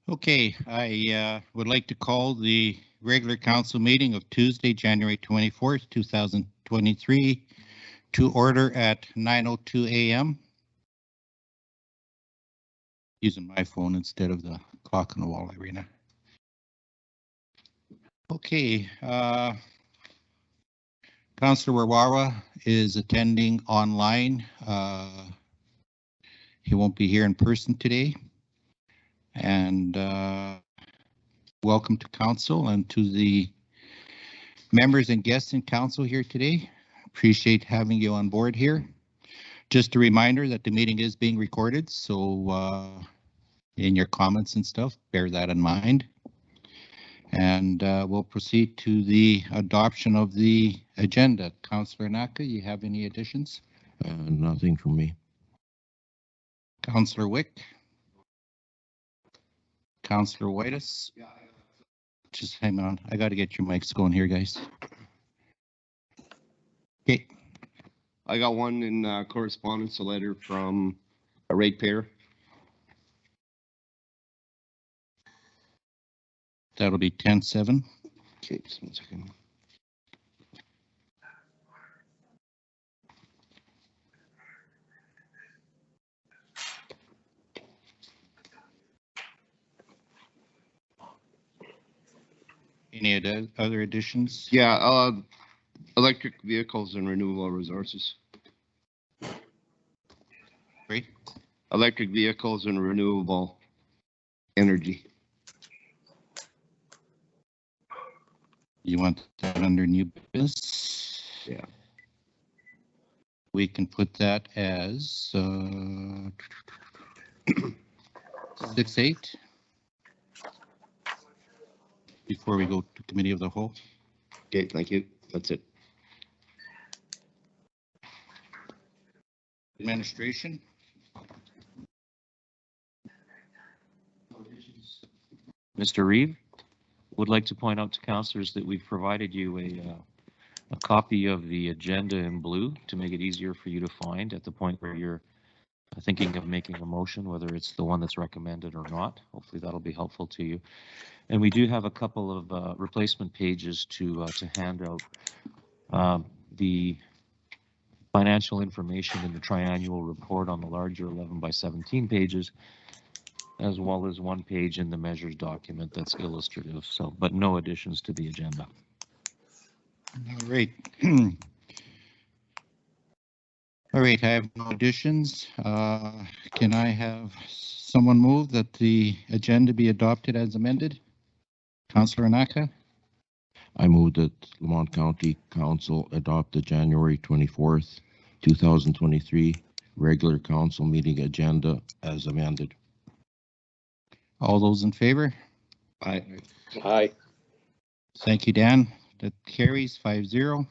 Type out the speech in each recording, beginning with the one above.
Okay, I would like to call the regular council meeting of Tuesday, January 24th, 2023 to order at 9:02 a.m. Using my phone instead of the clock on the wall, Irina. Okay, Councillor Warwawa is attending online. He won't be here in person today. And welcome to council and to the members and guests in council here today. Appreciate having you on board here. Just a reminder that the meeting is being recorded, so in your comments and stuff, bear that in mind. And we'll proceed to the adoption of the agenda. Councillor Naka, you have any additions? Nothing from me. Councillor Wick? Councillor Whitus? Yeah. Just hang on. I got to get your mics going here, guys. Okay. I got one in correspondence, a letter from a ratepayer. That'll be 10-7. Okay, just 1 second. Any other additions? Yeah, electric vehicles and renewable resources. Great. Electric vehicles and renewable energy. You want that under new business? Yeah. We can put that as 6-8 before we go to committee of the whole. Okay, thank you. That's it. Administration. Mr. Reeve, would like to point out to councillors that we've provided you a copy of the agenda in blue to make it easier for you to find at the point where you're thinking of making a motion, whether it's the one that's recommended or not. Hopefully that'll be helpful to you. And we do have a couple of replacement pages to hand out. The financial information in the triannual report on the larger 11 by 17 pages, as well as one page in the measures document that's illustrative. So, but no additions to the agenda. All right. All right, I have no additions. Can I have someone move that the agenda be adopted as amended? Councillor Naka? I move that Lamont County Council adopt the January 24th, 2023 regular council meeting agenda as amended. All those in favor? Aye. Aye. Thank you, Dan. That carries 5-0.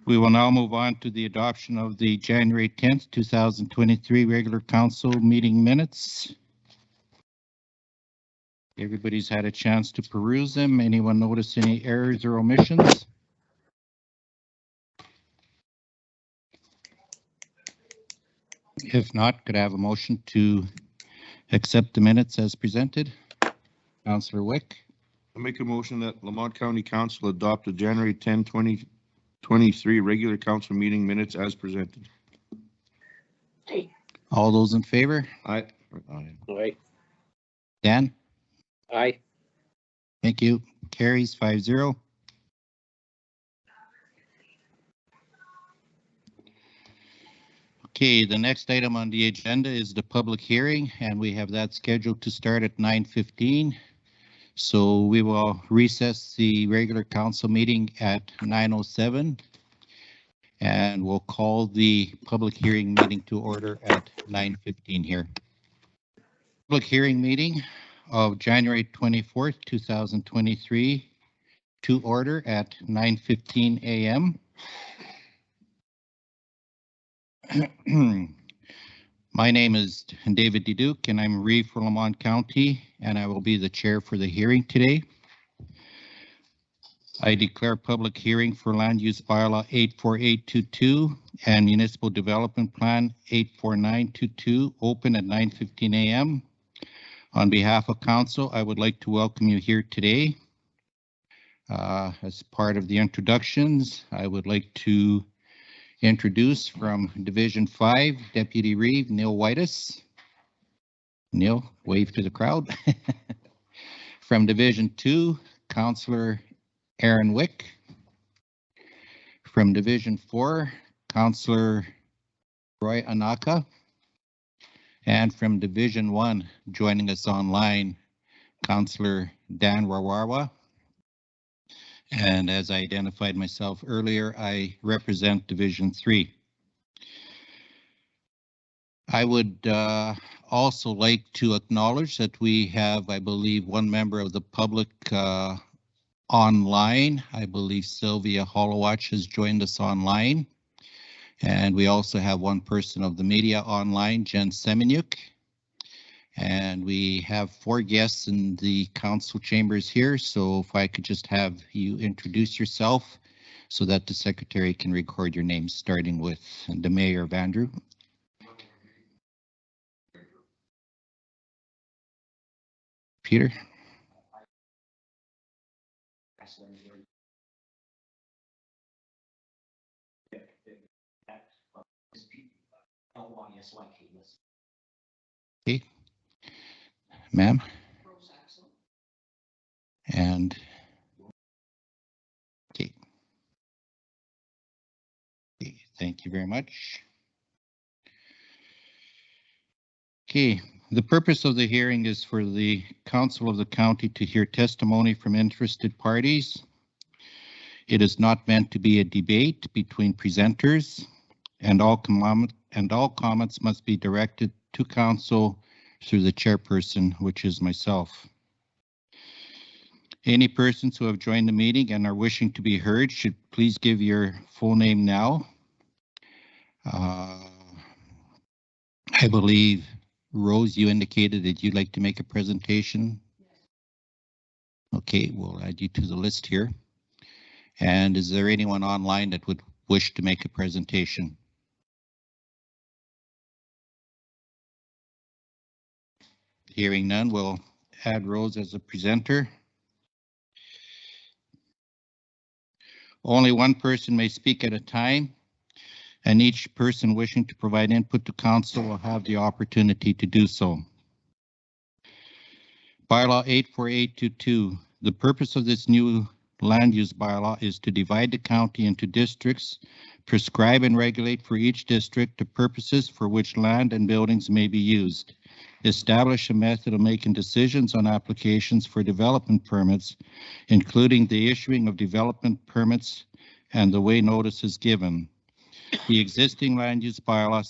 We will now move on to the adoption of the January 10th, 2023 regular council meeting minutes. Everybody's had a chance to peruse them. Anyone notice any errors or omissions? If not, could I have a motion to accept the minutes as presented? Councillor Wick. I make a motion that Lamont County Council adopt the January 10, 2023 regular council meeting minutes as presented. All those in favor? Aye. Aye. Dan? Aye. Thank you. Carries 5-0. Okay, the next item on the agenda is the public hearing, and we have that scheduled to start at 9:15. So we will recess the regular council meeting at 9:07, and we'll call the public hearing meeting to order at 9:15 here. Public hearing meeting of January 24th, 2023 to order at 9:15 a.m. My name is David Deduke, and I'm Reeve for Lamont County, and I will be the chair for the hearing today. I declare public hearing for land use bylaw 84822 and municipal development plan 84922 open at 9:15 a.m. On behalf of council, I would like to welcome you here today. As part of the introductions, I would like to introduce from Division 5, Deputy Reeve, Neil Whitus. Neil, wave to the crowd. From Division 2, Councillor Aaron Wick. From Division 4, Councillor Roy Anaka. And from Division 1, joining us online, Councillor Dan Warwarwa. And as I identified myself earlier, I represent Division 3. I would also like to acknowledge that we have, I believe, one member of the public online. I believe Sylvia Hollowatch has joined us online. And we also have one person of the media online, Jen Semenyuk. And we have 4 guests in the council chambers here. So if I could just have you introduce yourself so that the secretary can record your name, starting with the Mayor of Andrew. Peter. Okay. Ma'am. And okay. Okay. Thank you very much. Okay. The purpose of the hearing is for the council of the county to hear testimony from interested parties. It is not meant to be a debate between presenters, and all comments must be directed to council through the chairperson, which is myself. Any persons who have joined the meeting and are wishing to be heard should please give your full name now. I believe, Rose, you indicated that you'd like to make a presentation. Okay, we'll add you to the list here. And is there anyone online that would wish to make a presentation? Hearing none, we'll add Rose as a presenter. Only one person may speak at a time, and each person wishing to provide input to council will have the opportunity to do so. Bylaw 84822. The purpose of this new land use bylaw is to divide the county into districts, prescribe and regulate for each district the purposes for which land and buildings may be used, establish a method of making decisions on applications for development permits, including the issuing of development permits and the way notice is given. The existing land use bylaw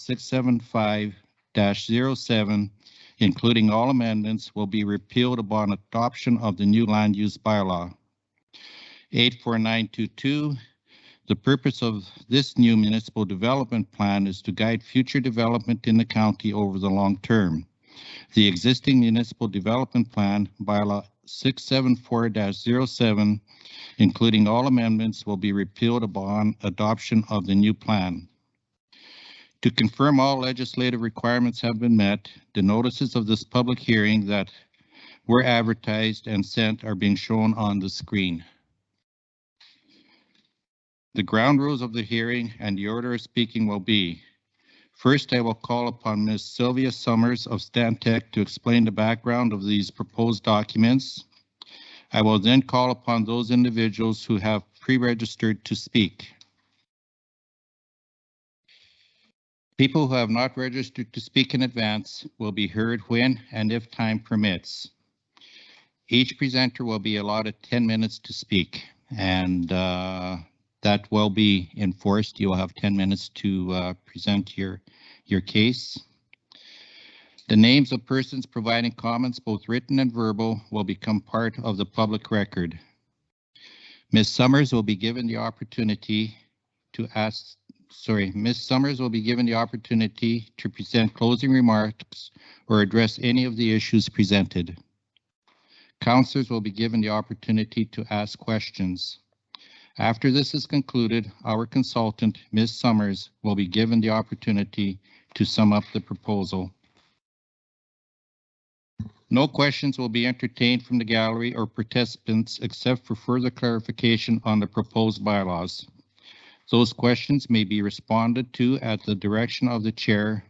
675-07, including all amendments, will be repealed upon adoption of the new land use bylaw. 84922. The purpose of this new municipal development plan is to guide future development in the county over the long term. The existing municipal development plan, bylaw 674-07, including all amendments, will be repealed upon adoption of the new plan. To confirm all legislative requirements have been met, the notices of this public hearing that were advertised and sent are being shown on the screen. The ground rules of the hearing and the order of speaking will be: first, I will call upon Ms. Sylvia Summers of Stantec to explain the background of these proposed documents. I will then call upon those individuals who have pre-registered to speak. People who have not registered to speak in advance will be heard when and if time permits. Each presenter will be allotted 10 minutes to speak, and that will be enforced. You will have 10 minutes to present your case. The names of persons providing comments, both written and verbal, will become part of the public record. Ms. Summers will be given the opportunity to Ms. Summers will be given the opportunity to present closing remarks or address any of the issues presented. Councillors will be given the opportunity to ask questions. After this is concluded, our consultant, Ms. Summers, will be given the opportunity to sum up the proposal. No questions will be entertained from the gallery or participants except for further clarification on the proposed bylaws. Those questions may be responded to at the direction of the chair,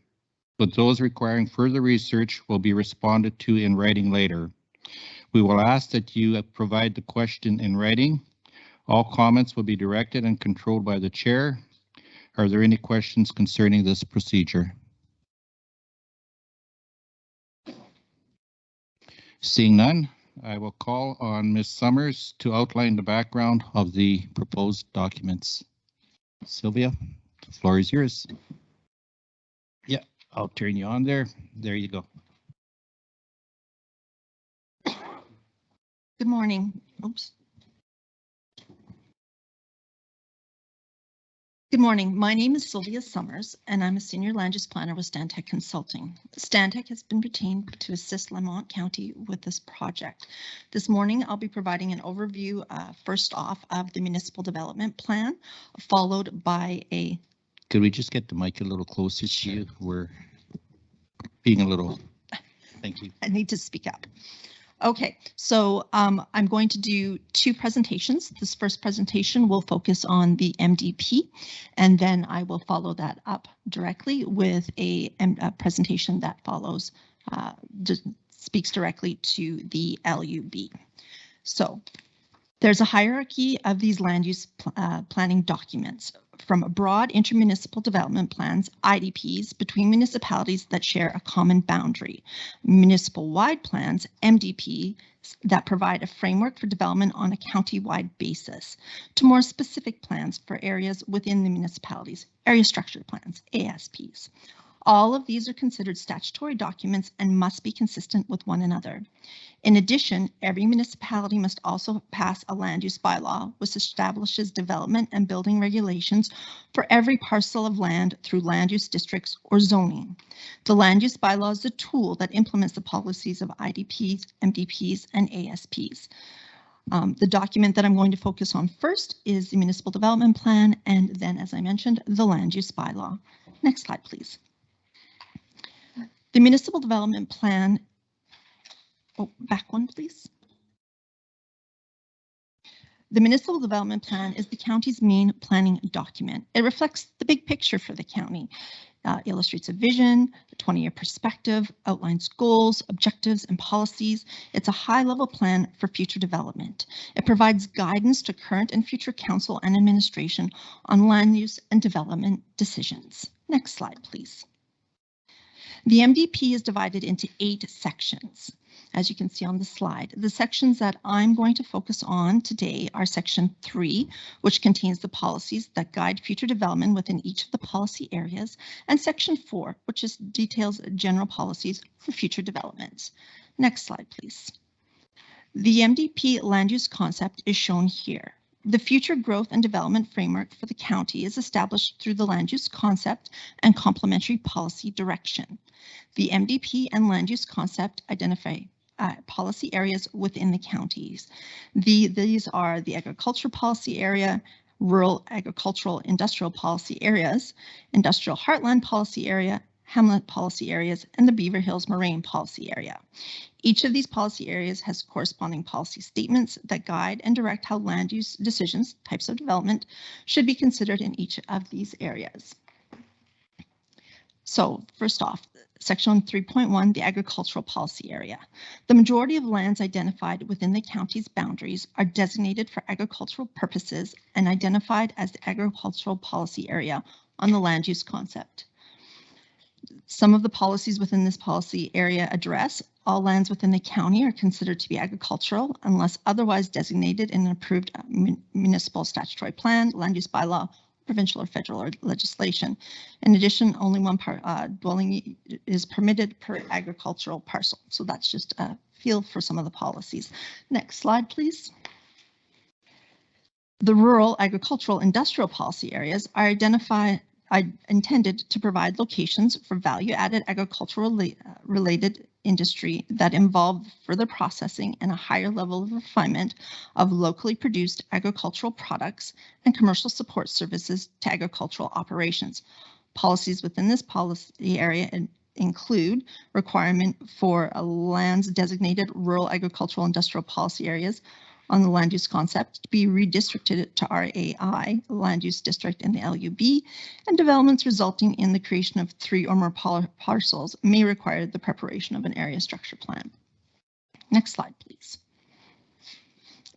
but those requiring further research will be responded to in writing later. We will ask that you provide the question in writing. All comments will be directed and controlled by the chair. Are there any questions concerning this procedure? Seeing none, I will call on Ms. Summers to outline the background of the proposed documents. Sylvia, the floor is yours. Yeah, I'll turn you on there. There you go. Good morning. Oops. Good morning. My name is Sylvia Summers, and I'm a senior land use planner with Stantec Consulting. Stantec has been retained to assist Lamont County with this project. This morning, I'll be providing an overview, first off, of the municipal development plan, followed by a... Could we just get the mic a little closer to you? We're being a little... Thank you. I need to speak up. Okay, so I'm going to do two presentations. This first presentation will focus on the MDP, and then I will follow that up directly with a presentation that follows, speaks directly to the LUB. So there's a hierarchy of these land use planning documents, from broad intermunicipal development plans, IDPs, between municipalities that share a common boundary, municipal-wide plans, MDP, that provide a framework for development on a county-wide basis, to more specific plans for areas within the municipalities, area structure plans, ASPs. All of these are considered statutory documents and must be consistent with one another. In addition, every municipality must also pass a land use bylaw, which establishes development and building regulations for every parcel of land through land use districts or zoning. The land use bylaw is a tool that implements the policies of IDPs, MDPs, and ASPs. The document that I'm going to focus on first is the municipal development plan, and then, as I mentioned, the land use bylaw. Next slide, please. The municipal development plan, back one, please. The municipal development plan is the county's main planning document. It reflects the big picture for the county, illustrates a vision, a 20-year perspective, outlines goals, objectives, and policies. It's a high-level plan for future development. It provides guidance to current and future council and administration on land use and development decisions. Next slide, please. The MDP is divided into 8 sections. As you can see on the slide, the sections that I'm going to focus on today are section 3, which contains the policies that guide future development within each of the policy areas, and section 4, which details general policies for future developments. Next slide, please. The MDP land use concept is shown here. The future growth and development framework for the county is established through the land use concept and complementary policy direction. The MDP and land use concept identify policy areas within the counties. These are the agricultural policy area, rural agricultural industrial policy areas, industrial heartland policy area, hamlet policy areas, and the Beaver Hills Moraine policy area. Each of these policy areas has corresponding policy statements that guide and direct how land use decisions, types of development, should be considered in each of these areas. So first off, section 3.1, the agricultural policy area. The majority of lands identified within the county's boundaries are designated for agricultural purposes and identified as the agricultural policy area on the land use concept. Some of the policies within this policy area address all lands within the county are considered to be agricultural unless otherwise designated in an approved municipal statutory plan, land use bylaw, provincial or federal legislation. In addition, only one dwelling is permitted per agricultural parcel. So that's just a feel for some of the policies. Next slide, please. The rural agricultural industrial policy areas are intended to provide locations for value-added agricultural related industry that involve further processing and a higher level of refinement of locally produced agricultural products and commercial support services to agricultural operations. Policies within this policy area include requirement for lands designated rural agricultural industrial policy areas on the land use concept to be redistricted to RAI, land use district in the LUB, and developments resulting in the creation of 3 or more parcels may require the preparation of an area structure plan. Next slide, please.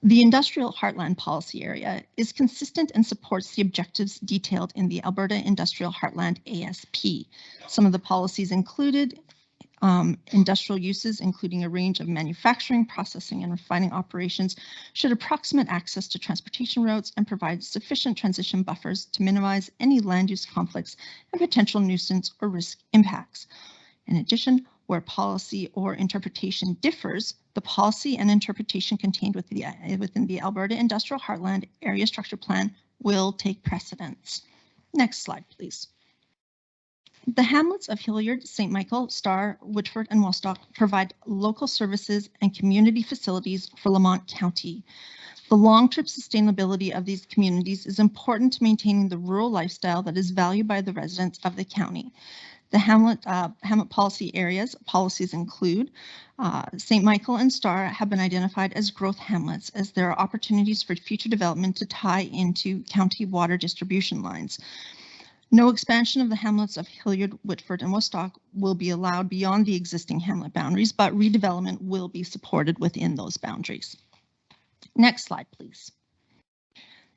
The Industrial Heartland Policy Area is consistent and supports the objectives detailed in the Alberta Industrial Heartland ASP. Some of the policies included industrial uses, including a range of manufacturing, processing, and refining operations, should approximate access to transportation routes and provide sufficient transition buffers to minimize any land use conflicts and potential nuisance or risk impacts. In addition, where policy or interpretation differs, the policy and interpretation contained within the Alberta Industrial Heartland Area Structure Plan will take precedence. Next slide, please. The hamlets of Hilliard, St. Michael, Star, Woodford, and Wostock provide local services and community facilities for Lamont County. The long-term sustainability of these communities is important to maintaining the rural lifestyle that is valued by the residents of the county. The hamlet policy areas policies include St. Michael and Star have been identified as growth hamlets as there are opportunities for future development to tie into county water distribution lines. No expansion of the hamlets of Hilliard, Whitford, and Wostock will be allowed beyond the existing hamlet boundaries, but redevelopment will be supported within those boundaries. Next slide, please.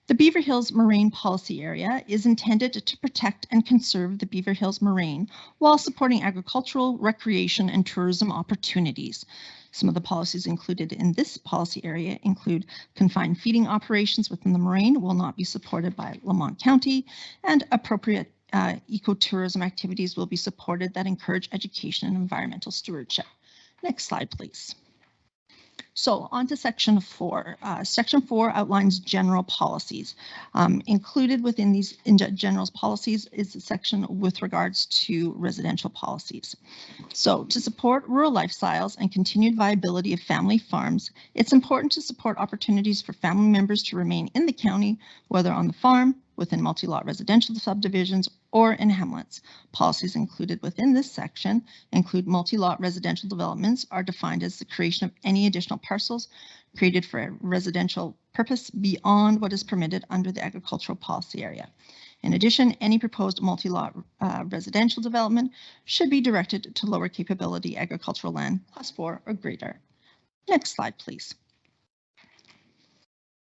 The Beaver Hills Moraine Policy Area is intended to protect and conserve the Beaver Hills Moraine while supporting agricultural, recreation, and tourism opportunities. Some of the policies included in this policy area include confined feeding operations within the moraine will not be supported by Lamont County, and appropriate ecotourism activities will be supported that encourage education and environmental stewardship. Next slide, please. So on to Section 4. Section 4 outlines general policies. Included within these general policies is a section with regards to residential policies. So to support rural lifestyles and continued viability of family farms, it's important to support opportunities for family members to remain in the county, whether on the farm, within multi-lot residential subdivisions, or in hamlets. Policies included within this section include multi-lot residential developments are defined as the creation of any additional parcels created for a residential purpose beyond what is permitted under the agricultural policy area. In addition, any proposed multi-lot residential development should be directed to lower capability agricultural land, class 4 or greater. Next slide, please.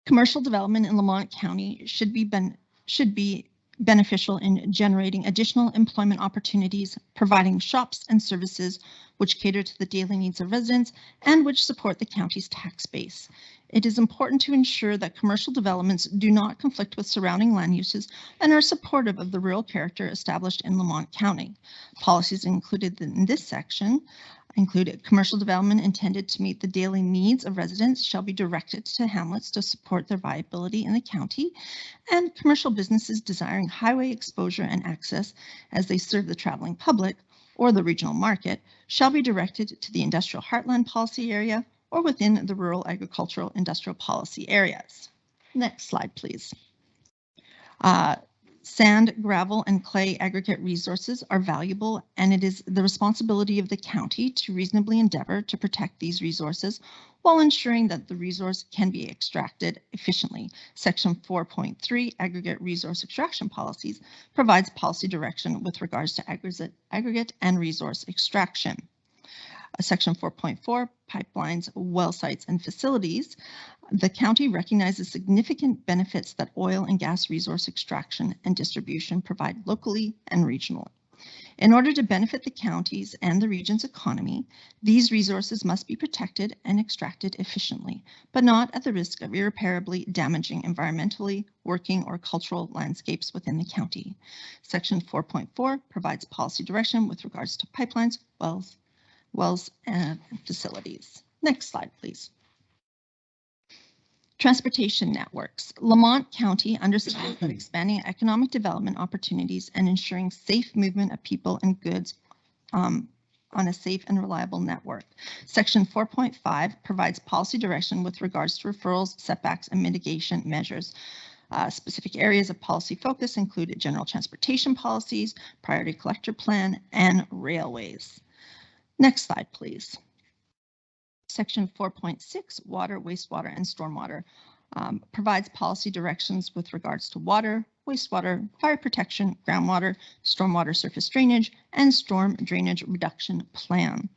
Commercial development in Lamont County should be beneficial in generating additional employment opportunities, providing shops and services which cater to the daily needs of residents and which support the county's tax base. It is important to ensure that commercial developments do not conflict with surrounding land uses and are supportive of the rural character established in Lamont County. Policies included in this section include commercial development intended to meet the daily needs of residents shall be directed to hamlets to support their viability in the county, and commercial businesses desiring highway exposure and access as they serve the traveling public or the regional market shall be directed to the Industrial Heartland Policy Area or within the Rural Agricultural Industrial Policy Areas. Next slide, please. Sand, gravel, and clay aggregate resources are valuable, and it is the responsibility of the county to reasonably endeavor to protect these resources while ensuring that the resource can be extracted efficiently. Section 4.3, Aggregate Resource Extraction Policies, provides policy direction with regards to aggregate and resource extraction. Section 4.4, Pipelines, Well Sites, and Facilities. The county recognizes significant benefits that oil and gas resource extraction and distribution provide locally and regionally. In order to benefit the county's and the region's economy, these resources must be protected and extracted efficiently, but not at the risk of irreparably damaging environmentally, working, or cultural landscapes within the county. Section 4.4 provides policy direction with regards to pipelines, wells, and facilities. Next slide, please. Transportation networks. Lamont County understands that expanding economic development opportunities and ensuring safe movement of people and goods on a safe and reliable network. Section 4.5 provides policy direction with regards to referrals, setbacks, and mitigation measures. Specific areas of policy focus include general transportation policies, priority collector plan, and railways. Next slide, please. Section 4.6, water, wastewater, and stormwater, provides policy directions with regards to water, wastewater, fire protection, groundwater, stormwater surface drainage, and storm drainage reduction plan.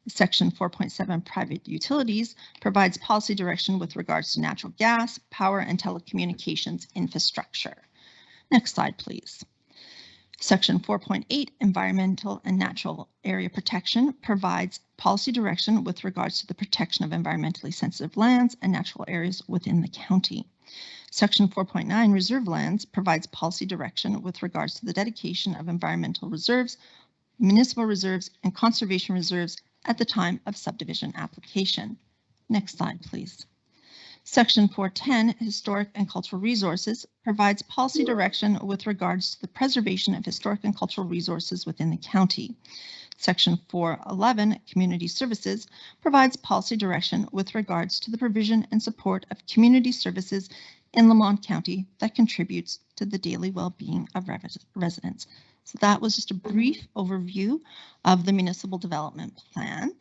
Section 4.7, private utilities, provides policy direction with regards to natural gas, power, and telecommunications infrastructure. Next slide, please. Section 4.8, environmental and natural area protection, provides policy direction with regards to the protection of environmentally sensitive lands and natural areas within the county. Section 4.9, reserve lands, provides policy direction with regards to the dedication of environmental reserves, municipal reserves, and conservation reserves at the time of subdivision application. Next slide, please. Section 410, historic and cultural resources, provides policy direction with regards to the preservation of historic and cultural resources within the county. Section 411, community services, provides policy direction with regards to the provision and support of community services in Lamont County that contributes to the daily well-being of residents. So that was just a brief overview of the municipal development plan.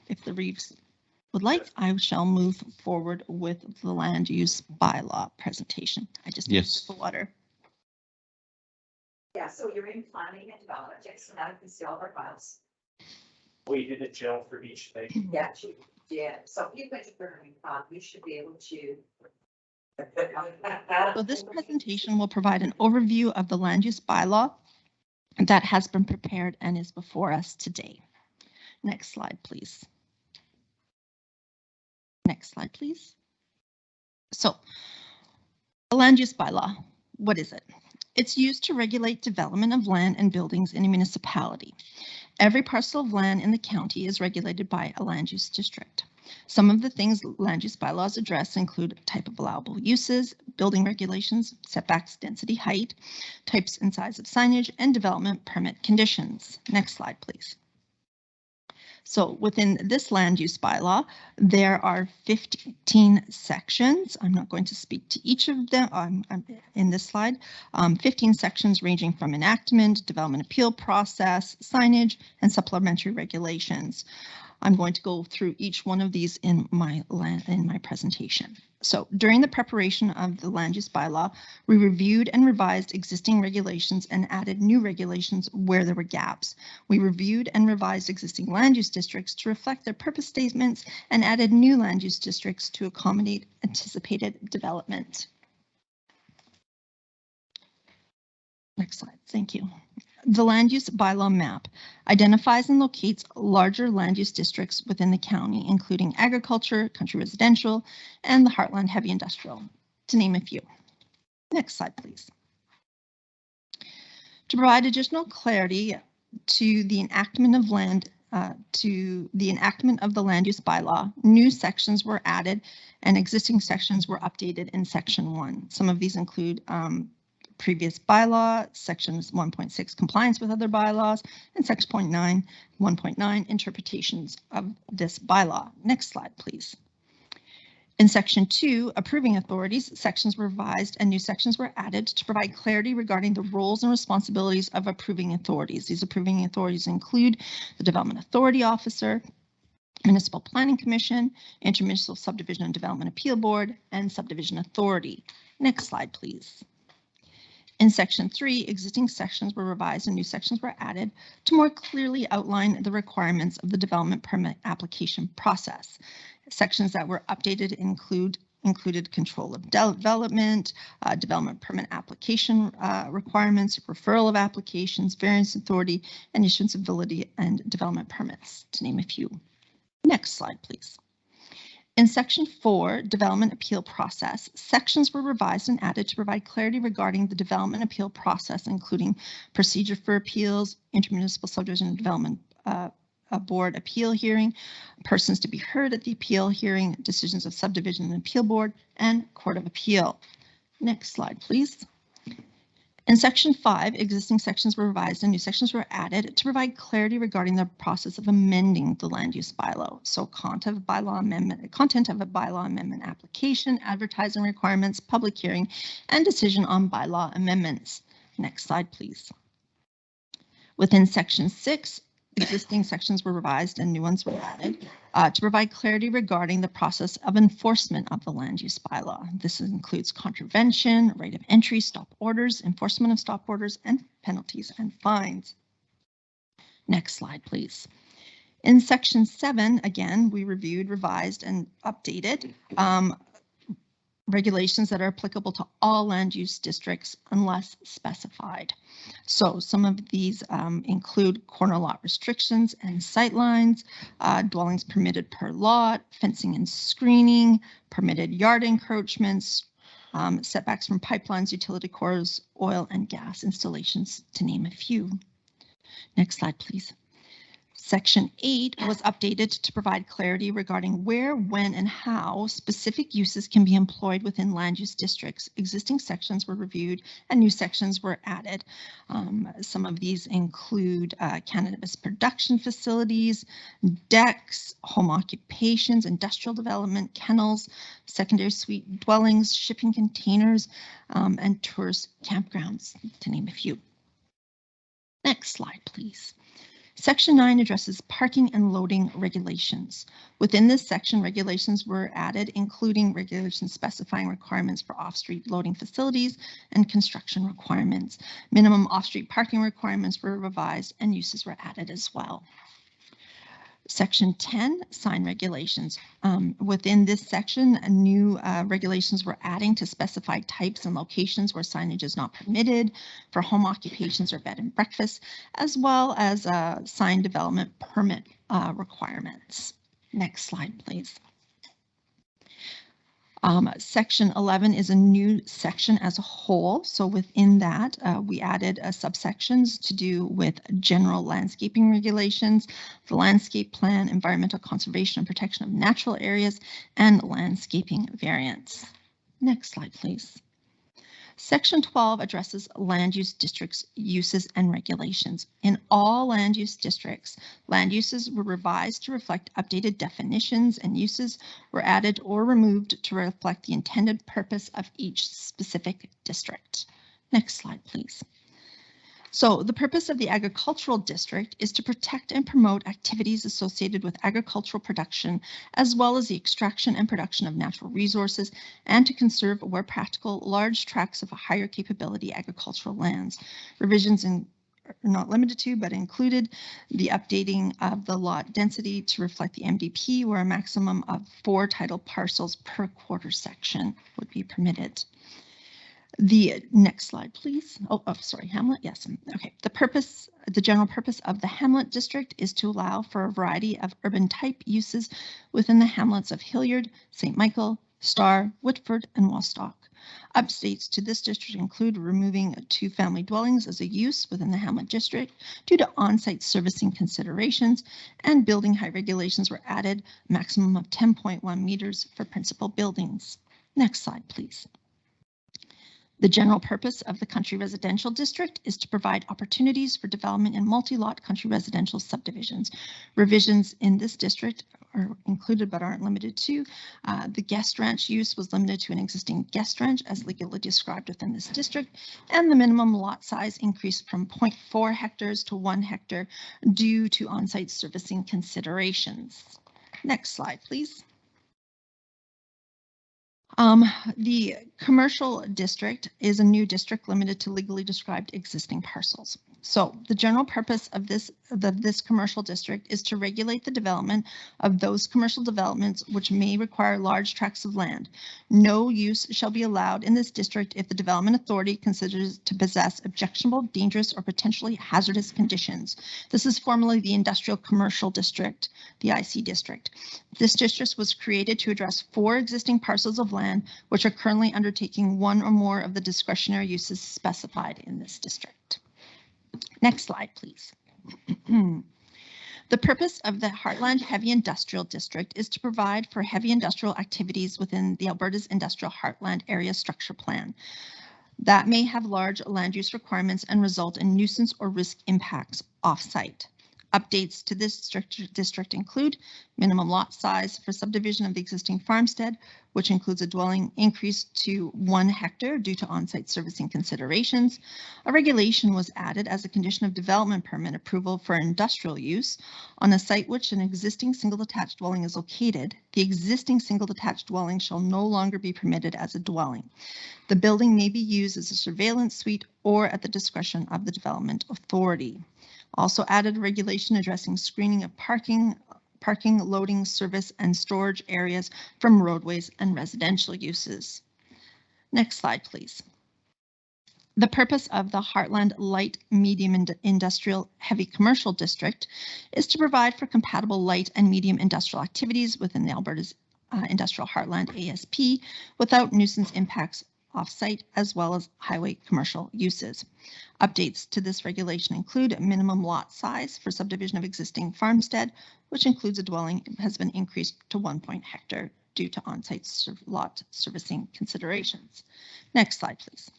If the Reeves would like, I shall move forward with the land use bylaw presentation. I just need Yes. the water. Yeah, so you're in planning and development, so now you can see all of our files. We did a job for each thing. Yeah, so if you put your we should be able to. So this presentation will provide an overview of the land use bylaw that has been prepared and is before us today. Next slide, please. Next slide, please. So, a land use bylaw, what is it? It's used to regulate development of land and buildings in a municipality. Every parcel of land in the county is regulated by a land use district. Some of the things land use bylaws address include type of allowable uses, building regulations, setbacks, density, height, types and size of signage, and development permit conditions. Next slide, please. So within this land use bylaw, there are 15 sections. I'm not going to speak to each of them in this slide. 15 sections ranging from enactment, development appeal process, signage, and supplementary regulations. I'm going to go through each one of these in my presentation. So during the preparation of the land use bylaw, we reviewed and revised existing regulations and added new regulations where there were gaps. We reviewed and revised existing land use districts to reflect their purpose statements and added new land use districts to accommodate anticipated development. Next slide, thank you. The land use bylaw map identifies and locates larger land use districts within the county, including agriculture, country residential, and the heartland heavy industrial, to name a few. Next slide, please. To provide additional clarity to the enactment of the land use bylaw, new sections were added and existing sections were updated in section 1. Some of these include previous bylaw, sections 1.6 compliance with other bylaws, and section 1.9 interpretations of this bylaw. Next slide, please. In section 2, approving authorities, sections were revised and new sections were added to provide clarity regarding the roles and responsibilities of approving authorities. These approving authorities include the Development Authority Officer, Municipal Planning Commission, Intermunicipal Subdivision and Development Appeal Board, and Subdivision Authority. Next slide, please. In section 3, existing sections were revised and new sections were added to more clearly outline the requirements of the development permit application process. Sections that were updated included control of development, development permit application requirements, referral of applications, variance authority, and issuance of validity and development permits, to name a few. Next slide, please. In section 4, development appeal process, sections were revised and added to provide clarity regarding the development appeal process, including procedure for appeals, intermunicipal subdivision and development board appeal hearing, persons to be heard at the appeal hearing, decisions of subdivision and appeal board, and court of appeal. Next slide, please. In Section 5, existing sections were revised and new sections were added to provide clarity regarding the process of amending the land use bylaw. So content of a bylaw amendment application, advertising requirements, public hearing, and decision on bylaw amendments. Next slide, please. Within Section 6, existing sections were revised and new ones were added to provide clarity regarding the process of enforcement of the land use bylaw. This includes contravention, right of entry, stop orders, enforcement of stop orders, and penalties and fines. Next slide, please. In Section 7, again, we reviewed, revised, and updated regulations that are applicable to all land use districts unless specified. So some of these include corner lot restrictions and sightlines, dwellings permitted per lot, fencing and screening, permitted yard encroachments, setbacks from pipelines, utility cores, oil and gas installations, to name a few. Next slide, please. Section 8 was updated to provide clarity regarding where, when, and how specific uses can be employed within land use districts. Existing sections were reviewed and new sections were added. Some of these include cannabis production facilities, decks, home occupations, industrial development, kennels, secondary suite dwellings, shipping containers, and tourist campgrounds, to name a few. Next slide, please. Section 9 addresses parking and loading regulations. Within this section, regulations were added, including regulations specifying requirements for off-street loading facilities and construction requirements. Minimum off-street parking requirements were revised and uses were added as well. Section 10, sign regulations. Within this section, new regulations were adding to specify types and locations where signage is not permitted for home occupations or bed and breakfast, as well as sign development permit requirements. Next slide, please. Section 11 is a new section as a whole. So within that, we added subsections to do with general landscaping regulations, the landscape plan, environmental conservation and protection of natural areas, and landscaping variants. Next slide, please. Section 12 addresses land use districts, uses, and regulations. In all land use districts, land uses were revised to reflect updated definitions, and uses were added or removed to reflect the intended purpose of each specific district. Next slide, please. So the purpose of the agricultural district is to protect and promote activities associated with agricultural production, as well as the extraction and production of natural resources, and to conserve, where practical, large tracts of higher capability agricultural lands. Revisions are not limited to, but included the updating of the lot density to reflect the MDP, where a maximum of 4 title parcels per quarter section would be permitted. The next slide, please. Oh, sorry, Hamlet. Yes. Okay. The general purpose of the Hamlet district is to allow for a variety of urban type uses within the hamlets of Hilliard, St. Michael, Star, Whitford, and Wostock. Updates to this district include removing 2-family dwellings as a use within the Hamlet district due to on-site servicing considerations, and building height regulations were added, maximum of 10.1 meters for principal buildings. Next slide, please. The general purpose of the country residential district is to provide opportunities for development in multi-lot country residential subdivisions. Revisions in this district are included but aren't limited to. The guest ranch use was limited to an existing guest ranch as legally described within this district, and the minimum lot size increased from 0.4 hectares to 1 hectare due to on-site servicing considerations. Next slide, please. The commercial district is a new district limited to legally described existing parcels. So the general purpose of this commercial district is to regulate the development of those commercial developments which may require large tracts of land. No use shall be allowed in this district if the development authority considers to possess objectionable, dangerous, or potentially hazardous conditions. This is formerly the Industrial Commercial District, the IC district. This district was created to address 4 existing parcels of land which are currently undertaking 1 or more of the discretionary uses specified in this district. Next slide, please. The purpose of the Heartland Heavy Industrial District is to provide for heavy industrial activities within the Alberta's Industrial Heartland Area Structure Plan. that may have large land use requirements and result in nuisance or risk impacts off-site. Updates to this district include minimum lot size for subdivision of the existing farmstead, which includes a dwelling increase to 1 hectare due to on-site servicing considerations. A regulation was added as a condition of development permit approval for industrial use on a site which an existing single detached dwelling is located. The existing single detached dwelling shall no longer be permitted as a dwelling. The building may be used as a surveillance suite or at the discretion of the development authority. Also added a regulation addressing screening of parking, loading, service, and storage areas from roadways and residential uses. Next slide, please. The purpose of the Heartland Light Medium Industrial Heavy Commercial District is to provide for compatible light and medium industrial activities within the Alberta's Industrial Heartland ASP without nuisance impacts off-site as well as highway commercial uses. Updates to this regulation include minimum lot size for subdivision of existing farmstead, which includes a dwelling, has been increased to 1 hectare due to on-site lot servicing considerations. Next slide, please.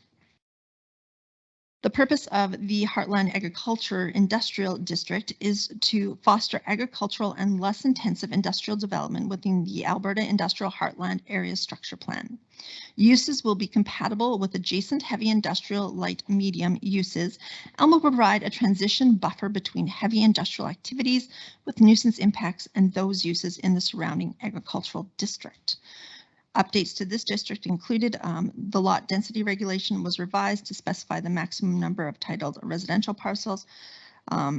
The purpose of the Heartland Agriculture Industrial District is to foster agricultural and less intensive industrial development within the Alberta Industrial Heartland Area Structure Plan. Uses will be compatible with adjacent heavy industrial light medium uses and will provide a transition buffer between heavy industrial activities with nuisance impacts and those uses in the surrounding agricultural district. Updates to this district included the lot density regulation was revised to specify the maximum number of titled residential parcels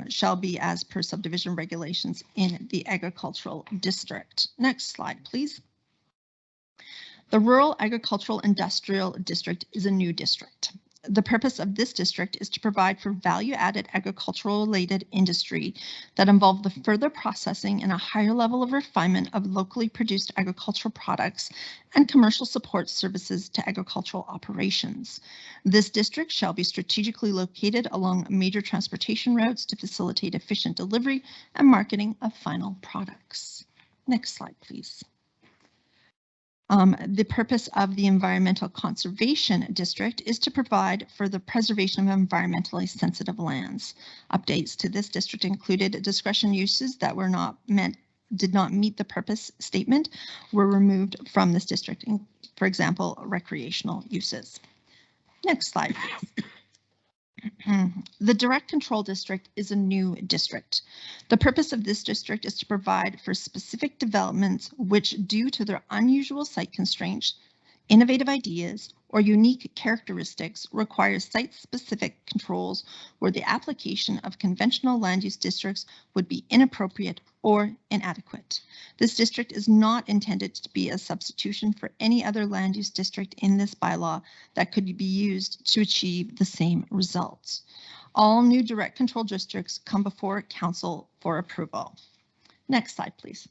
shall be as per subdivision regulations in the agricultural district. Next slide, please. The Rural Agricultural Industrial District is a new district. The purpose of this district is to provide for value-added agricultural-related industry that involve the further processing and a higher level of refinement of locally produced agricultural products and commercial support services to agricultural operations. This district shall be strategically located along major transportation routes to facilitate efficient delivery and marketing of final products. Next slide, please. The purpose of the Environmental Conservation District is to provide for the preservation of environmentally sensitive lands. Updates to this district included discretion uses that were did not meet the purpose statement were removed from this district, for example, recreational uses. Next slide, please. The Direct Control District is a new district. The purpose of this district is to provide for specific developments which, due to their unusual site constraints, innovative ideas, or unique characteristics, require site-specific controls where the application of conventional land use districts would be inappropriate or inadequate. This district is not intended to be a substitution for any other land use district in this bylaw that could be used to achieve the same results. All new direct control districts come before Council for approval. Next slide, please.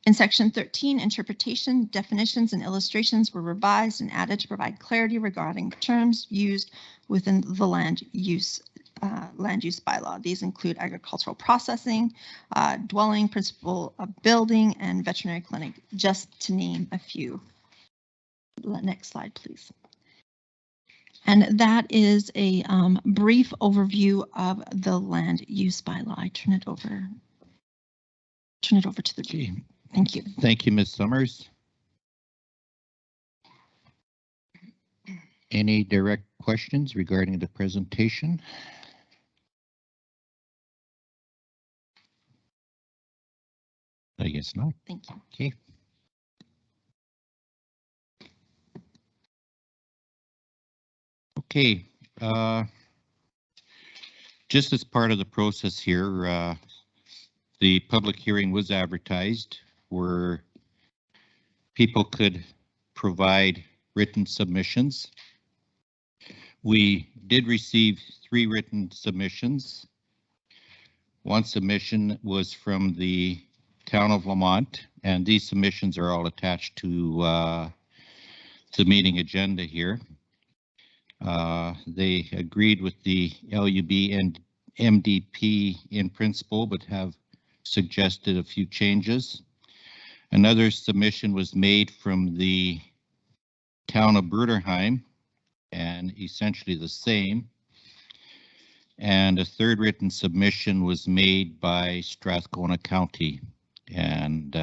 In Section 13, interpretation, definitions, and illustrations were revised and added to provide clarity regarding terms used within the land use bylaw. These include agricultural processing, dwelling, principal of building, and veterinary clinic, just to name a few. Next slide, please. And that is a brief overview of the land use bylaw. I turn it over to the team. Thank you. Thank you, Ms. Summers. Any direct questions regarding the presentation? I guess not. Thank you. Okay. Okay. Just as part of the process here, the public hearing was advertised where people could provide written submissions. We did receive 3 written submissions. One submission was from the town of Lamont, and these submissions are all attached to the meeting agenda here. They agreed with the LUB and MDP in principle, but have suggested a few changes. Another submission was made from the town of Bruderheim, and essentially the same. And a third written submission was made by Strathcona County. And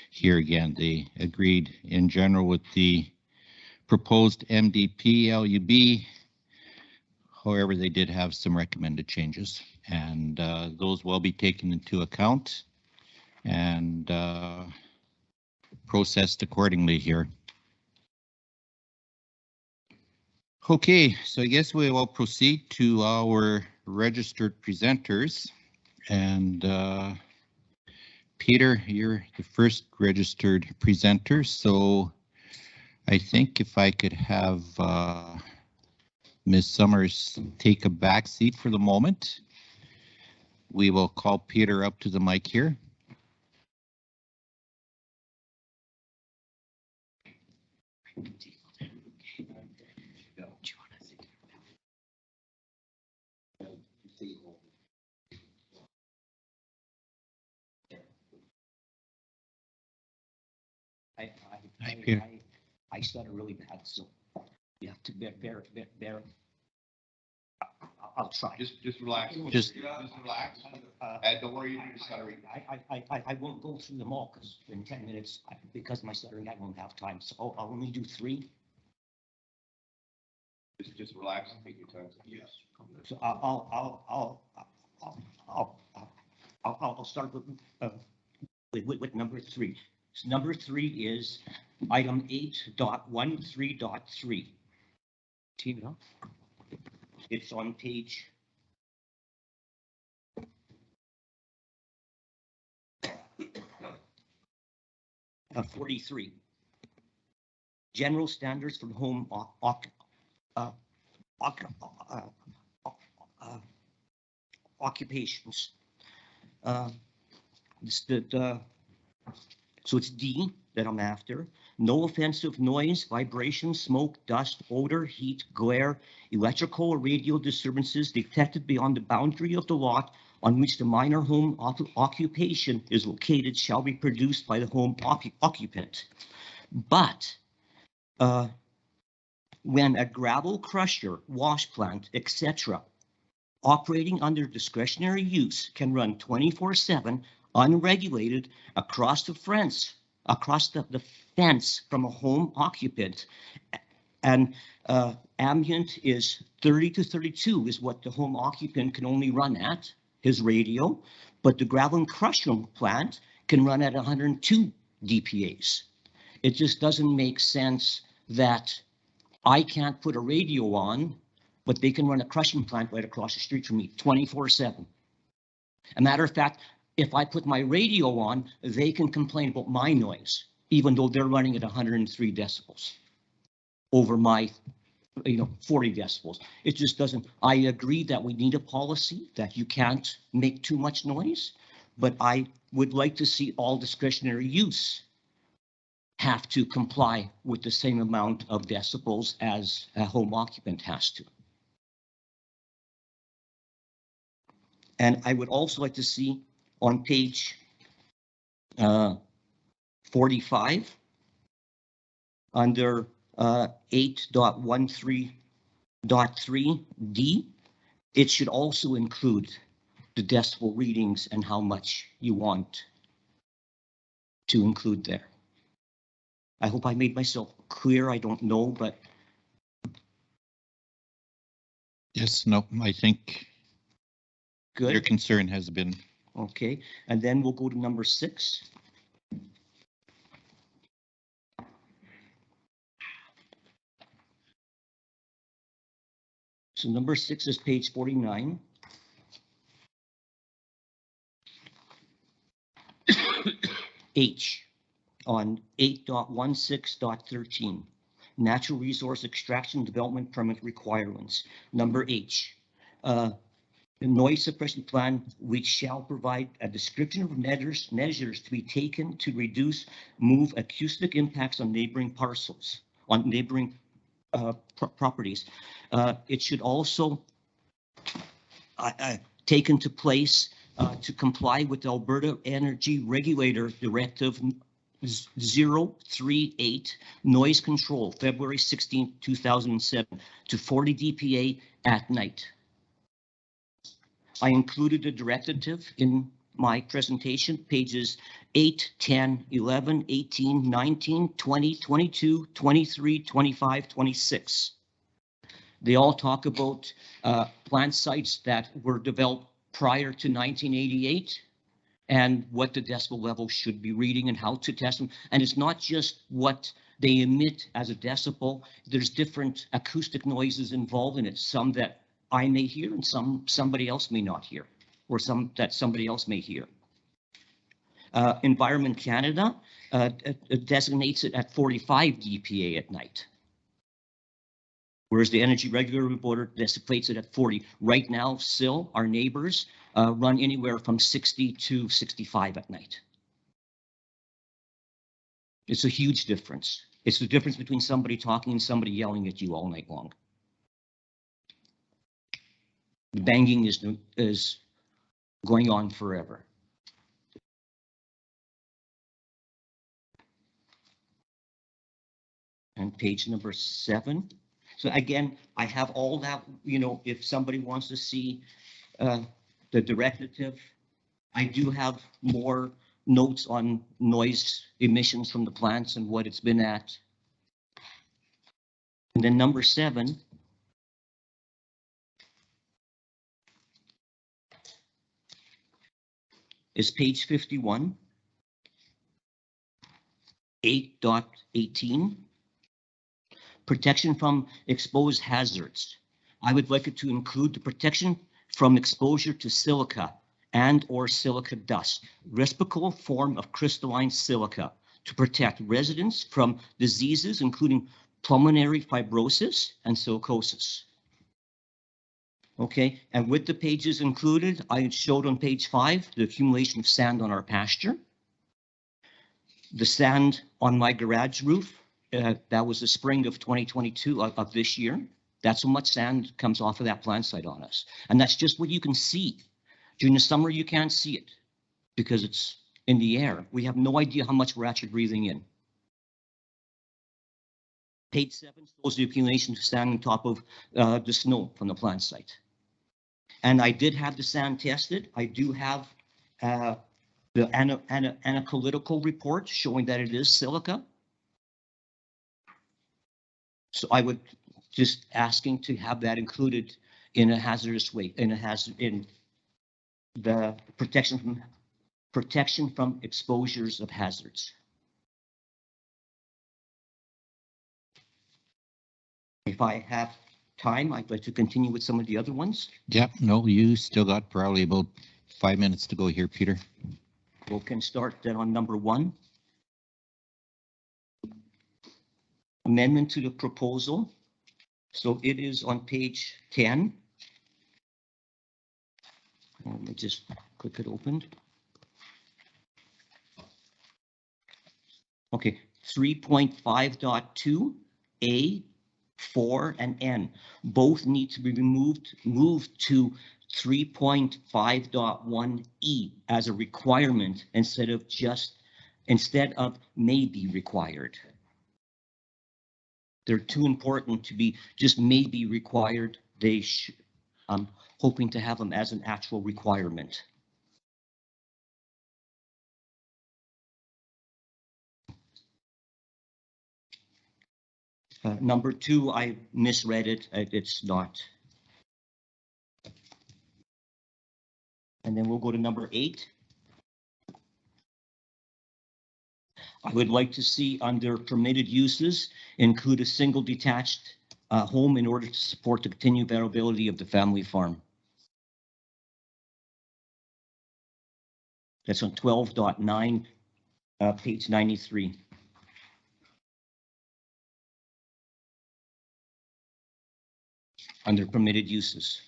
here again, they agreed in general with the proposed MDP LUB. However, they did have some recommended changes, and those will be taken into account and processed accordingly here. Okay, so I guess we will proceed to our registered presenters. And Peter, you're the first registered presenter, so I think if I could have Ms. Summers take a back seat for the moment. We will call Peter up to the mic here. Hi, Peter. I stutter really bad, so you have to bear. I'll try. Just relax. Just relax. Don't worry, you're stuttering. I won't go through them all because in 10 minutes, because of my stuttering, I won't have time. So I'll only do 3. Just relax and take your time. Yes. So I'll start with number 3. So number 3 is item 8.13.3. Team it up. It's on page 43. General standards for home occupations. So it's D that I'm after. No offensive noise, vibration, smoke, dust, odor, heat, glare, electrical or radio disturbances detected beyond the boundary of the lot on which the minor home occupation is located shall be produced by the home occupant. But when a gravel crusher, wash plant, etc., operating under discretionary use can run 24/7 unregulated across the fence from a home occupant, and ambient is 30 to 32 is what the home occupant can only run at, his radio, but the gravel and crusher plant can run at 102 dPAs. It just doesn't make sense that I can't put a radio on, but they can run a crushing plant right across the street from me 24/7. A matter of fact, if I put my radio on, they can complain about my noise, even though they're running at 103 decibels over my 40 decibels. It just doesn't. I agree that we need a policy that you can't make too much noise, but I would like to see all discretionary use have to comply with the same amount of decibels as a home occupant has to. And I would also like to see on page 45 under 8.13.3D, it should also include the decibel readings and how much you want to include there. I hope I made myself clear. I don't know, but. yes, no, I think Good. your concern has been. Okay, and then we'll go to number 6. So number 6 is page 49. H on 8.16.13, natural resource extraction development permit requirements. Number H, the noise suppression plan, which shall provide a description of measures to be taken to reduce, move acoustic impacts on neighboring parcels, on neighboring properties. It should also take into place to comply with the Alberta Energy Regulator Directive 038 noise control, February 16, 2007, to 40 dPA at night. I included a directive in my presentation, pages 8, 10, 11, 18, 19, 20, 22, 23, 25, 26. They all talk about plant sites that were developed prior to 1988 and what the decibel level should be reading and how to test them. And it's not just what they emit as a decibel. There's different acoustic noises involved in it, some that I may hear and somebody else may not hear, or some that somebody else may hear. Environment Canada designates it at 45 dPA at night, whereas the Energy Regulatory Board designates it at 40. Right now, still, our neighbors run anywhere from 60 to 65 at night. It's a huge difference. It's the difference between somebody talking and somebody yelling at you all night long. The banging is going on forever. And page number 7. So again, I have all that, you know, if somebody wants to see the directive, I do have more notes on noise emissions from the plants and what it's been at. And then number 7 is page 51, 8.18. Protection from exposed hazards. I would like it to include the protection from exposure to silica and or silica dust, respirable form of crystalline silica, to protect residents from diseases including pulmonary fibrosis and silicosis. Okay, and with the pages included, I showed on page 5 the accumulation of sand on our pasture, the sand on my garage roof. That was the spring of 2022 of this year. That's how much sand comes off of that plant site on us. And that's just what you can see. During the summer, you can't see it because it's in the air. We have no idea how much we're actually breathing in. Page 7 shows the accumulation of sand on top of the snow from the plant site. And I did have the sand tested. I do have the analytical report showing that it is silica. So I would just asking to have that included in a hazardous way, in the protection from exposures of hazards. If I have time, I'd like to continue with some of the other ones. Yep, no, you still got probably about 5 minutes to go here, Peter. We can start then on number 1. Amendment to the proposal. So it is on page 10. Let me just click it open. Okay, 3.5.2 A, 4, and N both need to be moved to 3.5.1 E as a requirement instead of may be required. They're too important to be just may be required. I'm hoping to have them as an actual requirement. Number 2, I misread it. It's not. And then we'll go to number 8. I would like to see under permitted uses include a single detached home in order to support the continued viability of the family farm. That's on 12.9, page 93. Under permitted uses.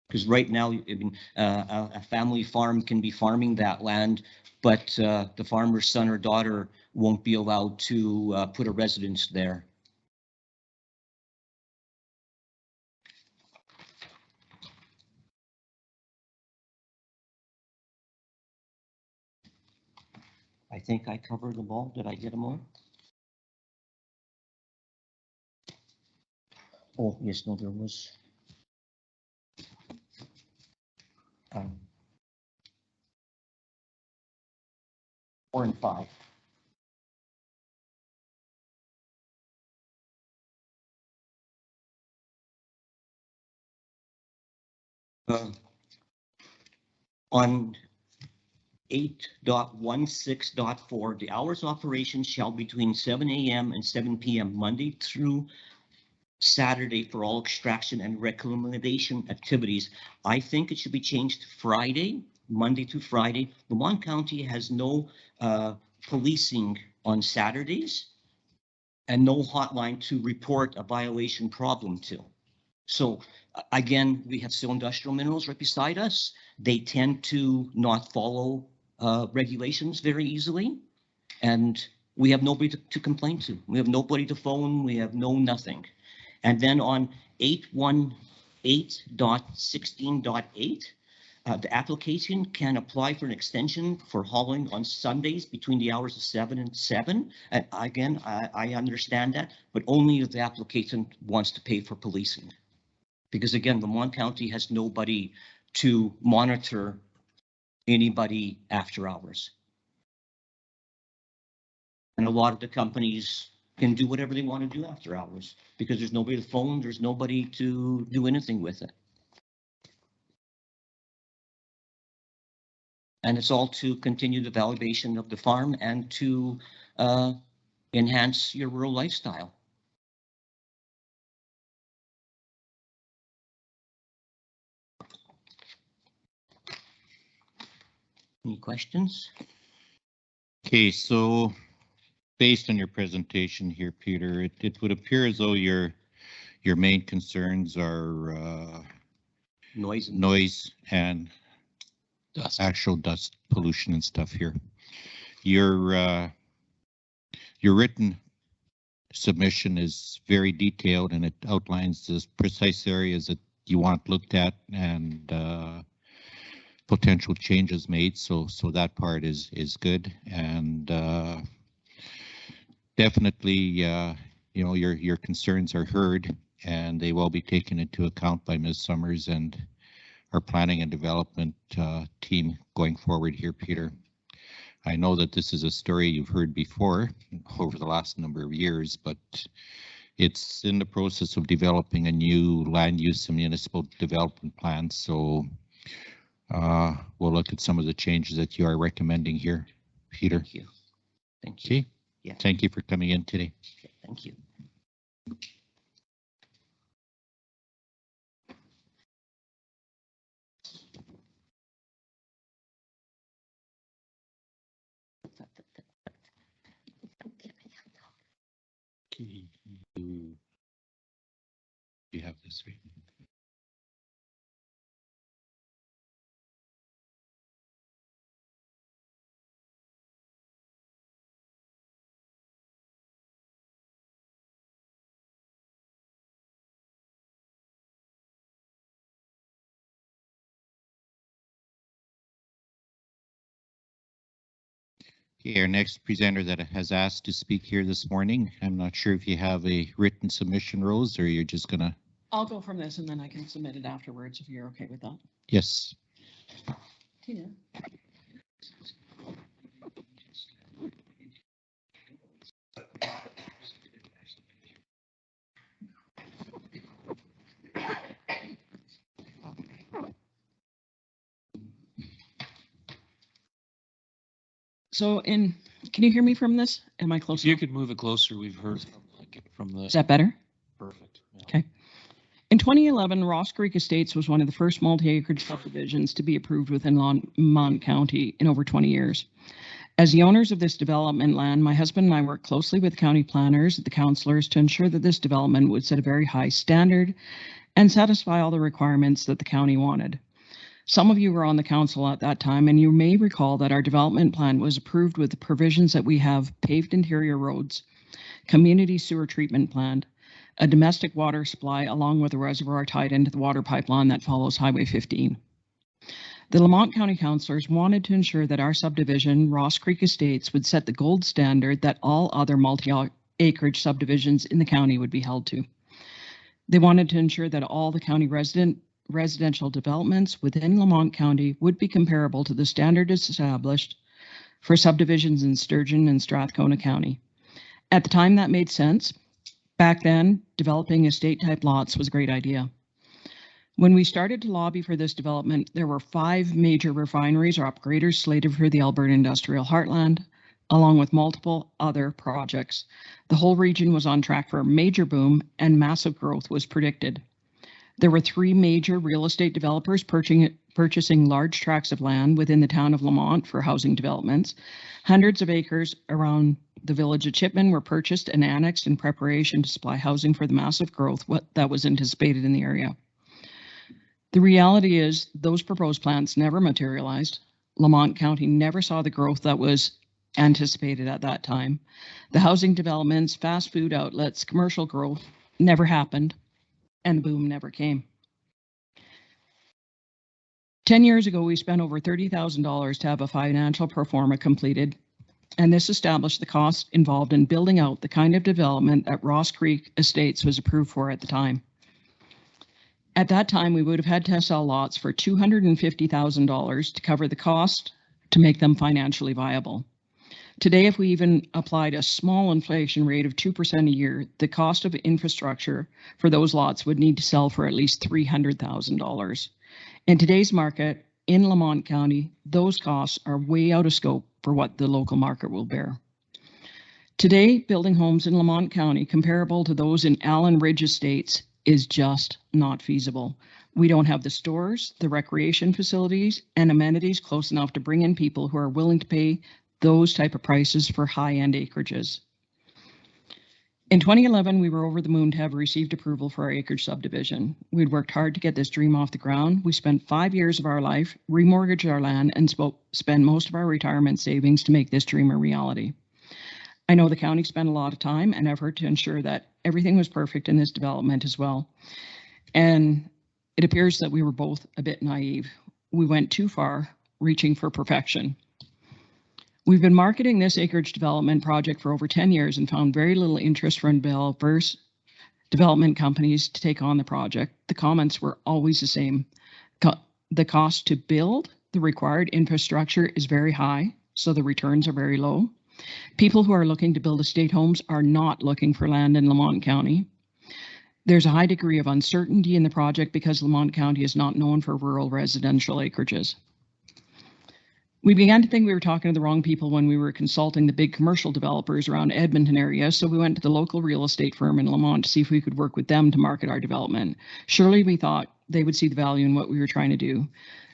Because right now, I mean, a family farm can be farming that land, but the farmer's son or daughter won't be allowed to put a residence there. I think I covered them all. Did I get them all? Oh, yes, no, there was. 4 and 5. On 8.16.4, the hours of operation shall be between 7 a.m. and 7 p.m. Monday through Saturday for all extraction and reclamation activities. I think it should be changed to Friday, Monday to Friday. Lamont County has no policing on Saturdays and no hotline to report a violation problem to. So again, we have Steel Industrial Minerals right beside us. They tend to not follow regulations very easily. And we have nobody to complain to. We have nobody to phone. We have no nothing. And then on 818.16.8, the application can apply for an extension for hauling on Sundays between the hours of 7 and 7. And again, I understand that, but only if the applicant wants to pay for policing. Because again, Lamont County has nobody to monitor anybody after hours. And a lot of the companies can do whatever they want to do after hours because there's nobody to phone, there's nobody to do anything with it. And it's all to continue the validation of the farm and to enhance your rural lifestyle. Any questions? Okay, so based on your presentation here, Peter, it would appear as though your main concerns are noise and Dust. actual dust pollution and stuff here. Your written submission is very detailed and it outlines the precise areas that you want looked at and potential changes made. So that part is good, and definitely you know, your concerns are heard and they will be taken into account by Ms. Summers and our planning and development team going forward here, Peter. I know that this is a story you've heard before over the last number of years, but it's in the process of developing a new land use and municipal development plan. So we'll look at some of the changes that you are recommending here, Peter. Thank you. Thank you. Okay. Yeah. Thank you for coming in today. Okay, thank you. You have this right. Okay, our next presenter that has asked to speak here this morning, I'm not sure if you have a written submission, Rose, or you're just gonna. I'll go from this and then I can submit it afterwards if you're okay with that. Yes. Tina. So can you hear me from this? Am I close If you enough? could move it closer, we've heard from the. Is that better? Perfect. Yeah. Okay. In 2011, Ross Creek Estates was one of the first multi-acreage subdivisions to be approved within Lamont County in over 20 years. As the owners of this development land, my husband and I worked closely with county planners, the councillors, to ensure that this development would set a very high standard and satisfy all the requirements that the county wanted. Some of you were on the council at that time, and you may recall that our development plan was approved with the provisions that we have paved interior roads, community sewer treatment plant, a domestic water supply, along with a reservoir tied into the water pipeline that follows Highway 15. The Lamont County Councilors wanted to ensure that our subdivision, Ross Creek Estates, would set the gold standard that all other multi-acreage subdivisions in the county would be held to. They wanted to ensure that all the county residential developments within Lamont County would be comparable to the standards established for subdivisions in Sturgeon and Strathcona County. At the time, that made sense. Back then, developing estate-type lots was a great idea. When we started to lobby for this development, there were 5 major refineries or upgraders slated for the Alberta Industrial Heartland, along with multiple other projects. The whole region was on track for a major boom, and massive growth was predicted. There were 3 major real estate developers purchasing large tracts of land within the town of Lamont for housing developments. Hundreds of acres around the village of Chipman were purchased and annexed in preparation to supply housing for the massive growth that was anticipated in the area. The reality is those proposed plans never materialized. Lamont County never saw the growth that was anticipated at that time. The housing developments, fast food outlets, commercial growth never happened, and the boom never came. 10 years ago, we spent over $30,000 to have a financial pro forma completed, and this established the cost involved in building out the kind of development that Ross Creek Estates was approved for at the time. At that time, we would have had to sell lots for $250,000 to cover the cost to make them financially viable. Today, if we even applied a small inflation rate of 2% a year, the cost of infrastructure for those lots would need to sell for at least $300,000. In today's market, in Lamont County, those costs are way out of scope for what the local market will bear. Today, building homes in Lamont County comparable to those in Allen Ridge Estates is just not feasible. We don't have the stores, the recreation facilities, and amenities close enough to bring in people who are willing to pay those type of prices for high-end acreages. In 2011, we were over the moon to have received approval for our acreage subdivision. We'd worked hard to get this dream off the ground. We spent 5 years of our life, remortgaged our land, and spent most of our retirement savings to make this dream a reality. I know the county spent a lot of time and effort to ensure that everything was perfect in this development as well. And it appears that we were both a bit naive. We went too far, reaching for perfection. We've been marketing this acreage development project for over 10 years and found very little interest from developers, development companies to take on the project. The comments were always the same. The cost to build the required infrastructure is very high, so the returns are very low. People who are looking to build estate homes are not looking for land in Lamont County. There's a high degree of uncertainty in the project because Lamont County is not known for rural residential acreages. We began to think we were talking to the wrong people when we were consulting the big commercial developers around Edmonton area, so we went to the local real estate firm in Lamont to see if we could work with them to market our development. Surely we thought they would see the value in what we were trying to do.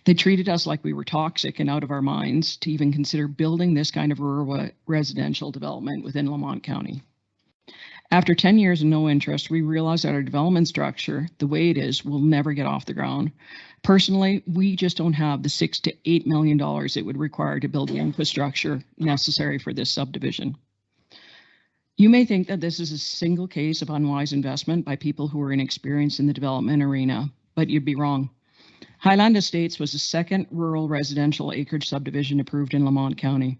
They treated us like we were toxic and out of our minds to even consider building this kind of rural residential development within Lamont County. After 10 years and no interest, we realized that our development structure, the way it is, will never get off the ground. Personally, we just don't have the $6 to $8 million it would require to build the infrastructure necessary for this subdivision. You may think that this is a single case of unwise investment by people who are inexperienced in the development arena, but you'd be wrong. Highland Estates was the second rural residential acreage subdivision approved in Lamont County.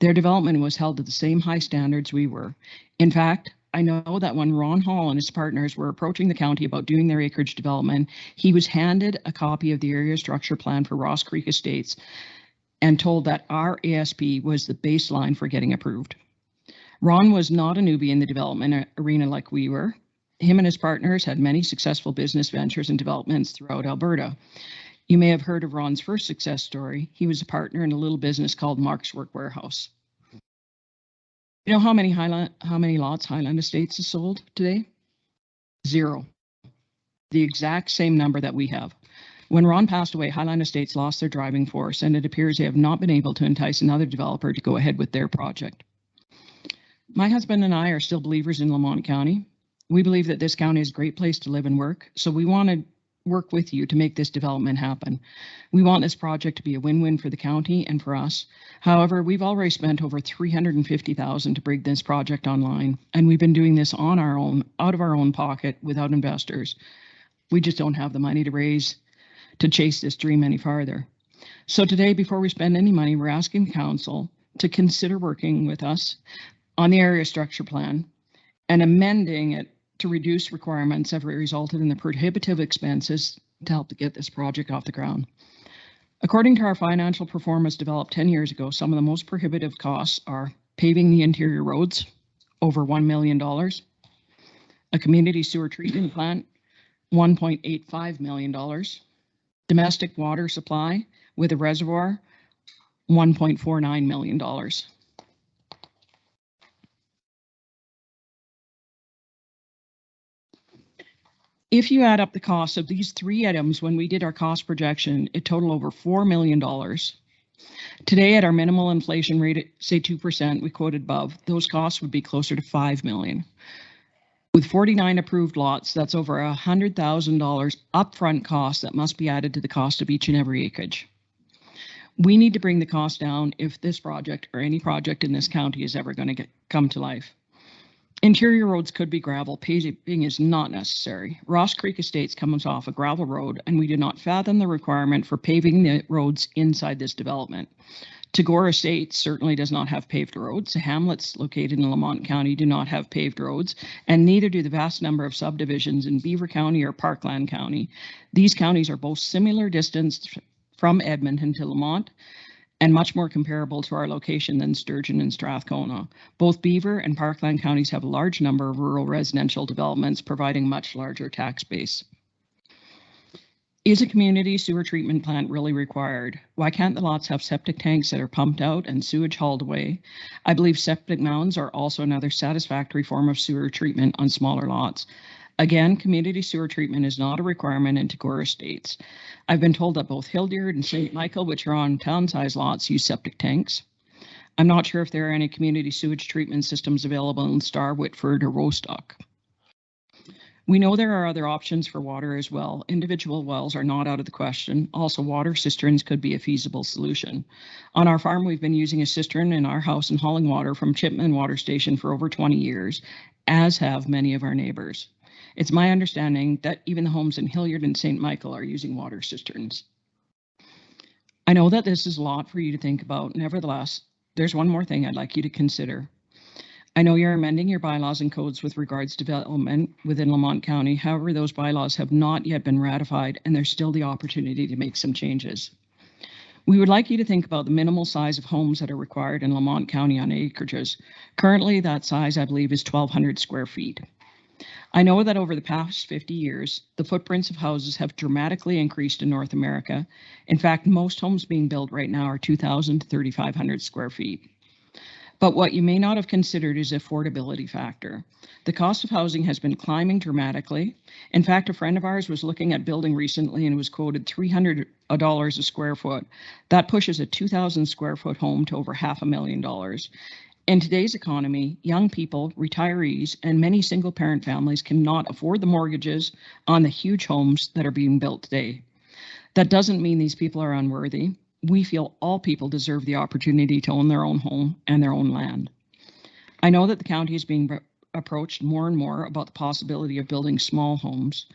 Their development was held to the same high standards we were. In fact, I know that when Ron Hall and his partners were approaching the county about doing their acreage development, he was handed a copy of the area structure plan for Ross Creek Estates and told that our ASP was the baseline for getting approved. Ron was not a newbie in the development arena like we were. Him and his partners had many successful business ventures and developments throughout Alberta. You may have heard of Ron's first success story. He was a partner in a little business called Mark's Work Warehouse. You know how many lots Highland Estates has sold today? 0. The exact same number that we have. When Ron passed away, Highland Estates lost their driving force, and it appears they have not been able to entice another developer to go ahead with their project. My husband and I are still believers in Lamont County. We believe that this county is a great place to live and work, so we want to work with you to make this development happen. We want this project to be a win-win for the county and for us. However, we've already spent over $350,000 to bring this project online, and we've been doing this on our own, out of our own pocket, without investors. We just don't have the money to chase this dream any farther. So today, before we spend any money, we're asking council to consider working with us on the area structure plan and amending it to reduce requirements that have resulted in the prohibitive expenses to help to get this project off the ground. According to our financial performance developed 10 years ago, some of the most prohibitive costs are paving the interior roads, over $1 million, a community sewer treatment plant, $1.85 million, domestic water supply with a reservoir, $1.49 million. If you add up the cost of these three items, when we did our cost projection, it totaled over $4 million. Today, at our minimal inflation rate, say 2%, we quoted above, those costs would be closer to $5 million. With 49 approved lots, that's over $100,000 upfront cost that must be added to the cost of each and every acreage. We need to bring the cost down if this project or any project in this county is ever going to come to life. Interior roads could be gravel. Paving is not necessary. Ross Creek Estates comes off a gravel road, and we do not fathom the requirement for paving the roads inside this development. Tagore Estates certainly does not have paved roads. The hamlets located in Lamont County do not have paved roads, and neither do the vast number of subdivisions in Beaver County or Parkland County. These counties are both similar distance from Edmonton to Lamont, and much more comparable to our location than Sturgeon and Strathcona. Both Beaver and Parkland counties have a large number of rural residential developments, providing much larger tax base. Is a community sewer treatment plant really required? Why can't the lots have septic tanks that are pumped out and sewage hauled away? I believe septic mounds are also another satisfactory form of sewer treatment on smaller lots. Again, community sewer treatment is not a requirement in Tagore Estates. I've been told that both Hildyard and St. Michael, which are on town-sized lots, use septic tanks. I'm not sure if there are any community sewage treatment systems available in Star, Whitford, or Wostock. We know there are other options for water as well. Individual wells are not out of the question. Also, water cisterns could be a feasible solution. On our farm, we've been using a cistern in our house and hauling water from Chipman Water Station for over 20 years, as have many of our neighbors. It's my understanding that even the homes in Hildyard and St. Michael are using water cisterns. I know that this is a lot for you to think about. Nevertheless, there's one more thing I'd like you to consider. I know you're amending your bylaws and codes with regards to development within Lamont County. However, those bylaws have not yet been ratified, and there's still the opportunity to make some changes. We would like you to think about the minimal size of homes that are required in Lamont County on acreages. Currently, that size, I believe, is 1,200 square feet. I know that over the past 50 years, the footprints of houses have dramatically increased in North America. In fact, most homes being built right now are 2,000 to 3,500 square feet. But what you may not have considered is the affordability factor. The cost of housing has been climbing dramatically. In fact, a friend of ours was looking at building recently and was quoted $300 a square foot. That pushes a 2,000 square foot home to over $500,000. In today's economy, young people, retirees, and many single-parent families cannot afford the mortgages on the huge homes that are being built today. That doesn't mean these people are unworthy. We feel all people deserve the opportunity to own their own home and their own land. I know that the county is being approached more and more about the possibility of building small homes.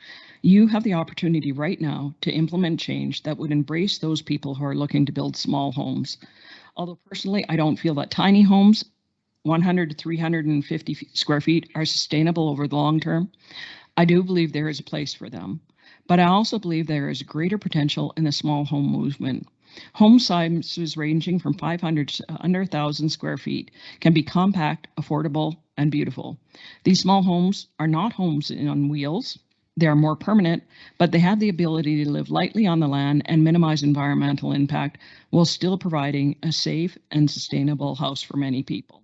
You have the opportunity right now to implement change that would embrace those people who are looking to build small homes. Although personally, I don't feel that tiny homes 100 to 350 square feet are sustainable over the long term. I do believe there is a place for them, but I also believe there is greater potential in the small home movement. Home sizes ranging from 500 to under 1,000 square feet can be compact, affordable, and beautiful. These small homes are not homes on wheels. They are more permanent, but they have the ability to live lightly on the land and minimize environmental impact while still providing a safe and sustainable house for many people.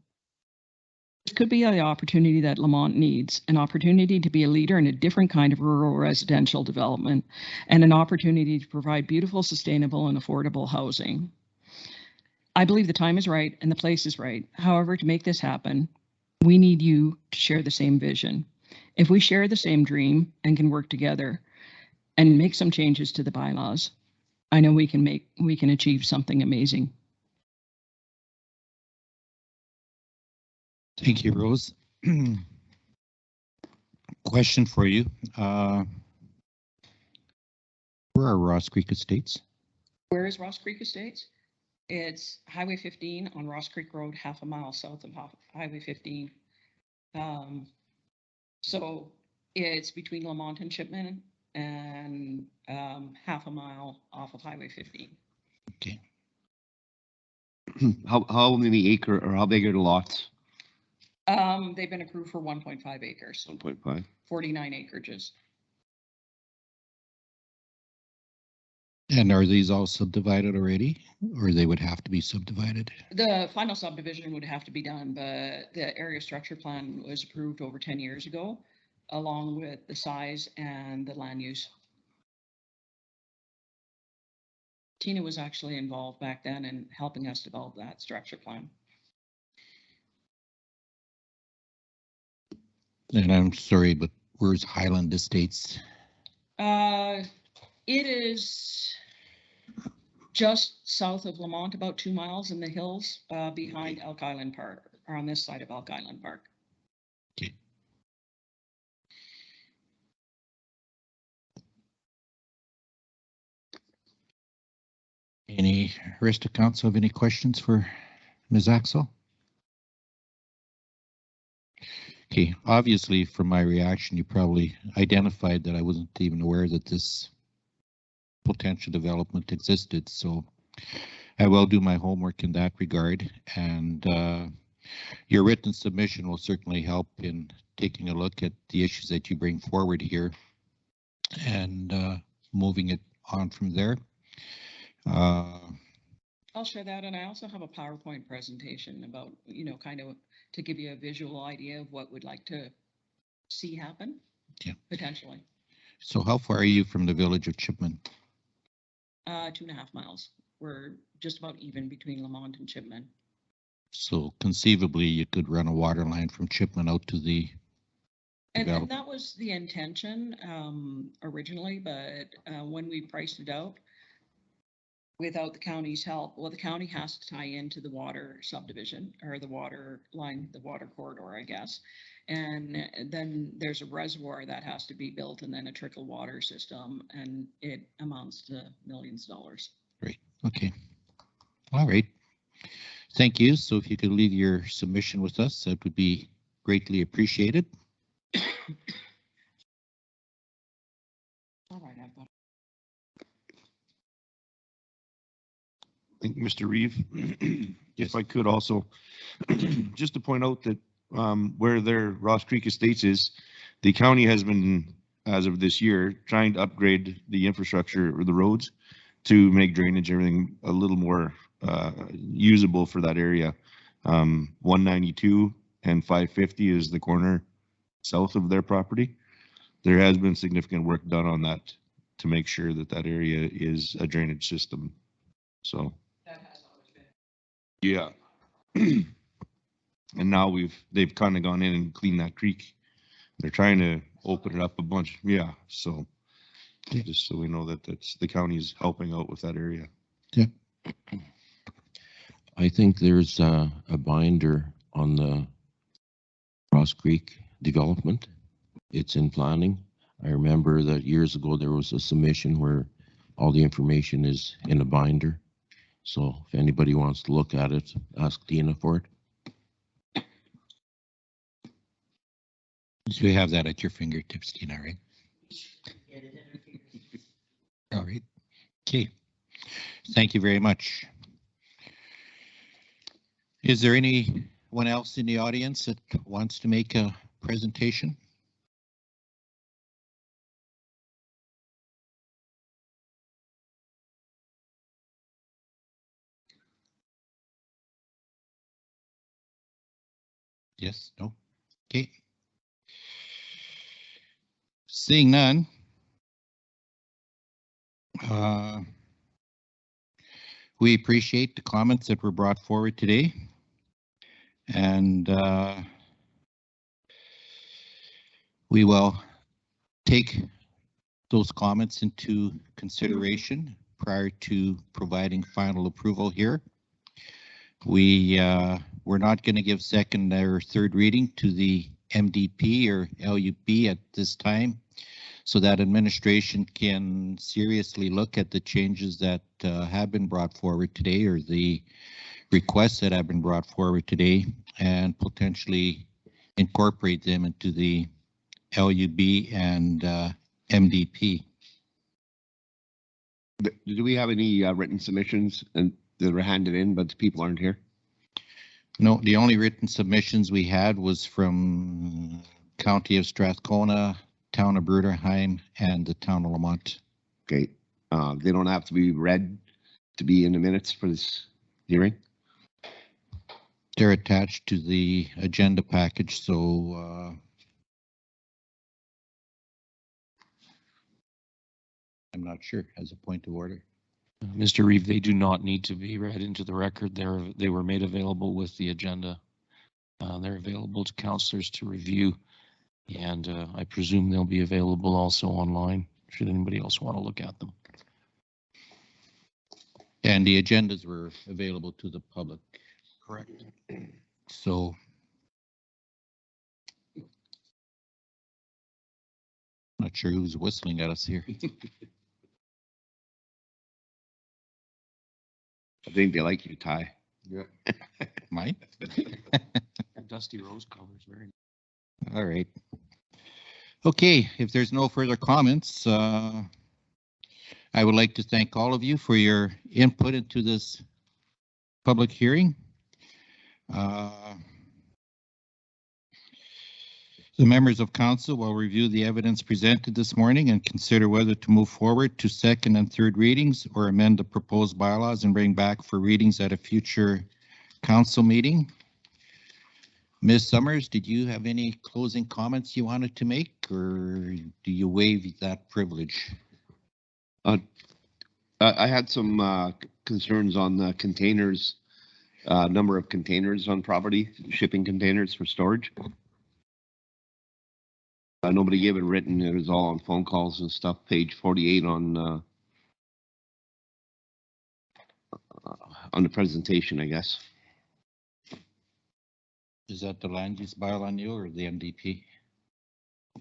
This could be the opportunity that Lamont needs, an opportunity to be a leader in a different kind of rural residential development, and an opportunity to provide beautiful, sustainable, and affordable housing. I believe the time is right and the place is right. However, to make this happen, we need you to share the same vision. If we share the same dream and can work together and make some changes to the bylaws, I know we can achieve something amazing. Thank you, Rose. Question for you. Where are Ross Creek Estates? Where is Ross Creek Estates? It's Highway 15 on Ross Creek Road, half a mile south of Highway 15. So it's between Lamont and Chipman and half a mile off of Highway 15. Okay. How many acre or how big are the lots? They've been approved for 1.5 acres, 1.5. 49 acreages. And are these all subdivided already, or they would have to be subdivided? The final subdivision would have to be done, but the area structure plan was approved over 10 years ago, along with the size and the land use. Tina was actually involved back then in helping us develop that structure plan. And I'm sorry, but where's Highland Estates? It is just south of Lamont, about 2 miles in the hills behind Elk Island Park, or on this side of Elk Island Park. Okay. Any rest of council have any questions for Ms. Axel? Okay, obviously from my reaction, you probably identified that I wasn't even aware that this potential development existed. So I will do my homework in that regard, and your written submission will certainly help in taking a look at the issues that you bring forward here and moving it on from there. I'll share that, and I also have a PowerPoint presentation about, you know, kind of to give you a visual idea of what we'd like to see happen. Yeah. Potentially. So how far are you from the village of Chipman? 2.5 miles. We're just about even between Lamont and Chipman. So conceivably, you could run a water line from Chipman out to the And that was the intention originally, but when we priced it out, without the county's help, well, the county has to tie into the water subdivision or the water line, the water corridor, I guess. And then there's a reservoir that has to be built and then a trickle water system, and it amounts to millions of dollars. Right. Okay. All right. Thank you. So if you could leave your submission with us, that would be greatly appreciated. All right, I've got. I think Mr. Reeve, if I could also, just to point out that where their Ross Creek Estates is, the county has been, as of this year, trying to upgrade the infrastructure or the roads to make drainage, everything a little more usable for that area. 192 and 550 is the corner south of their property. There has been significant work done on that to make sure that that area is a drainage system. So. Yeah. And now they've kind of gone in and cleaned that creek. They're trying to open it up a bunch. Yeah. So just so we know that that's the county's helping out with that area. Yeah. I think there's a binder on the Ross Creek development. It's in planning. I remember that years ago there was a submission where all the information is in a binder. So if anybody wants to look at it, ask Tina for it. So you have that at your fingertips, Tina, right? All right. Okay. Thank you very much. Is there anyone else in the audience that wants to make a presentation? Yes, no? Okay. Seeing none. We appreciate the comments that were brought forward today. And we will take those comments into consideration prior to providing final approval here. We're not going to give second or third reading to the MDP or LUP at this time. so that administration can seriously look at the changes that have been brought forward today, or the requests that have been brought forward today, and potentially incorporate them into the LUB and MDP. Do we have any written submissions and that were handed in, but the people aren't here? No, the only written submissions we had was from County of Strathcona, Town of Bruderheim, and the Town of Lamont. Okay, they don't have to be read to be in the minutes for this hearing? They're attached to the agenda package, so I'm not sure, as a point of order. Mr. Reeve, they do not need to be read into the record. They were made available with the agenda. They're available to councillors to review, and I presume they'll be available also online, should anybody else want to look at them. And the agendas were available to the public. Correct. So not sure who's whistling at us here. I think they like you, Ty. Yeah. Mine? Dusty rose colors, very. All right. Okay, if there's no further comments, I would like to thank all of you for your input into this public hearing. The members of council will review the evidence presented this morning and consider whether to move forward to second and third readings or amend the proposed bylaws and bring back for readings at a future council meeting. Ms. Summers, did you have any closing comments you wanted to make, or do you waive that privilege? I had some concerns on the containers, number of containers on property, shipping containers for storage. Nobody gave it written. It was all on phone calls and stuff. Page 48 on the presentation, I guess. Is that the land use bylaw new or the MDP?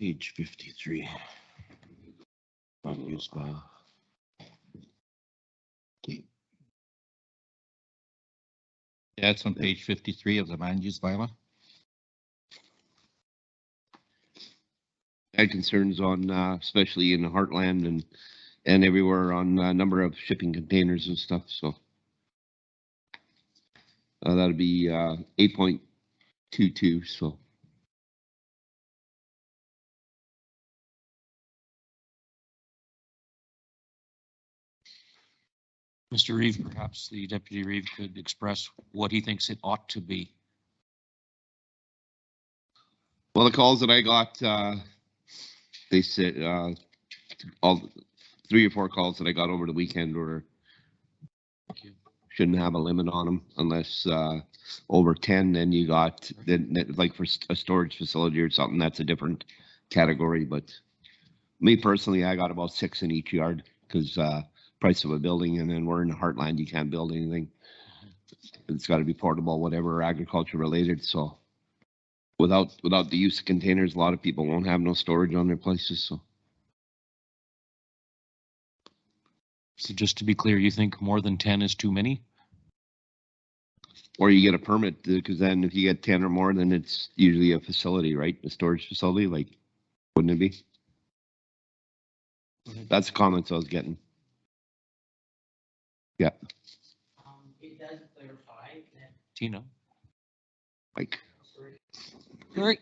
Page 53. Land use bylaw. That's on page 53 of the land use bylaw. I had concerns on, especially in the heartland and everywhere on number of shipping containers and stuff. So that'd be 8.22. So. Mr. Reeve, perhaps the Deputy Reeve could express what he thinks it ought to be. Well, the calls that I got, they said all 3 or 4 calls that I got over the weekend were shouldn't have a limit on them unless over 10. Then you got then like for a storage facility or something, that's a different category. But me personally, I got about 6 in each yard because price of a building, and then we're in the heartland, you can't build anything. It's got to be portable, whatever, agriculture related. So without the use of containers, a lot of people won't have no storage on their places. So just to be clear, you think more than 10 is too many? Or you get a permit, because then if you get 10 or more, then it's usually a facility, right? A storage facility, like, wouldn't it be? That's the comments I was getting. Yeah. It does clarify that. Tina? Like. Right.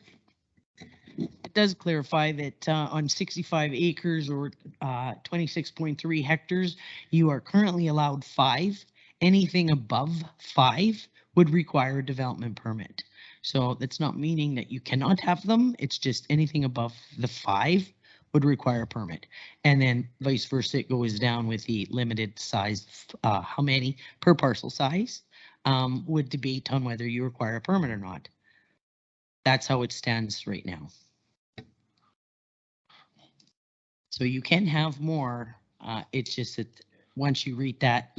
It does clarify that on 65 acres or 26.3 hectares, you are currently allowed 5. Anything above 5 would require a development permit. So that's not meaning that you cannot have them. It's just anything above the 5 would require a permit. And then vice versa, it goes down with the limited size, how many per parcel size would debate on whether you require a permit or not. That's how it stands right now. So you can have more. It's just that once you reach that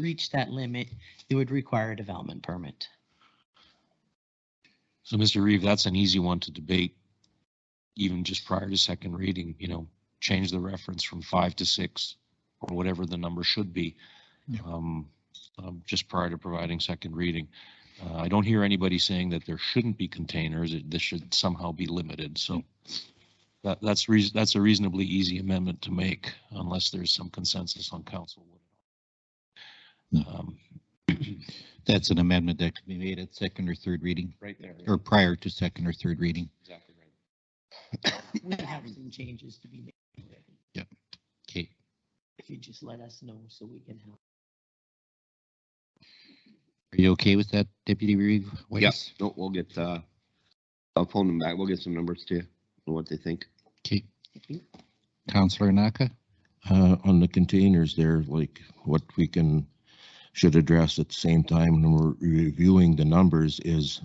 limit, you would require a development permit. So Mr. Reeve, that's an easy one to debate, even just prior to second reading, you know, change the reference from 5 to 6 or whatever the number should be. Yeah. Just prior to providing second reading. I don't hear anybody saying that there shouldn't be containers. This should somehow be limited. So that's a reasonably easy amendment to make, unless there's some consensus on council. That's an amendment that can be made at second or third reading, Right there. or prior to second or third reading. Exactly right. We have some changes to be made. Yep. Okay. If you just let us know so we can help. Are you okay with that, Deputy Reeve? Yes. No, we'll get, I'll phone them back. We'll get some numbers to you on what they think. Okay. Councillor Naka? On the containers there, like what we should address at the same time when we're reviewing the numbers is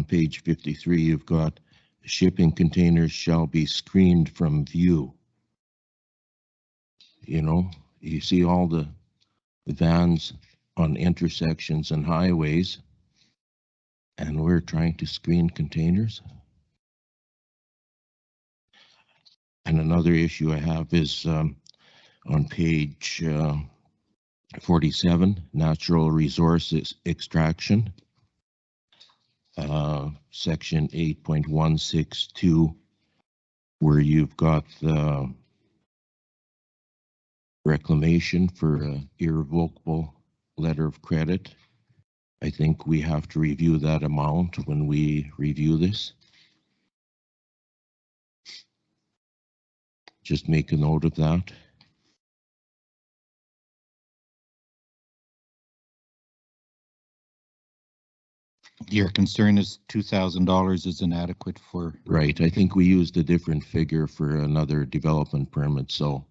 page 53, you've got shipping containers shall be screened from view. You know, you see all the vans on intersections and highways, and we're trying to screen containers. And another issue I have is on page 47, natural resources extraction, section 8.162, where you've got the reclamation for irrevocable letter of credit. I think we have to review that amount when we review this. Just make a note of that. Your concern is $2,000 is inadequate for. Right, I think we used a different figure for another development permit, so.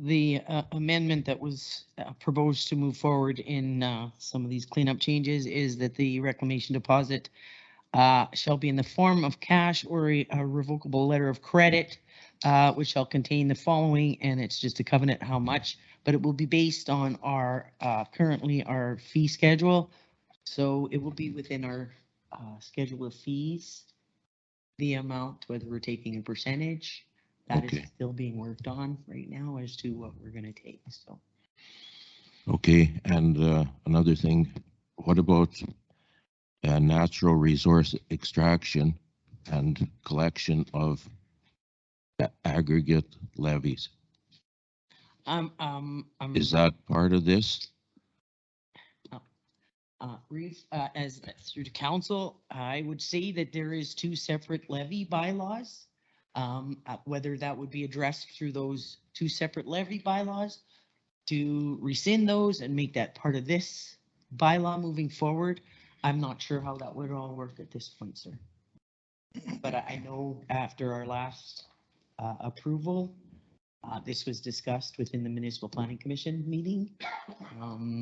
The amendment that was proposed to move forward in some of these cleanup changes is that the reclamation deposit shall be in the form of cash or a revocable letter of credit, which shall contain the following, and it's just a covenant how much, but it will be based on our currently our fee schedule. So it will be within our schedule of fees, the amount, whether we're taking a percentage. That is still being worked on right now as to what we're going to take. So. Okay, and another thing, what about natural resource extraction and collection of aggregate levies? Is that part of this? Reeve, as through to council, I would say that there is 2 separate levy bylaws. Whether that would be addressed through those 2 separate levy bylaws to rescind those and make that part of this bylaw moving forward, I'm not sure how that would all work at this point, sir. But I know after our last approval, this was discussed within the Municipal Planning Commission meeting.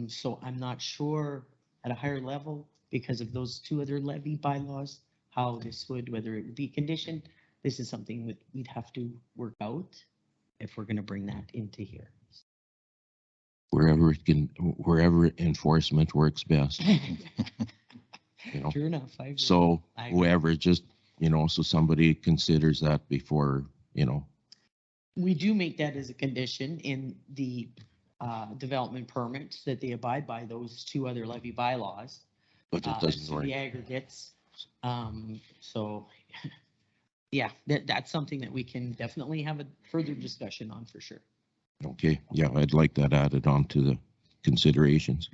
So I'm not sure at a higher level because of those 2 other levy bylaws, how this would, whether it would be conditioned. This is something that we'd have to work out if we're going to bring that into here. Wherever enforcement works best. You know, True enough. So whoever, just, you know, so somebody considers that before, you know. We do make that as a condition in the development permits that they abide by those 2 other levy bylaws. But it doesn't work. The aggregates. So yeah, that's something that we can definitely have a further discussion on for sure. Okay, yeah, I'd like that added on to the considerations.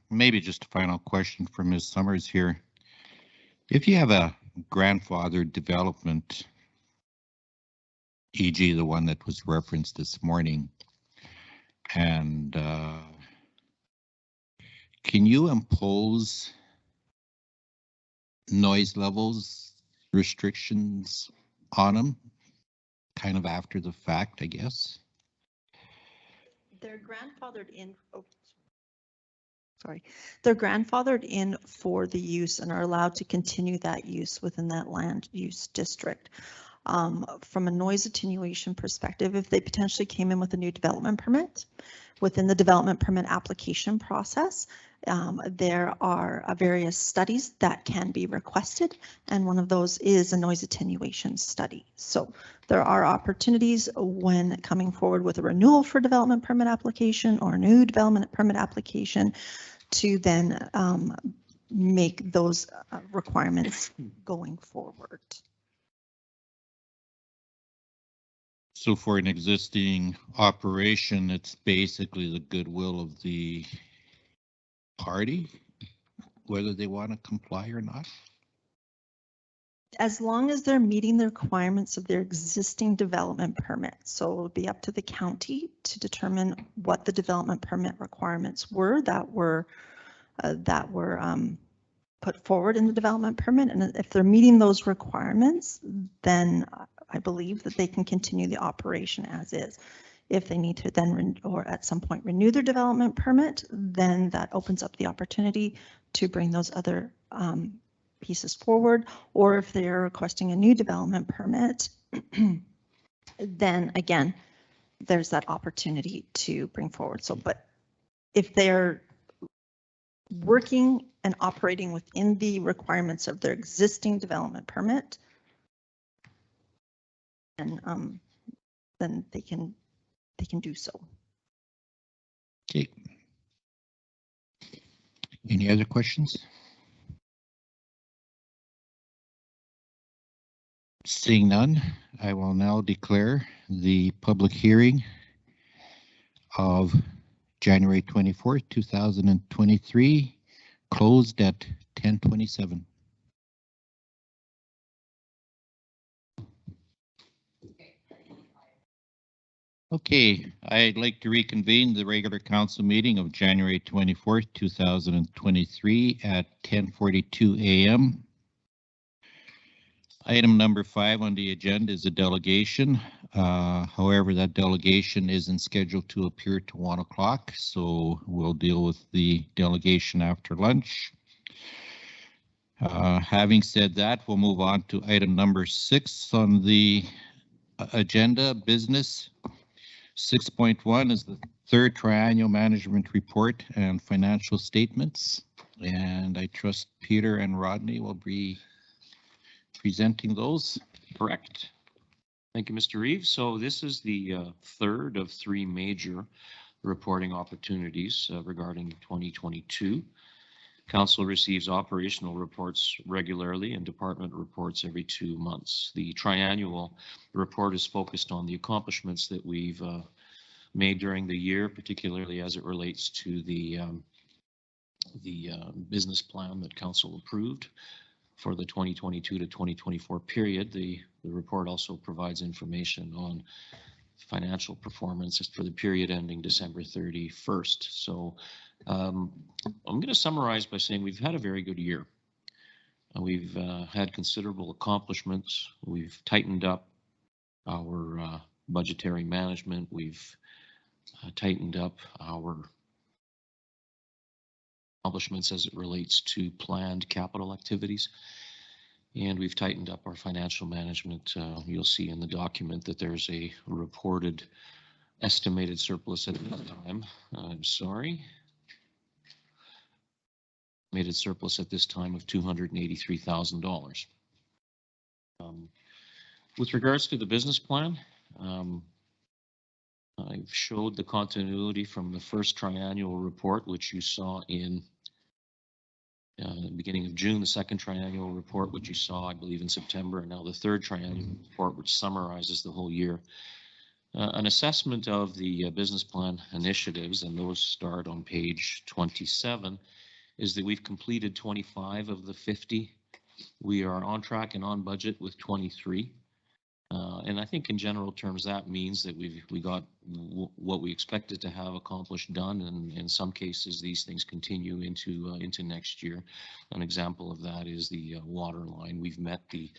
Maybe just a final question for Ms. Summers here. If you have a grandfathered development, e.g. the one that was referenced this morning, and can you impose noise levels restrictions on them kind of after the fact, I guess? They're grandfathered in. Oh, sorry. They're grandfathered in for the use and are allowed to continue that use within that land use district. From a noise attenuation perspective, if they potentially came in with a new development permit, within the development permit application process, there are various studies that can be requested, and one of those is a noise attenuation study. So there are opportunities when coming forward with a renewal for development permit application or a new development permit application to then make those requirements going forward. So for an existing operation, it's basically the goodwill of the party, whether they want to comply or not? As long as they're meeting the requirements of their existing development permit. So it will be up to the county to determine what the development permit requirements were that were put forward in the development permit. And if they're meeting those requirements, then I believe that they can continue the operation as is. If they need to then, or at some point renew their development permit, then that opens up the opportunity to bring those other pieces forward. Or if they're requesting a new development permit, then again, there's that opportunity to bring forward. So, but if they're working and operating within the requirements of their existing development permit, and then they can do so. Okay. Any other questions? Seeing none, I will now declare the public hearing of January 24th, 2023 closed at 10:27. Okay, I'd like to reconvene the regular council meeting of January 24th, 2023 at 10:42 a.m. Item number 5 on the agenda is a delegation. However, that delegation isn't scheduled to appear to 1 o'clock, so we'll deal with the delegation after lunch. Having said that, we'll move on to item number 6 on the agenda, business. 6.1 is the third triennial management report and financial statements. And I trust Peter and Rodney will be presenting those. Correct. Thank you, Mr. Reeves. So this is the third of 3 major reporting opportunities regarding 2022. Council receives operational reports regularly and department reports every 2 months. The triannual report is focused on the accomplishments that we've made during the year, particularly as it relates to the business plan that Council approved for the 2022 to 2024 period. The report also provides information on financial performance for the period ending December 31st. So I'm going to summarize by saying we've had a very good year. We've had considerable accomplishments. We've tightened up our budgetary management. We've tightened up our accomplishments as it relates to planned capital activities. And we've tightened up our financial management. You'll see in the document that there's a reported estimated surplus at this time. I'm sorry. Estimated surplus at this time of $283,000. With regards to the business plan, I've showed the continuity from the first triennial report, which you saw in the beginning of June, the second triennial report, which you saw, I believe, in September, and now the third triennial report, which summarizes the whole year. An assessment of the business plan initiatives, and those start on page 27, is that we've completed 25 of the 50. We are on track and on budget with 23. And I think in general terms, that means that we got what we expected to have accomplished done, and in some cases, these things continue into next year. An example of that is the water line. We've met the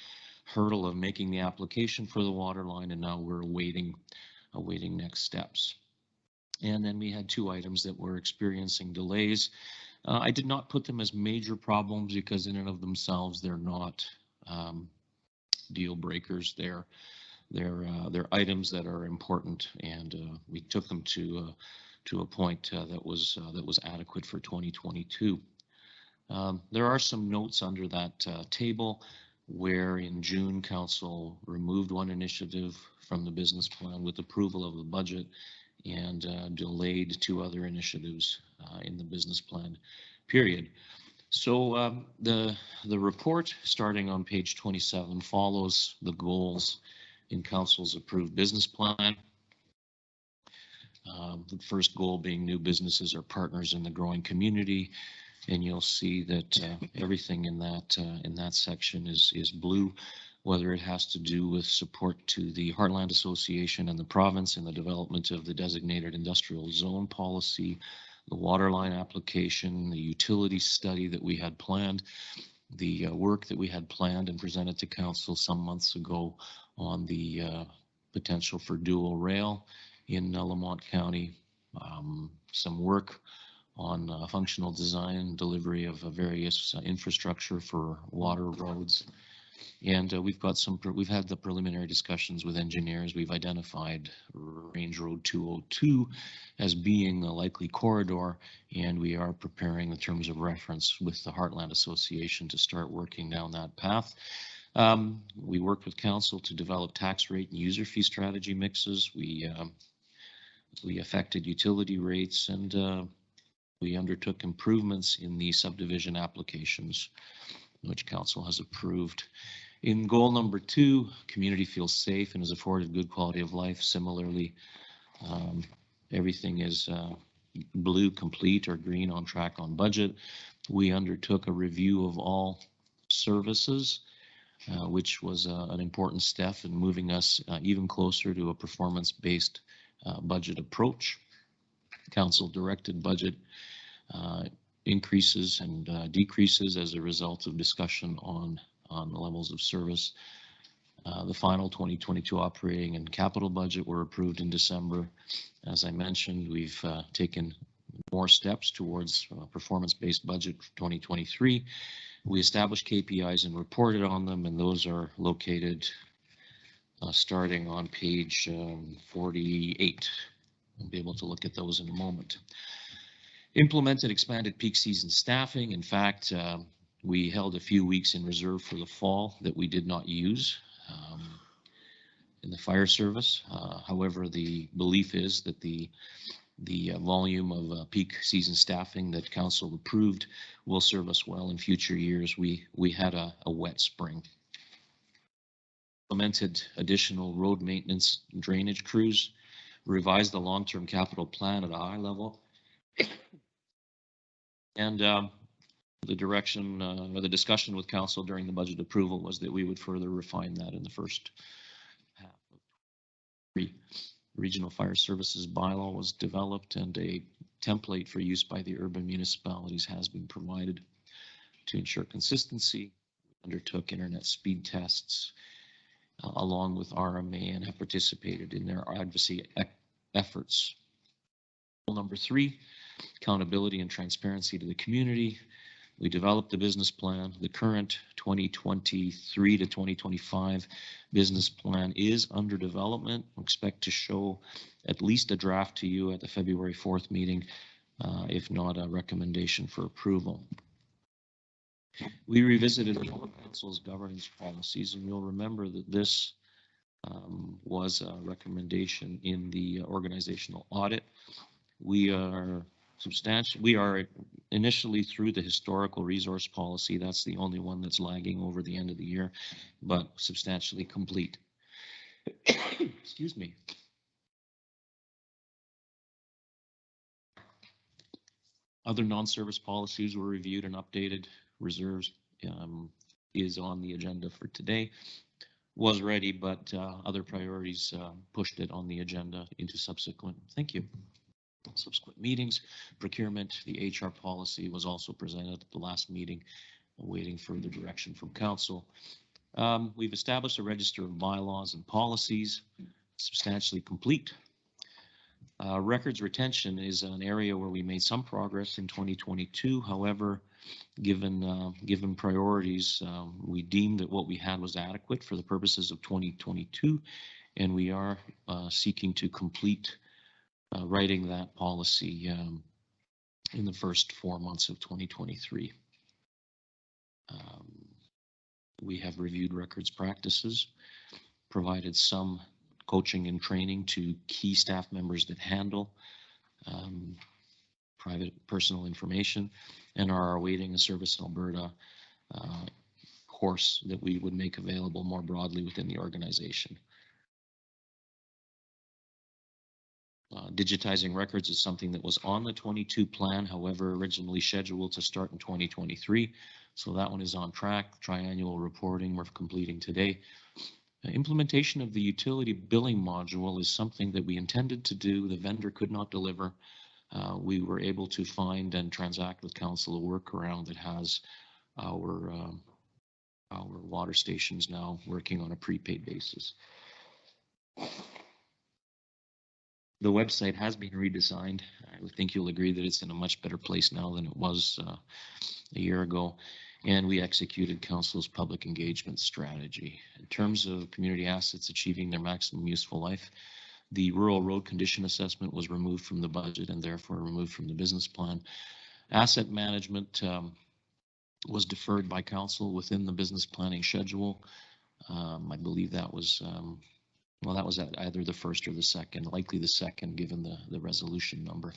hurdle of making the application for the water line, and now we're awaiting next steps. And then we had 2 items that were experiencing delays. I did not put them as major problems because in and of themselves, they're not deal breakers. They're items that are important, and we took them to to a point that was adequate for 2022. There are some notes under that table where in June, council removed one initiative from the business plan with approval of the budget and delayed two other initiatives in the business plan period. So the report starting on page 27 follows the goals in council's approved business plan. The first goal being new businesses are partners in the growing community. And you'll see that everything in that section is blue, whether it has to do with support to the Heartland Association and the province in the development of the designated industrial zone policy, the water line application, the utility study that we had planned, the work that we had planned and presented to council some months ago on the potential for dual rail in Lamont County, some work on functional design and delivery of various infrastructure for water roads. And we've had the preliminary discussions with engineers. We've identified Range Road 202 as being a likely corridor, and we are preparing the terms of reference with the Heartland Association to start working down that path. We worked with council to develop tax rate and user fee strategy mixes. We affected utility rates, and we undertook improvements in the subdivision applications, which council has approved. In goal number 2, community feels safe and is afforded good quality of life. Similarly, everything is blue complete or green on track on budget. We undertook a review of all services, which was an important step in moving us even closer to a performance-based budget approach. Council directed budget increases and decreases as a result of discussion on the levels of service. The final 2022 operating and capital budget were approved in December. As I mentioned, we've taken more steps towards performance-based budget for 2023. We established KPIs and reported on them, and those are located starting on page 48. We'll be able to look at those in a moment. Implemented expanded peak season staffing. In fact, we held a few weeks in reserve for the fall that we did not use in the fire service. However, the belief is that the volume of peak season staffing that council approved will serve us well in future years. We had a wet spring. Implemented additional road maintenance and drainage crews, revised the long-term capital plan at a high level. And the direction or the discussion with council during the budget approval was that we would further refine that in the first half of the regional fire services bylaw was developed, and a template for use by the urban municipalities has been provided to ensure consistency. We undertook internet speed tests along with RMA and have participated in their advocacy efforts. Number 3, accountability and transparency to the community. We developed the business plan. The current 2023 to 2025 business plan is under development. We expect to show at least a draft to you at the February 4th meeting, if not a recommendation for approval. We revisited all of council's governance policies, and you'll remember that this was a recommendation in the organizational audit. We are initially through the historical resource policy. That's the only one that's lagging over the end of the year, but substantially complete. Excuse me. Other non-service policies were reviewed and updated. Reserves is on the agenda for today. Was ready, but other priorities pushed it on the agenda into subsequent. Thank you. Subsequent meetings. Procurement, the HR policy was also presented at the last meeting, awaiting further direction from council. We've established a register of bylaws and policies, substantially complete. Records retention is an area where we made some progress in 2022. However, given priorities, we deemed that what we had was adequate for the purposes of 2022, and we are seeking to complete writing that policy in the first 4 months of 2023. We have reviewed records practices, provided some coaching and training to key staff members that handle private personal information, and are awaiting a Service Alberta course that we would make available more broadly within the organization. Digitizing records is something that was on the 22 plan, however, originally scheduled to start in 2023. So that one is on track. Triannual reporting we're completing today. Implementation of the utility billing module is something that we intended to do. The vendor could not deliver. We were able to find and transact with council a workaround that has our water stations now working on a prepaid basis. The website has been redesigned. I think you'll agree that it's in a much better place now than it was a year ago. And we executed council's public engagement strategy. In terms of community assets achieving their maximum useful life, the rural road condition assessment was removed from the budget and therefore removed from the business plan. Asset management was deferred by council within the business planning schedule. I believe that was well, that was at either the first or the second, likely the second, given the resolution number.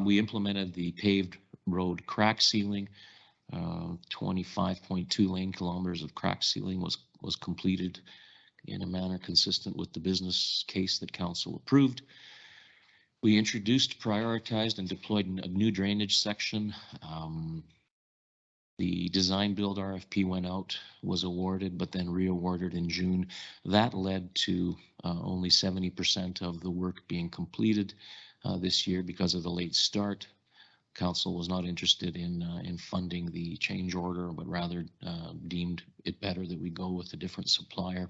We implemented the paved road crack sealing. 25.2 lane kilometers of crack sealing was completed in a manner consistent with the business case that council approved. We introduced, prioritized, and deployed a new drainage section. The design build RFP went out, was awarded, but then re-awarded in June. That led to only 70% of the work being completed this year because of the late start. Council was not interested in funding the change order, but rather deemed it better that we go with a different supplier.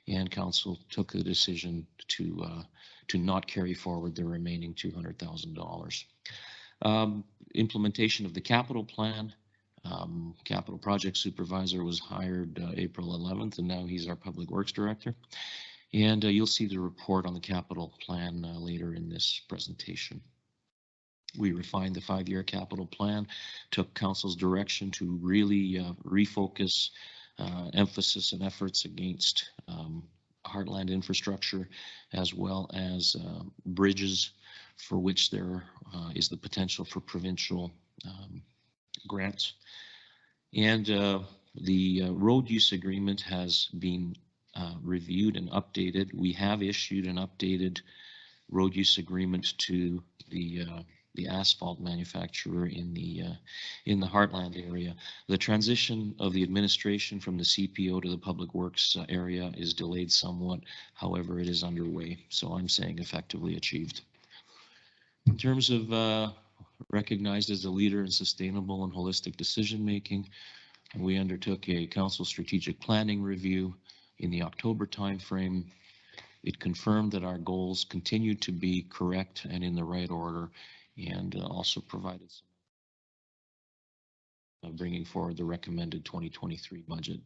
And council took the decision to not carry forward the remaining $200,000. Implementation of the capital plan. Capital project supervisor was hired April 11th, and now he's our public works director. And you'll see the report on the capital plan later in this presentation. We refined the 5-year capital plan, took council's direction to really refocus emphasis and efforts against heartland infrastructure, as well as bridges for which there is the potential for provincial grants. And the road use agreement has been reviewed and updated. We have issued an updated road use agreement to the asphalt manufacturer in the Heartland area. The transition of the administration from the CPO to the Public Works area is delayed somewhat. However, it is underway. So I'm saying effectively achieved. In terms of recognized as a leader in sustainable and holistic decision making, we undertook a council strategic planning review in the October timeframe. It confirmed that our goals continue to be correct and in the right order, and also provided some bringing forward the recommended 2023 budget.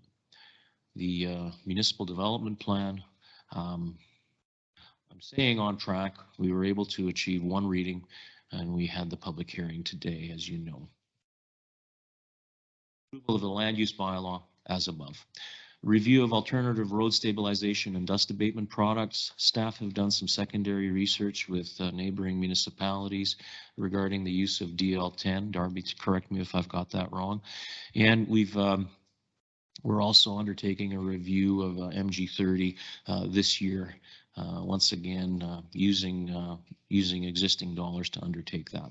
The municipal development plan, I'm saying on track. We were able to achieve 1 reading, and we had the public hearing today, as you know. Approval of the land use bylaw as above. Review of alternative road stabilization and dust abatement products. Staff have done some secondary research with neighboring municipalities regarding the use of DL10. Darby, correct me if I've got that wrong. And we're also undertaking a review of MG30 this year. Once again, using existing dollars to undertake that.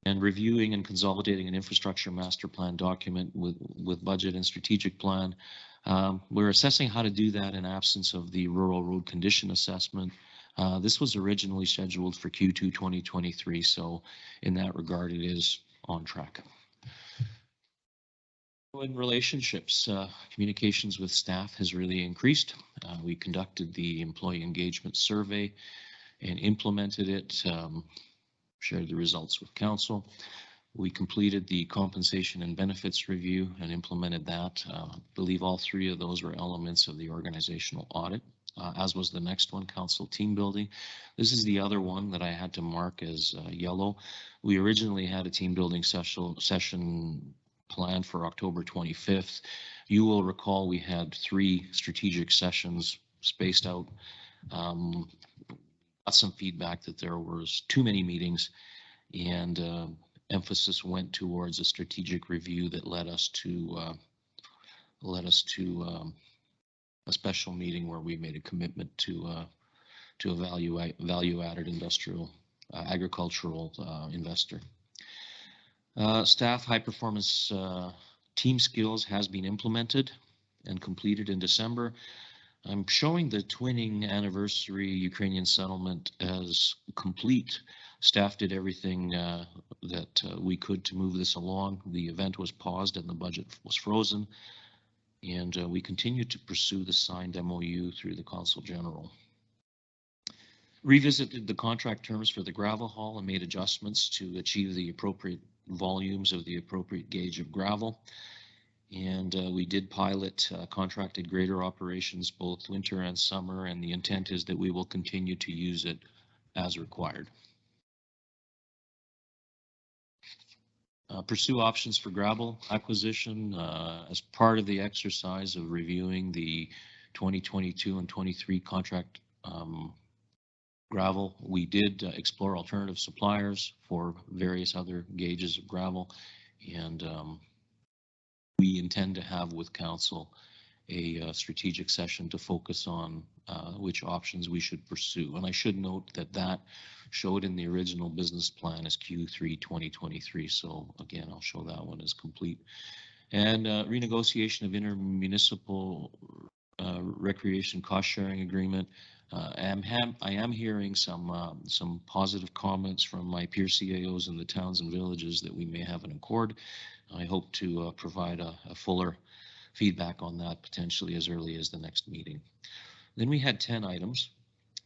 And reviewing and consolidating an infrastructure master plan document with budget and strategic plan. We're assessing how to do that in absence of the rural road condition assessment. This was originally scheduled for Q2 2023, so in that regard, it is on track. In relationships, communications with staff has really increased. We conducted the employee engagement survey and implemented it. Shared the results with council. We completed the compensation and benefits review and implemented that. I believe all 3 of those were elements of the organizational audit. as was the next one, council team building. This is the other one that I had to mark as yellow. We originally had a team building session planned for October 25th. You will recall we had 3 strategic sessions spaced out. Got some feedback that there was too many meetings, and emphasis went towards a strategic review that led us to a special meeting where we made a commitment to a value-added industrial agricultural investor. Staff high-performance team skills has been implemented and completed in December. I'm showing the twinning anniversary Ukrainian settlement as complete. Staff did everything that we could to move this along. The event was paused and the budget was frozen. And we continue to pursue the signed MOU through the Consul General. Revisited the contract terms for the gravel haul and made adjustments to achieve the appropriate volumes of the appropriate gauge of gravel. And we did pilot contracted grader operations both winter and summer, and the intent is that we will continue to use it as required. Pursue options for gravel acquisition as part of the exercise of reviewing the 2022 and 23 contract gravel. We did explore alternative suppliers for various other gauges of gravel, and we intend to have with council a strategic session to focus on which options we should pursue. And I should note that that showed in the original business plan as Q3 2023. So again, I'll show that one as complete. And renegotiation of intermunicipal recreation cost sharing agreement. I am hearing some positive comments from my peer CAOs in the towns and villages that we may have an accord. I hope to provide a fuller feedback on that potentially as early as the next meeting. Then we had 10 items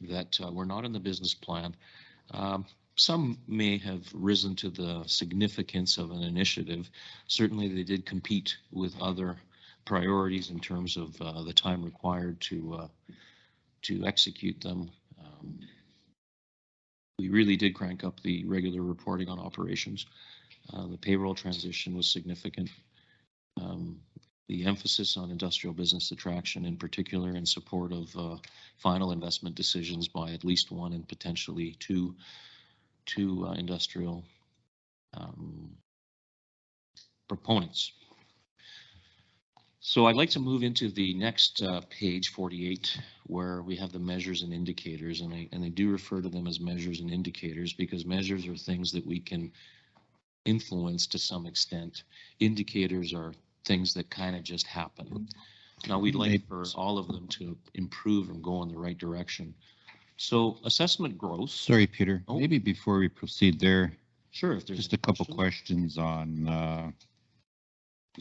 that were not in the business plan. Some may have risen to the significance of an initiative. Certainly they did compete with other priorities in terms of the time required to execute them. We really did crank up the regular reporting on operations. The payroll transition was significant. The emphasis on industrial business attraction, in particular in support of final investment decisions by at least one and potentially two industrial proponents. So I'd like to move into the next page 48, where we have the measures and indicators, and I do refer to them as measures and indicators because measures are things that we can influence to some extent. Indicators are things that kind of just happen. Now we'd like for all of them to improve and go in the right direction. So assessment growth. Sorry, Peter. Oh. Maybe before we proceed there, Sure, if there's just a couple questions on the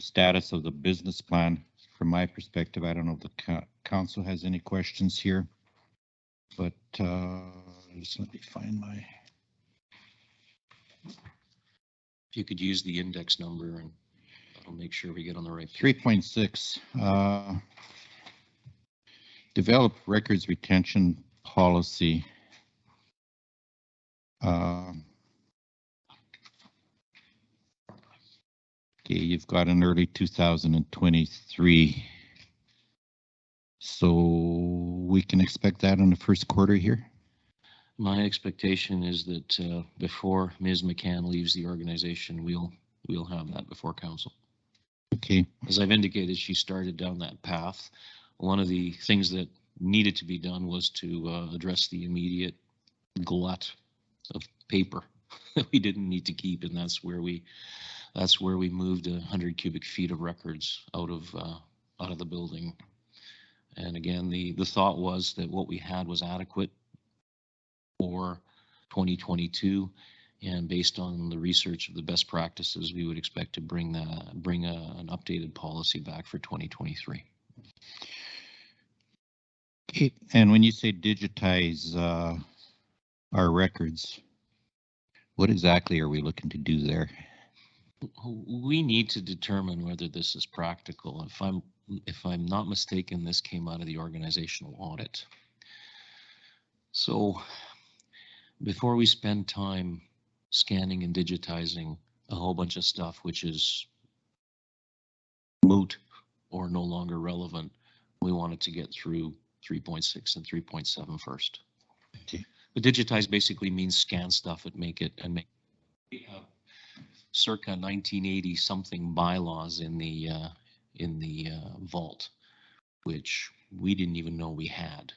status of the business plan. From my perspective, I don't know if the council has any questions here, but just let me find my. If you could use the index number and I'll make sure we get on the right page. 3.6, develop records retention policy. Okay, you've got an early 2023. So we can expect that in the first quarter here? My expectation is that before Ms. McCann leaves the organization, we'll have that before council. Okay. As I've indicated, she started down that path. One of the things that needed to be done was to address the immediate glut of paper that we didn't need to keep, and that's where we moved 100 cubic feet of records out of the building. And again, the thought was that what we had was adequate for 2022. And based on the research of the best practices, we would expect to bring an updated policy back for 2023. Okay. And when you say digitize our records, what exactly are we looking to do there? We need to determine whether this is practical. if I'm not mistaken, this came out of the organizational audit. So before we spend time scanning and digitizing a whole bunch of stuff, which is moot or no longer relevant, we wanted to get through 3.6 and 3.7 first. Okay. But digitize basically means scan stuff and make it we have circa 1980 something bylaws in the vault, which we didn't even know we had.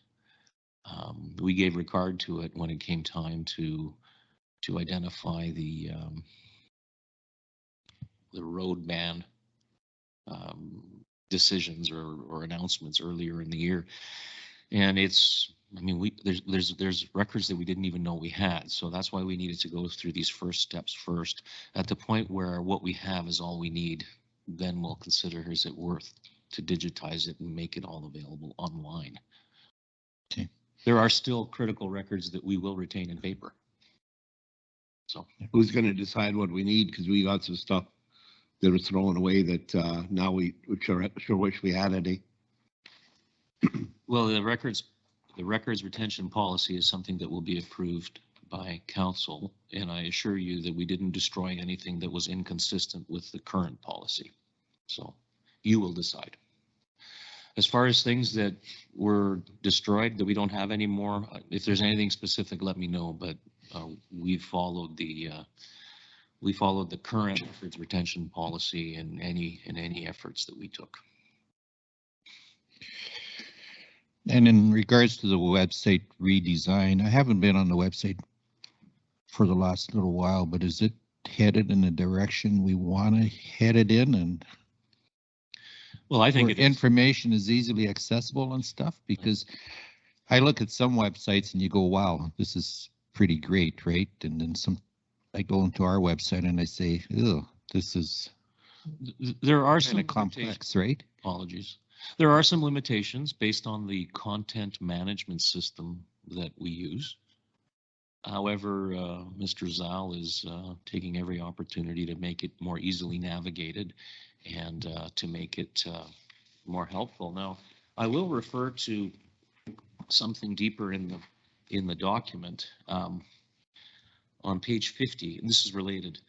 We gave regard to it when it came time to identify the road ban decisions or announcements earlier in the year, and it's, I mean, there's records that we didn't even know we had, so that's why we needed to go through these first steps first. At the point where what we have is all we need, then we'll consider, is it worth to digitize it and make it all available online. Okay. There are still critical records that we will retain in paper. So Who's gonna decide what we need? Because we got some stuff that was thrown away that now we sure wish we had any. well, the records retention policy is something that will be approved by council, and I assure you that we didn't destroy anything that was inconsistent with the current policy. So you will decide. As far as things that were destroyed that we don't have anymore, if there's anything specific, let me know. But we followed the current records retention policy in any efforts that we took. And in regards to the website redesign, I haven't been on the website for the last little while, but is it headed in the direction we want to head it in? And well, I think information is easily accessible and stuff, because I look at some websites and you go, wow, this is pretty great, right? And then I go into our website and I say, oh, this is there are some complex, right? Apologies. There are some limitations based on the content management system that we use. However, Mr. Zal is taking every opportunity to make it more easily navigated and to make it more helpful. Now, I will refer to something deeper in the document on page 50, and this is related.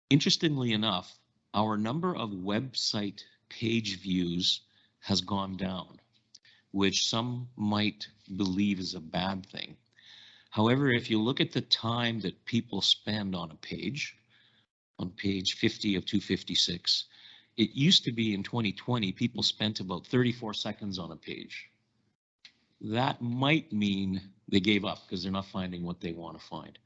Interestingly enough, our number of website page views has gone down, which some might believe is a bad thing. However, if you look at the time that people spend on page 50 of 256, it used to be in 2020, people spent about 34 seconds on a page. That might mean they gave up because they're not finding what they want to find.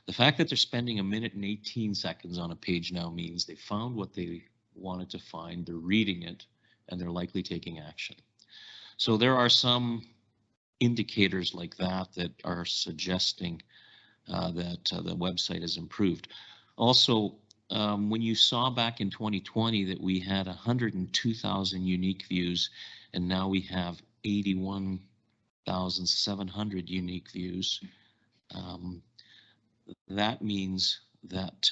The fact that they're spending 1 minute and 18 seconds on a page now means they found what they wanted to find, they're reading it, and they're likely taking action. So there are some indicators like that that are suggesting that the website has improved. Also, when you saw back in 2020 that we had 102,000 unique views, and now we have 81,700 unique views, that means that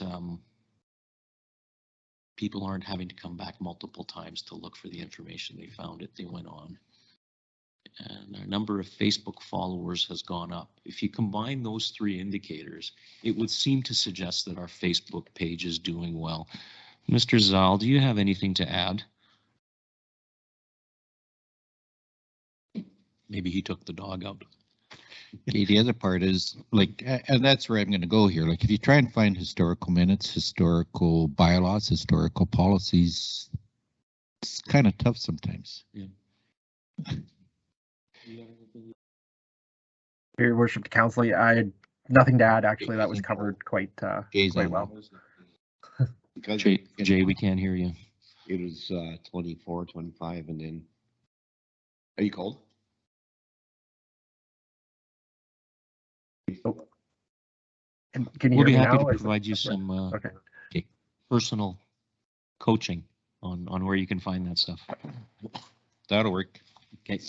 people aren't having to come back multiple times to look for the information. They found it, they went on. And our number of Facebook followers has gone up. If you combine those three indicators, it would seem to suggest that our Facebook page is doing well. Mr. Zal, do you have anything to add? Maybe he took the dog out. Okay, the other part is like, and that's where I'm going to go here. Like, if you try and find historical minutes, historical bylaws, historical policies, it's kind of tough sometimes. Yeah. Your worship, the council, I had nothing to add. Actually, that was covered quite well. Because Jay, we can't hear you. it was 24, 25, and then, are you cold? Oh. And can you We'll be hear me happy now? to provide you some Okay. personal coaching on where you can find that stuff. That'll work. Okay.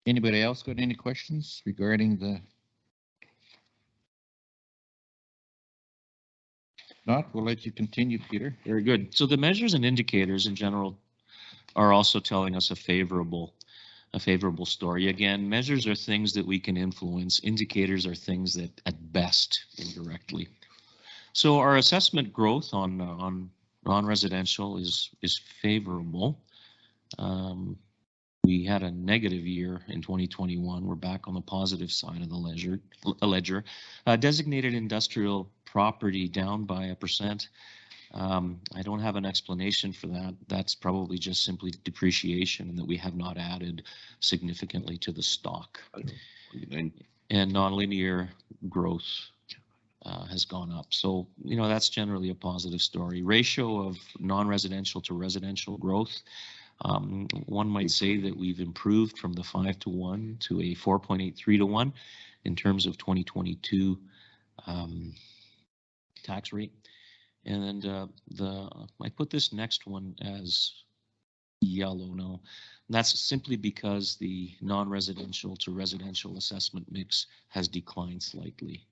Anybody else got any questions regarding the Not, we'll let you continue, Peter. Very good. So the measures and indicators in general are also telling us a favorable story. Again, measures are things that we can influence. Indicators are things that at best indirectly. So our assessment growth on non-residential is favorable. We had a negative year in 2021. We're back on the positive side of the ledger. Designated industrial property down by 1%. I don't have an explanation for that. That's probably just simply depreciation and that we have not added significantly to the stock. And nonlinear growth has gone up. So, that's generally a positive story. Ratio of non-residential to residential growth. One might say that we've improved from the 5-to-1 to a 4.83-to-1 in terms of 2022 tax rate. And I put this next one as yellow now. That's simply because the non-residential to residential assessment mix has declined slightly.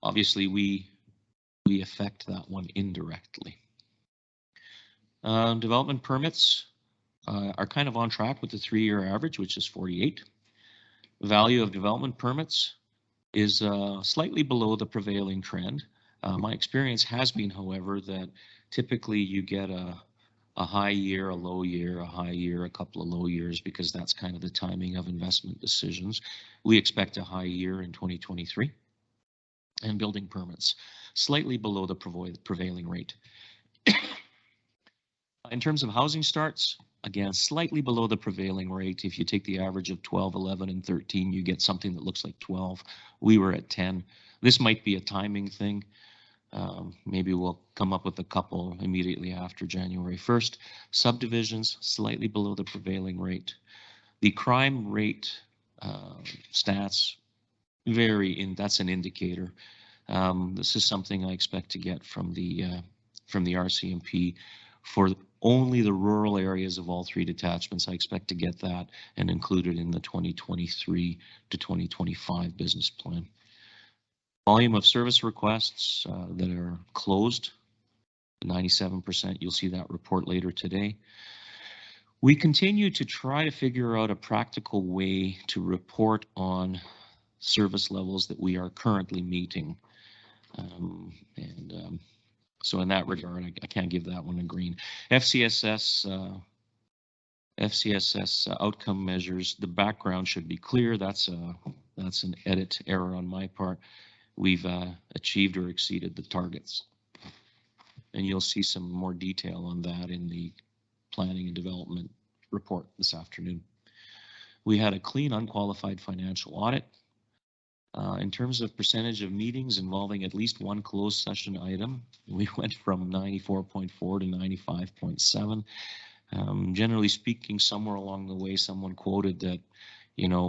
Obviously, we affect that one indirectly. Development permits are kind of on track with the 3-year average, which is 48. Value of development permits is slightly below the prevailing trend. My experience has been, however, that typically you get a high year, a low year, a high year, a couple of low years, because that's kind of the timing of investment decisions. We expect a high year in 2023. And building permits, slightly below the prevailing rate. In terms of housing starts, again, slightly below the prevailing rate. If you take the average of 12, 11, and 13, you get something that looks like 12. We were at 10. This might be a timing thing. Maybe we'll come up with a couple immediately after January 1st. Subdivisions, slightly below the prevailing rate. The crime rate stats, that's an indicator. This is something I expect to get from the RCMP for only the rural areas of all 3 detachments. I expect to get that and include it in the 2023 to 2025 business plan. Volume of service requests that are closed, 97%. You'll see that report later today. We continue to try to figure out a practical way to report on service levels that we are currently meeting. So in that regard, I can't give that one a green. FCSS outcome measures, the background should be clear. That's an edit error on my part. We've achieved or exceeded the targets. And you'll see some more detail on that in the planning and development report this afternoon. We had a clean, unqualified financial audit. In terms of percentage of meetings involving at least one closed session item, we went from 94.4 to 95.7. Generally speaking, somewhere along the way, someone quoted that,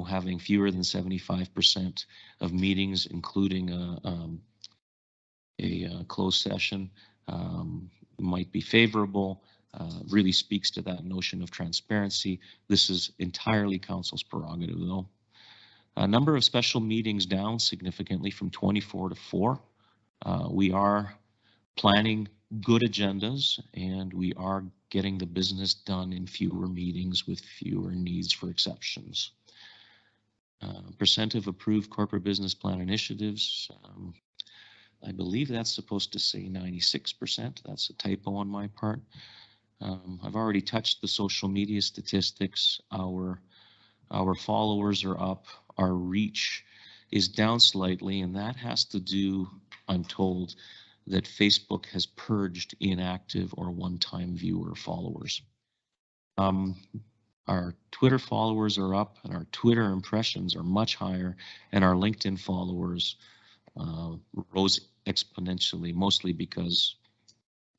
having fewer than 75% of meetings, including a closed session, might be favorable. Really speaks to that notion of transparency. This is entirely council's prerogative, though. A number of special meetings down significantly from 24 to 4. We are planning good agendas, and we are getting the business done in fewer meetings with fewer needs for exceptions. Percent of approved corporate business plan initiatives. I believe that's supposed to say 96%. That's a typo on my part. I've already touched the social media statistics. Our followers are up. Our reach is down slightly, and that has to do, I'm told, that Facebook has purged inactive or one-time viewer followers. Our Twitter followers are up, and our Twitter impressions are much higher, and our LinkedIn followers rose exponentially, mostly because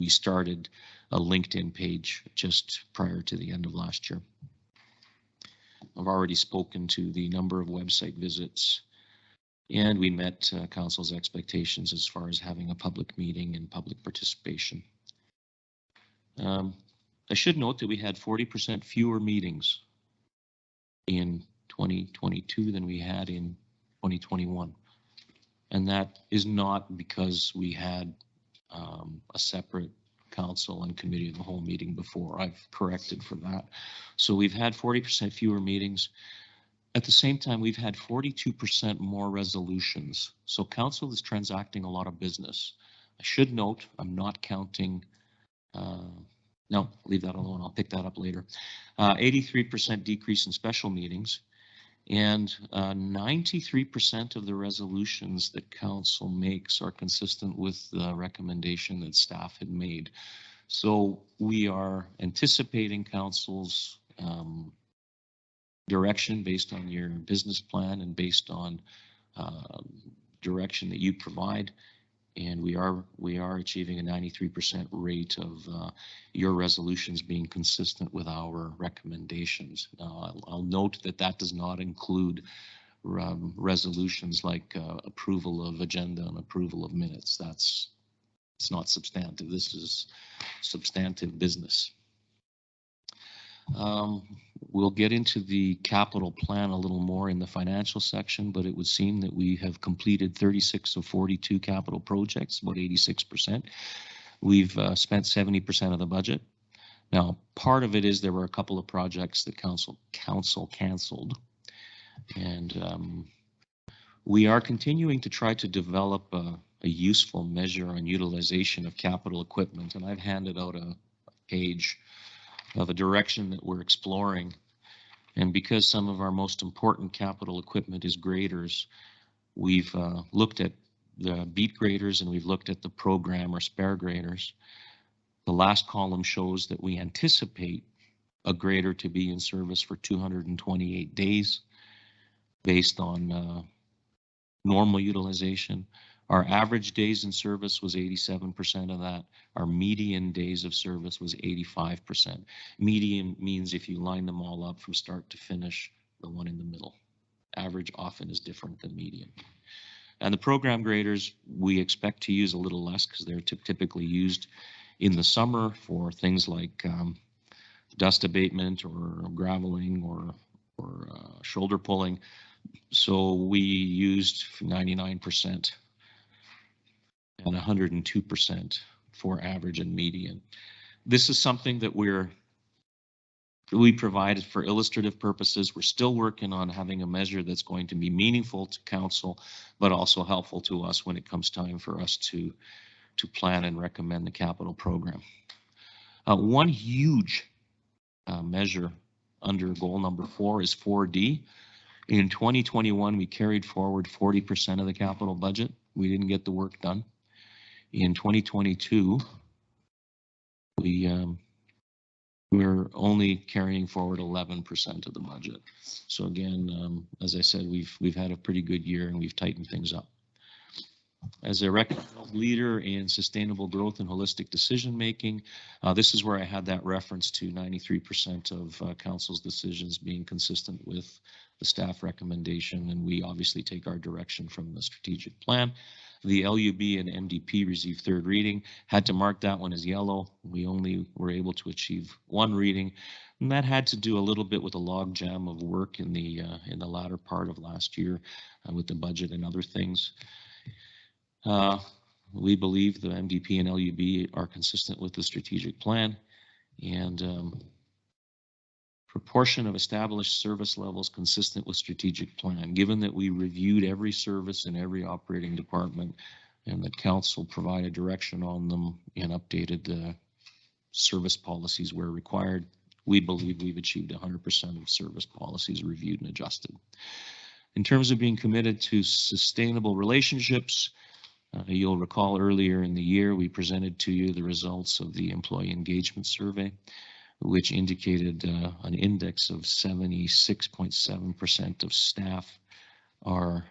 we started a LinkedIn page just prior to the end of last year. I've already spoken to the number of website visits, and we met council's expectations as far as having a public meeting and public participation. I should note that we had 40% fewer meetings in 2022 than we had in 2021. And that is not because we had a separate council and committee of the whole meeting before. I've corrected for that. So we've had 40% fewer meetings. At the same time, we've had 42% more resolutions. So council is transacting a lot of business. I should note, I'm not counting, no, leave that alone. I'll pick that up later. 83% decrease in special meetings, and 93% of the resolutions that council makes are consistent with the recommendation that staff had made. So we are anticipating council's direction based on your business plan and based on direction that you provide. And we are achieving a 93% rate of your resolutions being consistent with our recommendations. Now, I'll note that that does not include resolutions like approval of agenda and approval of minutes. It's not substantive. This is substantive business. We'll get into the capital plan a little more in the financial section, but it would seem that we have completed 36 of 42 capital projects, about 86%. We've spent 70% of the budget. Now, part of it is there were a couple of projects that council canceled, and we are continuing to try to develop a useful measure on utilization of capital equipment, and I've handed out a page of a direction that we're exploring. And because some of our most important capital equipment is graders, we've looked at the beat graders and we've looked at the program or spare graders. The last column shows that we anticipate a grader to be in service for 228 days based on normal utilization. Our average days in service was 87% of that. Our median days of service was 85%. Median means if you line them all up from start to finish, the one in the middle. Average often is different than median. And the program graders, we expect to use a little less because they're typically used in the summer for things like dust abatement or graveling or shoulder pulling. So we used 99%. And 102% for average and median. This is something that we provided for illustrative purposes. We're still working on having a measure that's going to be meaningful to council, but also helpful to us when it comes time for us to plan and recommend the capital program. One huge measure under goal number 4 is 4D. In 2021, we carried forward 40% of the capital budget. We didn't get the work done. In 2022, we're only carrying forward 11% of the budget. So again, as I said, we've had a pretty good year and we've tightened things up. As a recognized leader in sustainable growth and holistic decision making, this is where I had that reference to 93% of council's decisions being consistent with the staff recommendation, and we obviously take our direction from the strategic plan. The LUB and MDP received 3rd reading. Had to mark that one as yellow. We only were able to achieve 1 reading, and that had to do a little bit with a log jam of work in the latter part of last year with the budget and other things. We believe the MDP and LUB are consistent with the strategic plan, and proportion of established service levels consistent with strategic plan. Given that we reviewed every service in every operating department and the council provided direction on them and updated the service policies where required, we believe we've achieved 100% of service policies reviewed and adjusted. In terms of being committed to sustainable relationships, you'll recall earlier in the year we presented to you the results of the employee engagement survey, which indicated an index of 76.7% of staff are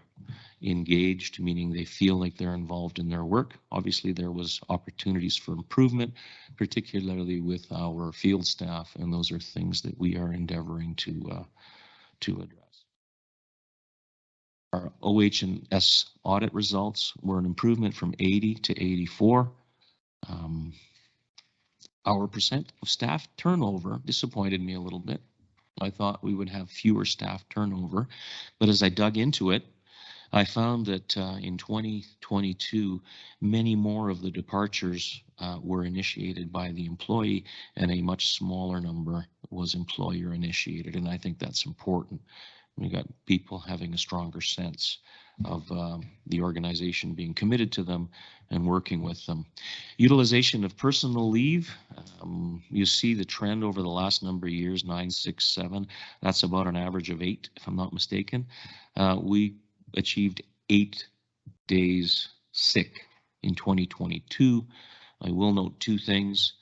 engaged, meaning they feel like they're involved in their work. Obviously, there was opportunities for improvement, particularly with our field staff, and those are things that we are endeavoring to address. Our OH&S audit results were an improvement from 80 to 84. Our percent of staff turnover disappointed me a little bit. I thought we would have fewer staff turnover, but as I dug into it, I found that in 2022, many more of the departures were initiated by the employee and a much smaller number was employer initiated. And I think that's important. We got people having a stronger sense of the organization being committed to them and working with them. Utilization of personal leave, you see the trend over the last number of years, 9, 6, 7. That's about an average of 8, if I'm not mistaken. We achieved 8 days sick in 2022. I will note 2 things.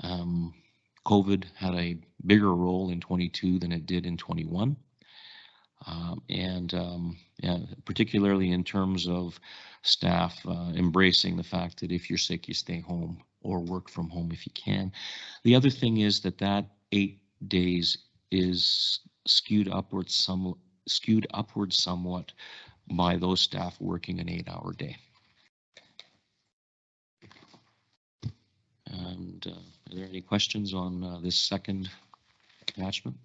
COVID had a bigger role in 22 than it did in 21. Yeah, particularly in terms of staff embracing the fact that if you're sick, you stay home or work from home if you can. The other thing is that 8 days is skewed upwards somewhat by those staff working an 8-hour day. And are there any questions on this second attachment?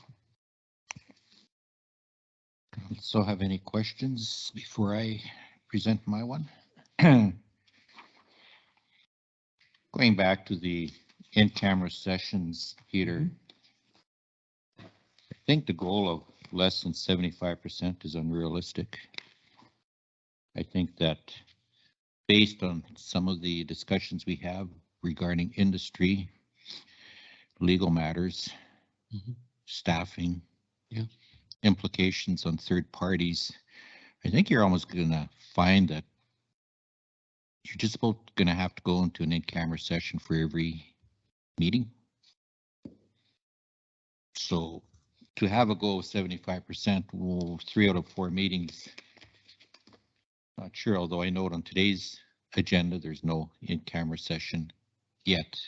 So have any questions before I present my one? Going back to the in-camera sessions, Peter, I think the goal of less than 75% is unrealistic. I think that based on some of the discussions we have regarding industry, legal matters, staffing, implications on third parties, I think you're almost going to find that you're just about going to have to go into an in-camera session for every meeting. So to have a goal of 75%, well, 3 out of 4 meetings, not sure, although I note on today's agenda, there's no in-camera session yet.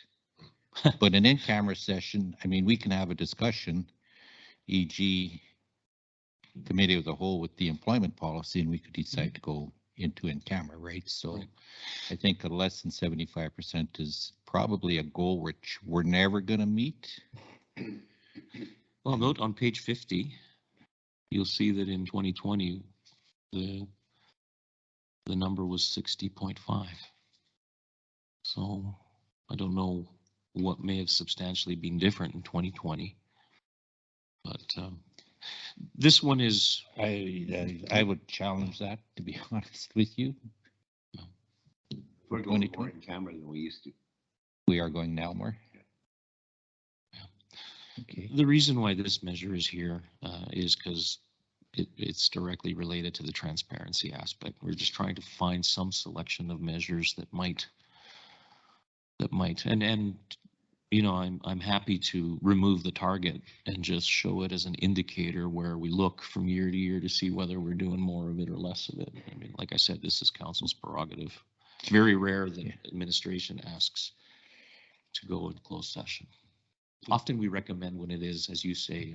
But an in-camera session, I mean, we can have a discussion, e.g. committee of the whole with the employment policy, and we could decide to go into in-camera, right? So I think a less than 75% is probably a goal which we're never going to meet. Well, note on page 50, you'll see that in 2020, the number was 60.5. So I don't know what may have substantially been different in 2020, but this one is. I would challenge that, to be honest with you. We're going more in camera than we used to. We are going now more. Okay. The reason why this measure is here is because it's directly related to the transparency aspect. We're just trying to find some selection of measures that might, and you know, I'm happy to remove the target and just show it as an indicator where we look from year to year to see whether we're doing more of it or less of it. I mean, like I said, this is council's prerogative. It's very rare that administration asks to go in closed session. Often we recommend when it is, as you say,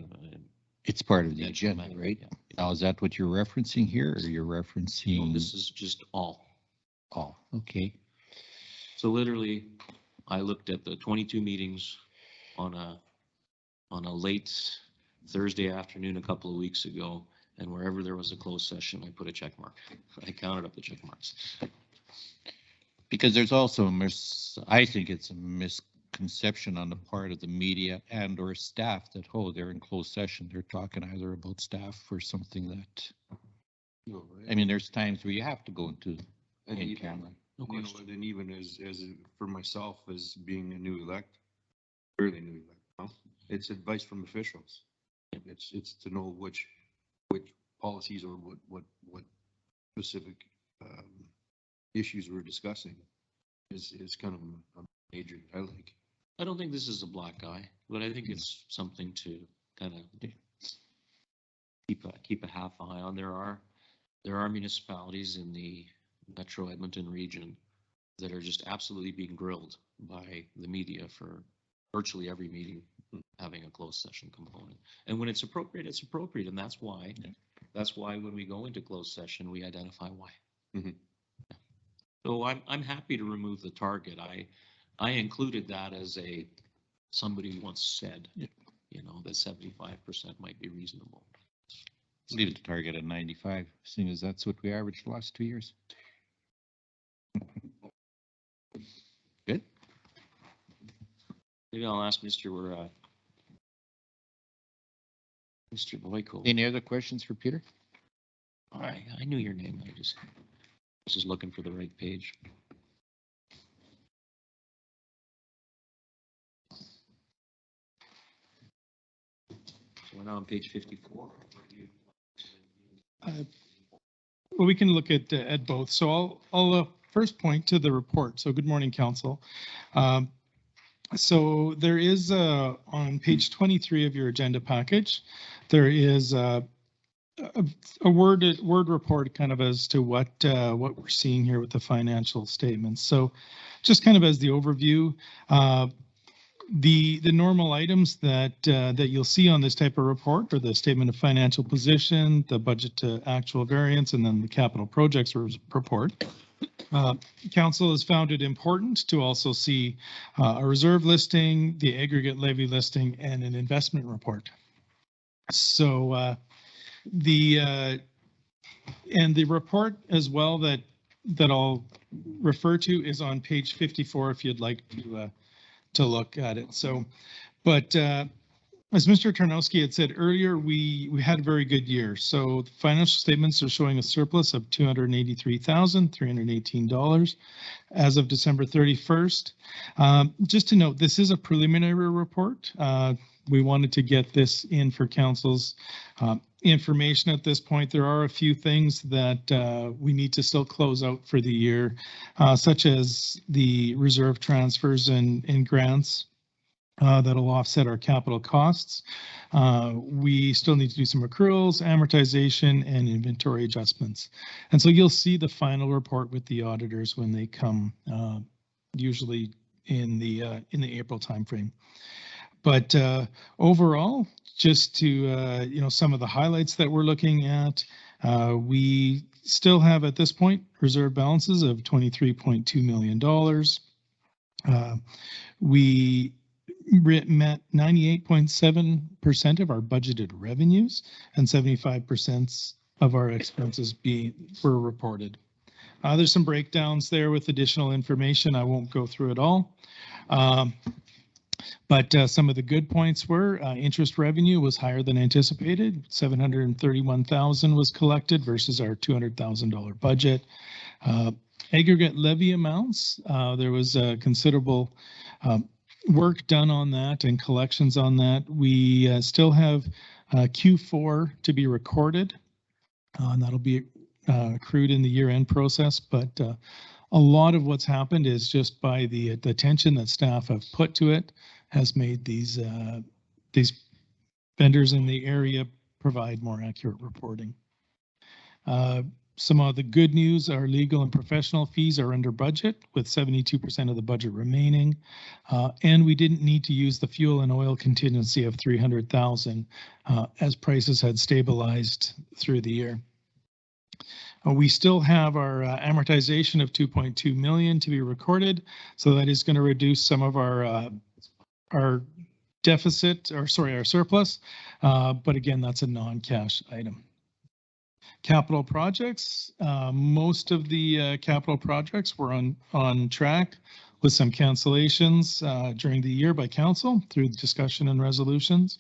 it's part of the agenda, right? Yeah. Now, is that what you're referencing here, or you're referencing? No, this is just all. All, okay. So literally, I looked at the 22 meetings on a late Thursday afternoon a couple of weeks ago, and wherever there was a closed session, I put a check mark. I counted up the check marks. Because there's also I think it's a misconception on the part of the media and or staff that, oh, they're in closed session. They're talking either about staff or something that, I mean, there's times where you have to go into in-camera. No question. You know, and even as for myself as being a new fairly new elect, it's advice from officials. It's to know which policies or what specific issues we're discussing is kind of a major highlight. I don't think this is a black eye, but I think it's something to kind of keep a half eye on. There are municipalities in the Metro Edmonton region that are just absolutely being grilled by the media for virtually every meeting having a closed session component. And when it's appropriate, it's appropriate, and that's why. Yeah. That's why when we go into closed session, we identify why. Mm-hmm. Yeah. So I'm happy to remove the target. I included that as somebody once said, you know, that 75% might be reasonable. Leave the target at 95, seeing as that's what we averaged the last 2 years. Good. Maybe I'll ask Mr. Boyko. Any other questions for Peter? I knew your name. I was just looking for the right page. So we're now on page 54. Well, we can look at both. So I'll first point to the report. So good morning, Council. So there is on page 23 of your agenda package, there is a word report kind of as to what we're seeing here with the financial statements. So just kind of as the overview, the normal items that you'll see on this type of report are the statement of financial position, the budget to actual variance, and then the capital projects report. Council has found it important to also see a reserve listing, the aggregate levy listing, and an investment report. So the report as well that I'll refer to is on page 54 if you'd like to look at it. So, but as Mr. Tarnowski had said earlier, we had a very good year. So the financial statements are showing a surplus of $283,318 as of December 31st. Just to note, this is a preliminary report. We wanted to get this in for council's information at this point. There are a few things that we need to still close out for the year, such as the reserve transfers and grants. That'll offset our capital costs. We still need to do some accruals, amortization, and inventory adjustments. And so you'll see the final report with the auditors when they come, usually in the April timeframe. But overall, just to some of the highlights that we're looking at, we still have at this point reserve balances of $23.2 million. We met 98.7% of our budgeted revenues and 75% of our expenses were reported. There's some breakdowns there with additional information. I won't go through it all. But some of the good points were interest revenue was higher than anticipated. $731,000 was collected versus our $200,000 budget. Aggregate levy amounts, there was considerable work done on that and collections on that. We still have Q4 to be recorded, and that'll be accrued in the year-end process. But a lot of what's happened is just by the attention that staff have put to it has made these vendors in the area provide more accurate reporting. Some of the good news, our legal and professional fees are under budget with 72% of the budget remaining. And we didn't need to use the fuel and oil contingency of $300,000 as prices had stabilized through the year. We still have our amortization of $2.2 million to be recorded. So that is going to reduce some of our deficit, or sorry, our surplus. But again, that's a non-cash item. Capital projects, most of the capital projects were on track with some cancellations during the year by council through discussion and resolutions.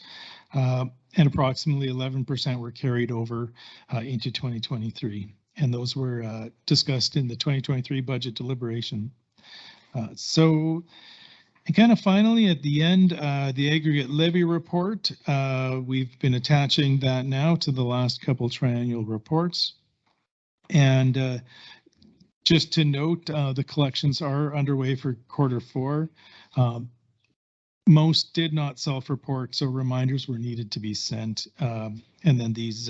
And approximately 11% were carried over into 2023. And those were discussed in the 2023 budget deliberation. And kind of finally at the end, the aggregate levy report, we've been attaching that now to the last couple triennial reports. And just to note, the collections are underway for Q4. Most did not self-report, so reminders were needed to be sent. And then these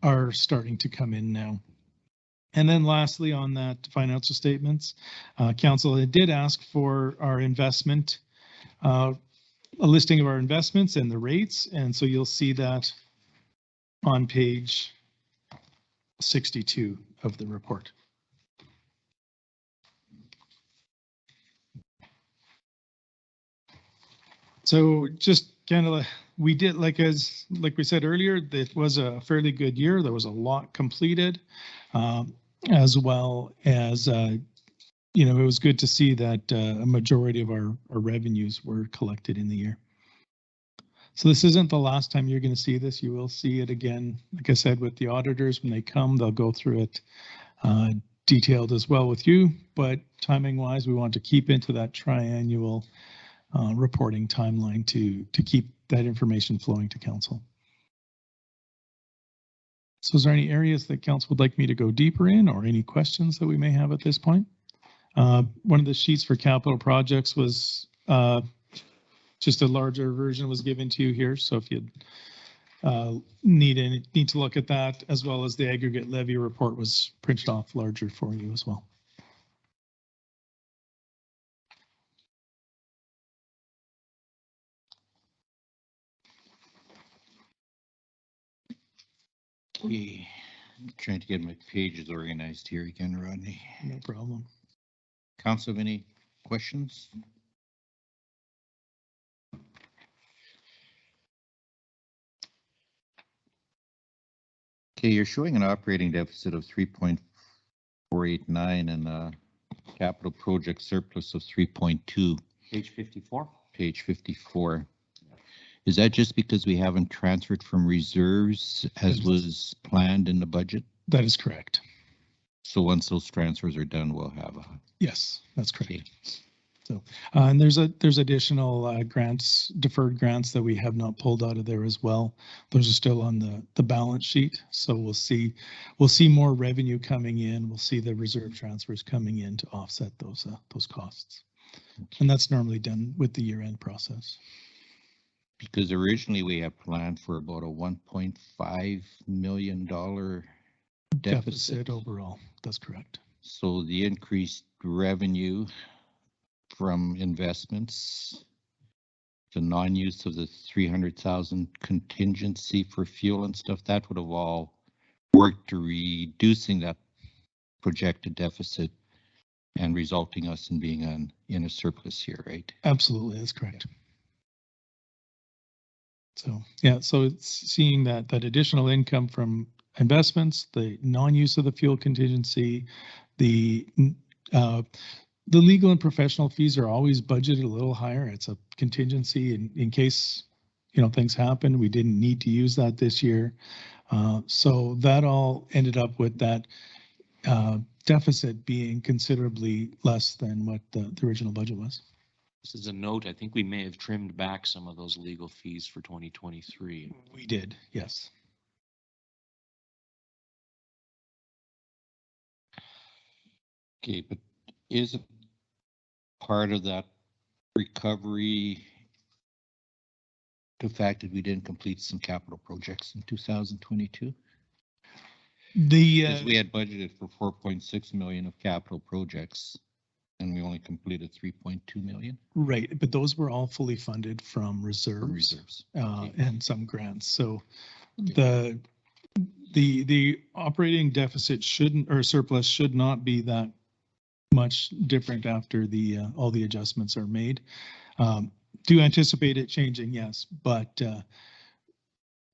are starting to come in now. And then lastly, on that financial statements, council did ask for our investment, a listing of our investments and the rates. And so you'll see that on page 62 of the report. So just kind of we did, like we said earlier, it was a fairly good year. There was a lot completed, as well as, it was good to see that a majority of our revenues were collected in the year. So this isn't the last time you're going to see this. You will see it again. Like I said, with the auditors, when they come, they'll go through it detailed as well with you. But timing wise, we want to keep into that triannual reporting timeline to keep that information flowing to council. So is there any areas that council would like me to go deeper in, or any questions that we may have at this point? One of the sheets for capital projects was just a larger version was given to you here. So if you need to look at that, as well as the aggregate levy report was printed off larger for you as well. Okay, I'm trying to get my pages organized here again, Rodney. No problem. Council, have any questions? Okay, you're showing an operating deficit of 3.489 and a capital project surplus of 3.2. Page 54. Page 54. Is that just because we haven't transferred from reserves as was planned in the budget? That is correct. So once those transfers are done, we'll have a. Yes, that's correct. Okay. So, and there's additional grants, deferred grants that we have not pulled out of there as well. Those are still on the balance sheet. So we'll see more revenue coming in. We'll see the reserve transfers coming in to offset those costs. And that's normally done with the year-end process. Because originally we had planned for about a $1.5 million deficit overall. That's correct. So the increased revenue from investments, the non-use of the 300,000 contingency for fuel and stuff, that would have all worked to reducing that projected deficit and resulting us in being in a surplus here, right? Absolutely, that's correct. So yeah, so it's seeing that additional income from investments, the non-use of the fuel contingency, the legal and professional fees are always budgeted a little higher. It's a contingency in case things happen. We didn't need to use that this year, so that all ended up with that deficit being considerably less than what the original budget was. This is a note. I think we may have trimmed back some of those legal fees for 2023. We did, yes. Okay, but is it part of that recovery the fact that we didn't complete some capital projects in 2022? Because we had budgeted for 4.6 million of capital projects and we only completed 3.2 million. Right, but those were all fully funded from reserves, Okay. and some grants. So the operating deficit surplus should not be that much different after all the adjustments are made. Do anticipate it changing, yes, but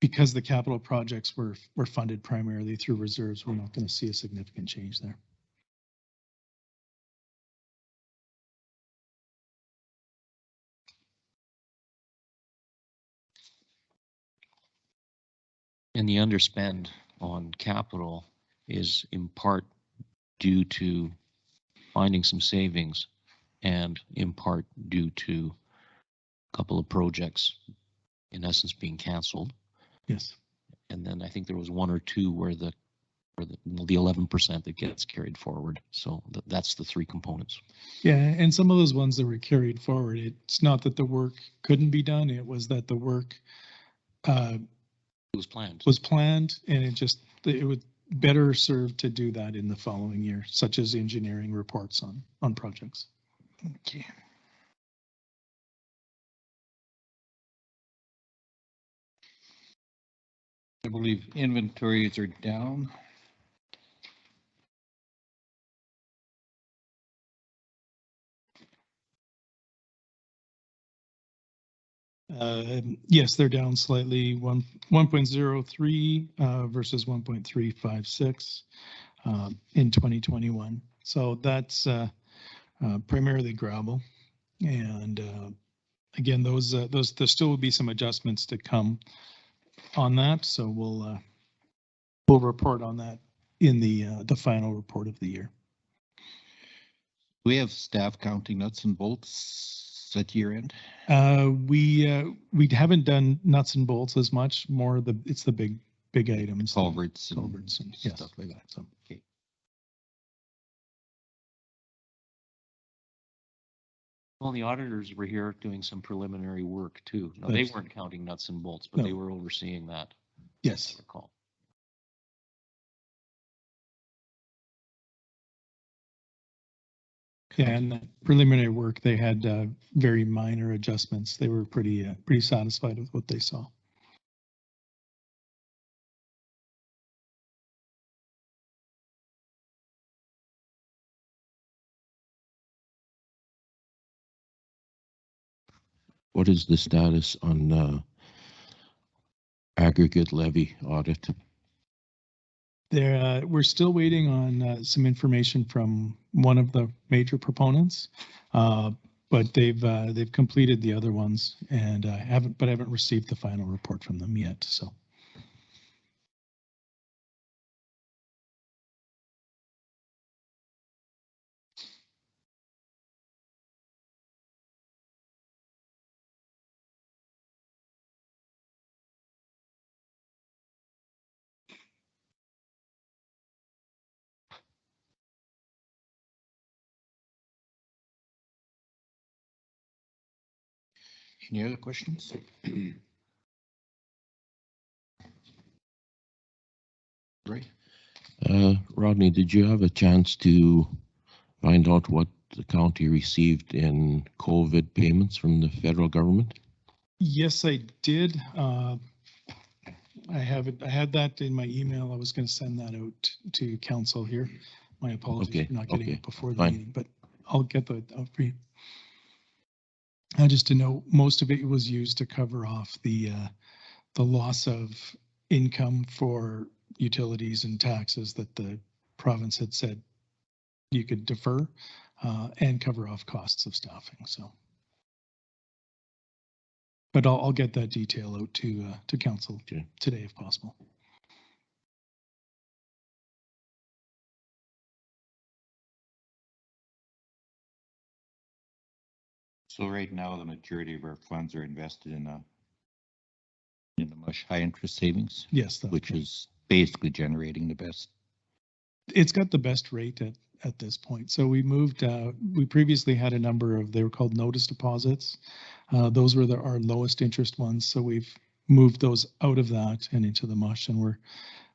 because the capital projects were funded primarily through reserves, we're not going to see a significant change there. And the underspend on capital is in part due to finding some savings and in part due to a couple of projects in essence being canceled. Yes. And then I think there was one or two where the 11% that gets carried forward. So that's the three components. Yeah, and some of those ones that were carried forward, it's not that the work couldn't be done, it was that the work was planned and it would better serve to do that in the following year, such as engineering reports on projects. Okay. I believe inventories are down. Yes, they're down slightly, 1.03 versus 1.356 in 2021. So that's primarily gravel. And again, those there still will be some adjustments to come on that. So we'll report on that in the final report of the year. We have staff counting nuts and bolts at year end. We haven't done nuts and bolts as much. More it's the big items, Culverts and yes. Stuff like that. So, okay. Well, the auditors were here doing some preliminary work too. Now, they weren't counting nuts and bolts, but they were overseeing that. Yes. I recall. Yeah, and the preliminary work, they had very minor adjustments. They were pretty satisfied with what they saw. What is the status on aggregate levy audit? We're still waiting on some information from one of the major proponents, but they've completed the other ones, and haven't received the final report from them yet. So. Any other questions? Right. Rodney, did you have a chance to find out what the county received in COVID payments from the federal government? Yes, I did. I had that in my email. I was going to send that out to council here. My apologies for not getting it before the meeting, but I'll get that out for you. Just to know, most of it was used to cover off the loss of income for utilities and taxes that the province had said you could defer, and cover off costs of staffing. So, but I'll get that detail out to council today if possible. So right now, the majority of our funds are invested in the much high interest savings. Yes, which is basically generating the best. It's got the best rate at this point. So we moved. We previously had a number of, they were called notice deposits. Those were our lowest interest ones. So we've moved those out of that and into the mush, and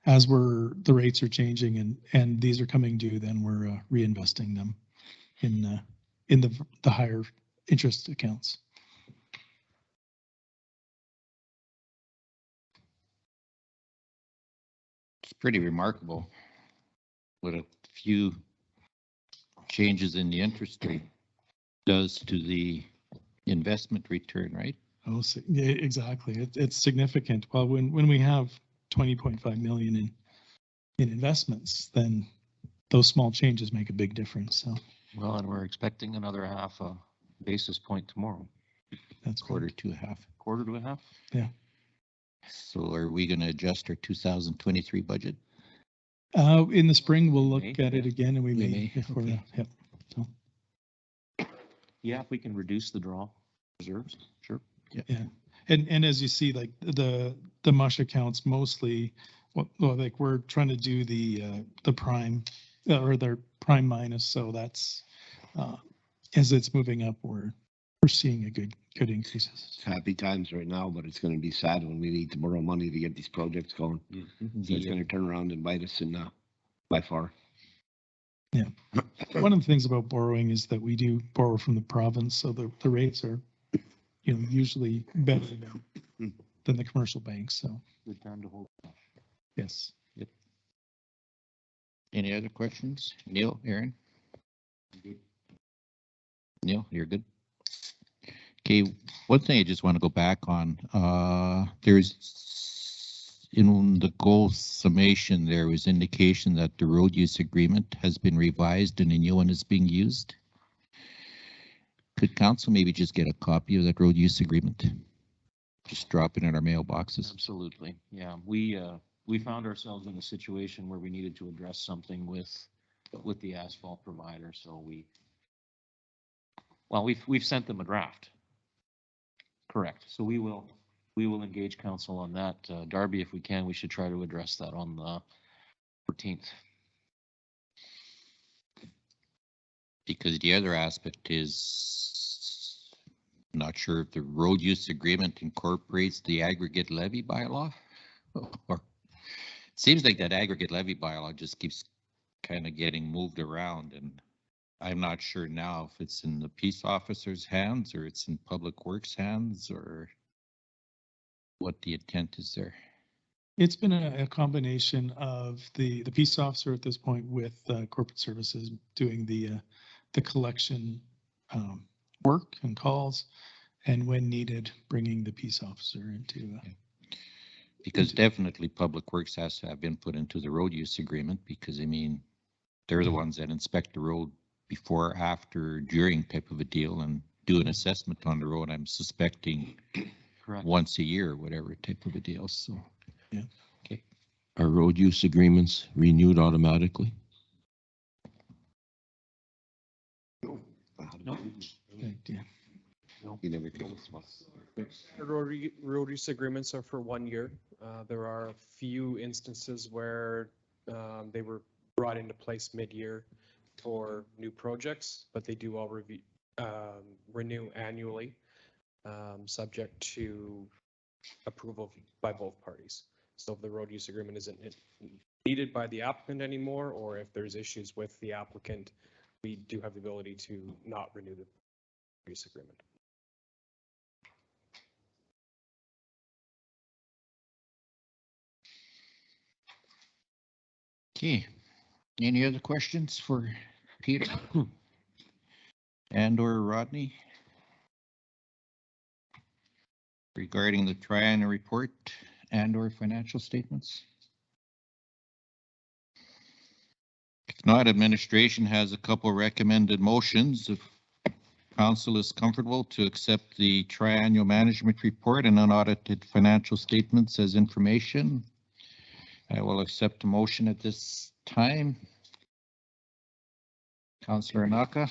the rates are changing and these are coming due, then we're reinvesting them in the higher interest accounts. It's pretty remarkable what a few changes in the interest rate does to the investment return, right? Oh, yeah, exactly. It's significant. Well, when we have 20.5 million in investments, then those small changes make a big difference. So. Well, and we're expecting another half a basis point tomorrow. That's quarter to a half. Quarter to a half? Yeah. So are we going to adjust our 2023 budget? In the spring, we'll look at it again, and we may. Okay. Yep. So. Yeah, if we can reduce the draw reserves, sure. Yeah. And as you see, like the mush accounts mostly, well, like we're trying to do the prime or their prime minus. So that's as it's moving up, we're seeing a good increases. It's happy times right now, but it's going to be sad when we need to borrow money to get these projects going. Mm-hmm. So it's going to turn around and bite us in by far. Yeah. One of the things about borrowing is that we do borrow from the province, so the rates are, usually better than the commercial banks. So good time to hold cash. Yes. Yep. Any other questions? Neil, Aaron? Neil, you're good. Okay. Okay, one thing I just want to go back on, there's in the goal summation, there was indication that the road use agreement has been revised and a new one is being used. Could council maybe just get a copy of that road use agreement? Just drop it in our mailboxes. Absolutely. Yeah, we found ourselves in a situation where we needed to address something with the asphalt provider. So we've sent them a draft. Correct. So we will engage council on that. Darby, if we can, we should try to address that on the 14th. Because the other aspect is, not sure if the road use agreement incorporates the aggregate levy bylaw. Or it seems like that aggregate levy bylaw just keeps kind of getting moved around, and I'm not sure now if it's in the peace officer's hands or it's in public works hands or what the intent is there. It's been a combination of the peace officer at this point with corporate services doing the collection work and calls, and when needed, bringing the peace officer into. Because definitely public works has to have input into the road use agreement, because I mean, they're the ones that inspect the road before, after, during type of a deal and do an assessment on the road. I'm suspecting Correct. Once a year, whatever type of a deal. So, yeah. Okay. Are road use agreements renewed automatically? No. You never told us what. Road use agreements are for 1 year. There are a few instances where they were brought into place mid-year for new projects, but they do all renew annually, subject to approval by both parties. So if the road use agreement isn't needed by the applicant anymore, or if there's issues with the applicant, we do have the ability to not renew the use agreement. Okay. Any other questions for Peter and or Rodney regarding the triennial report and or financial statements? If not, administration has a couple recommended motions. If council is comfortable to accept the triennial management report and unaudited financial statements as information, I will accept a motion at this time. Councillor Naka.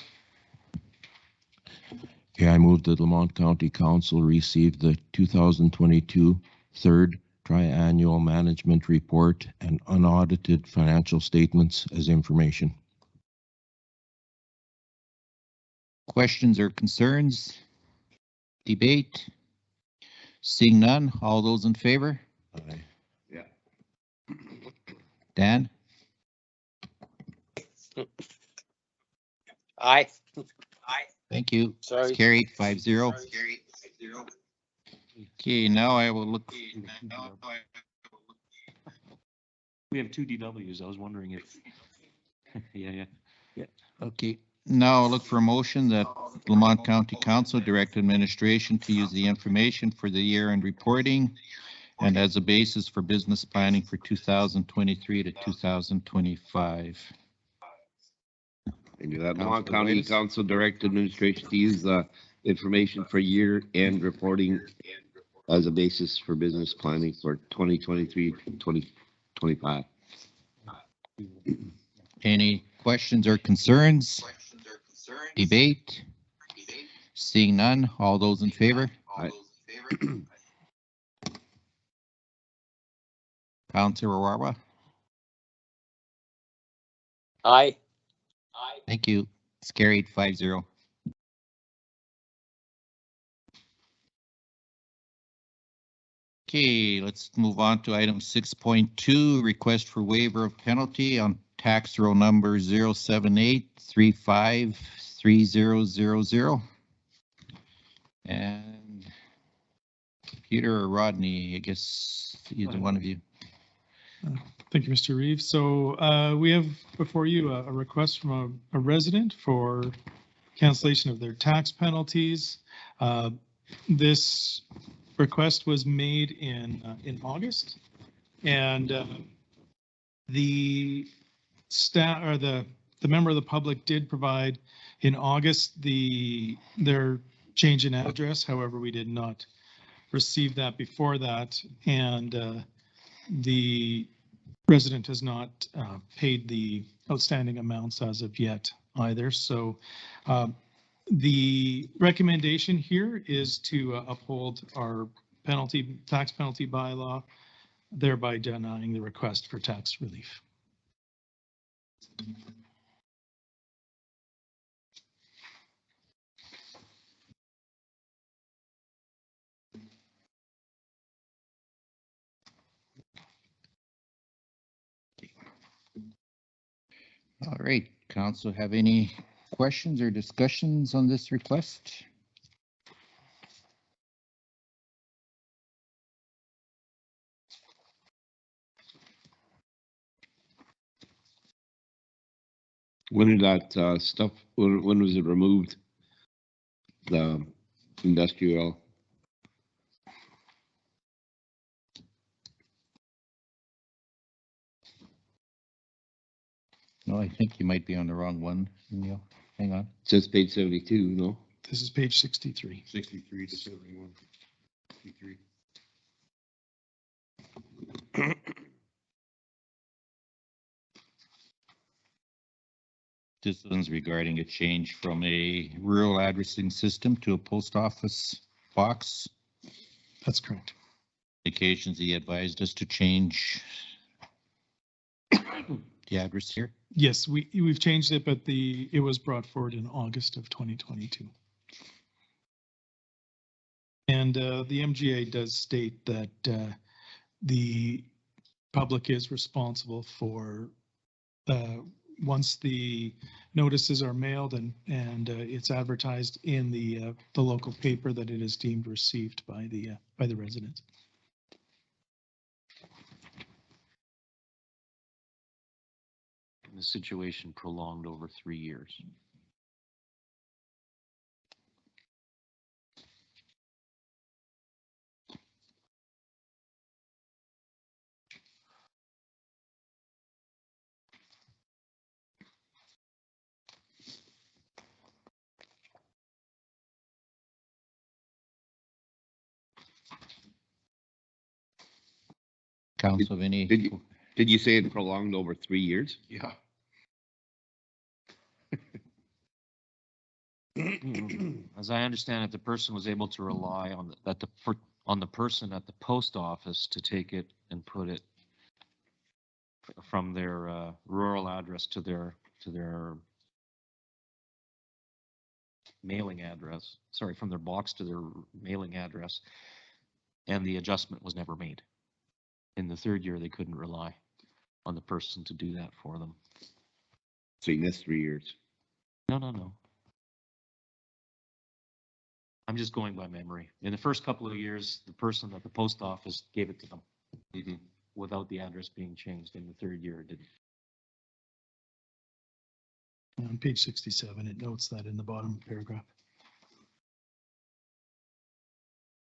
Okay, I move that Lamont County Council receive the 2022 third triennial management report and unaudited financial statements as information. Questions or concerns? Debate? Seeing none, all those in favor? Aye. Yeah. Dan? Aye. Thank you. Sorry. It's carried 5-0. Okay, now I will look. We have 2 DWs. I was wondering if. Yeah. Okay, now I'll look for a motion that Lamont County Council direct administration to use the information for the year-end reporting and as a basis for business planning for 2023 to 2025. And that Lamont County Council direct administration to use the information for year-end reporting as a basis for business planning for 2023 to 2025. Any questions or concerns? Debate? Seeing none, all those in favor? Aye. Councilor Warwa? Aye. Thank you. It's carried 5-0. Okay, let's move on to item 6.2, request for waiver of penalty on tax roll number 078353000. And Peter or Rodney, I guess either one of you. Thank you, Mr. Reeves. So we have before you a request from a resident for cancellation of their tax penalties. This request was made in August, and the staff or the member of the public did provide in August their change in address. However, we did not receive that before that, and the resident has not paid the outstanding amounts as of yet either. So the recommendation here is to uphold our tax penalty bylaw, thereby denying the request for tax relief. All right, council, have any questions or discussions on this request? When did that stuff, when was it removed? The industrial? No, I think you might be on the wrong one, Neil. Hang on. It says page 72, no? This is page 63. 63 to 71. 63. This one's regarding a change from a rural addressing system to a post office box. That's correct. Occasions he advised us to change the address here. Yes, we've changed it, but it was brought forward in August of 2022. And the MGA does state that the public is responsible for once the notices are mailed and it's advertised in the local paper that it is deemed received by the residents. The situation prolonged over 3 years. Council of any? Did you say it prolonged over 3 years? Yeah. As I understand it, the person was able to rely on the person at the post office to take it and put it from their rural address to their mailing address. Sorry, from their box to their mailing address, and the adjustment was never made. In the third year, they couldn't rely on the person to do that for them. So you missed 3 years. No. I'm just going by memory. In the first couple of years, the person at the post office gave it to them without the address being changed. In the third year, it didn't. On page 67, it notes that in the bottom paragraph.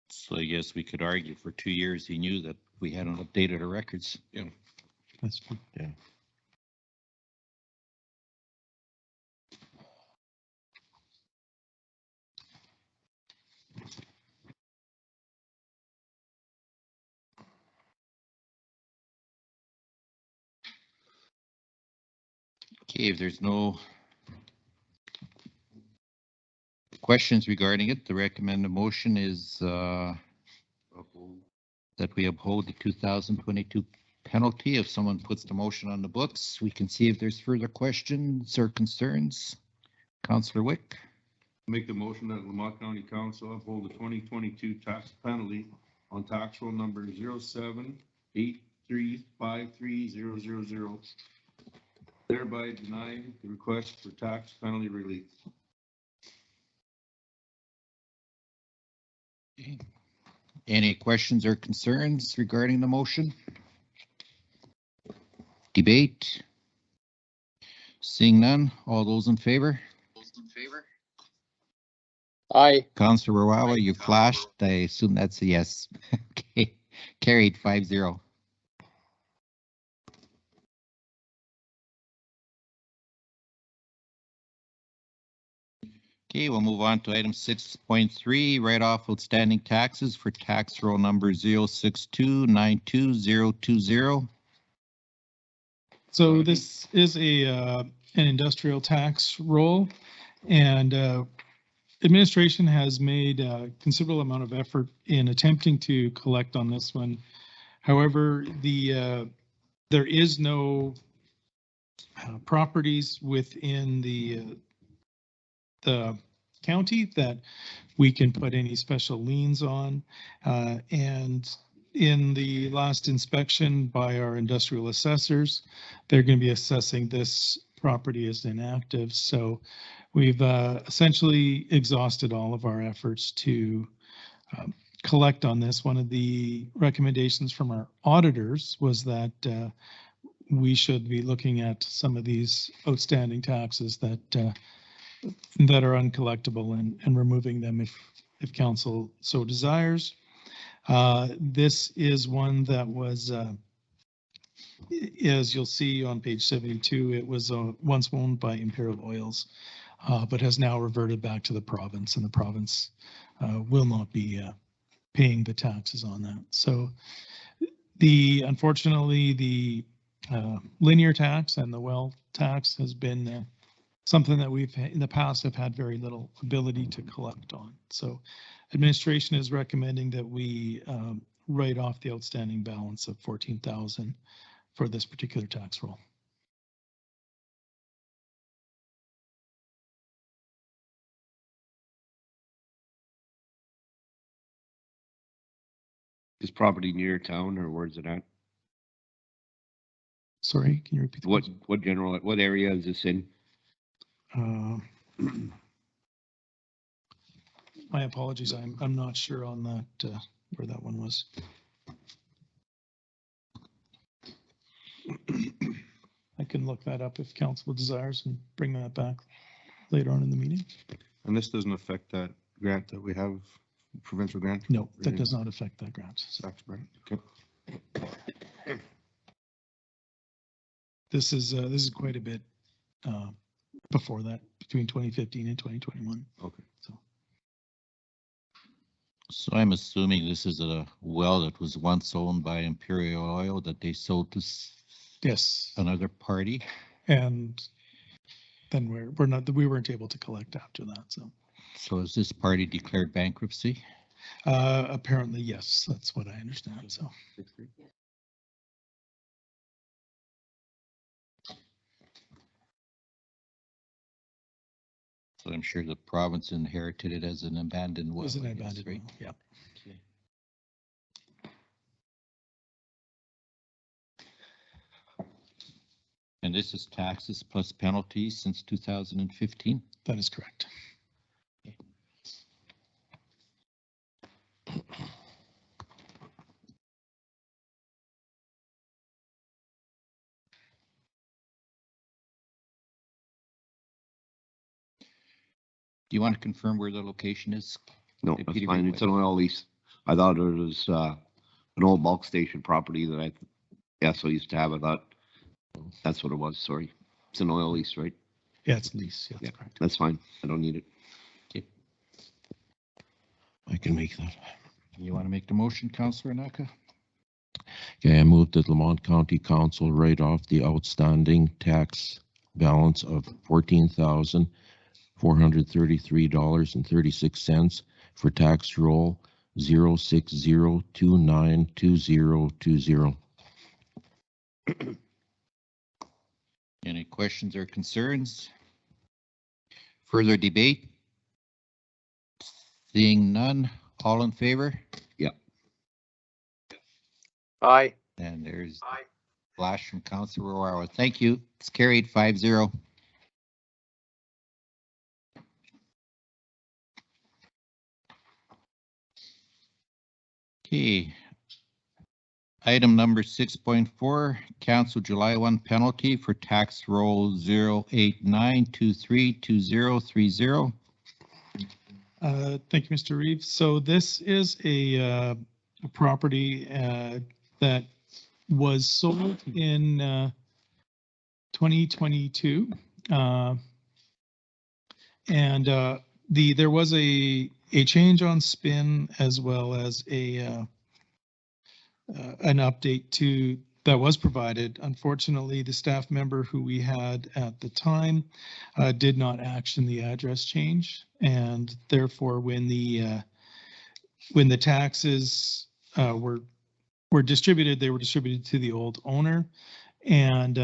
So I guess we could argue for 2 years he knew that we hadn't updated our records. Yeah. That's true. Yeah. Okay, if there's no questions regarding it, the recommended motion is that we uphold the 2022 penalty. If someone puts the motion on the books, we can see if there's further questions or concerns. Councillor Wick. Make the motion that Lamont County Council uphold the 2022 tax penalty on tax roll number 078353000, thereby denying the request for tax penalty relief. Okay. Any questions or concerns regarding the motion? Debate? Seeing none, all those in favor? Aye. Councillor Rawawa, you flashed. I assume that's a yes. Okay, carried 5-0. Okay, we'll move on to item 6.3, write-off outstanding taxes for tax roll number 062922020. So this is an industrial tax roll, and administration has made a considerable amount of effort in attempting to collect on this one. However, there is no properties within the county that we can put any special liens on. And in the last inspection by our industrial assessors, they're going to be assessing this property as inactive. So we've essentially exhausted all of our efforts to collect on this. One of the recommendations from our auditors was that we should be looking at some of these outstanding taxes that are uncollectible and removing them if council so desires. This is one that was, as you'll see on page 72, it was once owned by Imperial Oils, but has now reverted back to the province, and the province will not be paying the taxes on that. So unfortunately, the linear tax and the well tax has been something that we've in the past have had very little ability to collect on. So administration is recommending that we write off the outstanding balance of $14,000 for this particular tax roll. Is property near town, or where's it at? Sorry, can you repeat the question? What area is this in? My apologies, I'm not sure on that where that one was. I can look that up if council desires and bring that back later on in the meeting. And this doesn't affect that grant that we have, provincial grant? No, that does not affect that grant. So Okay. this is quite a bit before that, between 2015 and 2021. Okay. So I'm assuming this is a well that was once owned by Imperial Oil that they sold to yes, another party, and then we weren't able to collect after that. So is this party declared bankruptcy? Apparently, yes, that's what I understand. So. So I'm sure the province inherited it as an abandoned well. Was an abandoned well, yeah. Okay. And this is taxes plus penalties since 2015? That is correct. Do you want to confirm where the location is? No, that's fine. It's an oil lease. I thought it was an old bulk station property that I used to have. I thought that's what it was. Sorry. It's an oil lease, right? Yeah, it's lease. Yeah, that's correct. That's fine. I don't need it. Okay. I can make that. You want to make the motion, Councillor Naka? Okay, I move that Lamont County Council write off the outstanding tax balance of $14,433.36 for tax roll 060292020. Any questions or concerns? Further debate? Seeing none, all in favor? Yeah. Aye. And there's flash from Councillor Rawawa. Thank you. It's carried 5-0. Okay. Item number 6.4, cancel July 1 penalty for tax roll 089232030. Thank you, Mr. Reeves. So this is a property that was sold in 2022. And there was a change on spin as well as an update to that was provided. Unfortunately, the staff member who we had at the time did not action the address change, and therefore, when the taxes were distributed, they were distributed to the old owner, and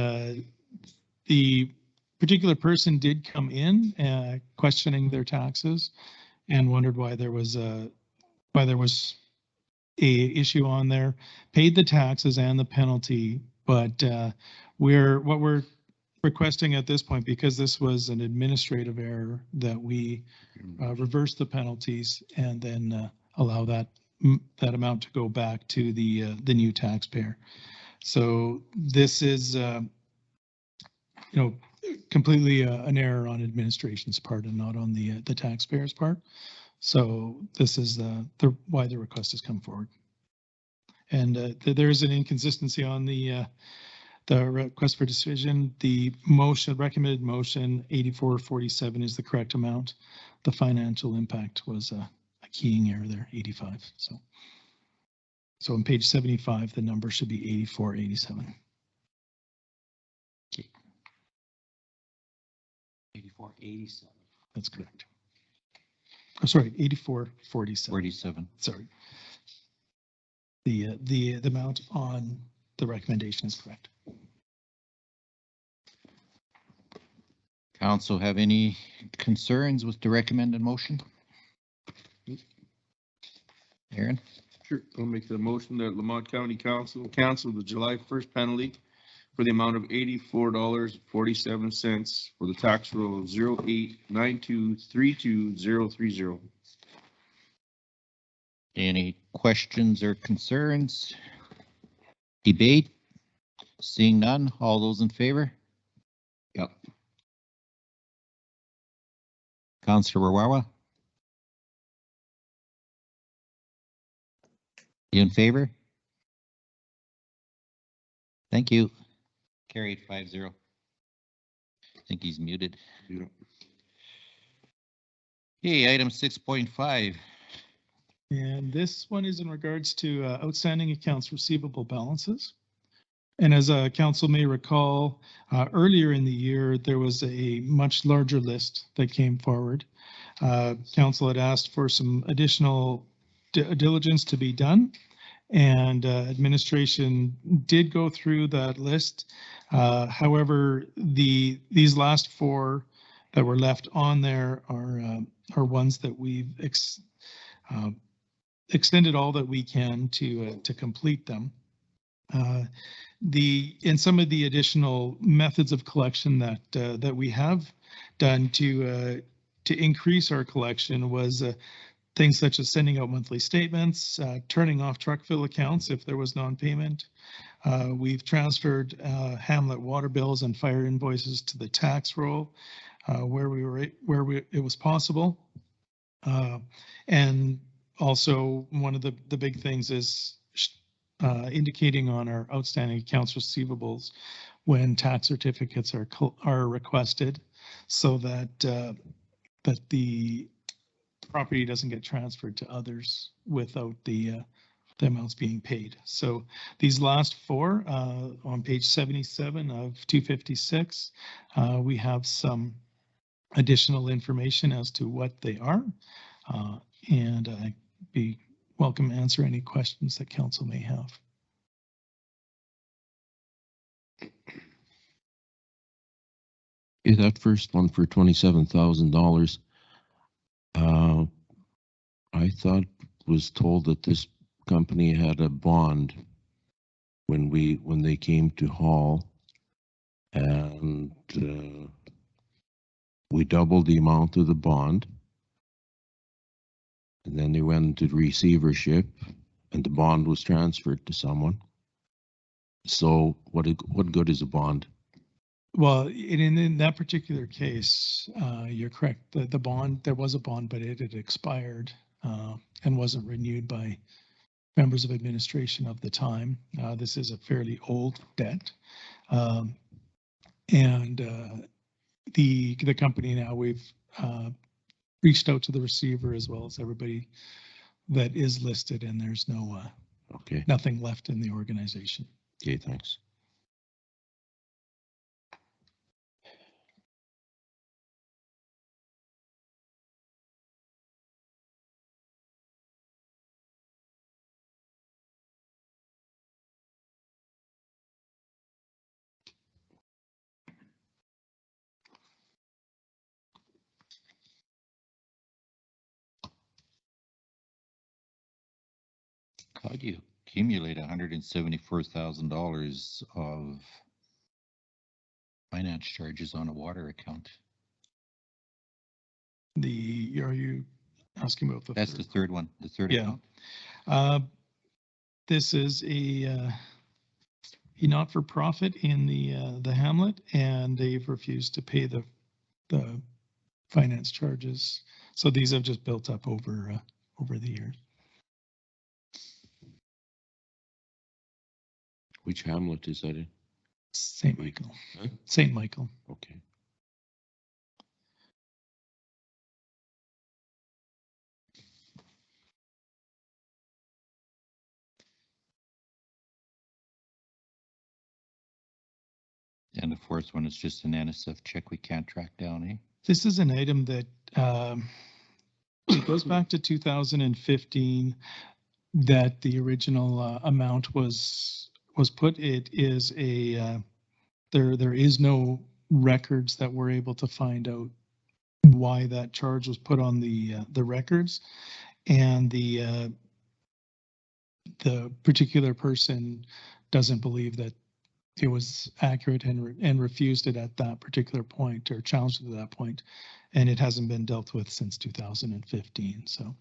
the particular person did come in questioning their taxes and wondered why there was a issue on there, paid the taxes and the penalty, but what we're requesting at this point, because this was an administrative error, that we reverse the penalties and then allow that amount to go back to the new taxpayer. So this is completely an error on administration's part and not on the taxpayer's part. So this is why the request has come forward. And there is an inconsistency on the request for decision. The recommended motion 8447 is the correct amount. The financial impact was a keying error there, 85. So on page 75, the number should be 8487. Okay. 8487. That's correct. Oh, sorry, 8447. 47. Sorry. The amount on the recommendation is correct. Council have any concerns with the recommended motion? Aaron? Sure. I'll make the motion that Lamont County Council cancel the July 1st penalty for the amount of $84.47 for the tax roll 089232030. Any questions or concerns? Debate? Seeing none, all those in favor? Yep. Councilor Wawa? You in favor? Thank you. Carried 5-0. I think he's muted. Yeah. Okay, item 6.5. And this one is in regards to outstanding accounts receivable balances. And as council may recall, earlier in the year, there was a much larger list that came forward. Council had asked for some additional diligence to be done, and administration did go through that list. However, these last four that were left on there are ones that we've extended all that we can to complete them. In some of the additional methods of collection that we have done to increase our collection was things such as sending out monthly statements, turning off truck fill accounts if there was non-payment. We've transferred Hamlet water bills and fire invoices to the tax roll where it was possible. And also one of the big things is indicating on our outstanding accounts receivables when tax certificates are requested, so that the property doesn't get transferred to others without the amounts being paid. So these last four on page 77 of 256, we have some additional information as to what they are, and I'd be welcome to answer any questions that council may have. Yeah, that first one for $27,000. I was told that this company had a bond when they came to haul, and we doubled the amount of the bond, and then they went into receivership, and the bond was transferred to someone. So what good is a bond? Well, in that particular case, you're correct. The bond, there was a bond, but it had expired and wasn't renewed by members of administration of the time. This is a fairly old debt. And the company now, we've reached out to the receiver as well as everybody that is listed, and there's Okay, nothing left in the organization. okay, thanks. How do you accumulate $174,000 of finance charges on a water account? Are you asking about the? That's the third one, the third Yeah. account? This is a not-for-profit in the hamlet, and they've refused to pay the finance charges. So these have just built up over the years. Which hamlet is that in? St. Michael. Huh? St. Michael. Okay. And the fourth one is just an NSF check we can't track down, eh? This is an item that it goes back to 2015 that the original amount was put. It is there is no records that we're able to find out why that charge was put on the records, and the particular person doesn't believe that it was accurate and refused it at that particular point, or challenged it at that point, and it hasn't been dealt with since 2015. So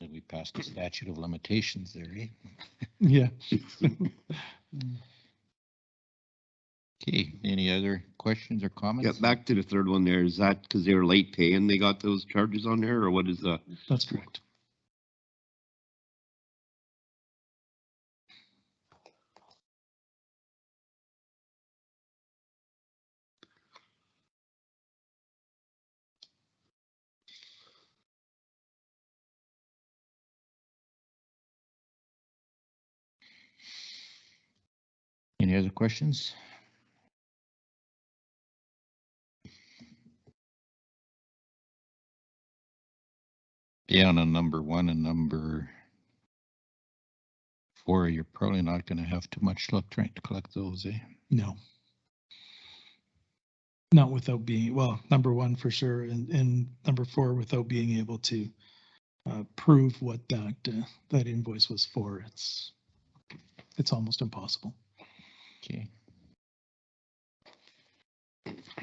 And we passed the statute of limitations there, eh? yeah. Okay, any other questions or Yeah, comments? back to the third one there. Is that because they were late paying, they got those charges on there, or what is the? That's correct. Any other questions? Yeah, on number 1 and number 4, you're probably not going to have too much luck trying to collect those, eh? No. Not without being, well, number 1 for sure, and number 4 without being able to prove what that invoice was for. It's almost impossible. Okay.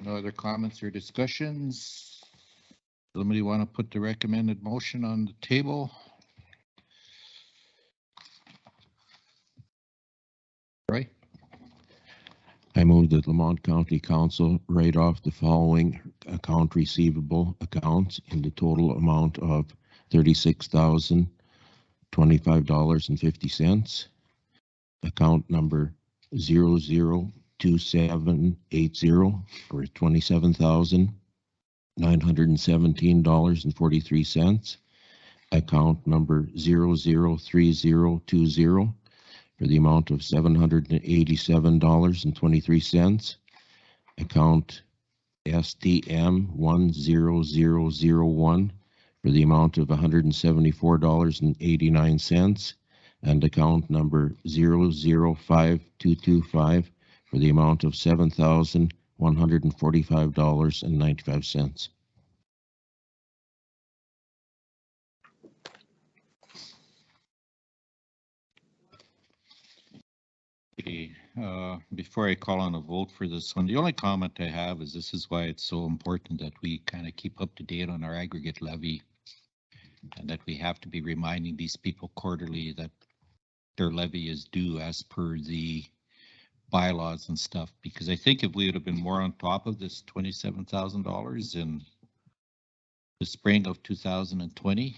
No other comments or discussions? Somebody want to put the recommended motion on the table? Right? I move that Lamont County Council write off the following account receivable accounts in the total amount of $36,025.50. Account number 002780 for $27,917.43. Account number 003020 for the amount of $787.23. Account STM 10001 for the amount of $174.89, and account number 005225 for the amount of $7,145.95. Okay, before I call on a vote for this one, the only comment I have is this is why it's so important that we kind of keep up to date on our aggregate levy, and that we have to be reminding these people quarterly that their levy is due as per the bylaws and stuff, because I think if we would have been more on top of this $27,000 in the spring of 2020,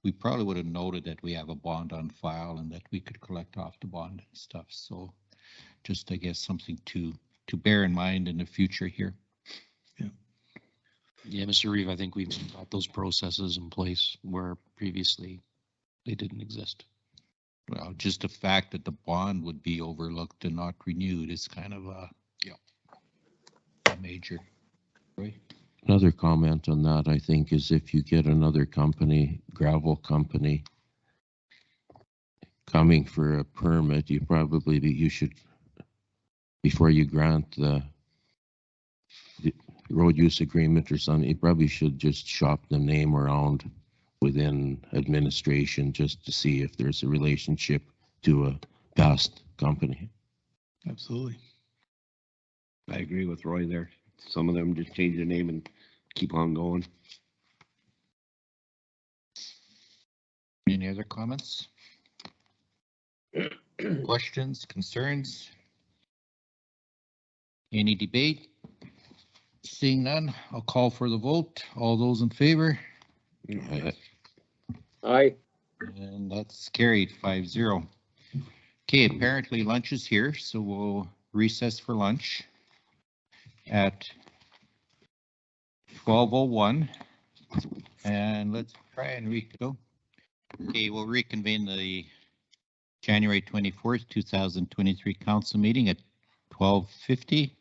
we probably would have noted that we have a bond on file and that we could collect off the bond and stuff. So just, I guess, something to bear in mind in the future here. Yeah, Mr. Reeve, I think we've got those processes in place where previously they didn't exist. Well, just the fact that the bond would be overlooked and not renewed is kind of a major. Right? Another comment on that, I think, is if you get another company, gravel company, coming for a permit, you should, before you grant the road use agreement or something, you probably should just shop the name around within administration just to see if there's a relationship to a past company. Absolutely. I agree with Roy there. Some of them just change the name and keep on going. Any other comments? Questions, concerns? Any debate? Seeing none, I'll call for the vote. All those in favor? Aye. And that's carried 5-0. Okay, apparently lunch is here, so we'll recess for lunch at 12:01. And let's try and go. Okay, we'll reconvene the January 24th, 2023 council meeting at 12:50.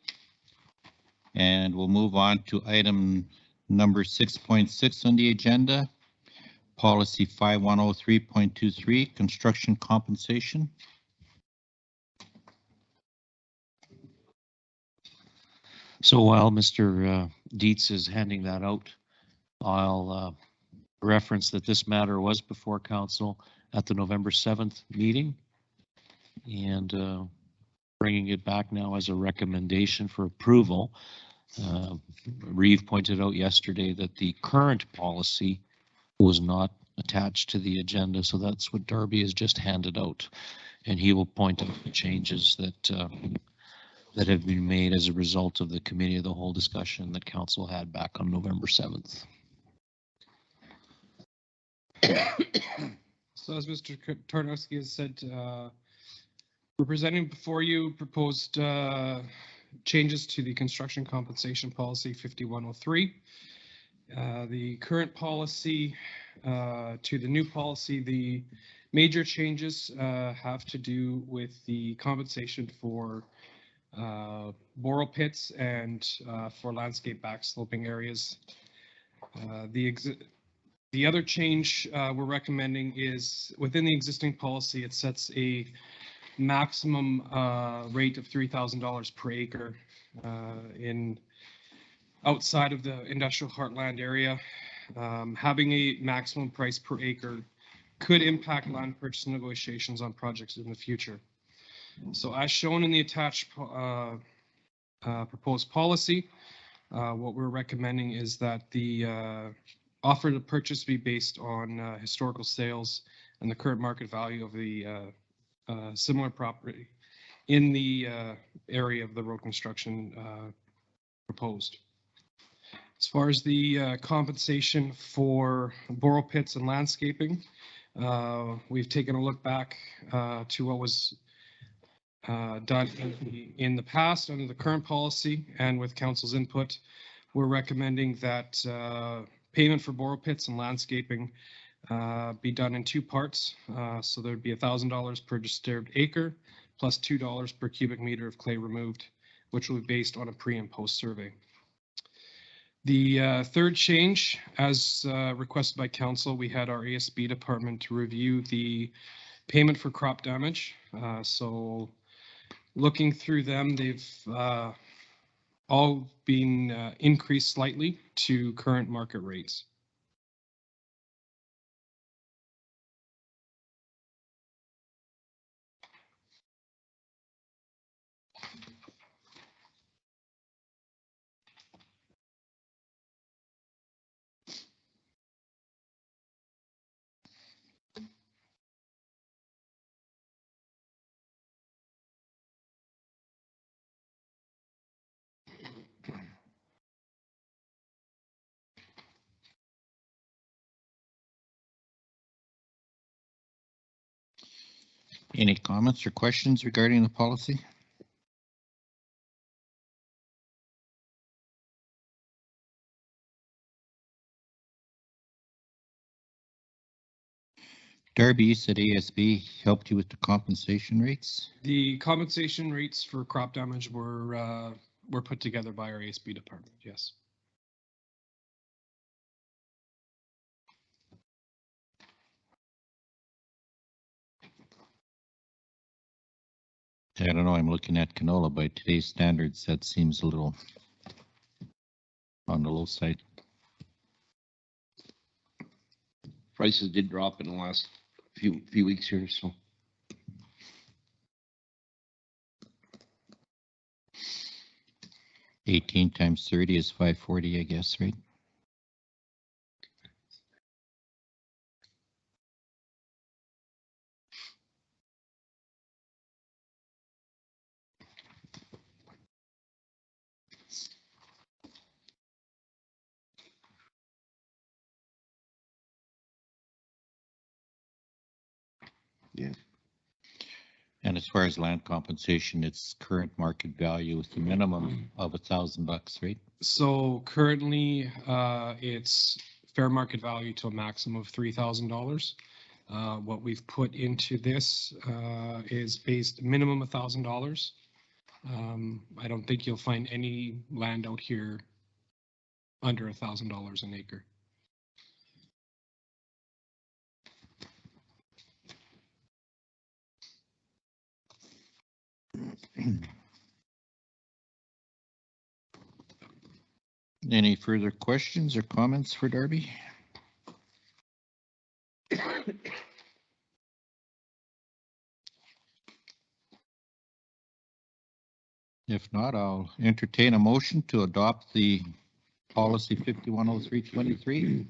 And we'll move on to item number 6.6 on the agenda, policy 5103.23, construction compensation. So while Mr. Dietz is handing that out, I'll reference that this matter was before council at the November 7th meeting, and bringing it back now as a recommendation for approval. Reeve pointed out yesterday that the current policy was not attached to the agenda, so that's what Darby has just handed out, and he will point out the changes that that have been made as a result of the committee of the whole discussion that council had back on November 7th. So as Mr. Tarnowski has said, we're presenting before you proposed changes to the construction compensation policy 5103. The current policy to the new policy, the major changes have to do with the compensation for borrow pits and for landscape backsloping areas. The other change we're recommending is within the existing policy, it sets a maximum rate of $3,000 per acre in outside of the industrial heartland area. Having a maximum price per acre could impact land purchase negotiations on projects in the future. So as shown in the attached proposed policy, what we're recommending is that the offer to purchase be based on historical sales and the current market value of the similar property in the area of the road construction proposed. As far as the compensation for borrow pits and landscaping, we've taken a look back to what was done in the past under the current policy, and with council's input, we're recommending that payment for borrow pits and landscaping be done in two parts. So there'd be $1,000 per disturbed acre plus $2 per cubic meter of clay removed, which will be based on a pre and post survey. The third change, as requested by council, we had our ASB department to review the payment for crop damage. So looking through them, they've all been increased slightly to current market rates. Any comments or questions regarding the policy? Darby, you said ASB helped you with the compensation rates? The compensation rates for crop damage were put together by our ASB department, yes. I don't know, I'm looking at canola. By today's standards, that seems a little on the low side. Prices did drop in the last few weeks here, so. 18 times 30 is 540, I guess, right? Yeah. And as far as land compensation, it's current market value with a minimum of $1,000, right? So currently, it's fair market value to a maximum of $3,000. What we've put into this is based minimum $1,000. I don't think you'll find any land out here under $1,000 an acre. Any further questions or comments for Darby? If not, I'll entertain a motion to adopt the policy 510323,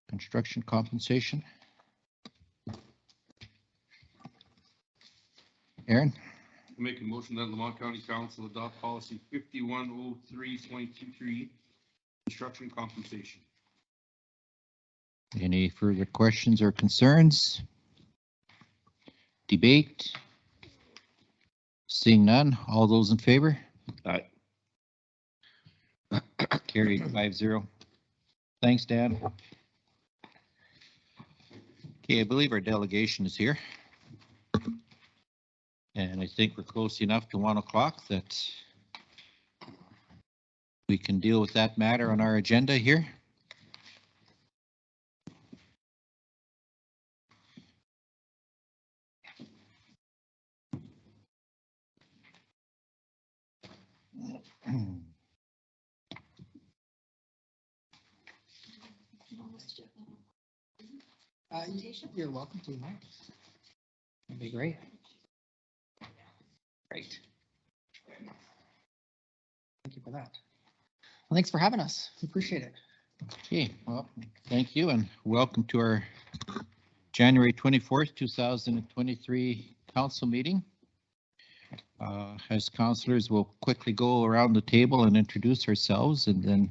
construction compensation. Aaron, Make a motion that Lamont County Council adopt policy 5103.23, construction compensation. any further questions or concerns? Debate? Seeing none, all those in favor? Aye. Carried 5-0. Thanks, Dan. Okay, I believe our delegation is here. And I think we're close enough to 1 o'clock that we can deal with that matter on our agenda here. You're welcome to, Mike. That'd be great. Great. Thank you for that. Well, thanks for having us. We appreciate it. Okay, well, thank you and welcome to our January 24th, 2023 council meeting. As councillors, we'll quickly go around the table and introduce ourselves, and then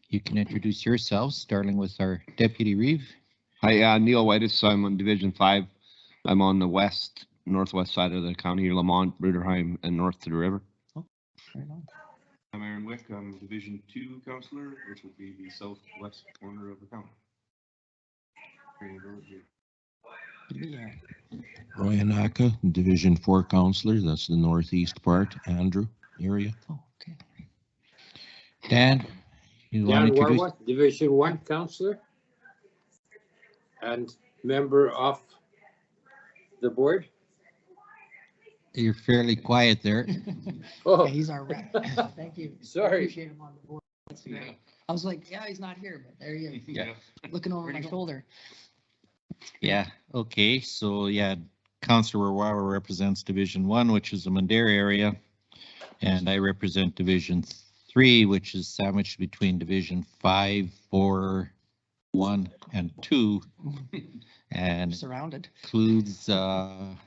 you can introduce yourselves, starting with our Deputy Reeve. Hi, Neil Whitus. I'm on Division 5. I'm on the northwest side of the county, Lamont, Bruderheim, and north to the river. Oh, right on. I'm Aaron Wick. I'm Division 2 councillor, which would be the southwest corner of the county. Yeah. Roy Anaka, Division 4 Counselor, that's the northeast part, Andrew area. Oh, okay. Dan, you want to introduce? Warmoth, Division 1 Counselor and member of the board. You're fairly quiet there. Oh, Yeah, he's our rep. Thank you. Sorry. Appreciate him on the board. That's great. I was like, yeah, he's not here, but there he is. Yeah. Looking over my shoulder. Yeah, okay, so yeah, Councillor Wawa represents Division 1, which is the Mandera area, and I represent Division 3, which is sandwiched between Division 5, 4, 1, and 2, and Surrounded. includes the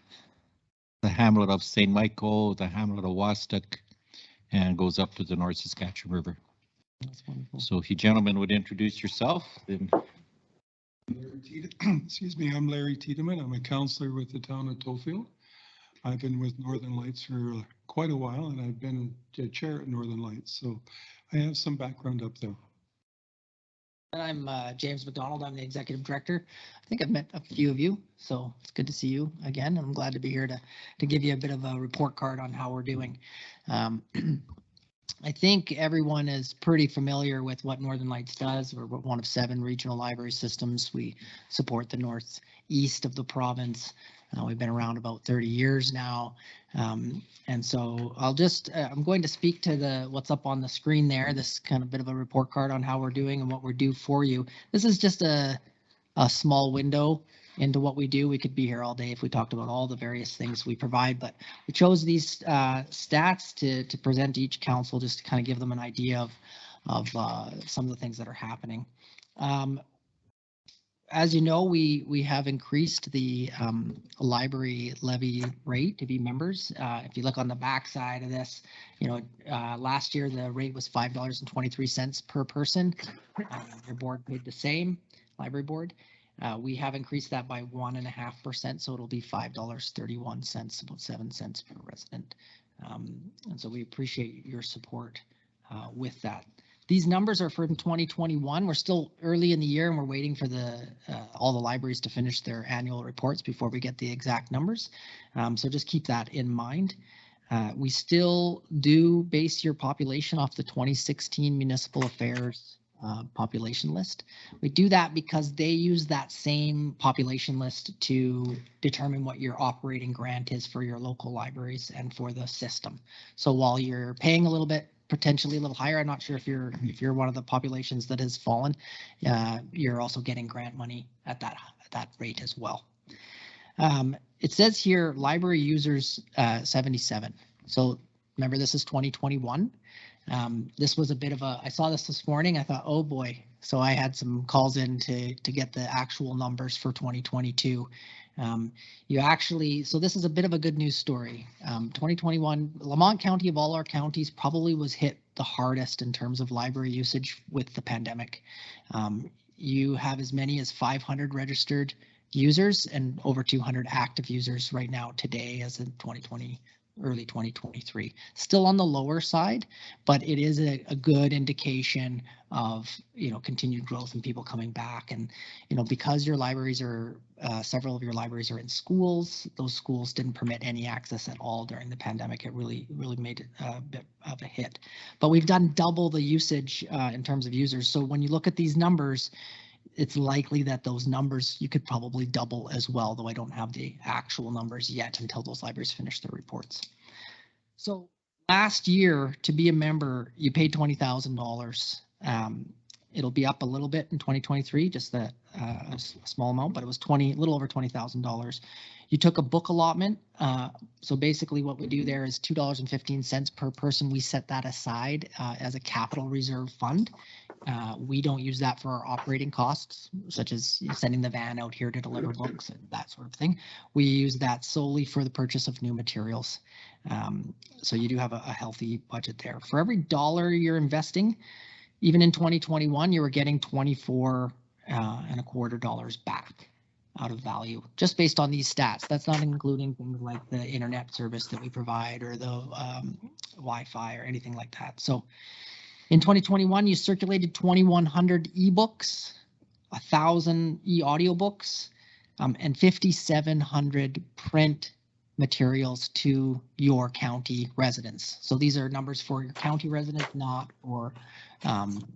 hamlet of St. Michael, the hamlet of Wastock, and goes up to the North Saskatchewan River. That's wonderful. So if you gentlemen would introduce yourself, then Excuse me, I'm Larry Tiedemann. I'm a counselor with the town of Tofield. I've been with Northern Lights for quite a while, and I've been a chair at Northern Lights, so I have some background up there. And I'm James McDonald. I'm the executive director. I think I've met a few of you, so it's good to see you again. I'm glad to be here to give you a bit of a report card on how we're doing. I think everyone is pretty familiar with what Northern Lights does. We're one of 7 regional library systems. We support the northeast of the province. We've been around about 30 years now. And so I'm going to speak to what's up on the screen there, this kind of bit of a report card on how we're doing and what we're due for you. This is just a small window into what we do. We could be here all day if we talked about all the various things we provide, but we chose these stats to present to each council just to kind of give them an idea of some of the things that are happening. As you know, we have increased the library levy rate to be members. If you look on the back side of this, last year the rate was $5.23 per person. Your board paid the same, library board. We have increased that by 1.5%, so it'll be $5.31, about 7 cents per resident. And so we appreciate your support with that. These numbers are from 2021. We're still early in the year and we're waiting for all the libraries to finish their annual reports before we get the exact numbers. So just keep that in mind. We still do base your population off the 2016 Municipal Affairs population list. We do that because they use that same population list to determine what your operating grant is for your local libraries and for the system. So while you're paying a little bit, potentially a little higher, I'm not sure if you're one of the populations that has fallen, you're also getting grant money at that rate as well. It says here library users 77. So remember, this is 2021. This was a bit of I saw this morning. I thought, oh boy. So I had some calls in to get the actual numbers for 2022. So this is a bit of a good news story. 2021, Lamont County of all our counties probably was hit the hardest in terms of library usage with the pandemic. You have as many as 500 registered users and over 200 active users right now today as in 2020. Early 2023, still on the lower side, but it is a good indication of continued growth and people coming back. And because your libraries are several of your libraries are in schools, those schools didn't permit any access at all during the pandemic. It really made it a bit of a hit. But we've done double the usage in terms of users. So when you look at these numbers, it's likely that those numbers you could probably double as well, though I don't have the actual numbers yet until those libraries finish their reports. So last year, to be a member, you paid $20,000. It'll be up a little bit in 2023, just a small amount, but it was a little over $20,000. You took a book allotment. So basically what we do there is $2.15 per person. We set that aside as a capital reserve fund. We don't use that for our operating costs, such as sending the van out here to deliver books and that sort of thing. We use that solely for the purchase of new materials. So you do have a healthy budget there. For every dollar you're investing, even in 2021, you were getting $24.25 back out of value, just based on these stats. That's not including things like the internet service that we provide or the Wi-Fi or anything like that. So in 2021, you circulated 2,100 ebooks, 1,000 e-audiobooks, and 5,700 print materials to your county residents. So these are numbers for your county residents, not for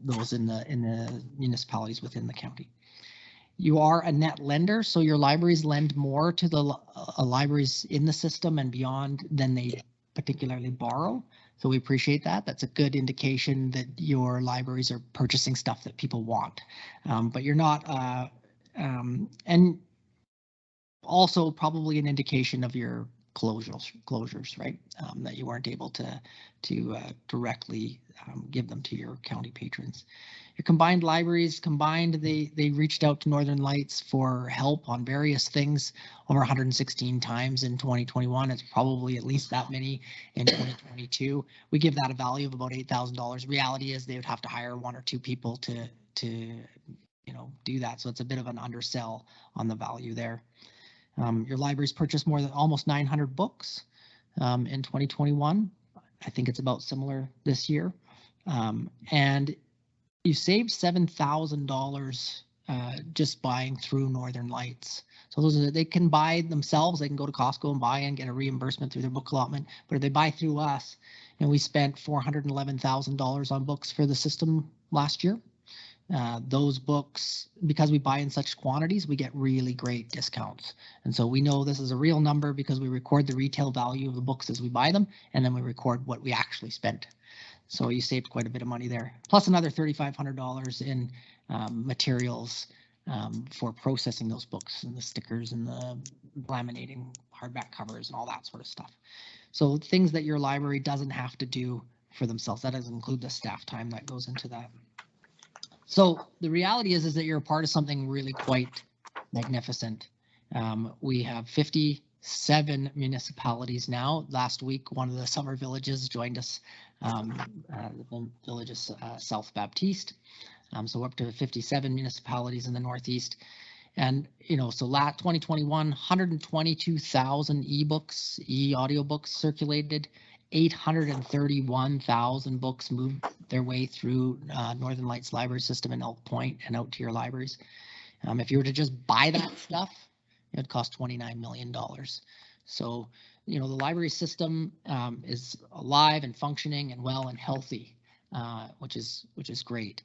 those in the municipalities within the county. You are a net lender, so your libraries lend more to the libraries in the system and beyond than they particularly borrow. So we appreciate that. That's a good indication that your libraries are purchasing stuff that people want. But you're not, and also probably an indication of your closures, right? That you weren't able to directly give them to your county patrons. Your combined libraries they reached out to Northern Lights for help on various things over 116 times in 2021. It's probably at least that many in 2022. We give that a value of about $8,000. Reality is they would have to hire 1 or 2 people to do that. So it's a bit of an undersell on the value there. Your library's purchased more than almost 900 books in 2021. I think it's about similar this year. And you saved $7,000 just buying through Northern Lights. So they can buy themselves. They can go to Costco and buy and get a reimbursement through their book allotment. But if they buy through us, we spent $411,000 on books for the system last year. Those books, because we buy in such quantities, we get really great discounts. And so we know this is a real number because we record the retail value of the books as we buy them, and then we record what we actually spent. So you saved quite a bit of money there. Plus another $3,500 in materials for processing those books and the stickers and the laminating hardback covers and all that sort of stuff. So things that your library doesn't have to do for themselves. That doesn't include the staff time that goes into that. So the reality is that you're a part of something really quite magnificent. We have 57 municipalities now. Last week, one of the summer villages joined us. The village is South Baptiste. So we're up to 57 municipalities in the Northeast. And, so 2021, 122,000 ebooks, e-audiobooks circulated. 831,000 books moved their way through Northern Lights library system in Elk Point and out to your libraries. If you were to just buy that stuff, it would cost $29 million. So, the library system is alive and functioning and well and healthy, which is great.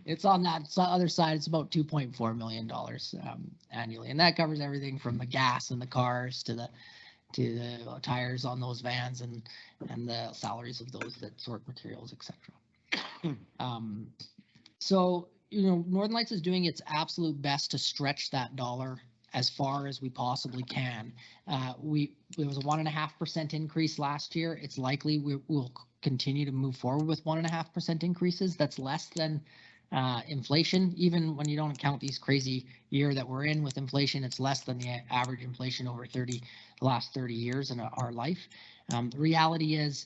It's on that other side. It's about $2.4 million annually, and that covers everything from the gas in the cars to the tires on those vans and the salaries of those that sort materials, etc. So Northern Lights is doing its absolute best to stretch that dollar as far as we possibly can. There was a 1.5% increase last year. It's likely we'll continue to move forward with 1.5% increases. That's less than inflation. Even when you don't count these crazy year that we're in with inflation, it's less than the average inflation over the last 30 years in our life. The reality is,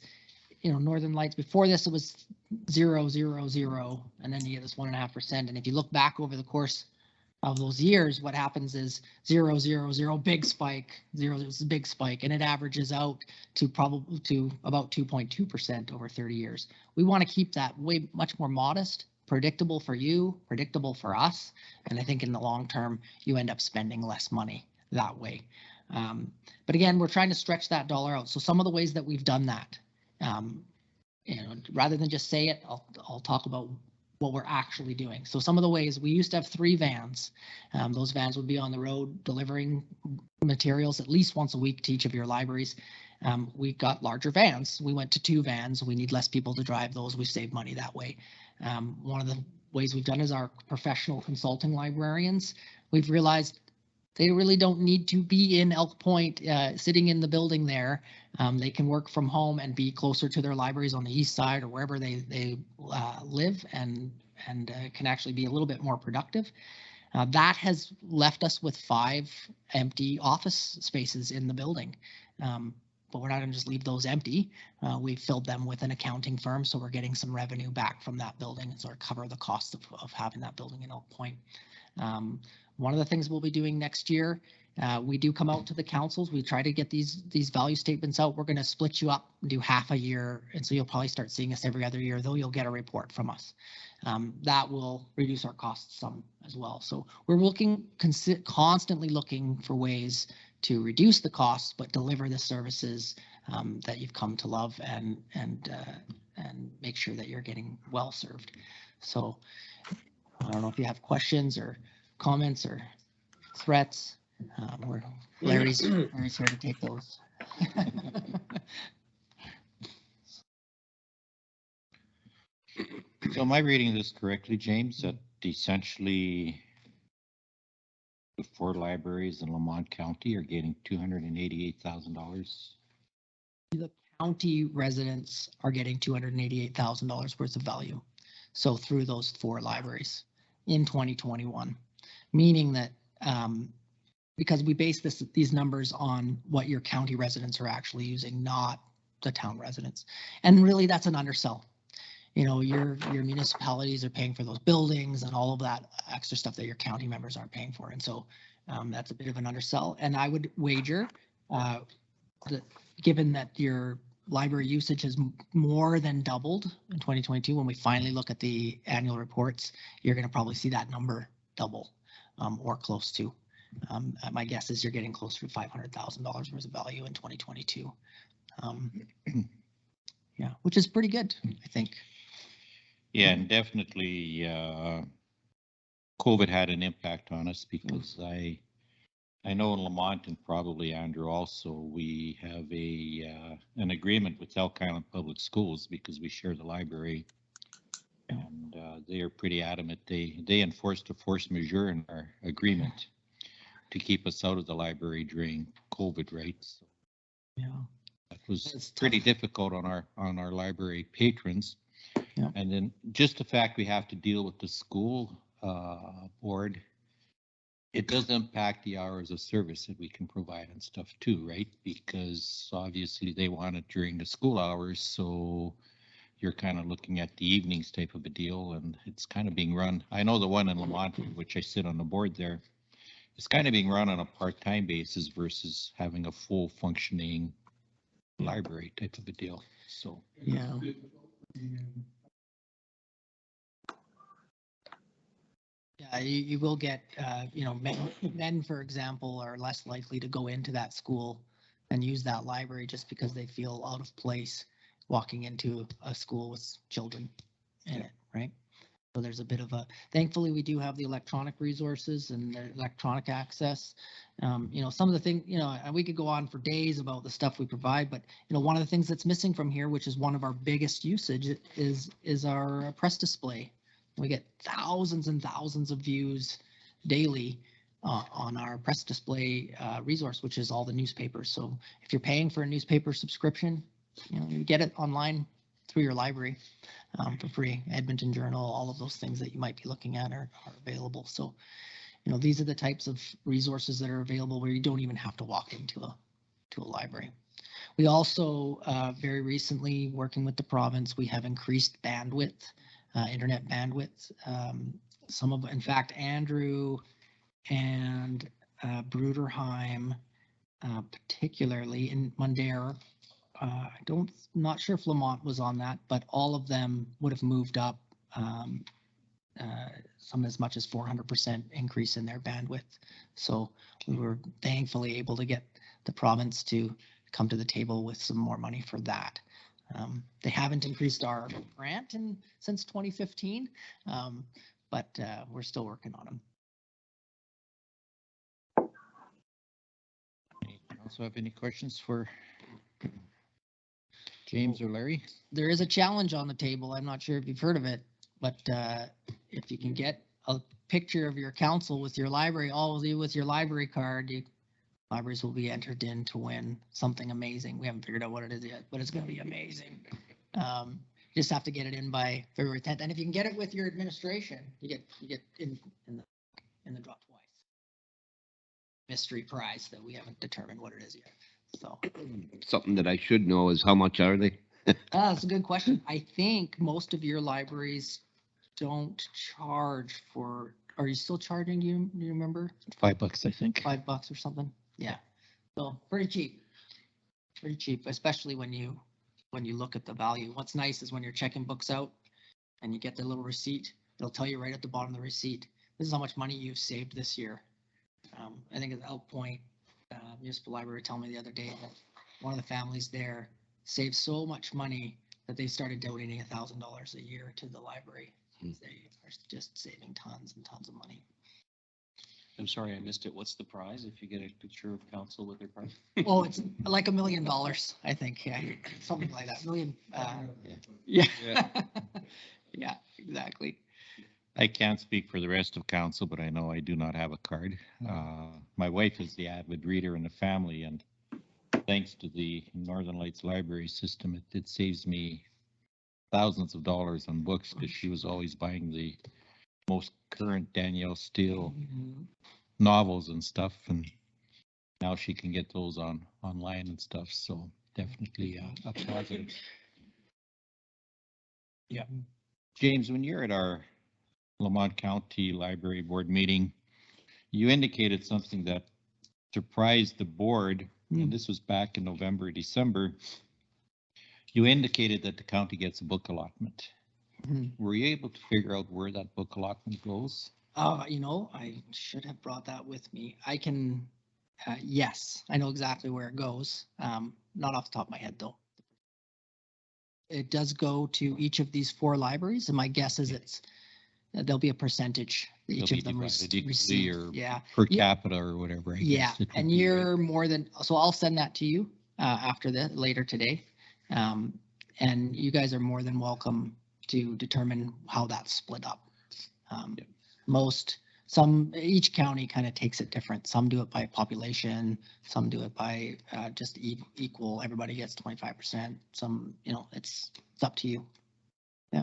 Northern Lights, before this, it was 0, 0, 0, and then you get this 1.5%. And if you look back over the course of those years, what happens is 0, 0, 0, big spike, 0 is a big spike, and it averages out to about 2.2% over 30 years. We want to keep that much more modest, predictable for you, predictable for us, and I think in the long term, you end up spending less money that way. But again, we're trying to stretch that dollar out. So some of the ways that we've done that, rather than just say it, I'll talk about what we're actually doing. So some of the ways, we used to have 3 vans. Those vans would be on the road delivering materials at least once a week to each of your libraries. We got larger vans. We went to 2 vans. We need less people to drive those. We save money that way. One of the ways we've done is our professional consulting librarians. We've realized they really don't need to be in Elk Point sitting in the building there. They can work from home and be closer to their libraries on the east side or wherever they live and can actually be a little bit more productive. That has left us with 5 empty office spaces in the building. But we're not going to just leave those empty. We filled them with an accounting firm, so we're getting some revenue back from that building and sort of cover the cost of having that building in Elk Point. One of the things we'll be doing next year, we do come out to the councils. We try to get these value statements out. We're going to split you up and do half a year. And so you'll probably start seeing us every other year, though you'll get a report from us. That will reduce our costs some as well. So we're constantly looking for ways to reduce the costs, but deliver the services that you've come to love and make sure that you're getting well served. So I don't know if you have questions or comments or threats. Larry's here to take those. So am I reading this correctly, James, that essentially the 4 libraries in Lamont County are getting $288,000? The county residents are getting $288,000 worth of value. So through those 4 libraries in 2021, meaning that because we base these numbers on what your county residents are actually using, not the town residents. And really that's an undersell. you know, your municipalities are paying for those buildings and all of that extra stuff that your county members aren't paying for. And so that's a bit of an undersell. And I would wager that given that your library usage has more than doubled in 2022, when we finally look at the annual reports, you're going to probably see that number double or close to. My guess is you're getting closer to $500,000 worth of value in 2022. Yeah, which is pretty good, I think. Yeah, and definitely COVID had an impact on us because I know in Lamont and probably Andrew also, we have an agreement with Elk Island Public Schools because we share the library. And they are pretty adamant. They enforced a force majeure in our agreement to keep us out of the library during COVID, right? So yeah, that was pretty difficult on our library patrons. Yeah. And then just the fact we have to deal with the school board, it does impact the hours of service that we can provide and stuff too, right? Because obviously they want it during the school hours, so you're kind of looking at the evenings type of a deal, and it's kind of being run. I know the one in Lamont, which I sit on the board there, it's kind of being run on a part-time basis versus having a full functioning library type of a deal. So yeah. Yeah, you will get, you know, men, for example, are less likely to go into that school and use that library just because they feel out of place walking into a school with children in it, right? So there's a bit of thankfully we do have the electronic resources and the electronic access. You know, some of the things, you know, and we could go on for days about the stuff we provide, but, you know, one of the things that's missing from here, which is one of our biggest usage, is our press display. We get thousands and thousands of views daily on our press display resource, which is all the newspapers. So if you're paying for a newspaper subscription, you know, you get it online through your library for free. Edmonton Journal, all of those things that you might be looking at are available. So, you know, these are the types of resources that are available where you don't even have to walk into a library. We also very recently, working with the province, we have increased bandwidth. Internet bandwidth. In fact, Andrew and Bruderheim, particularly in Mundare, not sure if Lamont was on that, but all of them would have moved up some as much as 400% increase in their bandwidth. So we were thankfully able to get the province to come to the table with some more money for that. They haven't increased our grant since 2015, but we're still working on them. Also have any questions for James or Larry? There is a challenge on the table. I'm not sure if you've heard of it, but if you can get a picture of your council with your library, with your library card, libraries will be entered in to win something amazing. We haven't figured out what it is yet, but it's going to be amazing. You just have to get it in by February 10th. And if you can get it with your administration, you get in the draw twice. Mystery prize that we haven't determined what it is yet. So something that I should know is how much are they? That's a good question. I think most of your libraries don't charge for. Are you still charging? Do you remember? $5, I think. $5 or something. Yeah. So pretty cheap, especially when you look at the value. What's nice is when you're checking books out and you get the little receipt, they'll tell you right at the bottom of the receipt, this is how much money you've saved this year. I think at Elk Point Municipal Library told me the other day that one of the families there saved so much money that they started donating $1,000 a year to the library. They are just saving tons and tons of money. I'm sorry, I missed it. What's the prize if you get a picture of council with their prize? Oh, it's like $1 million, I think. Yeah, something like that. Yeah. Yeah, exactly. I can't speak for the rest of council, but I know I do not have a card. My wife is the avid reader in the family, and thanks to the Northern Lights library system, it saves me thousands of dollars on books because she was always buying the most current Danielle Steele novels and stuff, and now she can get those online and stuff. So definitely a positive. Yeah. James, when you're at our Lamont County Library Board meeting, you indicated something that surprised the board, and this was back in November, December. You indicated that the county gets a book allotment. Were you able to figure out where that book allotment goes? You know, I should have brought that with me. I can, yes, I know exactly where it goes. Not off the top of my head though. It does go to each of these 4 libraries, and my guess is there'll be a percentage each They'll of them be divided equally receive. or Yeah. per capita or whatever, I Yeah, guess. It would and be, you're right? more than, so I'll send that to you after later today. And you guys are more than welcome to determine how that's split up. Each county kind of takes it different. Some do it by population, some do it by just equal, everybody gets 25%. Some, you know, it's up to you. Yeah.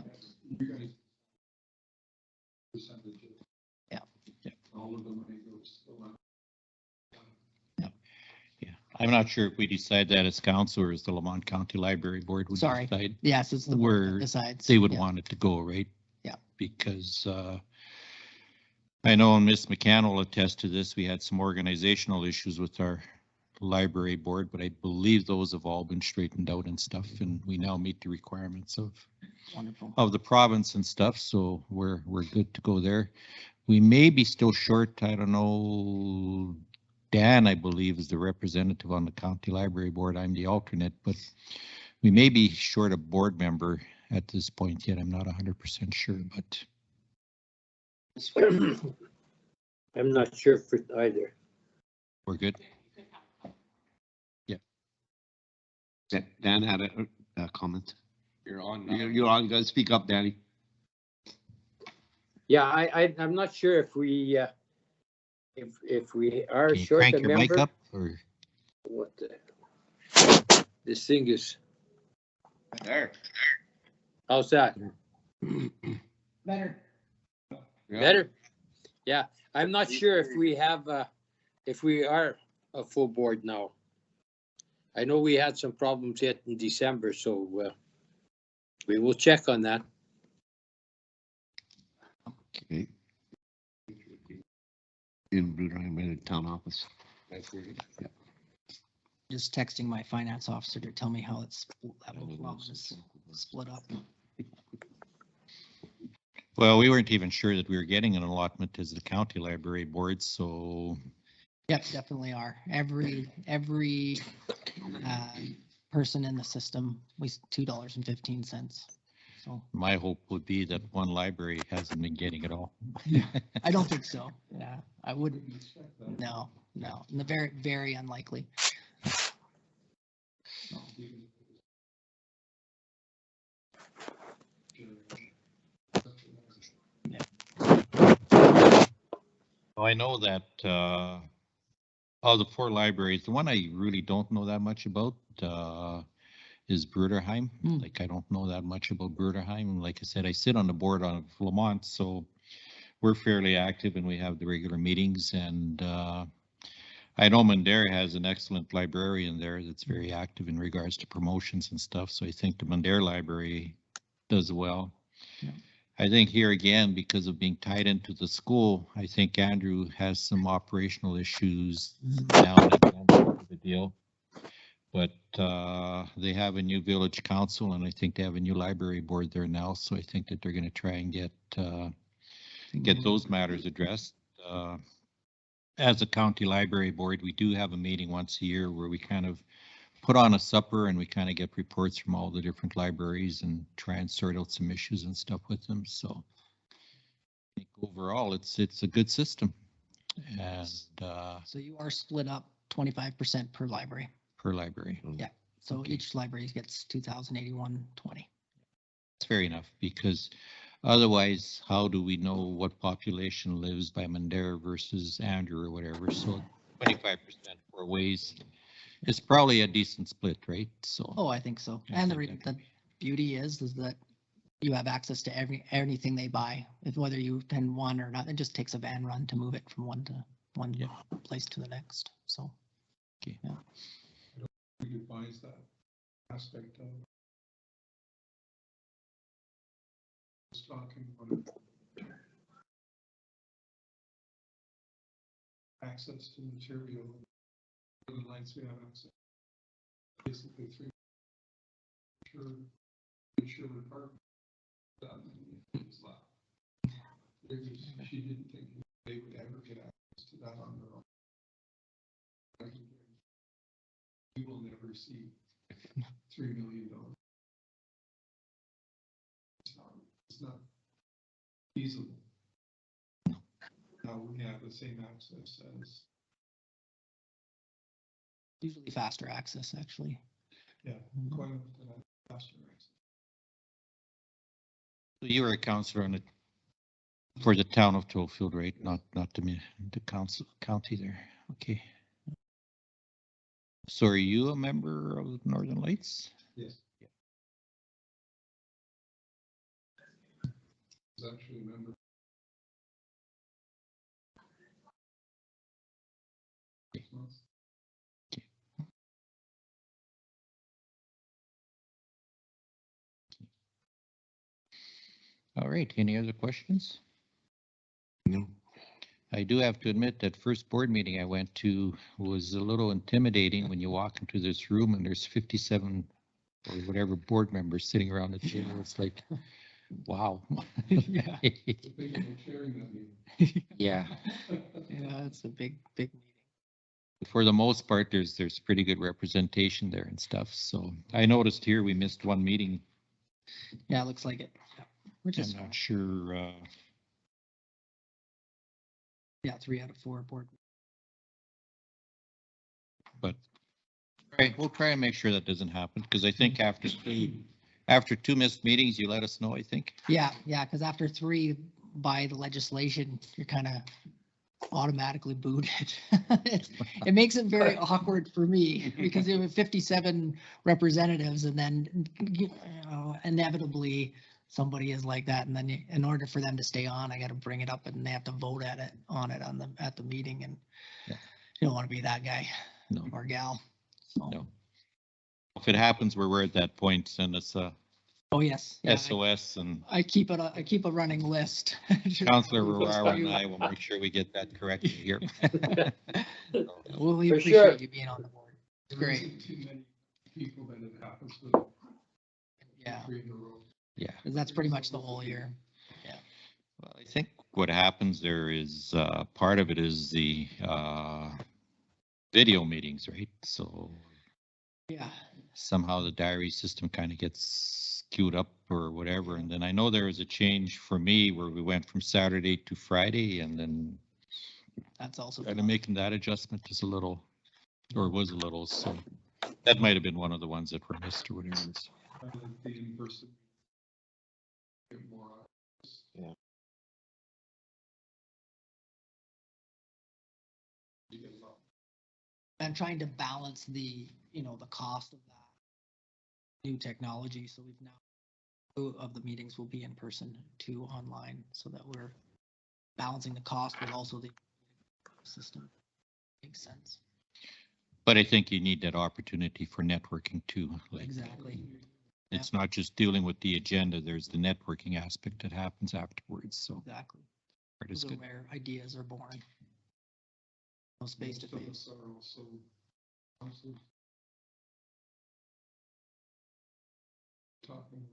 Yeah. All of the money goes to the lab. Yeah, I'm not sure if we decide that as council or as the Lamont County Library Board would Sorry. decide. Yes, it's the board that Where decides. they would Yeah. want it to go, right? Yeah. Because I know, and Miss McCann will attest to this, we had some organizational issues with our library board, but I believe those have all been straightened out and stuff, and we now meet the requirements Wonderful. of the province and stuff, so we're good to go there. We may be still short, I don't know, Dan, I believe, is the representative on the county library board. I'm the alternate, but we may be short a board member at this point yet. I'm not 100% sure, but I'm not sure for either. we're good. Yeah. Dan had a comment. You're on. You're on. Go speak up, Danny. Yeah, I'm not sure if we are Can you short crank a your mic member. up or? What the? This thing is. There. How's that? Better. Better? Yeah, I'm not sure if we have, if we are a full board now. I know we had some problems yet in December, so we will check on that. Okay. In Bruderheim, in the town office. Yeah. Just texting my finance officer to tell me how it's split up. Well, we weren't even sure that we were getting an allotment as the county library board, so. Yep, definitely are. Every person in the system was $2.15. So My hope would be that one library hasn't been getting it all. I don't think so. Yeah, I wouldn't. No, very, very unlikely. I know that of the 4 libraries, the one I really don't know that much about is Bruderheim. Like, I don't know that much about Bruderheim. Like I said, I sit on the board of Lamont, so we're fairly active and we have the regular meetings. And I know Mandera has an excellent librarian there that's very active in regards to promotions and stuff. So I think the Mandera Library does well. Yeah. I think here again, because of being tied into the school, I think Andrew has some operational issues down at the deal. But they have a new village council and I think they have a new library board there now. So I think that they're going to try and get those matters addressed. As a county library board, we do have a meeting once a year where we kind of put on a supper and we kind of get reports from all the different libraries and try and sort out some issues and stuff with them. So I think overall it's a good system. And so you are split up 25% per library. Per library. Yeah. So okay. Each library gets 2,081.20. That's fair enough, because otherwise, how do we know what population lives by Mandera versus Andrew or whatever? So 25% 4 ways. It's probably a decent split, right? So. Oh, I think so. And the beauty is that you have access to anything they buy. If whether you attend one or not, it just takes a van run to move it from one place to the next. So. Okay. Yeah. Who buys that aspect of talking about access to material. The lights we have access. Basically three. Sure the park. She didn't think they would ever get access to that on their own. We will never see $3 million. It's not feasible. Now we have the same access as. Usually faster access, actually. Yeah, quite often faster access. So you were a counselor on it for the town of Tollfield, right? Not the county there. Okay. So are you a member of Northern Lights? Yes. Yeah. It's actually a member. All right. Any other questions? No. I do have to admit that first board meeting I went to was a little intimidating when you walk into this room and there's 57 or whatever board members sitting around the table. It's like, wow. Yeah. Yeah. Yeah, it's a big meeting. For the most part, there's pretty good representation there and stuff. So I noticed here we missed one meeting. Yeah, it looks like it. Yeah. Which is I'm not sure. Yeah, 3 out of 4 board. But all right, we'll try and make sure that doesn't happen because I think after 2 missed meetings, you let us know, I think. Yeah, because after 3 by the legislation, you're kind of automatically booted. It makes it very awkward for me because there were 57 representatives and then, you know, inevitably somebody is like that. And then in order for them to stay on, I got to bring it up and they have to vote at the meeting. And yeah. You don't want to be that guy or gal. So. No. If it happens where we're at that point, send us a oh yes. Yeah, SOS and I keep a running list. Councillor Rivera and I will make sure we get that corrected here. Well, we For appreciate sure. you being on the board. It's There great. isn't too many people that it happens with. Yeah. 3 in a row. Yeah. 'Cause that's pretty much the whole year. Yeah. Well, I think what happens there is part of it is the video meetings, right? So Yeah. somehow the diary system kind of gets queued up or whatever. And then I know there was a change for me where we went from Saturday to Friday and then That's also kind of making that adjustment is a little, or was a little, so that might have been one of the ones that were missed or whatever. I like the in-person. Get more. Yeah. You get a lot. And trying to balance the cost of that new technology. So we've now 2 of the meetings will be in person, 2 online, so that we're balancing the cost but also the system. Makes sense. But I think you need that opportunity for networking too. Like, Exactly. it's not just dealing with the agenda, there's the networking aspect that happens afterwards. So Exactly. that is Those are good. where ideas are born. No space to face. Most of us are also talking.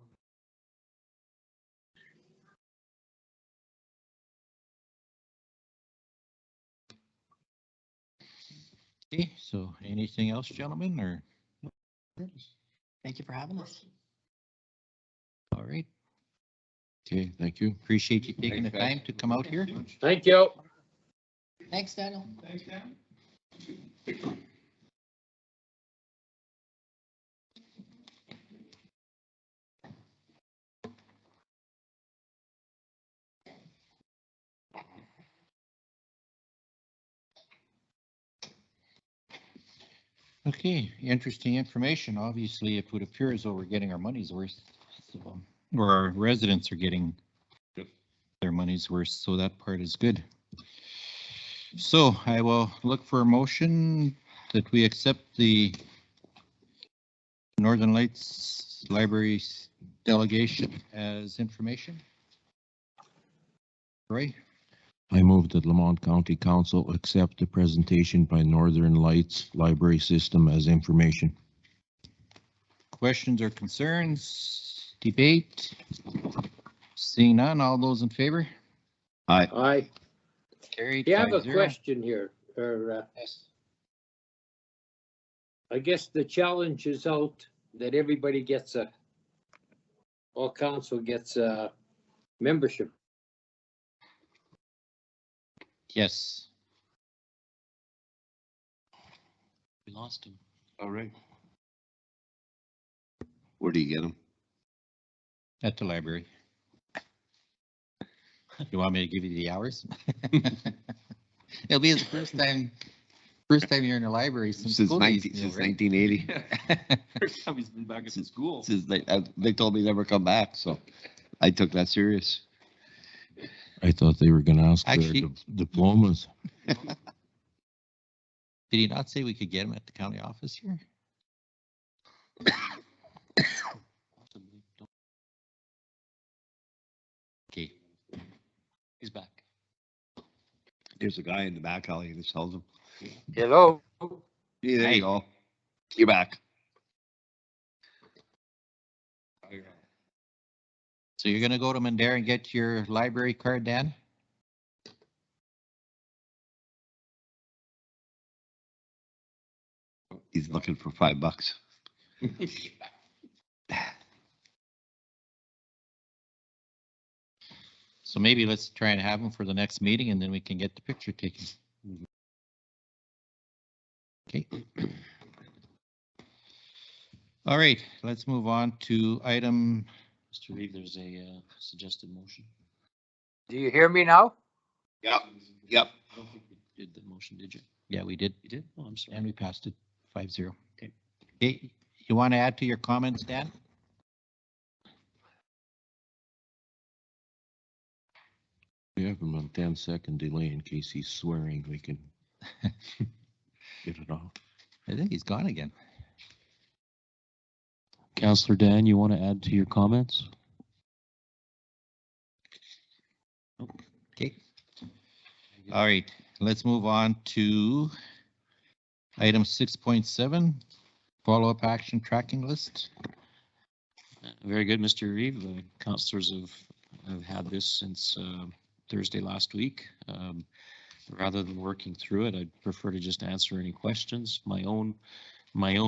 Okay, so anything else, gentlemen, or? Thank you for having us. All right. Okay, thank you. Appreciate you taking the time to come out here. Thank you. Thanks, Daniel. Thanks, Dan. Okay, interesting information. Obviously, it would appear as though we're getting our money's worth, so, or our residents are getting their money's worth, so that part is good. So I will look for a motion that we accept the Northern Lights Library delegation as information. Roy, I move that Lamont County Council accept the presentation by Northern Lights Library System as information. questions or concerns? Debate? Seeing none, all those in favor? Aye. Aye. Carried. You have a 5-0. question here, or, I guess the challenge is out that everybody gets all council gets a membership. Yes. We lost him. All right. Where do you get them? At the library. You want me to give you the hours? It'll be the first time you're in the library since Since school days, Neil, since right? 1980. First time he's been back at school. Since they told me never come back, so I took that serious. I thought they were going to ask Actually- for diplomas. Did he not say we could get him at the county office here? Okay. He's back. There's a guy in the back alley that sells them. Hello? Yeah, there Hey. you go. You're back. So you're gonna go to Mandara and get your library card, Dan? He's looking for $5. So maybe let's try and have him for the next meeting and then we can get the picture taken. Okay. All right, let's move on to item, Mr. Reeve, there's a suggested motion. Do you hear me now? Yep. Yep. I don't think you did the motion, did you? yeah, we did, You did? Oh, I'm sorry. and we passed it 5-0. Okay. Okay, you want to add to your comments, Dan? We have him on 10-second delay in case he's swearing. We can get it off. I think he's gone again. Councillor Dan, you want to add to your comments? Okay. All right, let's move on to item 6.7, follow-up action tracking list. Very good, Mr. Reeve. Councillors have had this since Thursday last week. Rather than working through it, I'd prefer to just answer any questions. My own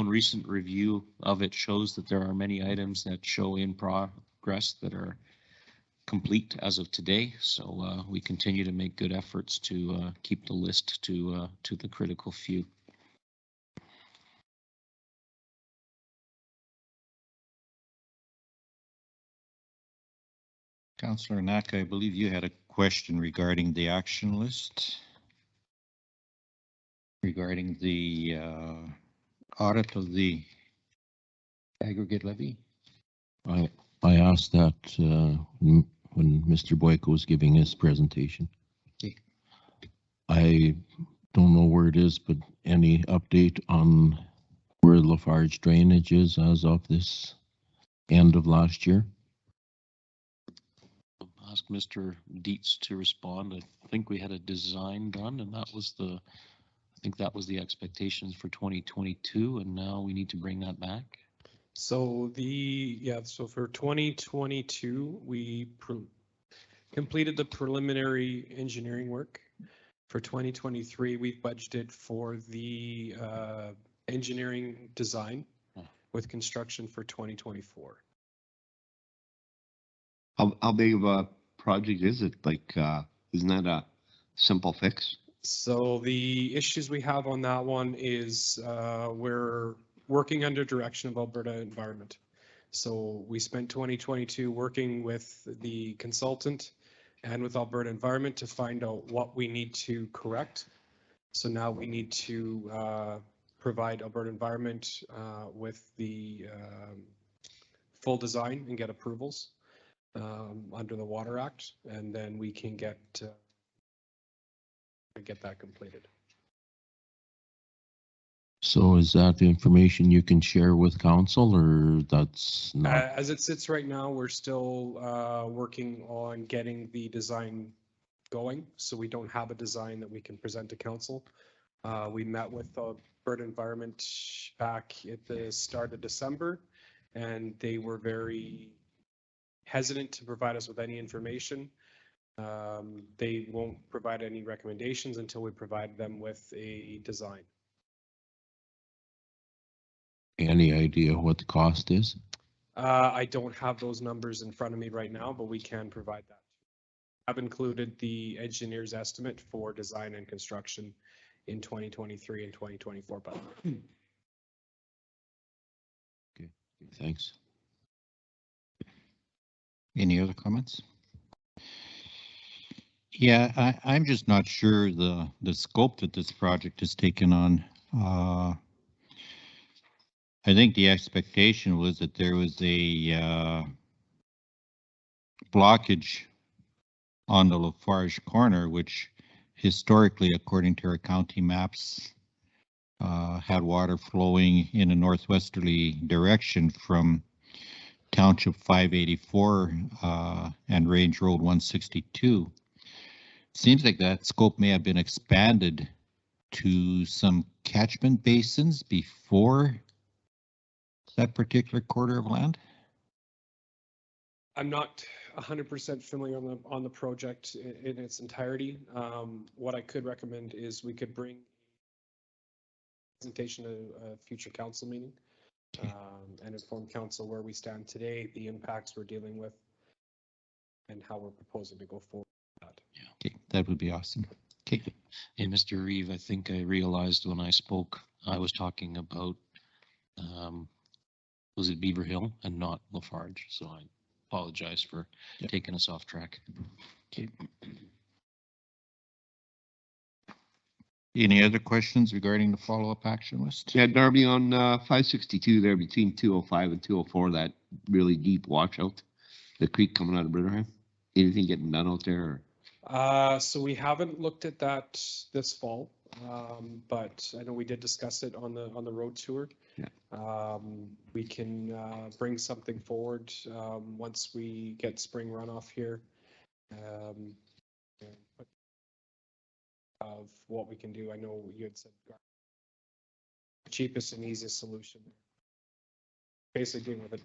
recent review of it shows that there are many items that show in progress that are complete as of today. So we continue to make good efforts to keep the list to the critical few. Councillor Naka, I believe you had a question regarding the action list. Regarding the audit of the aggregate levy. I asked that when Mr. Boyko was giving his presentation. Okay. I don't know where it is, but any update on where Lafarge drainage is as of this end of last year? Ask Mr. Dietz to respond. I think we had a design done and that was I think that was the expectations for 2022 and now we need to bring that back. So so for 2022, we completed the preliminary engineering work. For 2023, we've budgeted for the engineering design with construction for 2024. How big of a project is it? Like, isn't that a simple fix? So the issues we have on that one is we're working under direction of Alberta Environment. So we spent 2022 working with the consultant and with Alberta Environment to find out what we need to correct. So now we need to provide Alberta Environment with the full design and get approvals under the Water Act, and then we can get that completed. So is that the information you can share with council or that's not? As it sits right now, we're still working on getting the design going, so we don't have a design that we can present to council. We met with the Bird Environment back at the start of December, and they were very hesitant to provide us with any information. They won't provide any recommendations until we provide them with a design. Any idea what the cost is? I don't have those numbers in front of me right now, but we can provide that. I've included the engineer's estimate for design and construction in 2023 and 2024 budget. Okay, thanks. Any other comments? Yeah, I'm just not sure the scope that this project has taken on. I think the expectation was that there was a blockage on the Lafarge corner, which historically, according to our county maps, had water flowing in a northwesterly direction from Township 584 and Range Road 162. Seems like that scope may have been expanded to some catchment basins before that particular quarter of land. I'm not 100% familiar on the project in its entirety. What I could recommend is we could bring presentation to a future council meeting and inform council where we stand today, the impacts we're dealing with, and how we're proposing to go forward with that. Yeah. Okay, that would be awesome. Okay. And Mr. Reeve, I think I realized when I spoke, I was talking about, was it Beaver Hill and not Lafarge? So I apologize for taking us off track. Okay. Any other questions regarding the follow-up action list? Yeah, Darby, on 562 there between 205 and 204, that really deep washout, the creek coming out of Britterheim. Anything getting done out there? So we haven't looked at that this fall, but I know we did discuss it on the road tour. Yeah. We can bring something forward once we get spring runoff here. Of what we can do. I know you had said cheapest and easiest solution. Basically dealing with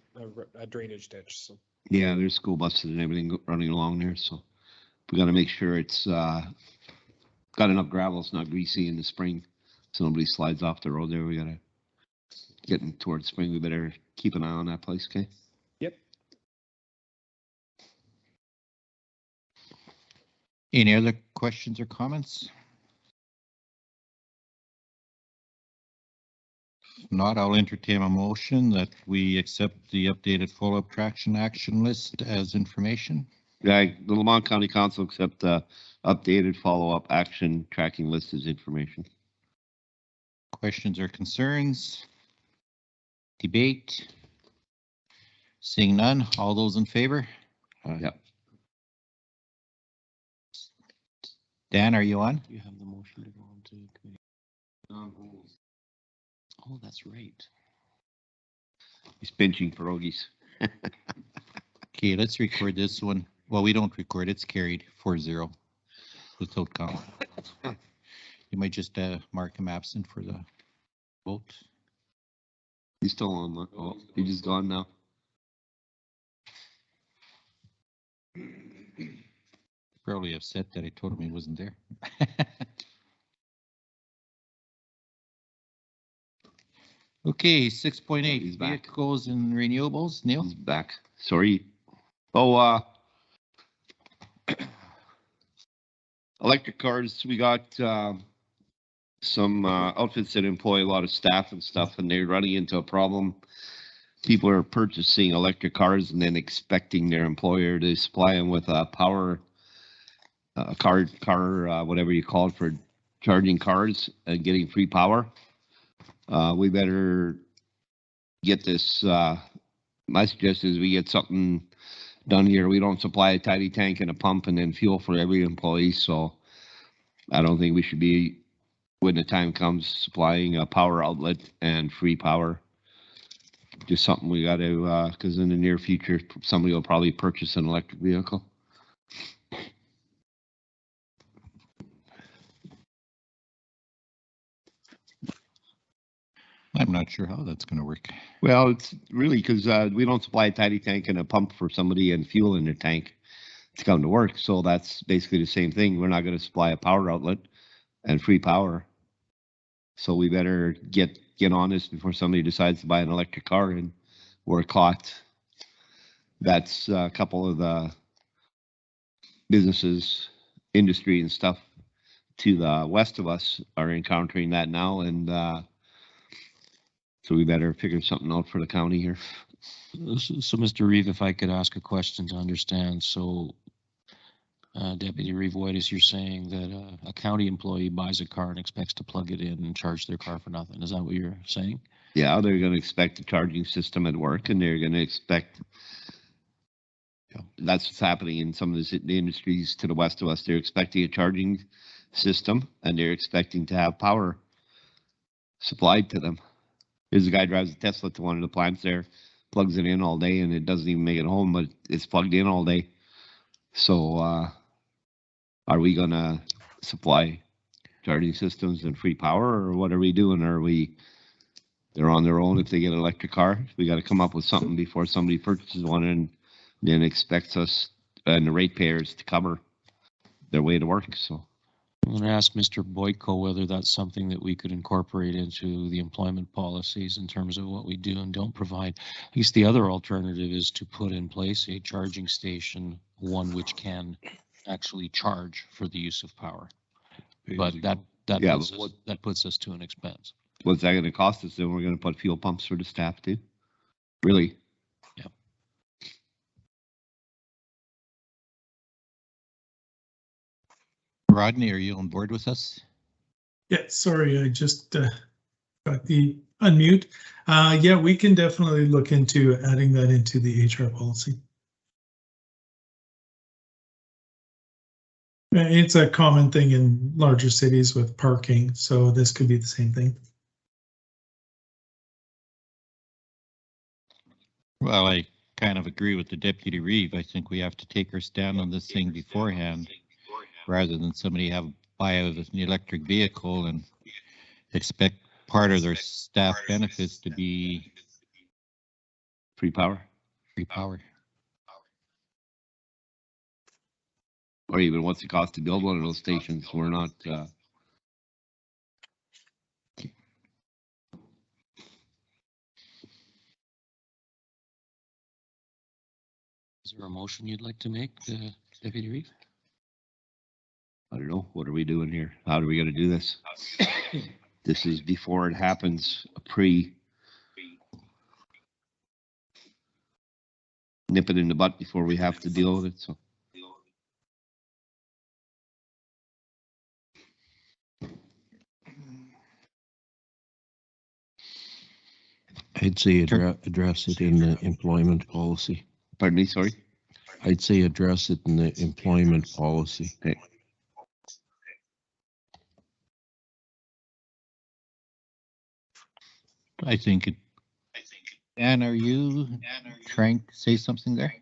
a drainage ditch. So Yeah, there's school buses and everything running along there, so we got to make sure it's got enough gravel, it's not greasy in the spring, so nobody slides off the road there. We got to getting towards spring. We better keep an eye on that place, okay? Yep. Any other questions or comments? If not, I'll entertain a motion that we accept the updated follow-up traction action list as information. Yeah, the Lamont County Council accept the updated follow-up action tracking list as information. Questions or concerns? Debate? Seeing none, all those in favor? Yep. Dan, are you on? You have the motion to go on to committee. Oh, that's right. He's pinching pierogies. Okay, let's record this one. Well, we don't record, it's carried 4-0 without comment. You might just mark him absent for the vote. He's still on. Oh, he's just gone now. Probably upset that I told him he wasn't there. Okay, 6.8 vehicles and renewables. Neil? He's back. Sorry. Oh, electric cars. We got some outfits that employ a lot of staff and stuff, and they're running into a problem. People are purchasing electric cars and then expecting their employer to supply them with a power car, whatever you call it, for charging cars and getting free power. We better get this. My suggestion is we get something done here. We don't supply a tiny tank and a pump and then fuel for every employee. So I don't think we should be, when the time comes, supplying a power outlet and free power. Just something we got to, because in the near future, somebody will probably purchase an electric vehicle. I'm not sure how that's gonna work. Well, it's really because we don't supply a tiny tank and a pump for somebody and fuel in their tank to come to work. So that's basically the same thing. We're not going to supply a power outlet and free power. So we better get on this before somebody decides to buy an electric car and we're caught. That's a couple of the businesses, industry and stuff to the west of us are encountering that now. And so we better figure something out for the county here. So, Mr. Reeve, if I could ask a question to understand, so Deputy Reeve White, is you're saying that a county employee buys a car and expects to plug it in and charge their car for nothing? Is that what you're saying? Yeah, they're going to expect a charging system at work, and they're going to expect. That's what's happening in some of the industries to the west of us. They're expecting a charging system, and they're expecting to have power supplied to them. There's a guy drives a Tesla to one of the plants there, plugs it in all day, and it doesn't even make it home, but it's plugged in all day. So are we going to supply charging systems and free power, or what are we doing? They're on their own if they get an electric car? We got to come up with something before somebody purchases one and then expects us and the ratepayers to cover their way to work. So I'm going to ask Mr. Boyko whether that's something that we could incorporate into the employment policies in terms of what we do and don't provide. I guess the other alternative is to put in place a charging station, one which can actually charge for the use of power. But that puts us to an expense. What's that going to cost us? Then we're going to put fuel pumps for the staff too. Really? Yeah. Rodney, are you on board with us? Yeah, sorry, I just got the unmute. Yeah, we can definitely look into adding that into the HR policy. It's a common thing in larger cities with parking, so this could be the same thing. Well, I kind of agree with the Deputy Reeve. I think we have to take our stand on this thing beforehand, rather than somebody buy an electric vehicle and expect part of their staff benefits to be free power. Free power. Or even what's the cost to build one of those stations? We're not. Is there a motion you'd like to make, Deputy Reeve? I don't know. What are we doing here? How are we going to do this? This is before it happens, nip it in the butt before we have to deal with it. So. I'd say address it in the employment policy. Pardon me, sorry? I'd say address it in the employment policy. Okay. I think it. Dan, are you trying to say something there?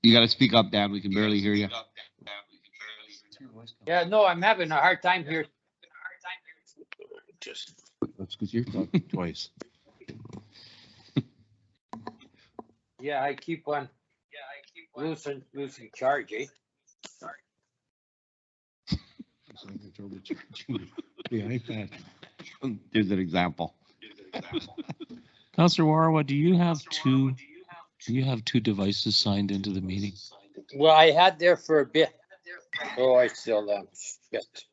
You got to speak up, Dan. We can barely hear you. Yeah, no, I'm having a hard time here. That's because you're talking twice. Yeah, I keep on losing charge, eh? The iPad. There's an example. Councillor Warawa, do you have two devices signed into the meeting? Well, I had there for a bit. Oh, I still am. Shit.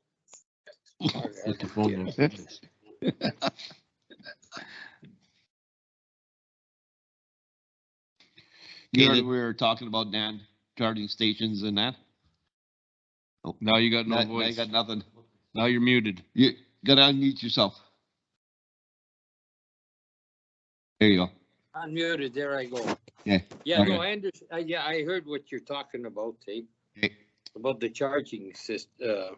Put the phone down. We were talking about Dan charging stations and that. Oh, now you got no Now voice. you got nothing. Now you're muted. You got to unmute yourself. There you go. Unmuted. There I go. Yeah. Yeah, Okay. no, I understand. Yeah, I heard what you're talking about, eh? Okay. About the charging system.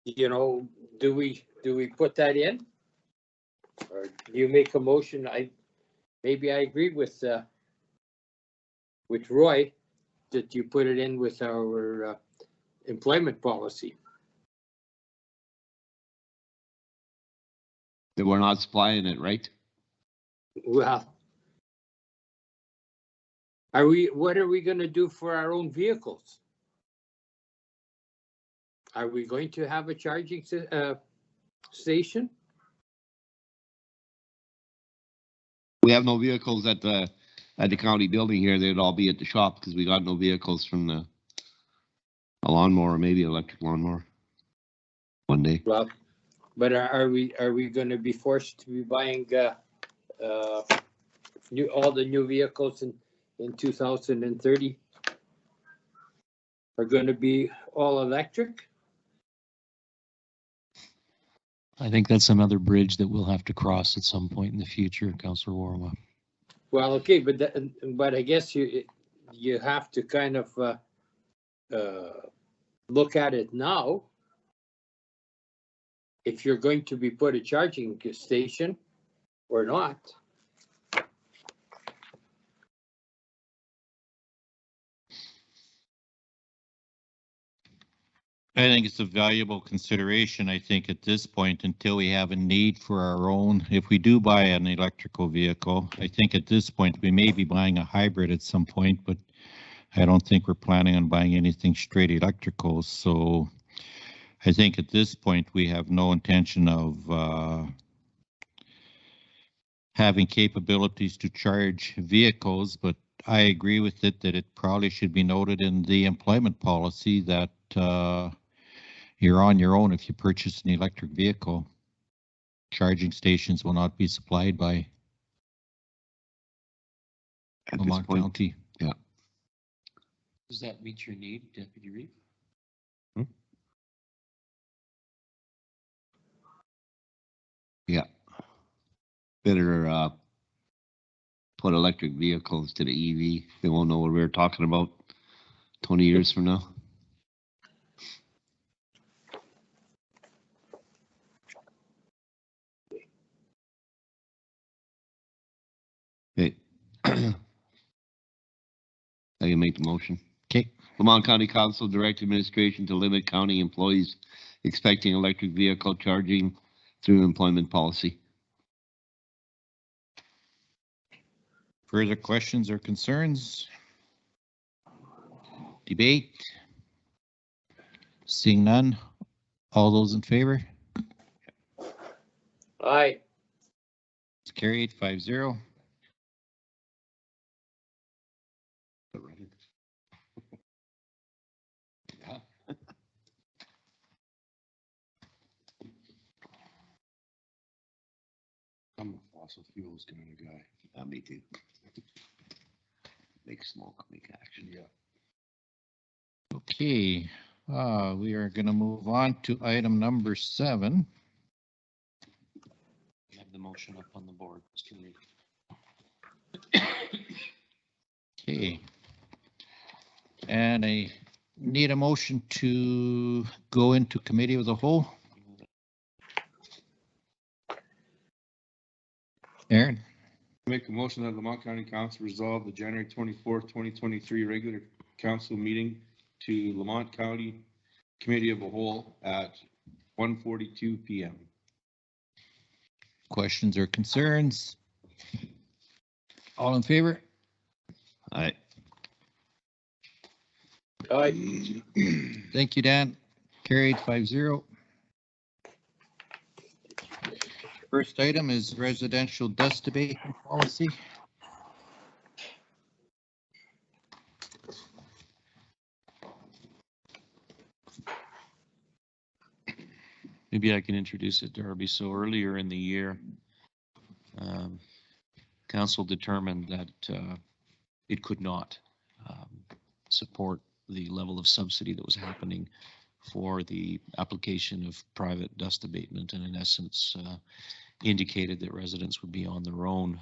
You know, do we put that in, or do you make a motion? Maybe I agree with Roy. that you put it in with our employment policy. That we're not supplying it, right? Well, what are we gonna do for our own vehicles? Are we going to have a charging station? We have no vehicles at the county building here. They'd all be at the shop because we got no vehicles from a lawnmower, maybe electric lawnmower. One day. Well, but are we gonna be forced to be buying all the new vehicles in 2030 are gonna be all electric? I think that's another bridge that we'll have to cross at some point in the future, Councillor Warwa. Well, okay, but I guess you have to kind of look at it now. If you're going to be put a charging station or not. I think it's a valuable consideration. I think at this point, until we have a need for our own, if we do buy an electrical vehicle, I think at this point, we may be buying a hybrid at some point, but I don't think we're planning on buying anything straight electrical. So I think at this point, we have no intention of having capabilities to charge vehicles, but I agree with it that it probably should be noted in the employment policy that you're on your own if you purchase an electric vehicle. Charging stations will not be supplied by Lamont County. Yeah. Does that meet your need, Deputy Reeve? Yeah. Better put electric vehicles to the EV. They won't know what we're talking about 20 years from now. Okay. I can make the motion. Okay. Lamont County Council direct administration to limit county employees expecting electric vehicle charging through employment policy. Further questions or concerns? Debate? Seeing none. All those in favor? Aye. It's carried 5-0. I'm a fossil fuels kind of guy. Me too. Make smoke, make action. Yeah. Okay, we are going to move on to item number 7. I have the motion up on the board, Mr. Reeve. Okay. And I need a motion to go into committee of the whole. Aaron? Make a motion that Lamont County Council resolve the January 24th, 2023 regular council meeting to Lamont County Committee of the Whole at 1:42 p.m. Questions or concerns? All in favor? Aye. Aye. Thank you, Dan. Carried 5-0. First item is residential dust abatement policy. Maybe I can introduce it, Darby. So earlier in the year, council determined that it could not support the level of subsidy that was happening for the application of private dust abatement, and in essence indicated that residents would be on their own.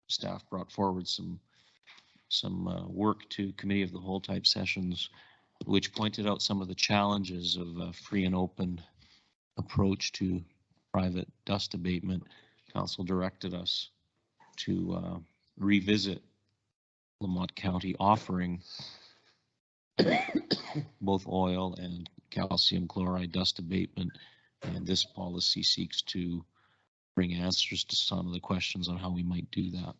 Staff brought forward some work to committee of the whole type sessions, which pointed out some of the challenges of a free and open approach to private dust abatement. Council directed us to revisit Lamont County offering both oil and calcium chloride dust abatement. And this policy seeks to bring answers to some of the questions on how we might do that.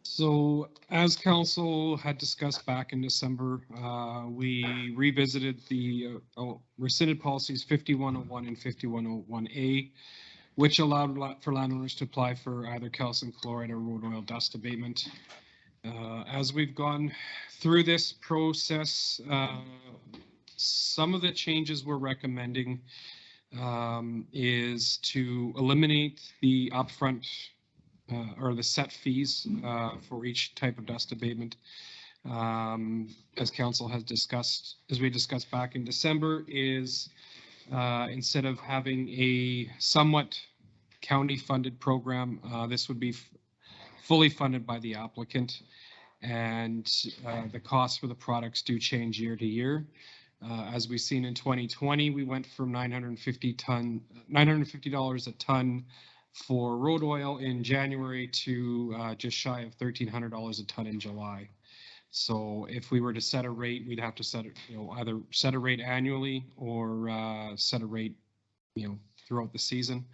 So as council had discussed back in December, we revisited the rescinded policies 5101 and 5101A, which allowed for landowners to apply for either calcium chloride or road oil dust abatement. As we've gone through this process, some of the changes we're recommending is to eliminate the upfront or the set fees for each type of dust abatement. As council has discussed, as we discussed back in December, is instead of having a somewhat county funded program, this would be fully funded by the applicant, and the costs for the products do change year to year. As we've seen in 2020, we went from $950 a ton for road oil in January to just shy of $1,300 a ton in July. So if we were to set a rate, we'd have to set it, either set a rate annually or set a rate, throughout the season.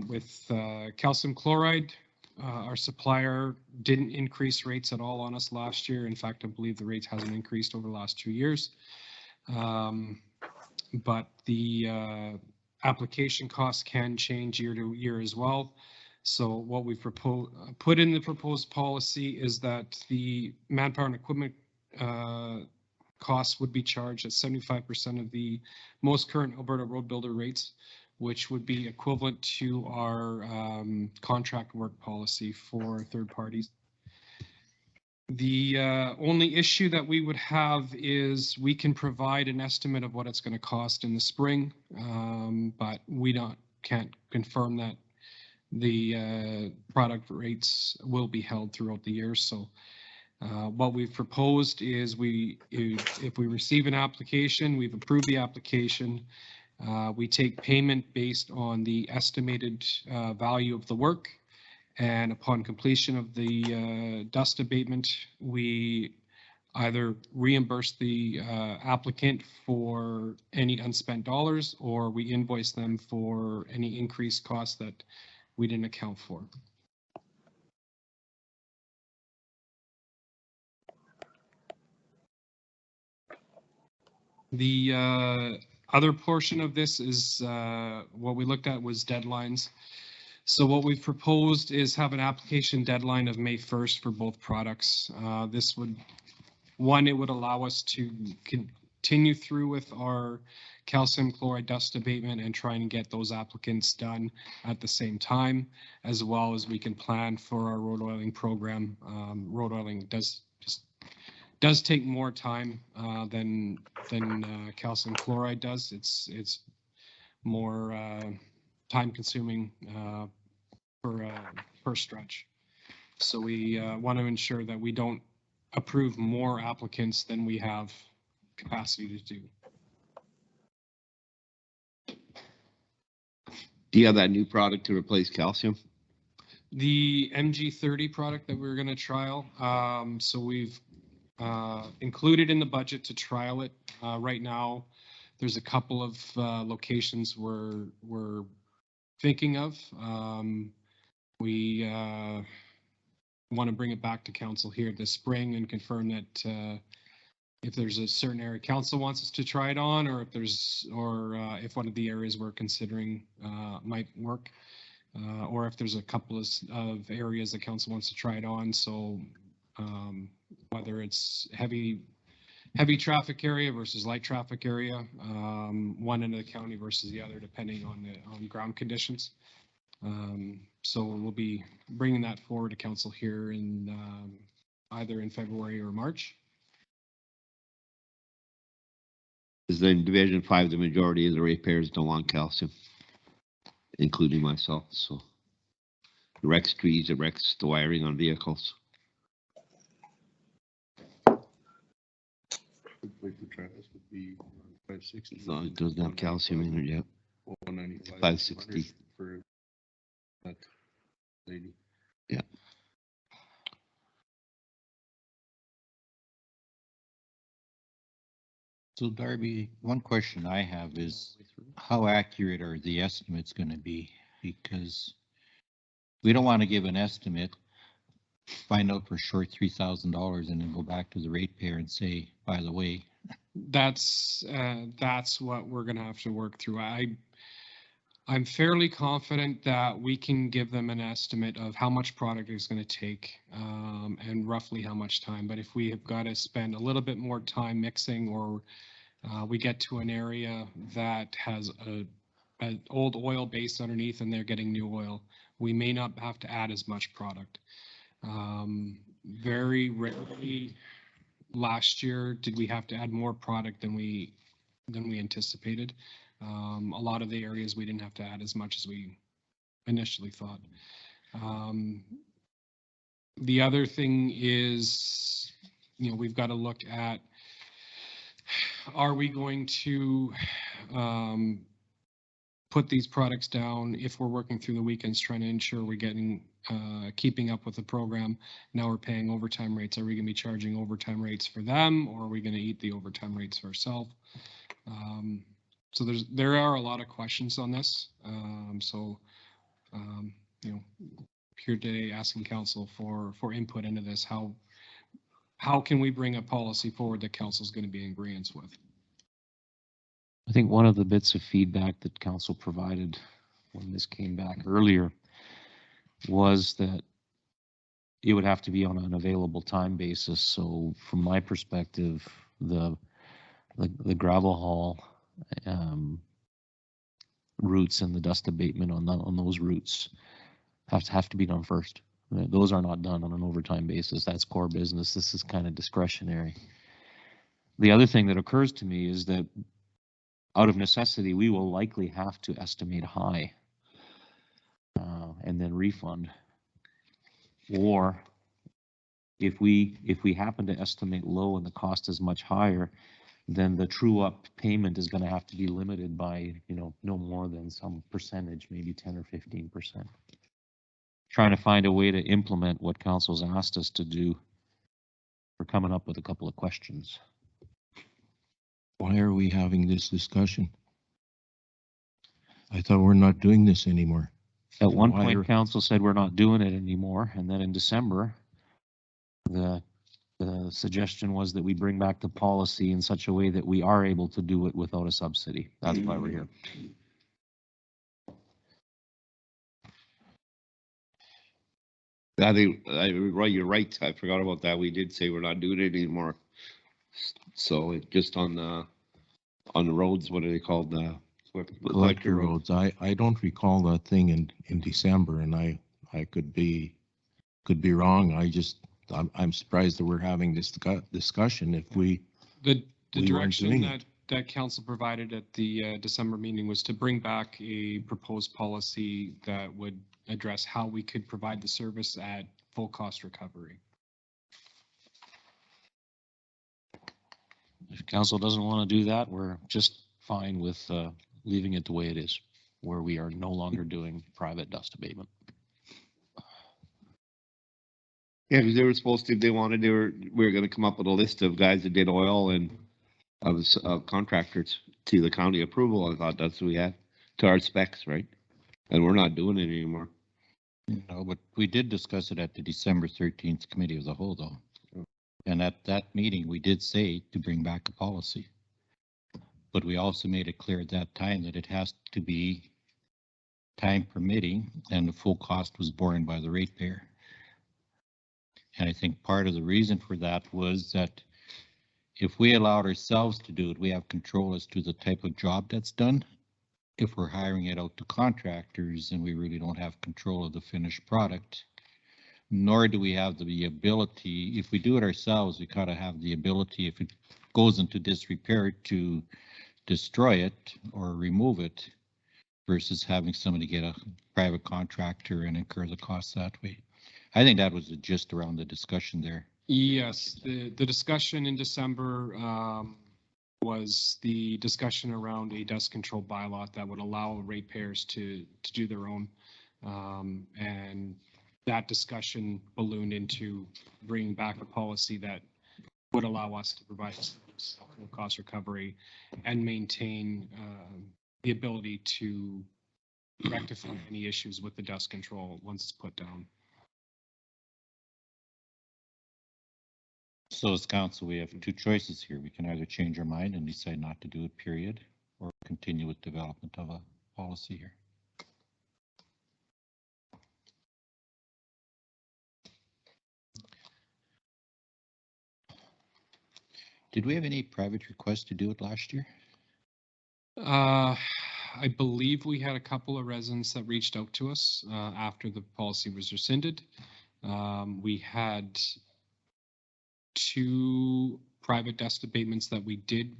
With calcium chloride, our supplier didn't increase rates at all on us last year. In fact, I believe the rates hasn't increased over the last 2 years. But the application costs can change year to year as well. So what we've put in the proposed policy is that the manpower and equipment costs would be charged at 75% of the most current Alberta road builder rates, which would be equivalent to our contract work policy for third parties. The only issue that we would have is we can provide an estimate of what it's going to cost in the spring, but we can't confirm that the product rates will be held throughout the year. So what we've proposed is if we receive an application, we've approved the application, we take payment based on the estimated value of the work. And upon completion of the dust abatement, we either reimburse the applicant for any unspent dollars, or we invoice them for any increased costs that we didn't account for. The other portion of this is what we looked at was deadlines. So what we've proposed is have an application deadline of May 1st for both products. This would, it would allow us to continue through with our calcium chloride dust abatement and try and get those applicants done at the same time, as well as we can plan for our road oiling program. Road oiling does take more time than calcium chloride does. It's more time consuming per stretch. So we want to ensure that we don't approve more applicants than we have capacity to do. Do you have that new product to replace calcium? The MG30 product that we're going to trial, so we've included in the budget to trial it. Right now, there's a couple of locations we're thinking of. We want to bring it back to council here this spring and confirm that if there's a certain area council wants us to try it on, or if one of the areas we're considering might work, or if there's a couple of areas that council wants to try it on. So whether it's heavy traffic area versus light traffic area, one end of the county versus the other, depending on ground conditions. So we'll be bringing that forward to council here in either in February or March. Is in Division 5 the majority of the ratepayers don't want calcium, including myself? So it wrecks trees, it wrecks the wiring on vehicles. Would be 560. No, it doesn't have calcium in it yet. 195. 560. For that lady. Yeah. So Darby, one question I have is how accurate are the estimates going to be? Because we don't want to give an estimate, find out we're short $3,000 and then go back to the ratepayer and say, by the way. That's what we're gonna have to work through. I'm fairly confident that we can give them an estimate of how much product it's gonna take, and roughly how much time. But if we have got to spend a little bit more time mixing, or we get to an area that has an old oil base underneath and they're getting new oil, we may not have to add as much product. Very rarely last year did we have to add more product than we anticipated. A lot of the areas we didn't have to add as much as we initially thought. The other thing is, we've got to look at, are we going to put these products down if we're working through the weekends trying to ensure we're getting keeping up with the program? Now we're paying overtime rates. Are we going to be charging overtime rates for them, or are we going to eat the overtime rates for ourselves? So there are a lot of questions on this. Here today asking council for input into this. How can we bring a policy forward that council is going to be in agreement with? I think one of the bits of feedback that council provided when this came back earlier was that it would have to be on an available time basis. So from my perspective, the gravel haul routes and the dust abatement on those routes have to be done first. Those are not done on an overtime basis. That's core business. This is kind of discretionary. The other thing that occurs to me is that out of necessity, we will likely have to estimate high and then refund. Or if we happen to estimate low and the cost is much higher, then the true up payment is going to have to be limited by, no more than some percentage, maybe 10 or 15%. Trying to find a way to implement what council's asked us to do. We're coming up with a couple of questions. Why are we having this discussion? I thought we're not doing this anymore. At one point, council said we're not doing it anymore, and then in December, the suggestion was that we bring back the policy in such a way that we are able to do it without a subsidy. That's why we're here. I think, Roy, you're right. I forgot about that. We did say we're not doing it anymore. So it just on the roads, what are they called? Collector roads. I don't recall that thing in December, and I could be wrong. I'm surprised that we're having this discussion if we the we direction that council provided at the December meeting was to bring back a proposed policy that would address how we could provide the service at full cost recovery. If council doesn't want to do that, we're just fine with leaving it the way it is, where we are no longer doing private dust abatement. Yeah, because they were supposed to, we were going to come up with a list of guys that did oil and of contractors to the county approval. I thought that's what we had to our specs, right? And we're not doing it anymore. No, but we did discuss it at the December 13th committee of the whole, though. And at that meeting, we did say to bring back a policy. But we also made it clear at that time that it has to be time permitting, and the full cost was borne by the ratepayer. And I think part of the reason for that was that if we allowed ourselves to do it, we have control as to the type of job that's done. If we're hiring it out to contractors, then we really don't have control of the finished product. Nor do we have the ability, if we do it ourselves, we kind of have the ability, if it goes into disrepair, to destroy it or remove it versus having somebody get a private contractor and incur the costs that way. I think that was the gist around the discussion there. Yes, the discussion in December was the discussion around a dust control bylaw that would allow ratepayers to do their own. And that discussion ballooned into bringing back a policy that would allow us to provide full cost recovery and maintain the ability to rectify any issues with the dust control once it's put down. So as council, we have two choices here. We can either change our mind and decide not to do it, period, or continue with development of a policy here. Did we have any private requests to do it last year? I believe we had a couple of residents that reached out to us after the policy was rescinded. We had 2 private dust abatements that we did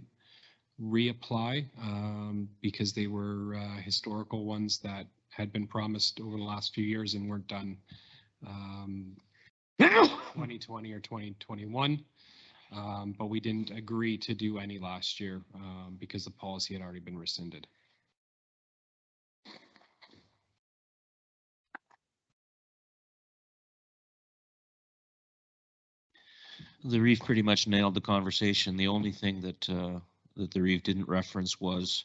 reapply because they were historical ones that had been promised over the last few years and weren't done 2020 or 2021. But we didn't agree to do any last year because the policy had already been rescinded. The Reeve pretty much nailed the conversation. The only thing that that the Reeve didn't reference was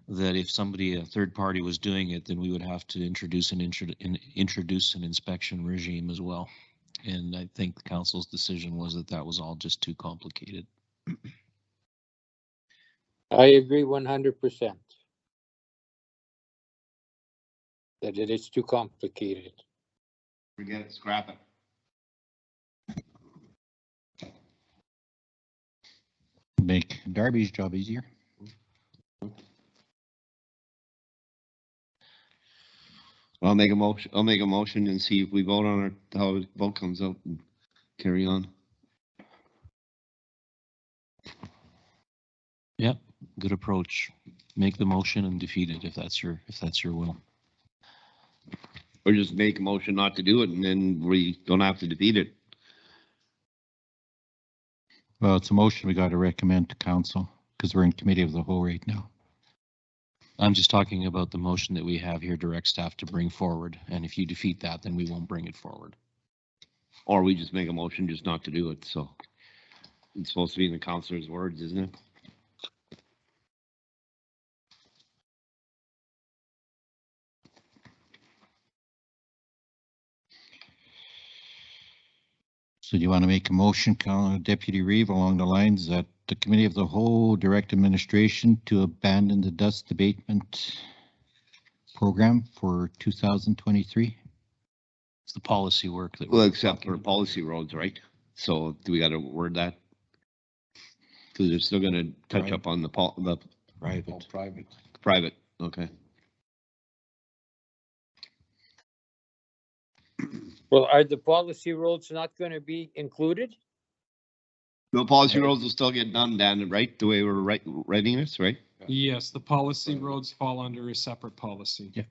that if somebody, a third party, was doing it, then we would have to introduce an inspection regime as well. And I think the council's decision was that that was all just too complicated. I agree 100%. That it is too complicated. Forget it, scrap it. Make Darby's job easier. I'll make a motion. I'll make a motion and see if we vote on it, how the vote comes out, and carry on. Yep, good approach. Make the motion and defeat it if that's your will. Or just make a motion not to do it, and then we don't have to defeat it. Well, it's a motion we got to recommend to council because we're in committee of the whole right now. I'm just talking about the motion that we have here, direct staff to bring forward. And if you defeat that, then we won't bring it forward. Or we just make a motion just not to do it, so. It's supposed to be in the councilor's words, isn't it? So do you want to make a motion, Deputy Reeve, along the lines that the committee of the whole direct administration to abandon the dust abatement program for 2023? It's the policy work that well, except for policy roads, right? So do we got to word that? Because they're still going to touch up on the private. Private, okay. Well, are the policy roads not going to be included? No, policy roads will still get done, Dan, right? The way we're writing this, right? Yes, the policy roads fall under a separate policy. Yeah.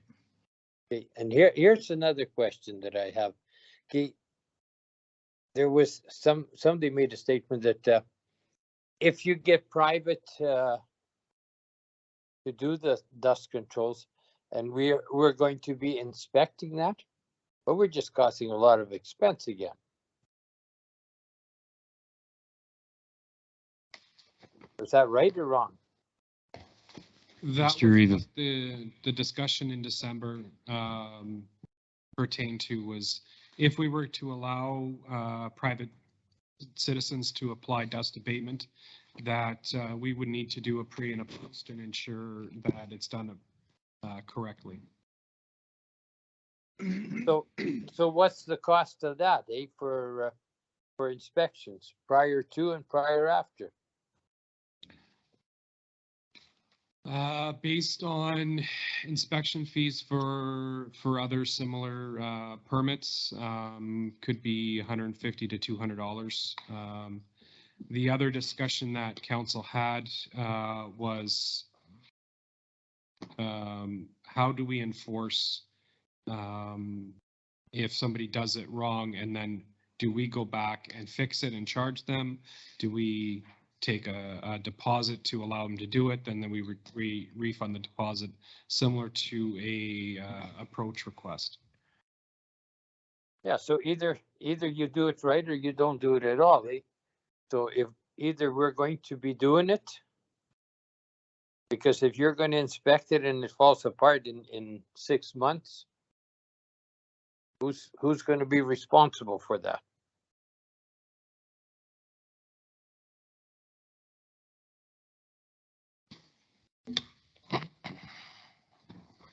Okay, and here's another question that I have. Okay, there was somebody made a statement that if you get private to do the dust controls, and we're going to be inspecting that, but we're just causing a lot of expense again. Is that right or wrong? That Mr. Reeve. was the discussion in December pertained to was if we were to allow private citizens to apply dust abatement, that we would need to do a pre and a post and ensure that it's done correctly. So what's the cost of that, for inspections prior to and prior after? Based on inspection fees for other similar permits, could be $150 to $200. The other discussion that council had was how do we enforce if somebody does it wrong, and then do we go back and fix it and charge them? Do we take a deposit to allow them to do it, and then we refund the deposit, similar to a approach request? Yeah, so either you do it right or you don't do it at all. Eh? So if either we're going to be doing it, because if you're going to inspect it and it falls apart in 6 months, who's going to be responsible for that?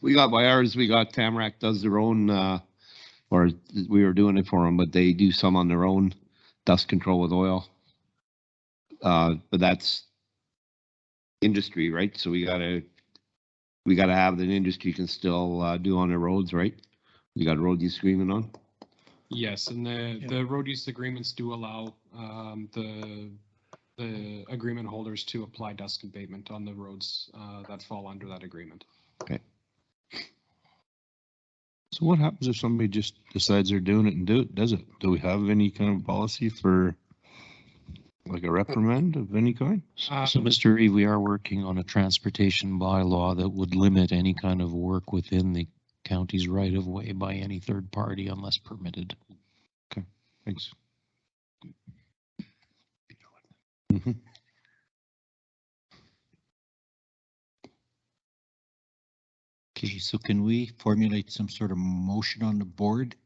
We got by ours, we got Tamarack does their own, or we were doing it for them, but they do some on their own, dust control with oil. But that's industry, right? So we gotta have that industry can still do on their roads, right? We got a road use agreement on. Yes, and the road use agreements do allow the agreement holders to apply dust abatement on the roads that fall under that agreement. Okay. So what happens if somebody just decides they're doing it and does it? Do we have any kind of policy for like a reprimand of any kind? So, Mr. Reeve, we are working on a transportation bylaw that would limit any kind of work within the county's right of way by any third party unless permitted. Okay, thanks. Okay, so can we formulate some sort of motion on the board?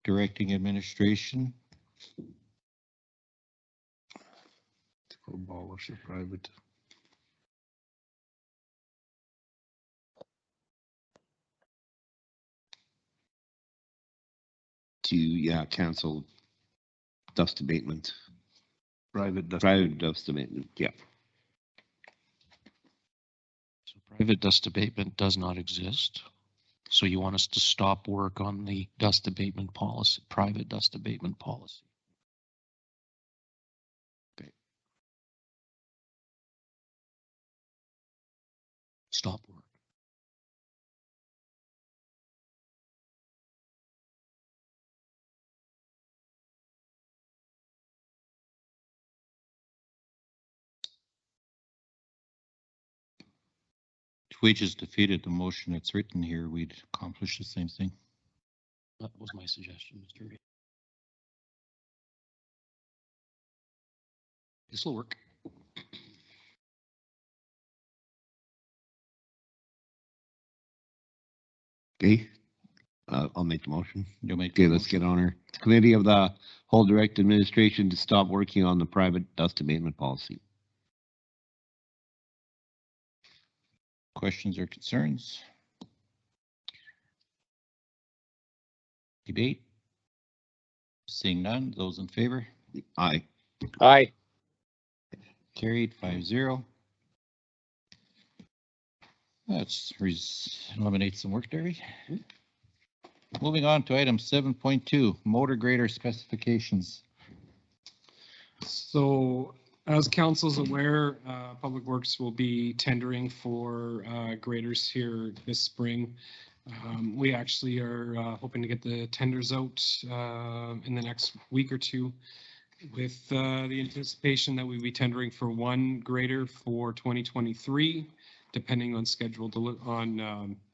Directing administration. To abolish the private. To cancel dust abatement. Private dust abatement, yeah. So private dust abatement does not exist. So you want us to stop work on the dust abatement policy, private dust abatement policy. Okay. Stop work. If we just defeated the motion that's written here, we'd accomplish the same thing. That was my suggestion, Mr. Reed. This will work. Okay, I'll make the motion. You'll make. Okay, let's get on our committee of the whole direct administration to stop working on the private dust abatement policy. Questions or concerns? Debate? Seeing none, those in favor? Aye. Aye. Carried 5-0. Let's eliminate some work, Derby. Moving on to item 7.2, motor grader specifications. So as council's aware, Public Works will be tendering for graders here this spring. We actually are hoping to get the tenders out in the next week or two, with the anticipation that we'll be tendering for one grader for 2023, depending on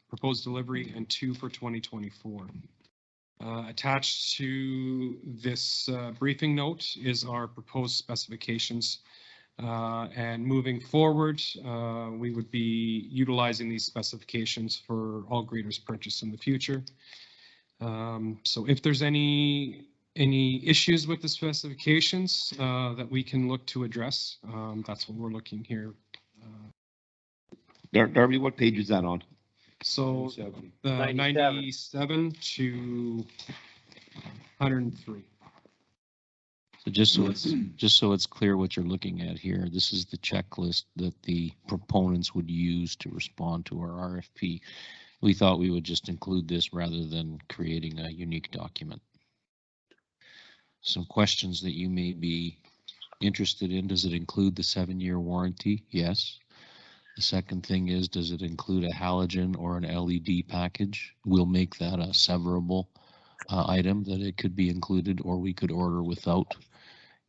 proposed delivery, and two for 2024. Attached to this briefing note is our proposed specifications. And moving forward, we would be utilizing these specifications for all graders purchased in the future. So if there's any issues with the specifications that we can look to address, that's what we're looking here. Darby, what page is that on? So the 97 to 103. So just so it's clear what you're looking at here, this is the checklist that the proponents would use to respond to our RFP. We thought we would just include this rather than creating a unique document. Some questions that you may be interested in: does it include the 7-year warranty? Yes. The second thing is, does it include a halogen or an LED package? We'll make that a severable item that it could be included, or we could order without,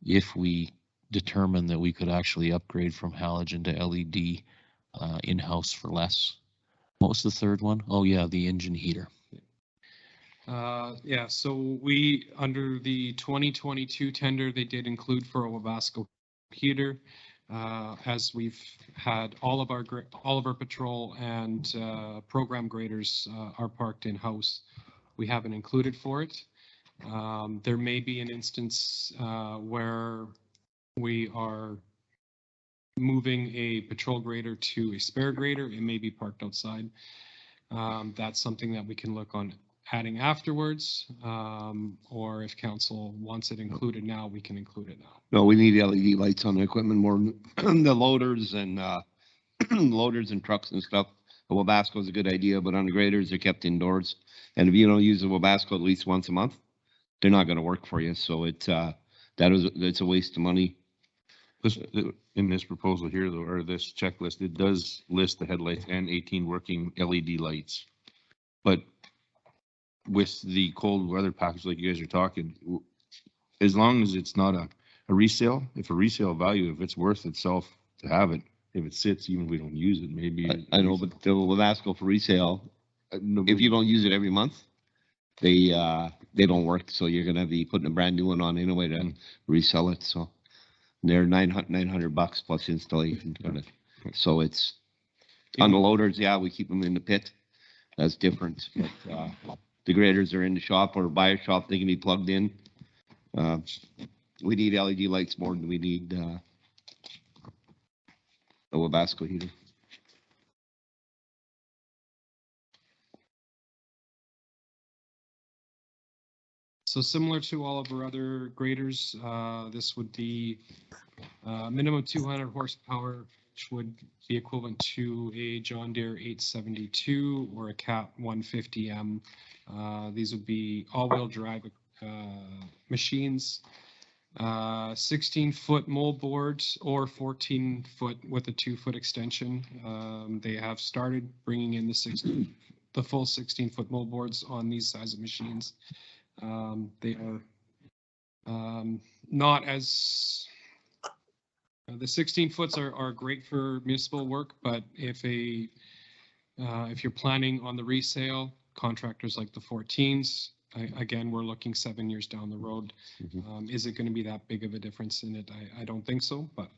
if we determine that we could actually upgrade from halogen to LED in-house for less. What was the third one? Oh, yeah, the engine heater. Yeah, so we, under the 2022 tender, they did include for a Wabasco heater. As we've had all of our patrol and program graders are parked in-house, we haven't included for it. There may be an instance where we are moving a patrol grader to a spare grader. It may be parked outside. That's something that we can look on adding afterwards, or if council wants it included now, we can include it now. No, we need LED lights on the equipment more than the loaders and loaders and trucks and stuff. The Wabasco is a good idea, but on the graders, they're kept indoors. And if you don't use the Wabasco at least once a month, they're not going to work for you. So it's a waste of money. In this proposal here, though, or this checklist, it does list the headlights and 18 working LED lights. But with the cold weather package like you guys are talking, as long as it's not a resale, if a resale value, if it's worth itself to have it, if it sits, even if we don't use it, maybe. I know, but the Wabasco for resale, if you don't use it every month, they don't work. So you're going to be putting a brand new one on anyway to resell it. So they're $900 plus installation. So it's on the loaders. Yeah, we keep them in the pit. That's different. But the graders are in the shop or by a shop. They can be plugged in. We need LED lights more than we need a Wabasco heater. So similar to all of our other graders, this would be minimum 200 horsepower, which would be equivalent to a John Deere 872 or a Cat 150M. These would be all-wheel drive machines. 16-foot moldboard or 14-foot with a 2-foot extension. They have started bringing in the full 16-foot moldboards on these size of machines. They are not as the 16 foots are great for municipal work, but if you're planning on the resale, contractors like the 14s, again, we're looking 7 years down the road. Is it going to be that big of a difference in it? I don't think so, but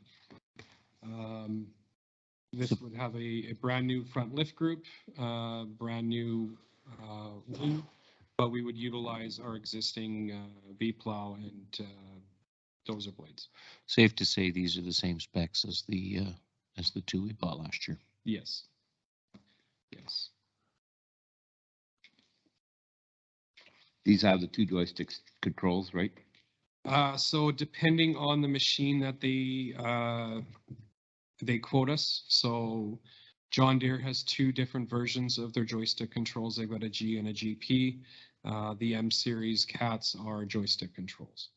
this would have a brand new front lift group, brand new wing, but we would utilize our existing V-plow and dozer blades. Safe to say these are the same specs as the two we bought last year. Yes. Yes. These have the 2 joystick controls, right? So depending on the machine that they quote us. So John Deere has 2 different versions of their joystick controls. They've got a G and a GP. The M series Cats are joystick controls.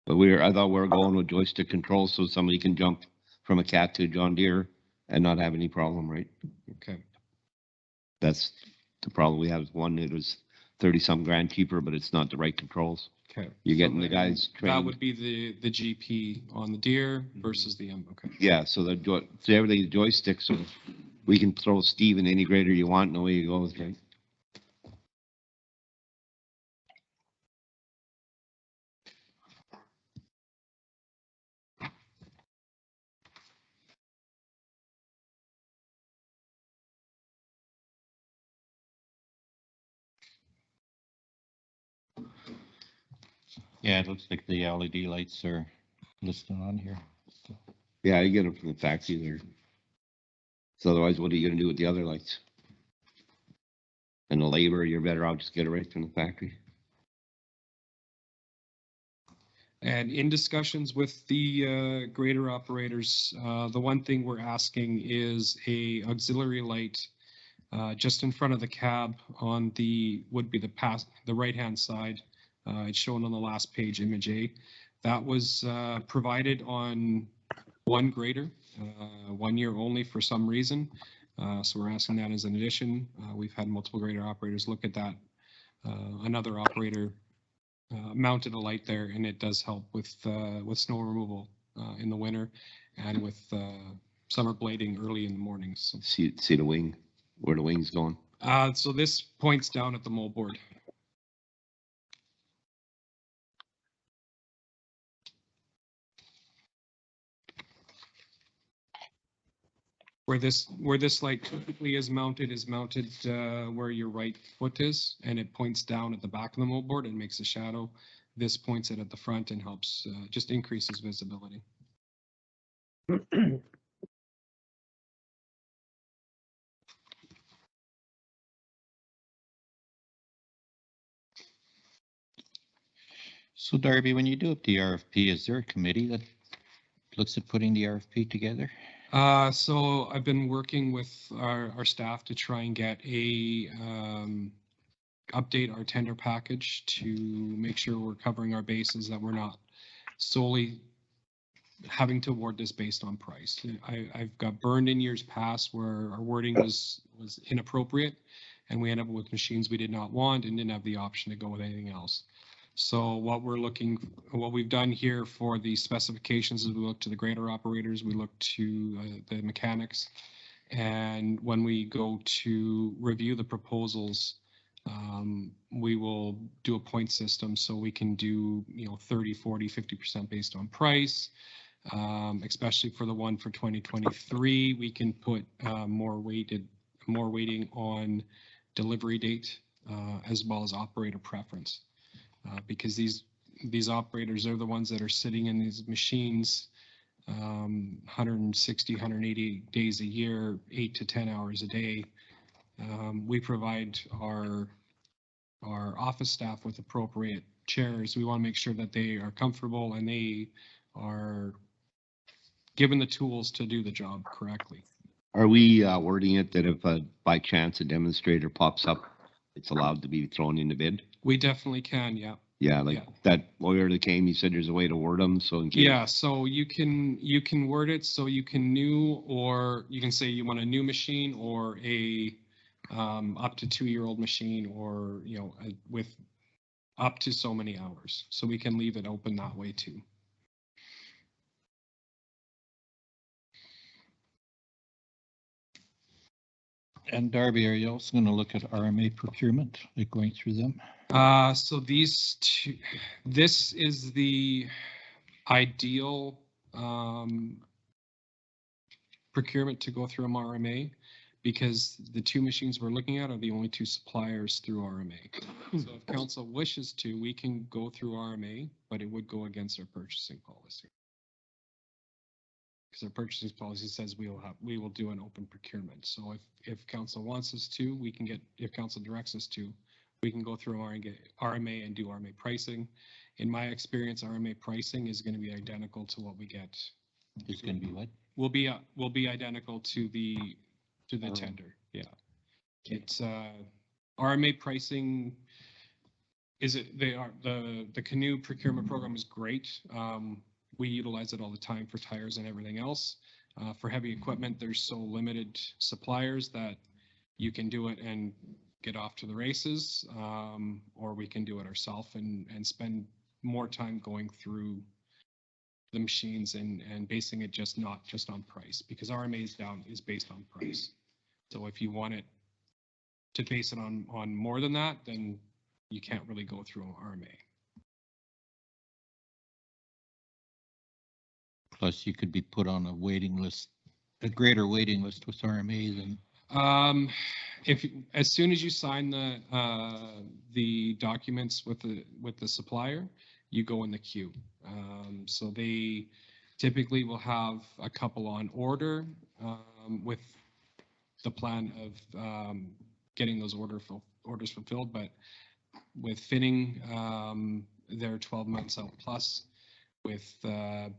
But I thought we were going with joystick controls so somebody can jump from a Cat to a John Deere and not have any problem, right? Okay. That's the problem we have. One, it was 30-some grand cheaper, but it's not the right controls. Okay. You're getting the guys trained. That would be the GP on the Deere versus the M. Okay. Yeah, so everything's joystick, so we can throw Steve in any grader you want, and away he goes, right? Yeah, it looks like the LED lights are listed on here. So. Yeah, you get them from the factory there. So otherwise, what are you gonna do with the other lights? And the labor, you're better off just get it right from the factory. And in discussions with the grader operators, the one thing we're asking is a auxiliary light just in front of the cab on the right-hand side. It's shown on the last page, image A. That was provided on one grader, 1 year only for some reason. So we're asking that as an addition. We've had multiple grader operators look at that. Another operator mounted a light there, and it does help with snow removal in the winter and with summer blading early in the mornings. So. See the wing. where the wing's going. So this points down at the moldboard. Where this light typically is mounted where your right foot is, and it points down at the back of the moldboard and makes a shadow. This points it at the front and helps just increases visibility. So Darby, when you do up the RFP, is there a committee that looks at putting the RFP together? So I've been working with our staff to try and get a update our tender package to make sure we're covering our bases, that we're not solely having to award this based on price. I've got burned in years past where our wording was inappropriate, and we ended up with machines we did not want and didn't have the option to go with anything else. So what we've done here for the specifications is we look to the grader operators, we look to the mechanics, and when we go to review the proposals, we will do a point system so we can do 30, 40, 50% based on price. Especially for the one for 2023, we can put more weighting on delivery date as well as operator preference. Because these operators are the ones that are sitting in these machines 160, 180 days a year, 8 to 10 hours a day. We provide our office staff with appropriate chairs. We want to make sure that they are comfortable and they are given the tools to do the job correctly. Are we wording it that if by chance a demonstrator pops up, it's allowed to be thrown in the bid? We definitely can, yeah. Yeah, like that lawyer that came, he said there's a way to word them, so in case. Yeah, so you can word it so you can new, or you can say you want a new machine or a up to 2-year-old machine, or with up to so many hours. So we can leave it open that way too. And Darby, are you also going to look at RMA procurement, like going through them? So these two, this is the ideal procurement to go through RMA, because the two machines we're looking at are the only two suppliers through RMA. So if council wishes to, we can go through RMA, but it would go against our purchasing policy. Because our purchasing policy says we will do an open procurement. So if council wants us to, we can get, if council directs us to, we can go through RMA and do RMA pricing. In my experience, RMA pricing is going to be identical to what we get. It's going to be what? Will be identical to the tender. Yeah. It's RMA pricing. The canoe procurement program is great. We utilize it all the time for tires and everything else. For heavy equipment, there's so limited suppliers that you can do it and get off to the races, or we can do it ourselves and spend more time going through the machines and basing it not just on price, because RMA is based on price. So if you want it to base it on more than that, then you can't really go through RMA. Plus, you could be put on a waiting list, a greater waiting list with RMA than. As soon as you sign the documents with the supplier, you go in the queue. So they typically will have a couple on order with the plan of getting those orders fulfilled. But with fitting, they're 12 months out plus. With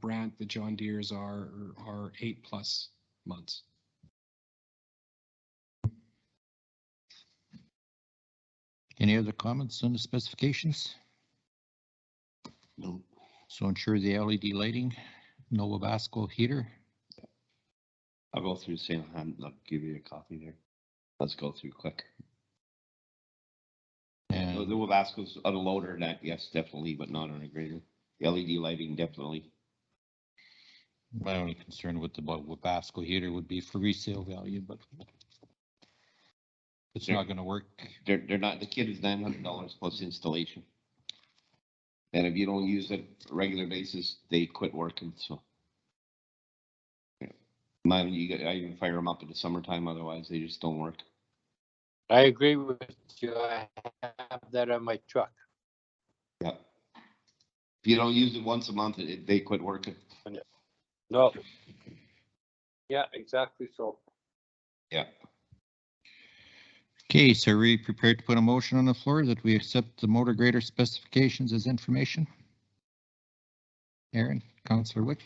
Brandt, the John Deeres are 8+ months. Any other comments on the specifications? No. So ensure the LED lighting, no Wabasco heater. I'll go through the same hand. I'll give you a copy there. Let's go through quick. And the Wabasco's on a loader, that yes, definitely, but not on a grader. The LED lighting, definitely. my only concern with the Wabasco heater would be for resale value, but It's not gonna work. They're not, the kit is $900 plus installation. And if you don't use it on a regular basis, they quit working, so. Yeah. Mine, I even fire them up in the summertime, otherwise they just don't work. I agree with you. I have that on my truck. Yeah. If you don't use it once a month, they quit working. No. Yeah, exactly so. Yeah. Okay, so are we prepared to put a motion on the floor that we accept the motor grader specifications as information? Aaron, Councillor Wick.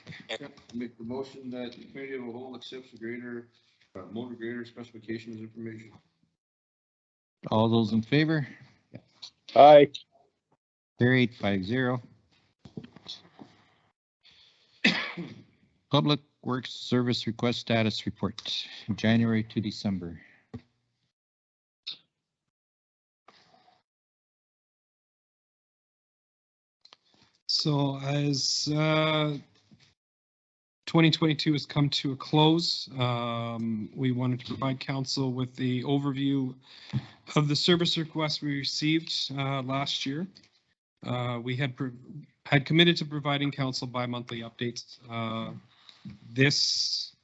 Make the motion that the committee of the whole accepts the grader, motor grader specifications information. All those in favor? Aye. Carried 5-0. Public Works Service Request Status Report, January to December. So as 2022 has come to a close, we wanted to provide council with the overview of the service requests we received last year. We had committed to providing council bi-monthly updates. This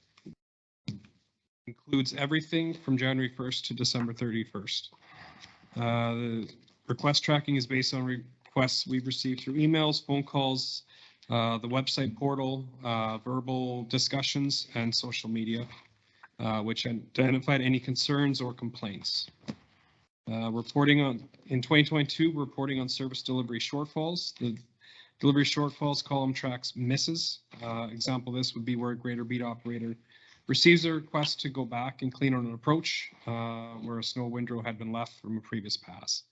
includes everything from January 1st to December 31st. The request tracking is based on requests we've received through emails, phone calls, the website portal, verbal discussions, and social media, which identified any concerns or complaints. Reporting on, in 2022, reporting on service delivery shortfalls. The delivery shortfalls column tracks misses. Example of this would be where a grader beat operator receives a request to go back and clean on an approach where a snow windrow had been left from a previous pass.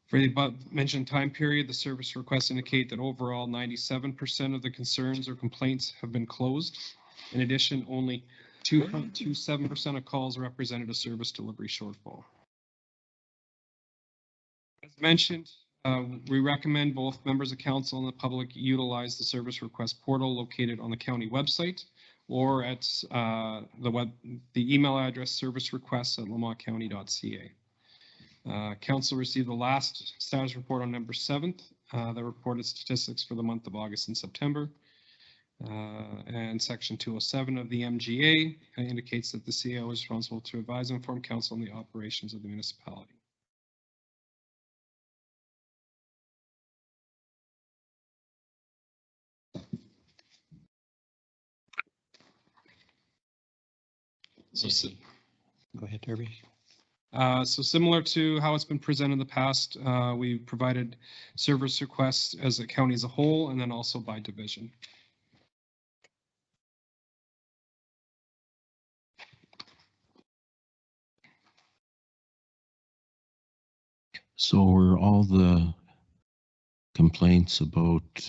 For the above mentioned time period, the service requests indicate that overall 97% of the concerns or complaints have been closed. In addition, only 2.27% of calls represented a service delivery shortfall. As mentioned, we recommend both members of council and the public utilize the service request portal located on the county website or at the email address servicerequests@lamontcounty.ca. Council received the last status report on November 7th that reported statistics for the month of August and September. And section 207 of the MGA indicates that the CEO is responsible to advise and inform council on the operations of the municipality. So, go ahead, Darby. So similar to how it's been presented in the past, we provided service requests as a county as a whole and then also by division. So were all the complaints about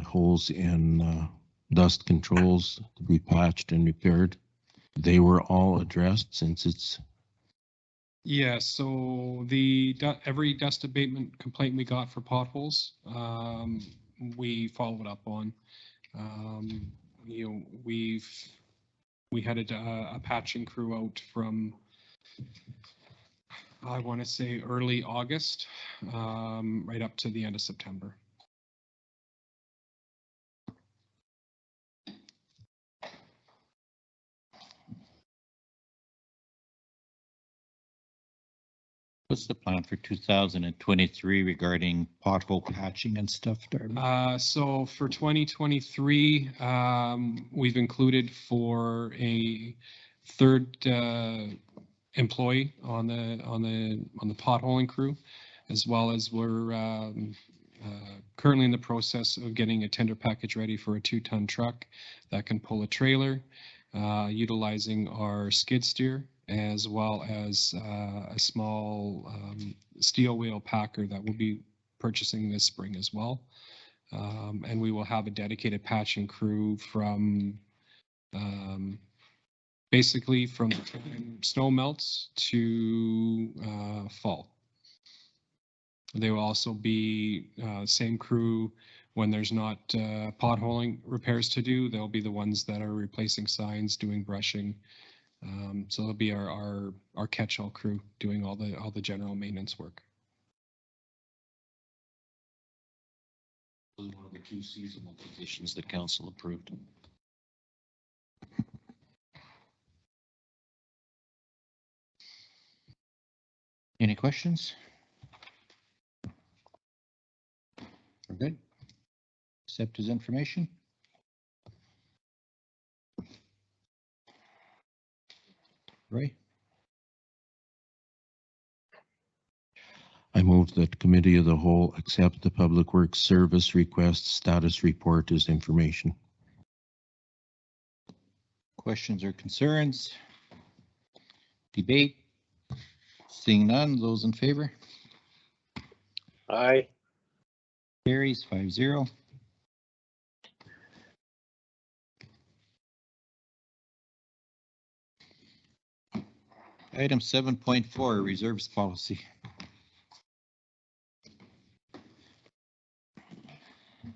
holes in dust controls to be patched and repaired, they were all addressed since it's... Yeah, so the every dust abatement complaint we got for potholes, we followed up on. You know, we had a patching crew out from, I want to say early August, right up to the end of September. What's the plan for 2023 regarding pothole patching and stuff, Darby? So for 2023, we've included for a third employee on the potholing crew, as well as we're currently in the process of getting a tender package ready for a 2-ton truck that can pull a trailer, utilizing our skid steer, as well as a small steel wheel packer that we'll be purchasing this spring as well. And we will have a dedicated patching crew from basically from the time snow melts to fall. They will also be same crew when there's not potholing repairs to do. They'll be the ones that are replacing signs, doing brushing, So it'll be our catch-all crew doing all the general maintenance work. One of the two seasonal positions that council approved. Any questions? We're good. Accept his information. Roy? I move that Committee of the Whole accept the Public Works Service Request Status Report as information. Questions or concerns? Debate? Seeing none, those in favor? Aye. Carries 5-0. Item 7.4, Reserves Policy.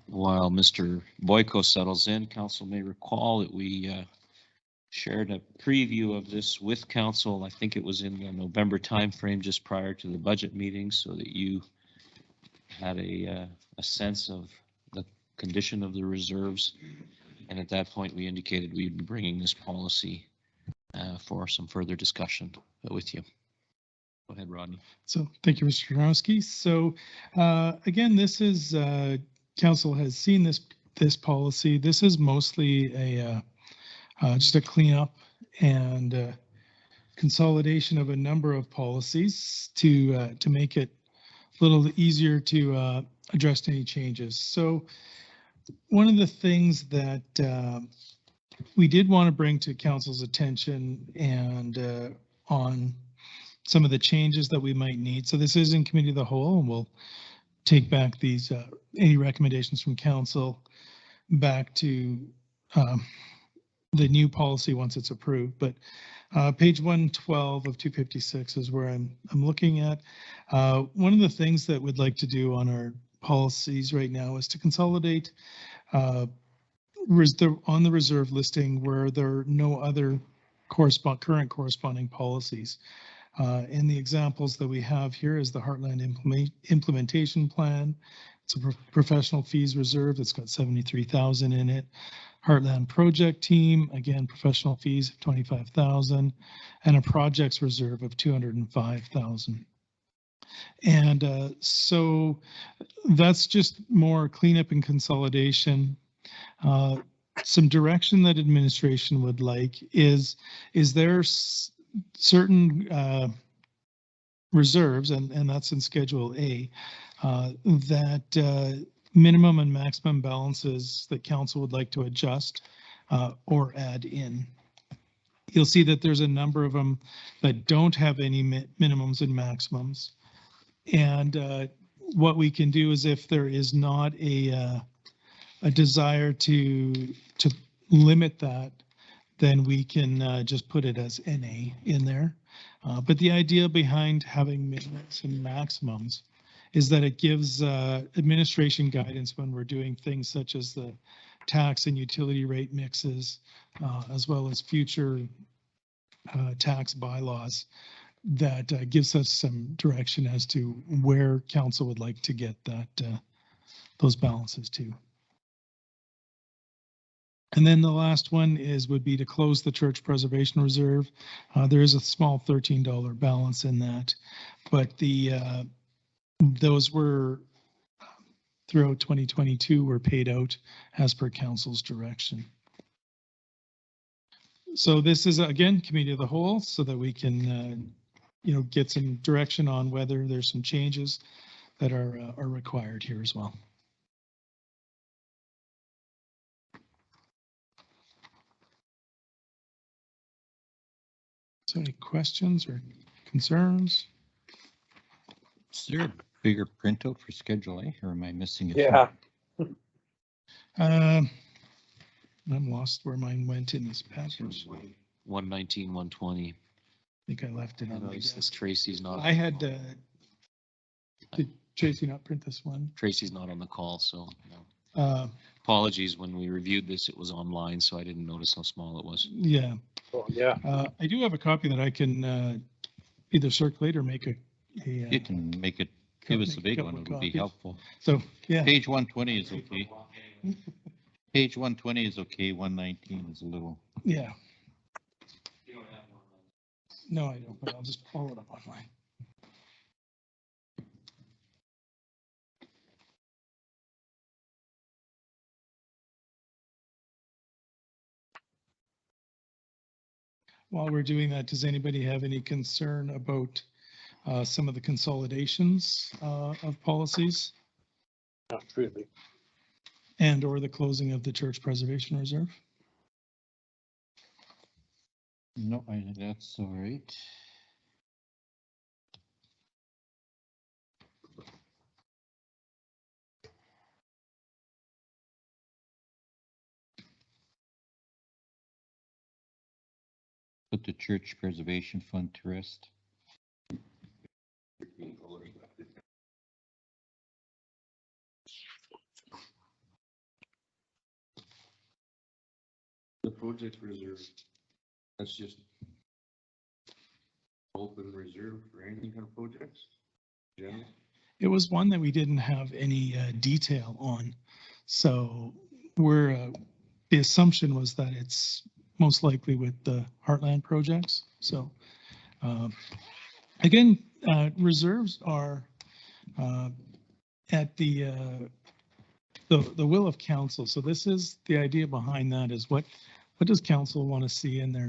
While Mr. Boyko settles in, council may recall that we shared a preview of this with council. I think it was in the November timeframe, just prior to the budget meeting, so that you had a sense of the condition of the reserves. And at that point, we indicated we'd be bringing this policy for some further discussion with you. Go ahead, Rodney. So thank you, Mr. Jarowski. So again, this is council has seen this policy. This is mostly a just a cleanup and consolidation of a number of policies to make it a little easier to address any changes. So one of the things that we did want to bring to council's attention and on some of the changes that we might need. So this is in committee of the whole, and we'll take back these any recommendations from council back to the new policy once it's approved. But page 112 of 256 is where I'm looking at. One of the things that we'd like to do on our policies right now is to consolidate on the reserve listing where there are no other current corresponding policies. And the examples that we have here is the Heartland Implementation Plan. It's a professional fees reserve that's got 73,000 in it. Heartland Project Team, again, professional fees of 25,000, and a projects reserve of 205,000. And so that's just more cleanup and consolidation. Some direction that administration would like is there certain reserves, and that's in Schedule A, that minimum and maximum balances that council would like to adjust or add in. You'll see that there's a number of them that don't have any minimums and maximums. And what we can do is, if there is not a desire to limit that, then we can just put it as NA in there. But the idea behind having minimums and maximums is that it gives administration guidance when we're doing things such as the tax and utility rate mixes, as well as future tax bylaws, that gives us some direction as to where council would like to get that those balances to. And then the last one would be to close the church preservation reserve. There is a small $13 balance in that, but those were throughout 2022 were paid out as per council's direction. So this is again committee of the whole, so that we can get some direction on whether there's some changes that are required here as well. So any questions or concerns? Is there a bigger printout for Schedule A, or am I missing it? Yeah. I'm lost where mine went in this package. 119, 120. I think I left it on my This desk. Tracy's not. I had, did Tracy not print this one? Tracy's not on the call, so no. Apologies. When we reviewed this, it was online, so I didn't notice how small it was. Yeah, Oh, yeah. I do have a copy that I can either circulate or make a. You can make it, give us a big one, it would be helpful. So, yeah. Page 120 is okay. Page 120 is okay, 119 is a little. Yeah. No, I don't, but I'll just pull it up online. While we're doing that, does anybody have any concern about some of the consolidations of policies? Not really. And or the closing of the Church Preservation Reserve? No, I think that's all right. Put the Church Preservation Fund to rest. The project reserve, that's just open reserve for any kind of projects? General? It was one that we didn't have any detail on. So we're, the assumption was that it's most likely with the Heartland projects. So again, reserves are at the will of council. So this is the idea behind that is what does council want to see in their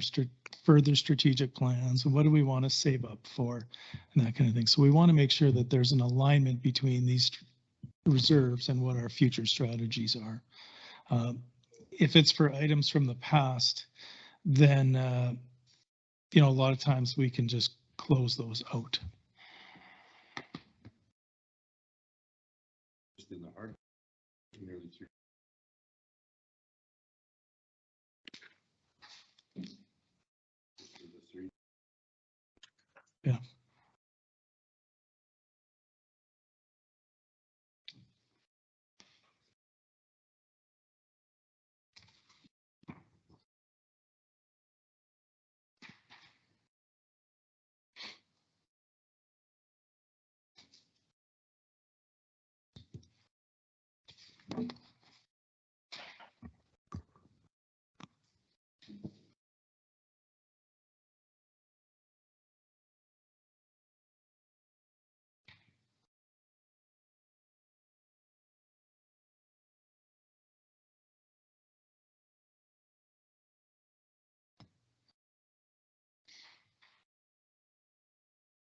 further strategic plans, and what do we want to save up for, and that kind of thing. So we want to make sure that there's an alignment between these reserves and what our future strategies are. If it's for items from the past, then you know, a lot of times we can just close those out. Just in the heart, nearly three. Yeah.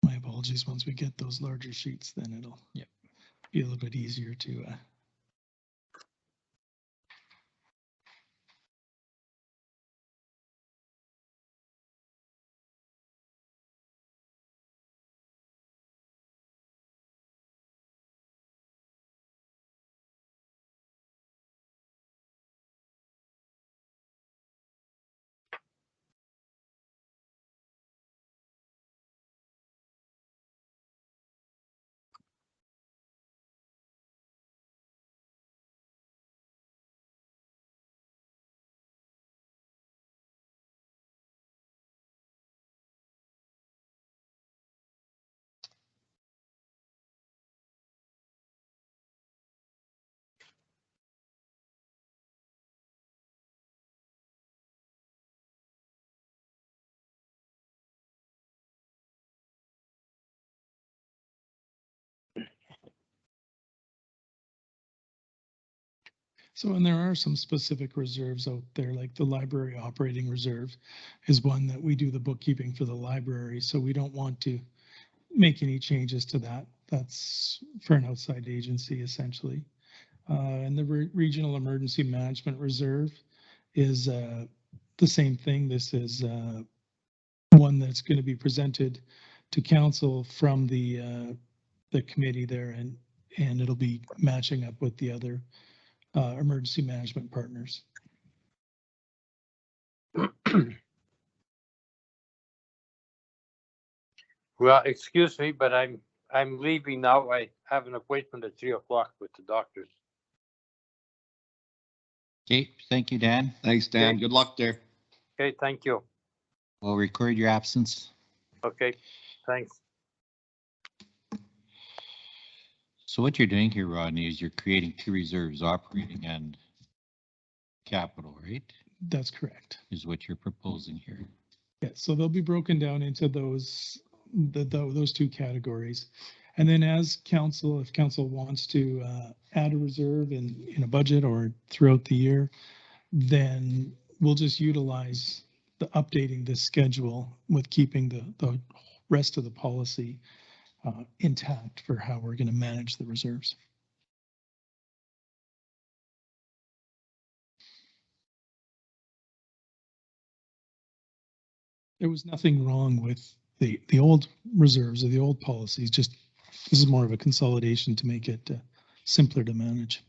My apologies. Once we get those larger sheets, then it'll be a little bit easier to So, and there are some specific reserves out there, like the library operating reserve is one that we do the bookkeeping for the library. So we don't want to make any changes to that. That's for an outside agency, essentially. And the Regional Emergency Management Reserve is the same thing. This is one that's going to be presented to council from the committee there, and it'll be matching up with the other emergency management partners. Well, excuse me, but I'm leaving now. I have an appointment at 3 o'clock with the doctors. Okay, thank you, Dan. Thanks, Dan. Okay. Good luck there. Okay, thank you. We'll record your absence. Okay, thanks. So what you're doing here, Rodney, is you're creating two reserves, operating and capital, right? That's correct. Is what you're proposing here. Yeah, so they'll be broken down into those two categories. And then as council, if council wants to add a reserve in a budget or throughout the year, then we'll just utilize the updating this schedule with keeping the rest of the policy intact for how we're going to manage the reserves. There was nothing wrong with the old reserves or the old policies, just this is more of a consolidation to make it simpler to manage.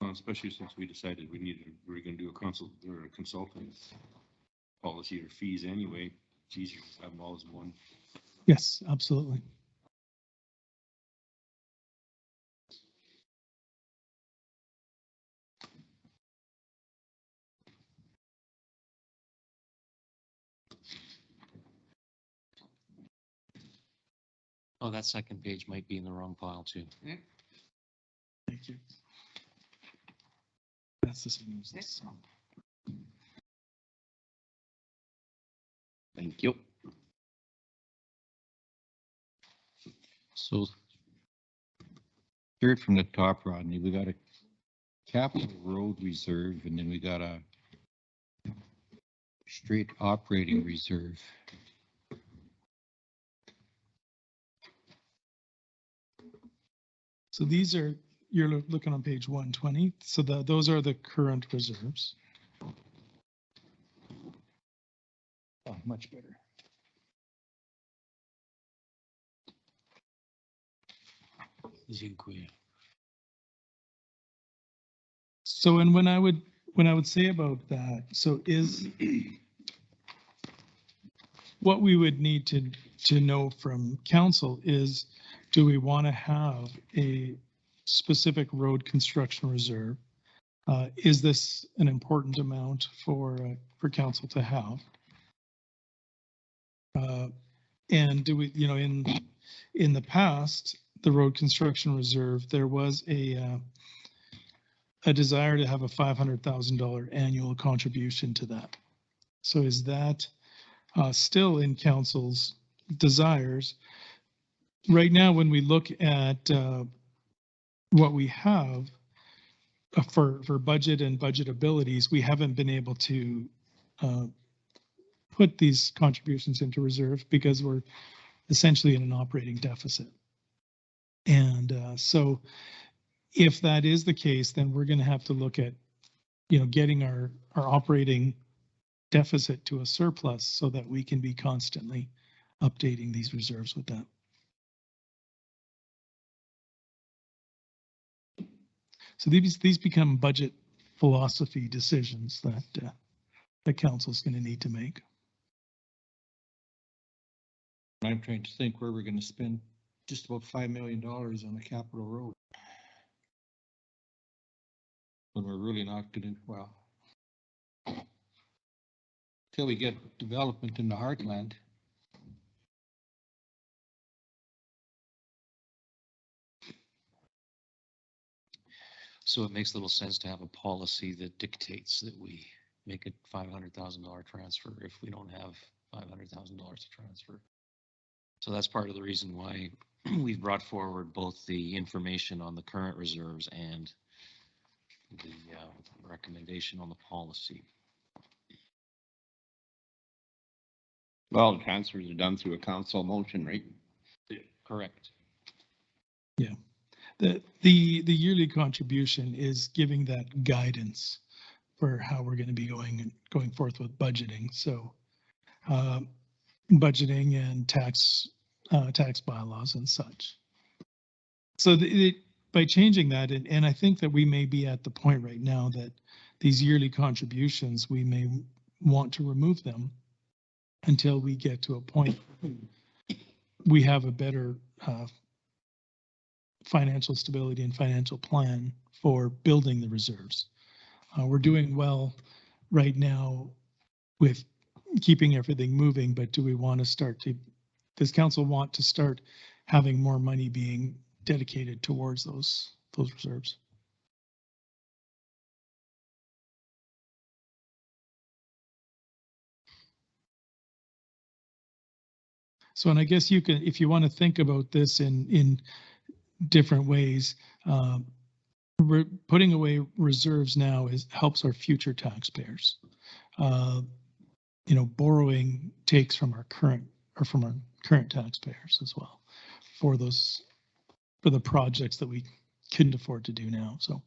Especially since we decided we were going to do a consulting policy or fees anyway. It's easier to have them all as one. Yes, absolutely. Oh, that second page might be in the wrong file too. Thank you. That's the same as this. Thank you. So third from the top, Rodney, we got a capital road reserve, and then we got a straight operating reserve. So these are, you're looking on page 120. So those are the current reserves. Oh, much better. So, and when I would say about that, so is what we would need to know from council is, do we want to have a specific road construction reserve? Is this an important amount for council to have? And do we, in the past, the road construction reserve, there was a desire to have a $500,000 annual contribution to that. So is that still in council's desires? Right now, when we look at what we have for budget and budget abilities, we haven't been able to put these contributions into reserve because we're essentially in an operating deficit. And so if that is the case, then we're going to have to look at, getting our operating deficit to a surplus so that we can be constantly updating these reserves with that. So these become budget philosophy decisions that the council's going to need to make. I'm trying to think where we're going to spend just about $5 million on a capital road. When we're really not going to, well, till we get development in the heartland. So it makes little sense to have a policy that dictates that we make a $500,000 transfer if we don't have $500,000 to transfer. So that's part of the reason why we've brought forward both the information on the current reserves and the recommendation on the policy. Well, the transfers are done through a council motion, right? Correct. Yeah. The yearly contribution is giving that guidance for how we're going to be going forth with budgeting. So budgeting and tax bylaws and such. So by changing that, and I think that we may be at the point right now that these yearly contributions, we may want to remove them until we get to a point we have a better financial stability and financial plan for building the reserves. We're doing well right now with keeping everything moving, but do we want to does council want to start having more money being dedicated towards those reserves? So, and I guess you can, if you want to think about this in different ways, putting away reserves now helps our future taxpayers. Borrowing takes from our current taxpayers as well for the projects that we couldn't afford to do now. So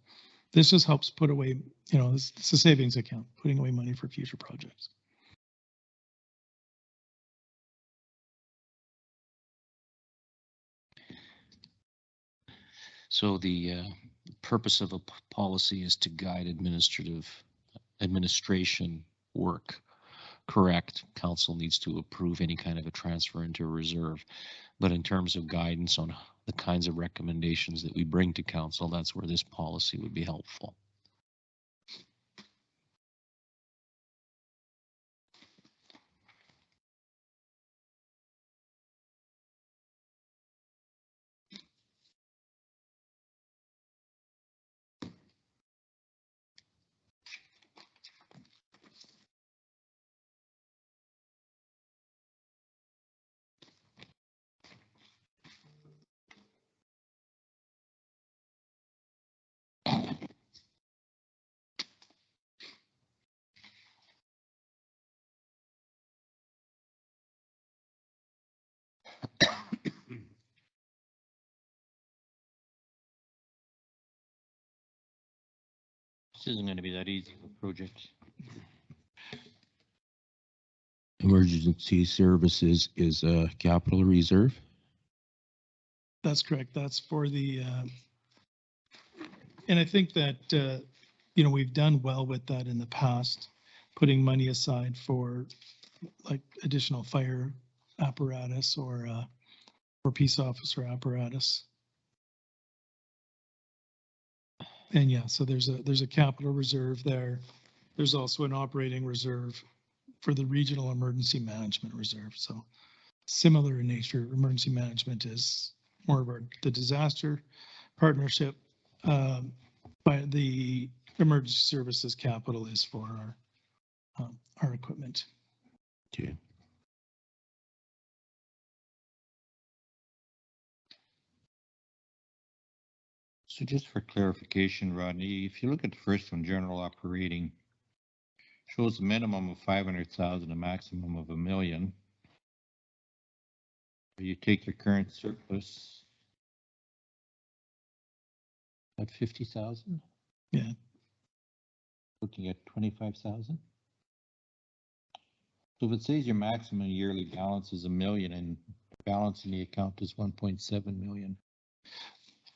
this just helps put away, it's a savings account, putting away money for future projects. So the purpose of a policy is to guide administration work. Correct. Council needs to approve any kind of a transfer into a reserve. But in terms of guidance on the kinds of recommendations that we bring to council, that's where this policy would be helpful. This isn't going to be that easy of a project. Emergency services is a capital reserve. That's correct. That's for the, and I think that, we've done well with that in the past, putting money aside for like additional fire apparatus or peace officer apparatus. And yeah, so there's a capital reserve there. There's also an operating reserve for the regional emergency management reserve. So similar in nature, emergency management is more of the disaster partnership, but the emergency services capital is for our equipment. Okay. So just for clarification, Rodney, if you look at the first one, general operating, shows a minimum of 500,000, a maximum of $1 million. You take your current surplus at 50,000. Yeah. Looking at 25,000. So if it says your maximum yearly balance is $1 million and balance in the account is 1.7 million.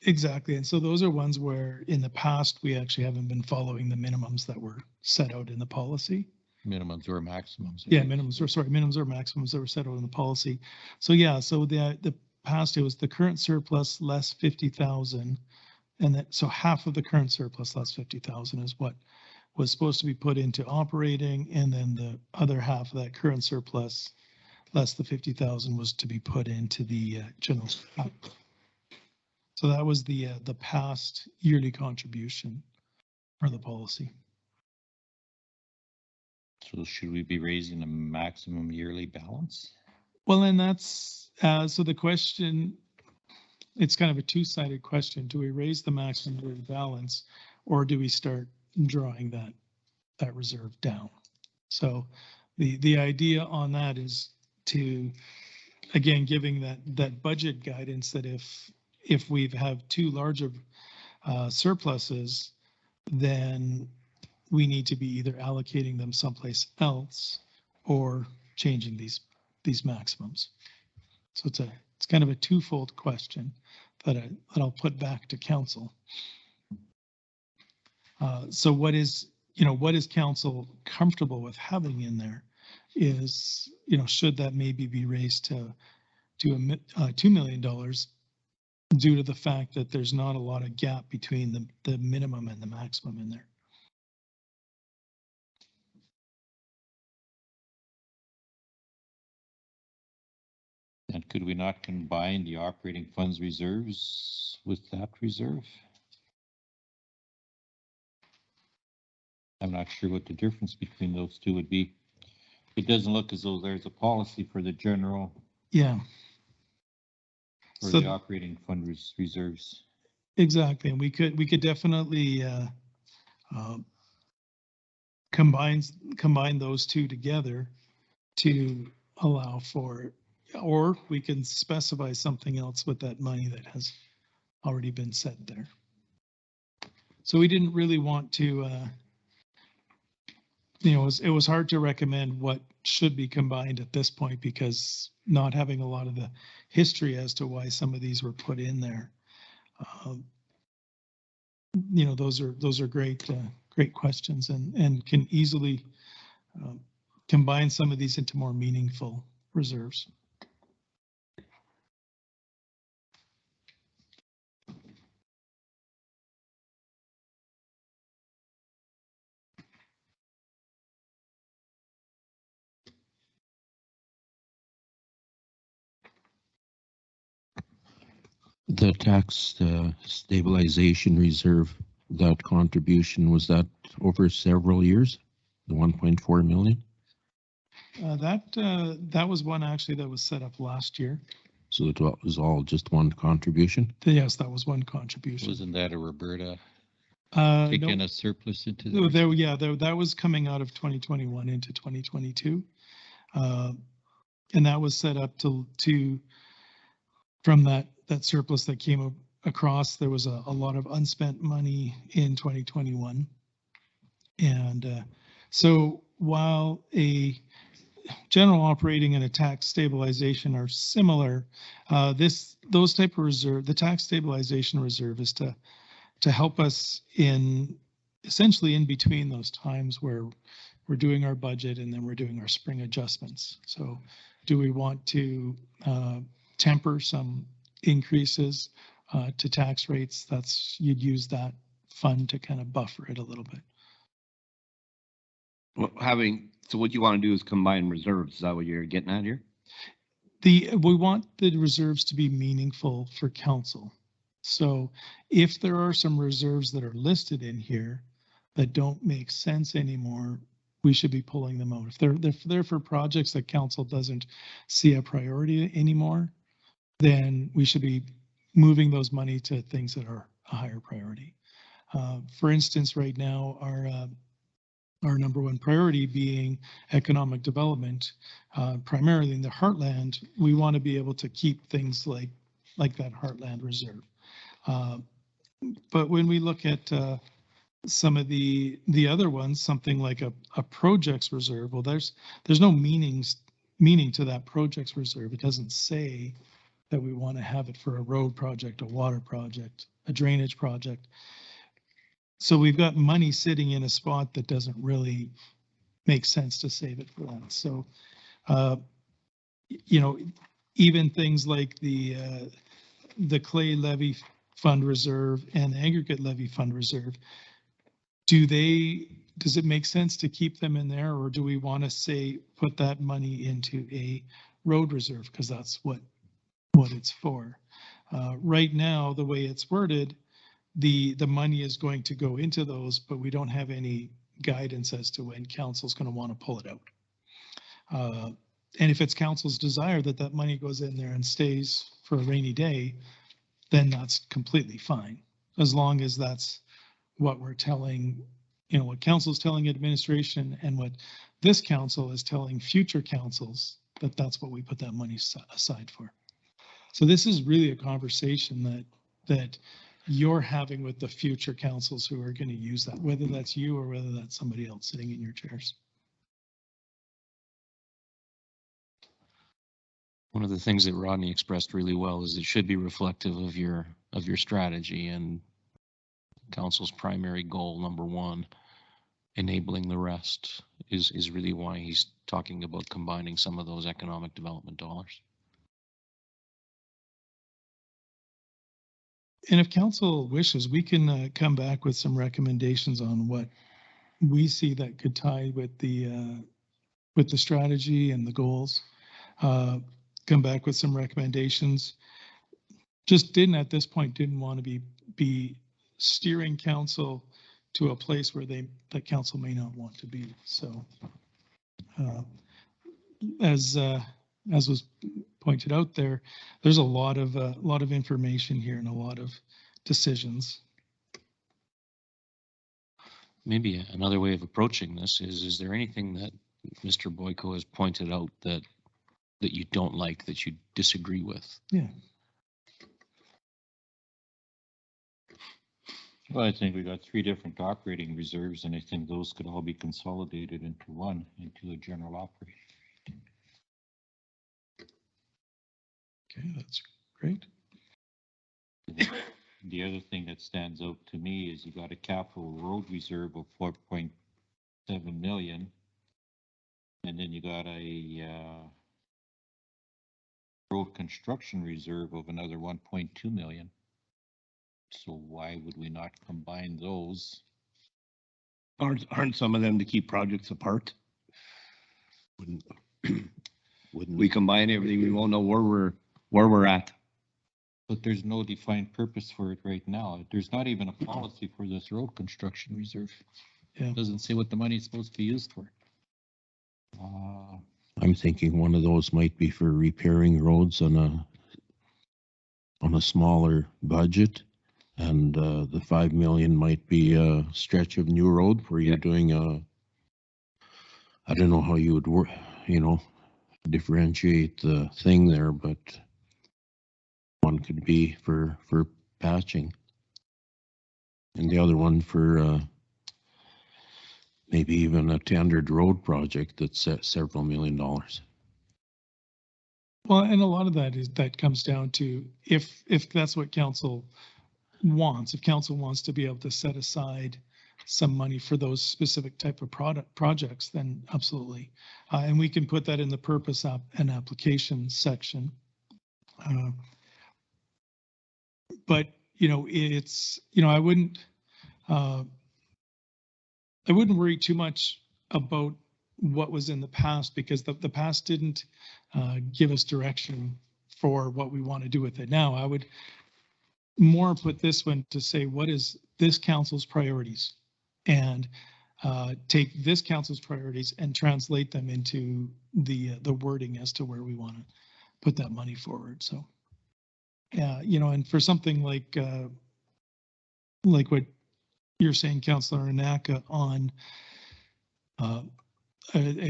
Exactly. And so those are ones where in the past, we actually haven't been following the minimums that were set out in the policy. Minimums or maximums. Yeah, minimums or maximums that were set out in the policy. So yeah, so the past, it was the current surplus less 50,000. And that, so half of the current surplus less 50,000 is what was supposed to be put into operating. And then the other half of that current surplus less the 50,000 was to be put into the general. So that was the past yearly contribution for the policy. So should we be raising the maximum yearly balance? Well, and that's, so the question, it's kind of a two-sided question. Do we raise the maximum yearly balance or do we start drawing that reserve down? So the idea on that is to, again, giving that budget guidance that if we have too large of surpluses, then we need to be either allocating them someplace else or changing these maximums. So it's kind of a twofold question that I'll put back to council. So what is council comfortable with having in there is, should that maybe be raised to $2 million due to the fact that there's not a lot of gap between the minimum and the maximum in there. And could we not combine the operating funds reserves with that reserve? I'm not sure what the difference between those two would be. It doesn't look as though there's a policy for the general Yeah. or So the operating fund reserves. exactly, and we could definitely combine those two together to allow for, or we can specify something else with that money that has already been set there. So we didn't really want to, it was hard to recommend what should be combined at this point because not having a lot of the history as to why some of these were put in there. Those are great questions and can easily combine some of these into more meaningful reserves. The tax stabilization reserve, that contribution, was that over several years? The 1.4 million? That was one actually that was set up last year. So it was all just one contribution? Yes, that was one contribution. Wasn't that a Roberta No. kicking a surplus into No, there? that was coming out of 2021 into 2022. And that was set up to from that surplus that came across. There was a lot of unspent money in 2021. And so while a general operating and a tax stabilization are similar, those type of reserve, the tax stabilization reserve is to help us in essentially in between those times where we're doing our budget and then we're doing our spring adjustments. So do we want to temper some increases to tax rates? You'd use that fund to kind of buffer it a little bit. Well, so what you want to do is combine reserves. Is that what you're getting at here? We want the reserves to be meaningful for council. So if there are some reserves that are listed in here that don't make sense anymore, we should be pulling them out. If they're for projects that council doesn't see a priority anymore, then we should be moving those money to things that are a higher priority. For instance, right now, our number one priority being economic development, primarily in the Heartland, we want to be able to keep things like that Heartland Reserve. But when we look at some of the other ones, something like a projects reserve, well, there's no meaning to that projects reserve. It doesn't say that we want to have it for a road project, a water project, a drainage project. So we've got money sitting in a spot that doesn't really make sense to save it for that. So, even things like the clay levy fund reserve and the aggregate levy fund reserve, does it make sense to keep them in there, or do we want to say put that money into a road reserve because that's what it's for? Right now, the way it's worded, the money is going to go into those, but we don't have any guidance as to when council's going to want to pull it out. And if it's council's desire that that money goes in there and stays for a rainy day, then that's completely fine, as long as that's what we're telling, what council's telling administration and what this council is telling future councils, that's what we put that money aside for. So this is really a conversation that you're having with the future councils who are going to use that, whether that's you or whether that's somebody else sitting in your chairs. One of the things that Rodney expressed really well is it should be reflective of your strategy and council's primary goal, number one, enabling the rest is really why he's talking about combining some of those economic development dollars. And if council wishes, we can come back with some recommendations on what we see that could tie with the strategy and the goals. Come back with some recommendations. Just at this point, didn't want to be steering council to a place where that council may not want to be. So as was pointed out there, there's a lot of information here and a lot of decisions. Maybe another way of approaching this is there anything that Mr. Boyko has pointed out that you don't like, that you disagree with? Yeah. Well, I think we got 3 different operating reserves, and I think those could all be consolidated into a general operating. Okay, that's great. The other thing that stands out to me is you got a capital road reserve of 4.7 million. And then you got a road construction reserve of another 1.2 million. So why would we not combine those? Aren't some of them to keep projects apart? Wouldn't We combine everything, we won't know where we're at. But there's no defined purpose for it right now. There's not even a policy for this road construction reserve. Yeah. It doesn't say what the money is supposed to be used for. I'm thinking one of those might be for repairing roads on a smaller budget. And the 5 million might be a stretch of new road where you're doing I don't know how you would work, differentiate the thing there, but one could be for patching. And the other one for maybe even a tendered road project that's at several $1 million. Well, and a lot of that comes down to if that's what council wants. If council wants to be able to set aside some money for those specific type of projects, then absolutely. And we can put that in the purpose and application section. But it's I wouldn't worry too much about what was in the past, because the past didn't give us direction for what we want to do with it now. I would more put this one to say, what is this council's priorities, and take this council's priorities and translate them into the wording as to where we want to put that money forward. So and for something like what you're saying, Councillor Anaka, on a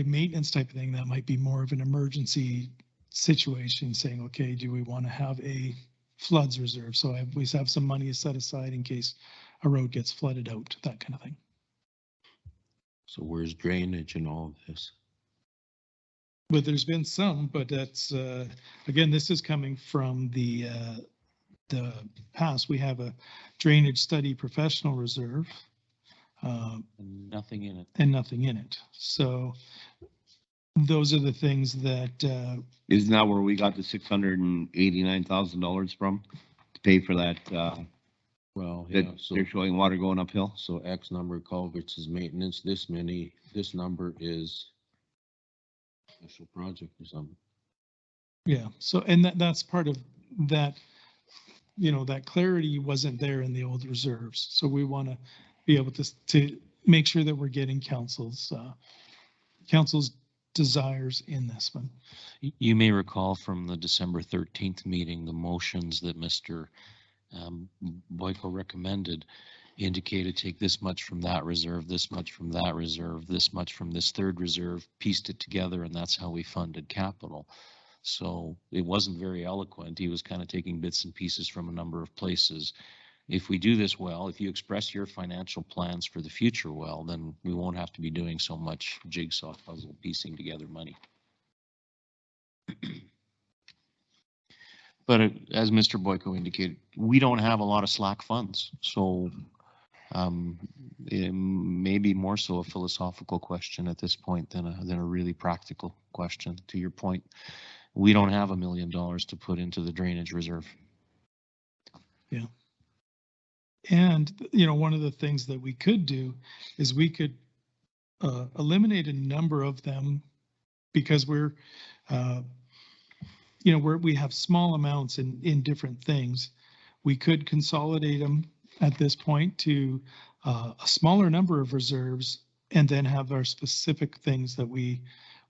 maintenance type of thing, that might be more of an emergency situation, saying, okay, do we want to have a floods reserve? So we have some money set aside in case a road gets flooded out, that kind of thing. So where's drainage in all of this? But there's been some, but that's again, this is coming from the past. We have a drainage study professional reserve. Nothing in it. And nothing in it. So those are the things that. Isn't that where we got the $689,000 from to pay for that? Well, yeah, so they're showing water going uphill. So X number of culverts is maintenance. This number is special project or something. Yeah. So, and that's part of that. That clarity wasn't there in the old reserves. So we want to be able to make sure that we're getting council's desires in this one. You may recall from the December 13th meeting, the motions that Mr. Boyko recommended indicated take this much from that reserve, this much from that reserve, this much from this third reserve, pieced it together, and that's how we funded capital. So it wasn't very eloquent. He was kind of taking bits and pieces from a number of places. If we do this well, if you express your financial plans for the future well, then we won't have to be doing so much jigsaw puzzle piecing together money. But as Mr. Boyko indicated, we don't have a lot of slack funds. So it may be more so a philosophical question at this point than a really practical question. To your point, we don't have $1 million to put into the drainage reserve. Yeah. And, you know, one of the things that we could do is we could eliminate a number of them because we're, you know, we have small amounts in different things. We could consolidate them at this point to a smaller number of reserves and then have our specific things that we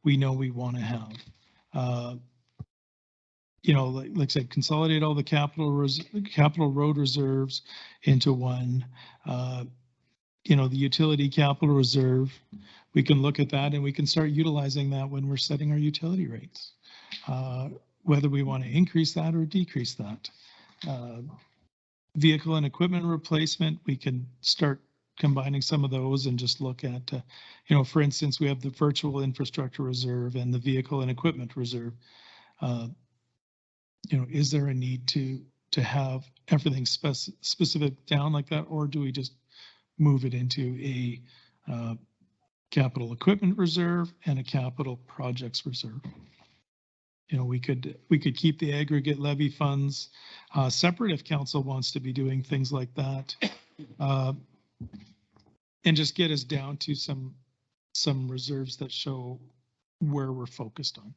know we want to have. You know, like I said, consolidate all the capital road reserves into one. You know, the utility capital reserve, we can look at that and we can start utilizing that when we're setting our utility rates. Whether we want to increase that or decrease that. Vehicle and equipment replacement, we can start combining some of those and just look at, you know, for instance, we have the virtual infrastructure reserve and the vehicle and equipment reserve. You know, is there a need to have everything specific down like that, or do we just move it into a capital equipment reserve and a capital projects reserve? You know, we could keep the aggregate levy funds separate if council wants to be doing things like that, and just get us down to some reserves that show where we're focused on.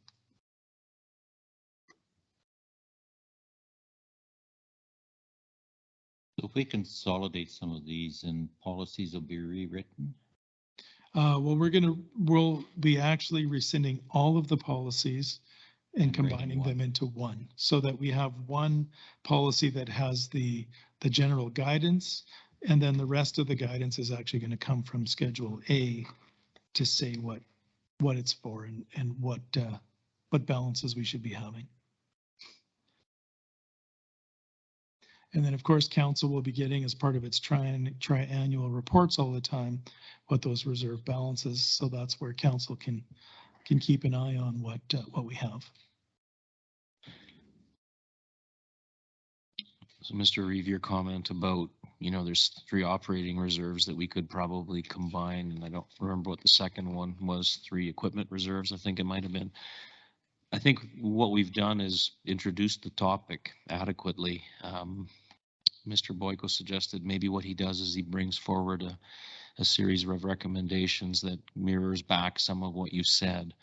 So if we consolidate some of these and policies will be rewritten? Well, we'll be actually rescinding all of the policies and combining them into one, so that we have one policy that has the general guidance, and then the rest of the guidance is actually going to come from Schedule A to say what it's for and what balances we should be having. And then, of course, council will be getting, as part of its triannual reports all the time, what those reserve balances. So that's where council can keep an eye on what we have. So, Mr. Reeve, your comment about, you know, there's 3 operating reserves that we could probably combine, and I don't remember what the second one was, 3 equipment reserves, I think it might have been. I think what we've done is introduced the topic adequately. Mr. Boyko suggested maybe what he does is he brings forward a series of recommendations that mirrors back some of what you said.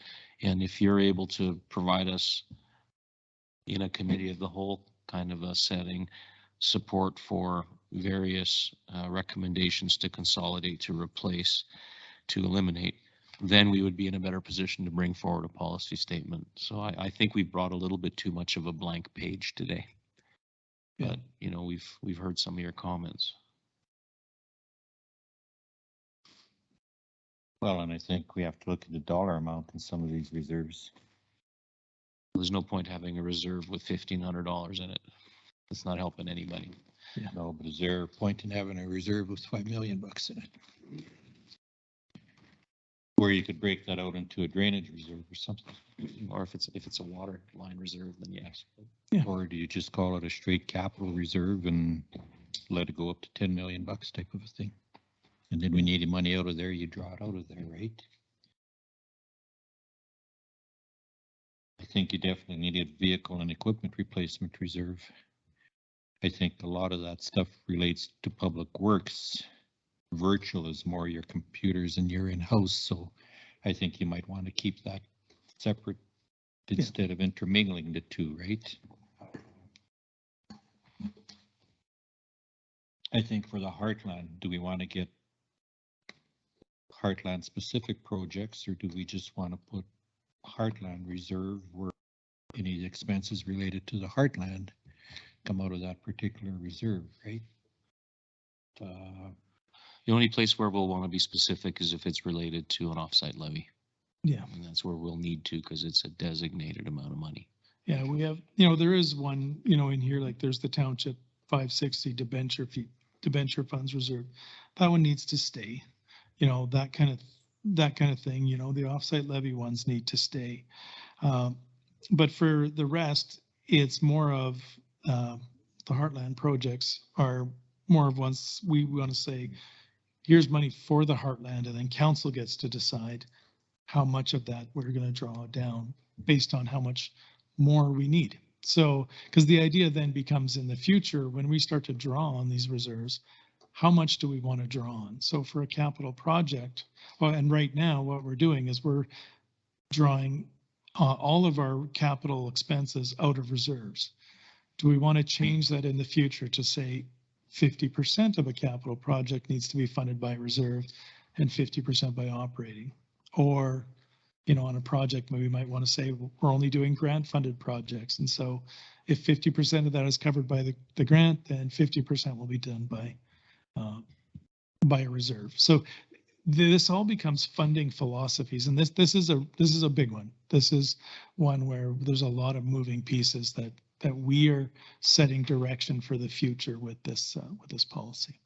And if you're able to provide us in a committee of the whole kind of a setting, support for various recommendations to consolidate, to replace, to eliminate, then we would be in a better position to bring forward a policy statement. So I think we brought a little bit too much of a blank page today. Yeah. But, you know, we've heard some of your comments. Well, and I think we have to look at the dollar amount in some of these reserves. There's no point having a reserve with $1,500 in it. It's not helping anybody. Yeah. No, but is there a point in having a reserve with $5 million in it? Where you could break that out into a drainage reserve or something. Or if it's a water line reserve, then yes. Yeah. Or do you just call it a straight capital reserve and let it go up to $10 million type of a thing? And then when you need money out of there, you draw it out of there, right? I think you definitely need a vehicle and equipment replacement reserve. I think a lot of that stuff relates to public works. Virtual is more your computers and your in-house, so I think you might want to keep that separate instead of intermingling the two, right? I think for the Heartland, do we want to get Heartland specific projects, or do we just want to put Heartland Reserve where any expenses related to the Heartland come out of that particular reserve, right? The only place where we'll want to be specific is if it's related to an offsite levy. Yeah. And that's where we'll need to, because it's a designated amount of money. Yeah, we have, you know, there is one, you know, in here, like there's the township 560 debenture funds reserve. That one needs to stay, you know, that kind of thing, you know, the offsite levy ones need to stay. But for the rest, it's more of the Heartland projects are more of ones we want to say, here's money for the Heartland, and then council gets to decide how much of that we're going to draw down based on how much more we need. So, because the idea then becomes in the future, when we start to draw on these reserves, how much do we want to draw on? So for a capital project, well, and right now what we're doing is we're drawing all of our capital expenses out of reserves. Do we want to change that in the future to say 50% of a capital project needs to be funded by reserve and 50% by operating? Or, you know, on a project, we might want to say we're only doing grant funded projects. And so if 50% of that is covered by the grant, then 50% will be done by a reserve. So this all becomes funding philosophies, and this is a big one. This is one where there's a lot of moving pieces that we are setting direction for the future with this policy.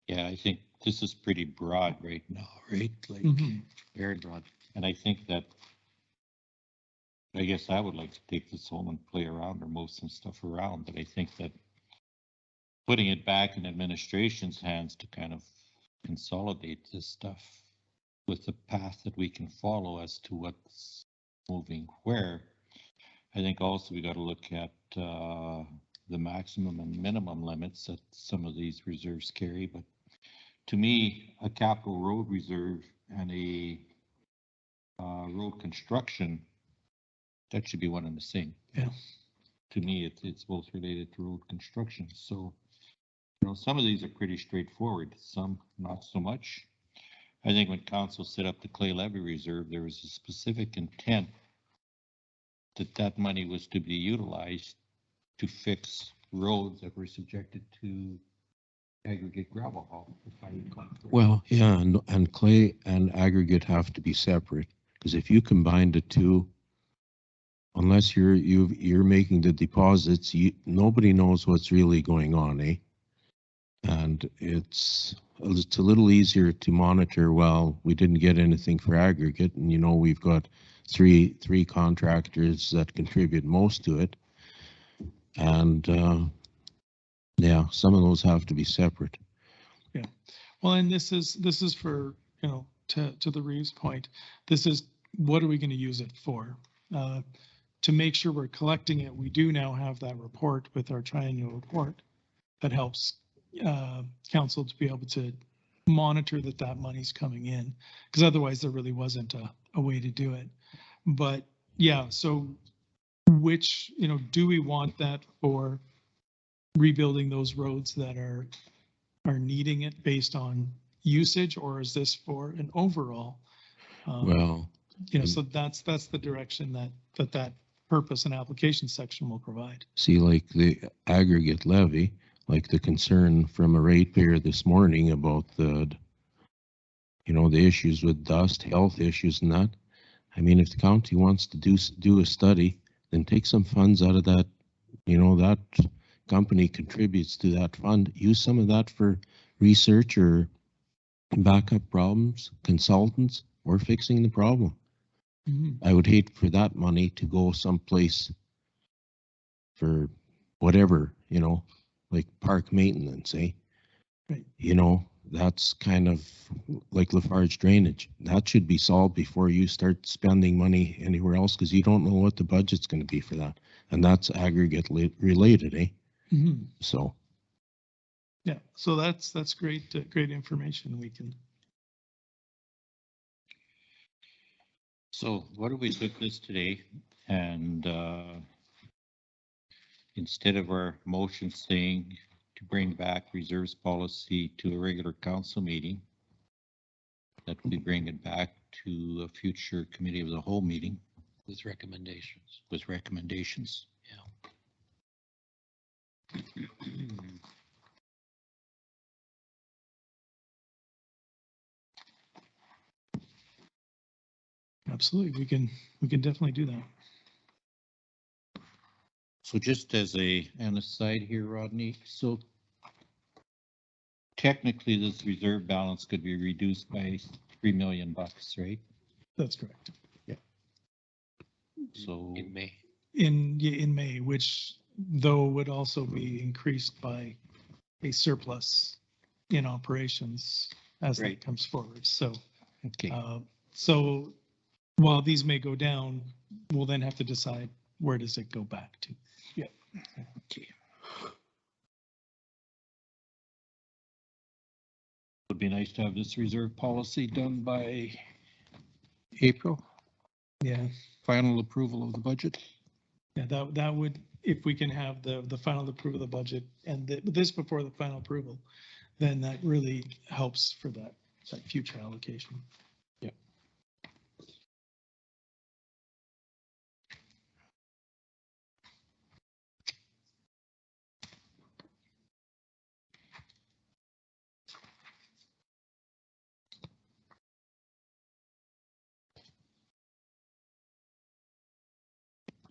Yeah, I think this is pretty broad right now, right? Like very broad. And I think that, I guess I would like to take this home and play around or move some stuff around, but I think that putting it back in administration's hands to kind of consolidate this stuff with the path that we can follow as to what's moving where. I think also we got to look at the maximum and minimum limits that some of these reserves carry. But to me, a capital road reserve and a road construction, that should be one and the same. Yeah. To me, it's both related to road construction. So, you know, some of these are pretty straightforward, some not so much. I think when council set up the clay levy reserve, there was a specific intent that money was to be utilized to fix roads that were subjected to aggregate gravel haul, if I recall correctly. Well, yeah, and clay and aggregate have to be separate, because if you combine the two, unless you're making the deposits, nobody knows what's really going on, eh? And it's a little easier to monitor. Well, we didn't get anything for aggregate, and you know we've got three contractors that contribute most to it, and yeah, some of those have to be separate. Yeah, well, and this is for, you know, to the Reeves point, this is what are we going to use it for? To make sure we're collecting it, we do now have that report with our triennial report that helps council to be able to monitor that money's coming in, because otherwise there really wasn't a way to do it. But yeah, so which, you know, do we want that for rebuilding those roads that are needing it based on usage, or is this for an overall? Well, you know, so that's the direction that purpose and application section will provide. See, like the aggregate levy, like the concern from a ratepayer this morning about the issues with dust, health issues and that. I mean, if the county wants to do a study, then take some funds out of that, you know, that company contributes to that fund, use some of that for research or backup problems, consultants, or fixing the problem. I would hate for that money to go someplace for whatever, you know, like park maintenance, eh? Right. You know, that's kind of like Lafarge drainage. That should be solved before you start spending money anywhere else, because you don't know what the budget's going to be for that. And that's aggregate related, eh? So. Yeah, so that's great information we can. So what if we took this today and instead of our motion saying to bring back reserves policy to a regular council meeting, that we bring it back to a future committee of the whole meeting With recommendations. with recommendations? Yeah. Absolutely, we can definitely do that. So just as an aside here, Rodney, so technically this reserve balance could be reduced by $3 million, right? That's correct. Yeah. So In May. In May, which though would also be increased by a surplus in operations as that comes forward. So, okay. So while these may go down, we'll then have to decide where does it go back to. Yeah. Okay. Would be nice to have this reserve policy done by April. Yeah. Final approval of the budget. Yeah, that would, if we can have the final approval of the budget and this before the final approval, then that really helps for that future allocation. Yep.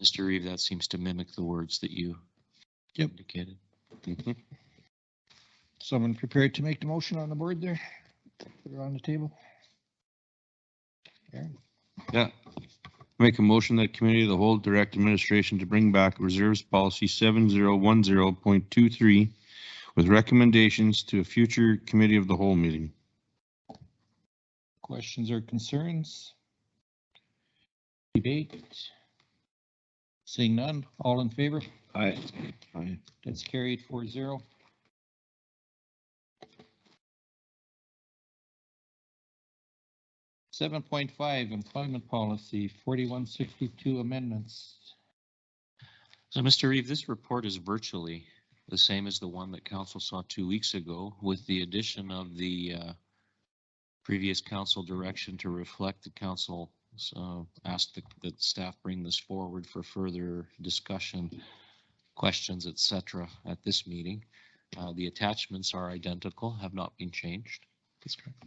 Mr. Reeve, that seems to mimic the words that you indicated. Someone prepared to make the motion on the board there? Put it on the table. Aaron? Yeah. Make a motion that committee of the whole direct administration to bring back reserves policy 7010.23 with recommendations to a future committee of the whole meeting. Questions or concerns? Debate? Seeing none, all in favor? Aye. Aye. That's carried 4-0. .5 employment policy 4162 amendments. So, Mr. Reeve, this report is virtually the same as the one that council saw 2 weeks ago, with the addition of the previous council direction to reflect the council asked that staff bring this forward for further discussion, questions, etc. at this meeting. The attachments are identical, have not been changed. That's correct.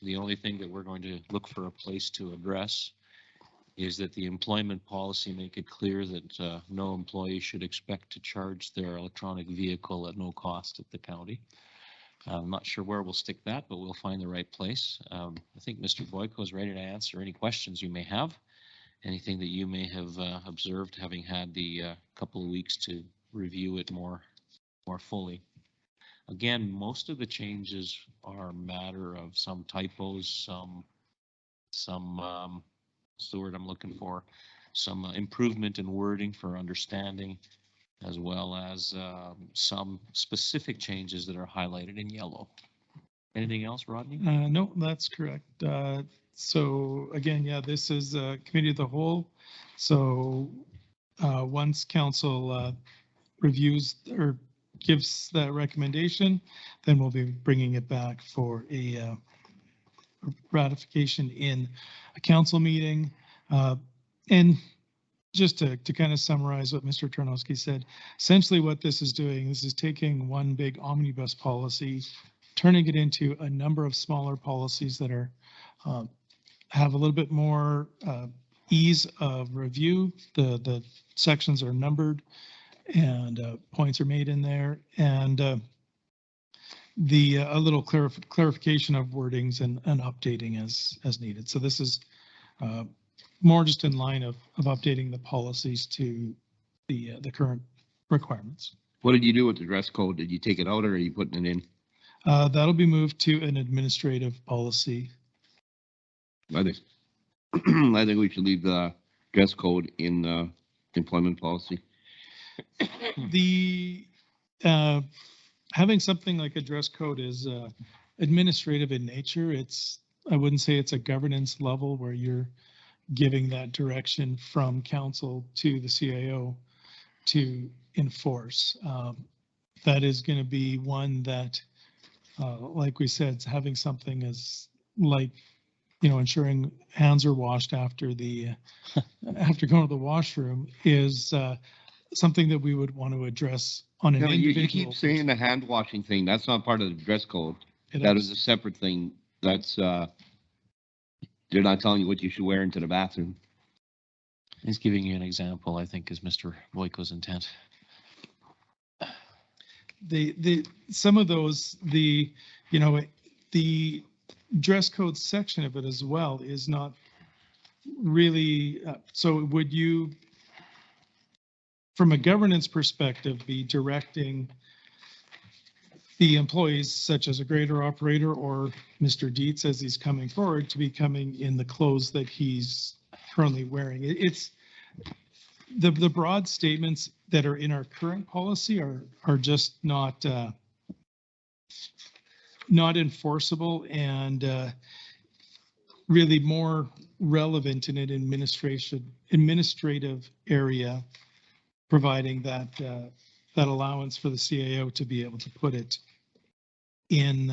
The only thing that we're going to look for a place to address is that the employment policy make it clear that no employee should expect to charge their electronic vehicle at no cost at the county. I'm not sure where we'll stick that, but we'll find the right place. I think Mr. Boyko is ready to answer any questions you may have. Anything that you may have observed, having had the couple of weeks to review it more fully. Again, most of the changes are a matter of some typos, some what's the word I'm looking for, some improvement in wording for understanding, as well as some specific changes that are highlighted in yellow. Anything else, Rodney? No, that's correct. So again, yeah, this is a committee of the whole. So once council reviews or gives that recommendation, then we'll be bringing it back for a ratification in a council meeting. And just to kind of summarize what Mr. Tarnowski said, essentially what this is doing, this is taking one big omnibus policy, turning it into a number of smaller policies that are have a little bit more ease of review. The sections are numbered and points are made in there, and a little clarification of wordings and updating as needed. So this is more just in line of updating the policies to the current requirements. What did you do with the dress code? Did you take it out or are you putting it in? That'll be moved to an administrative policy. I think we should leave the dress code in the employment policy. The having something like a dress code is administrative in nature. I wouldn't say it's a governance level where you're giving that direction from council to the CIO to enforce. That is going to be one that, like we said, having something as like, ensuring hands are washed after after going to the washroom is something that we would want to address on an individual. You keep saying the hand washing thing. That's not part of the dress code. That is a separate thing. That's they're not telling you what you should wear into the bathroom. He's giving you an example, I think, is Mr. Boyko's intent. Some of those, the dress code section of it as well is not really, so would you, from a governance perspective, be directing the employees such as a grader operator or Mr. Dietz as he's coming forward to be coming in the clothes that he's currently wearing? the broad statements that are in our current policy are just not enforceable and really more relevant in an administrative area, providing that that allowance for the CAO to be able to put it in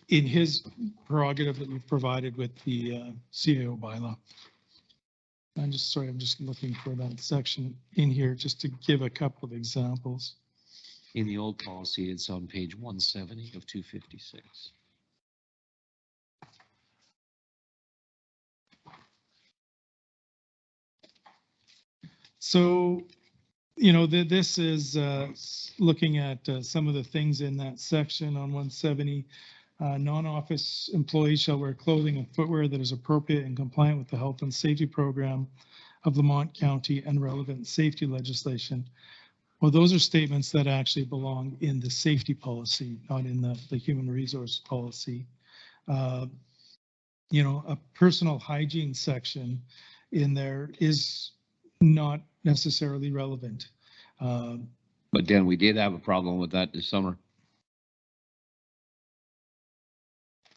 his prerogative that we've provided with the CAO bylaw. I'm just looking for that section in here just to give a couple of examples. In the old policy, it's on page 170 of 256. So, you know, this is looking at some of the things in that section on 170. Non-office employees shall wear clothing and footwear that is appropriate and compliant with the health and safety program of Lamont County and relevant safety legislation. Well, those are statements that actually belong in the safety policy, not in the human resource policy. You know, a personal hygiene section in there is not necessarily relevant. But then we did have a problem with that this summer.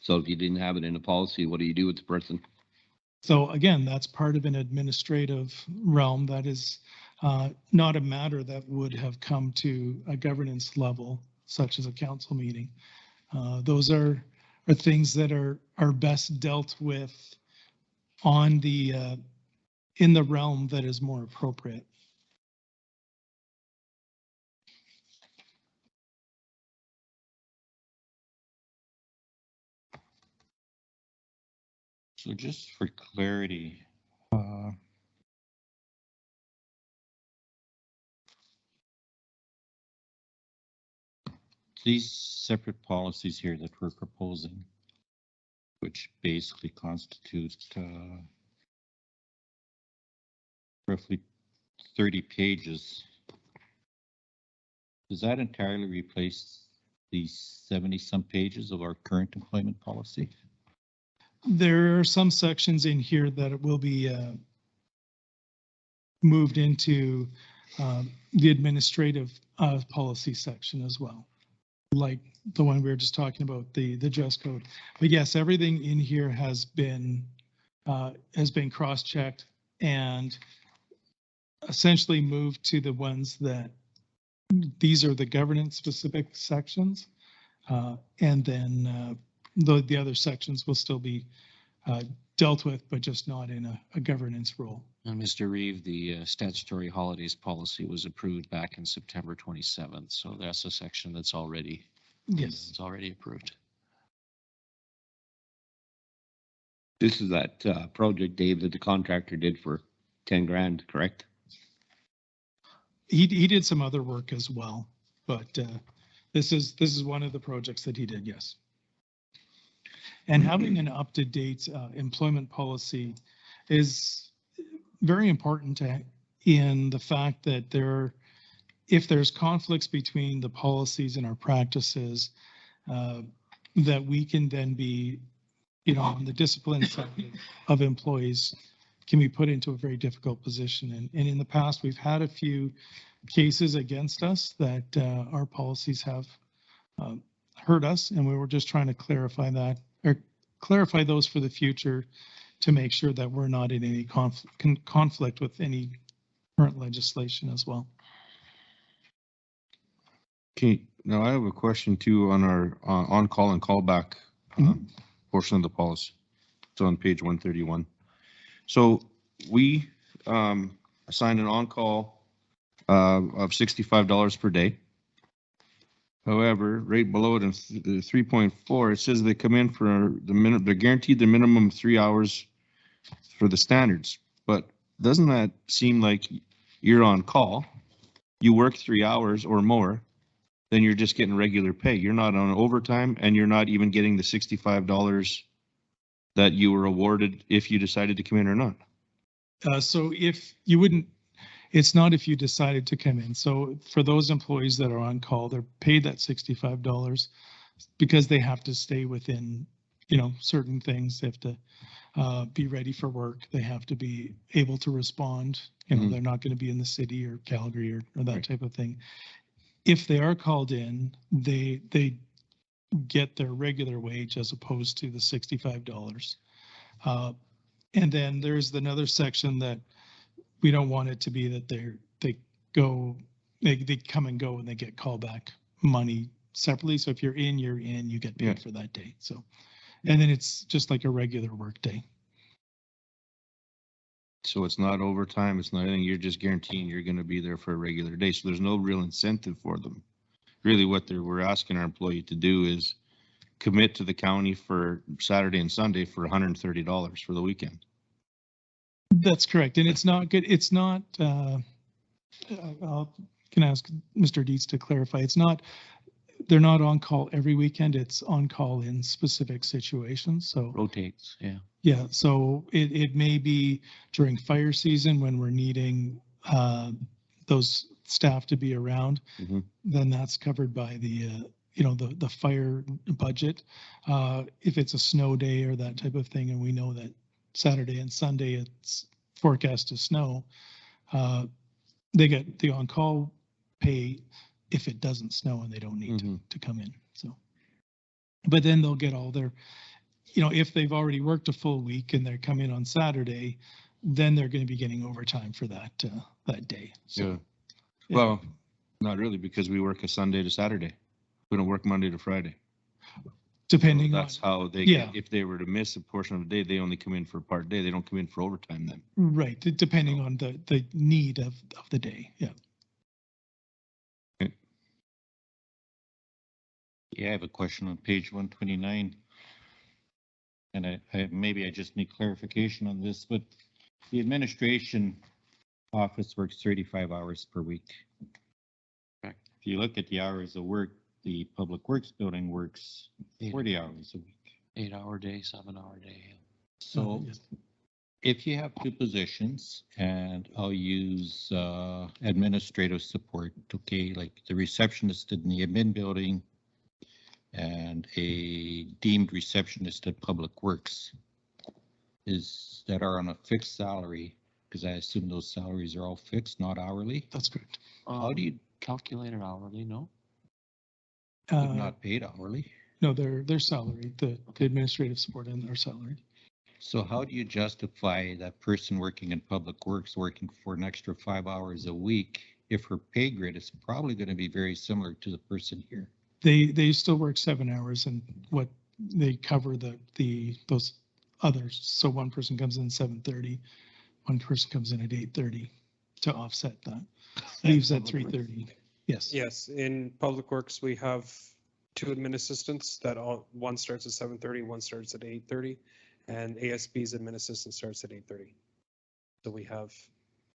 So if you didn't have it in a policy, what do you do with the person? So again, that's part of an administrative realm. That is not a matter that would have come to a governance level, such as a council meeting. Those are things that are best dealt with on the in the realm that is more appropriate. So just for clarity, these separate policies here that we're proposing, which basically constitute roughly 30 pages, does that entirely replace the 70-some pages of our current employment policy? There are some sections in here that will be moved into the administrative policy section as well, like the one we were just talking about, the dress code. But yes, everything in here has been cross-checked and essentially moved to the ones that these are the governance specific sections, and then the other sections will still be dealt with, but just not in a governance role. And Mr. Reeve, the statutory holidays policy was approved back in September 27th. So that's a section that's already, yes, it's already approved. This is that project, Dave, that the contractor did for 10 grand, correct? He did some other work as well, but this is one of the projects that he did, yes. And having an up-to-date employment policy is very important in the fact that if there's conflicts between the policies and our practices, that we can then be, you know, on the discipline side of employees can be put into a very difficult position. And in the past, we've had a few cases against us that our policies have hurt us, and we were just trying to clarify that, or clarify those for the future to make sure that we're not in any conflict with any current legislation as well. Okay, now I have a question too on our on-call and callback portion of the policy. It's on page 131. So we assigned an on-call of $65 per day. However, right below it in 3.4, it says they come in for they're guaranteed the minimum 3 hours for the standards. But doesn't that seem like you're on call, you work 3 hours or more, then you're just getting regular pay. You're not on overtime, and you're not even getting the $65 that you were awarded if you decided to come in or not. So if you wouldn't, it's not if you decided to come in. So for those employees that are on call, they're paid that $65 because they have to stay within certain things. They have to be ready for work. They have to be able to respond. They're not going to be in the city or Calgary or that type of thing. If they are called in, they get their regular wage as opposed to the $65. And then there's another section that we don't want it to be that they come and go and they get callback money separately. So if you're in, you get paid for that day. So, and then it's just like a regular work day. So it's not overtime, it's not anything, you're just guaranteeing you're gonna be there for a regular day, so there's no real incentive for them. Really what we're asking our employee to do is commit to the county for Saturday and Sunday for $130 for the weekend. That's correct, and it's not good, it's not, can ask Mr. Dietz to clarify, they're not on call every weekend, it's on call in specific situations, so. Rotates, yeah. Yeah, so it may be during fire season when we're needing those staff to be around, then that's covered by the fire budget. If it's a snow day or that type of thing, and we know that Saturday and Sunday it's forecast to snow, they get the on-call pay if it doesn't snow and they don't need to come in. So, but then they'll get all their, if they've already worked a full week and they're coming on Saturday, then they're going to be getting overtime for that day. So, Well, not really, because we work a Sunday to Saturday. We don't work Monday to Friday. Depending so that's how they get, if they were to miss a portion of the day, they only come in for a part day. They don't come in for overtime then. Right, depending on the need of the day. Yeah. Yeah, I have a question on page 129. And maybe I just need clarification on this, but the administration office works 35 hours per week. If you look at the hours of work, the Public Works building works 40 hours a week. 8-hour day, 7-hour day. So if you have two positions, and I'll use administrative support, okay, like the receptionist in the admin building and a deemed receptionist at Public Works that are on a fixed salary, because I assume those salaries are all fixed, not hourly. That's correct. How do you calculate it hourly? No, not paid hourly. No, they're salaried. The administrative support and are salaried. So how do you justify that person working in Public Works working for an extra 5 hours a week if her pay grade is probably going to be very similar to the person here? They still work 7 hours, and what they cover those others. So one person comes in 7:30, one person comes in at 8:30 to offset that. Leaves at 3:30. Yes. Yes, in Public Works, we have 2 admin assistants one starts at 7:30, one starts at 8:30, and ASB's admin assistant starts at 8:30. So we have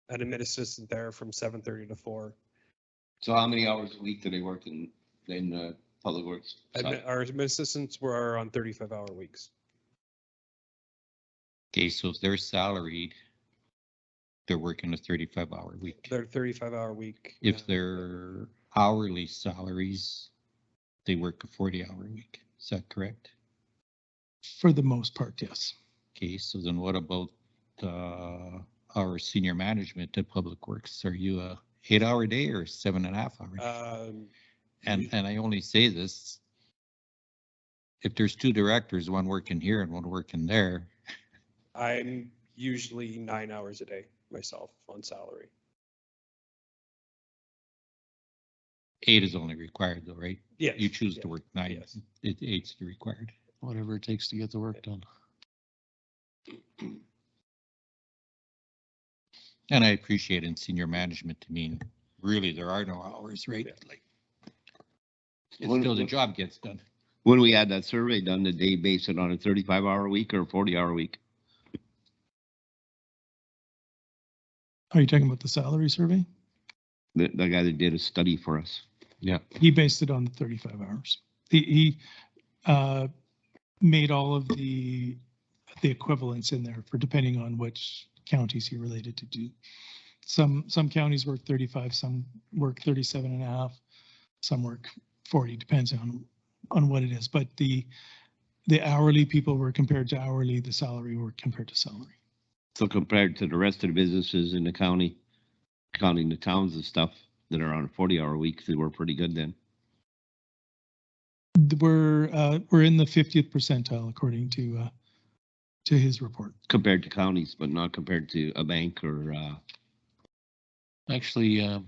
an admin assistant there from 7:30 to 4. So how many hours a week do they work in Public Works? Our admin assistants were on 35-hour weeks. Okay, so if they're salaried, they're working a 35-hour week. They're 35-hour week. If they're hourly salaries, they work a 40-hour week. Is that correct? For the most part, yes. Okay, so then what about our senior management at Public Works? Are you a 8-hour day or 7.5 hour day? And I only say this, if there's 2 directors, one working here and one working there. I'm usually 9 hours a day myself on salary. 8 is only required though, right? Yeah. You choose to work 9. Yes. 8's the required. Whatever it takes to get the work done. And I appreciate in senior management to mean really there are no hours, right? Like it's still the job gets done. When we had that survey done, did they base it on a 35-hour week or a 40-hour week? Are you talking about the salary survey? The guy that did a study for us. Yeah. He based it on the 35 hours. He made all of the equivalents in there for depending on which counties he related to do. Some counties work 35, some work 37.5, some work 40, depends on what it is. But the the hourly people were compared to hourly, the salary were compared to salary. So compared to the rest of the businesses in the county, counting the towns and stuff that are on a 40-hour week, they were pretty good then. We're in the 50th percentile according to his report. Compared to counties, but not compared to a bank or, Actually,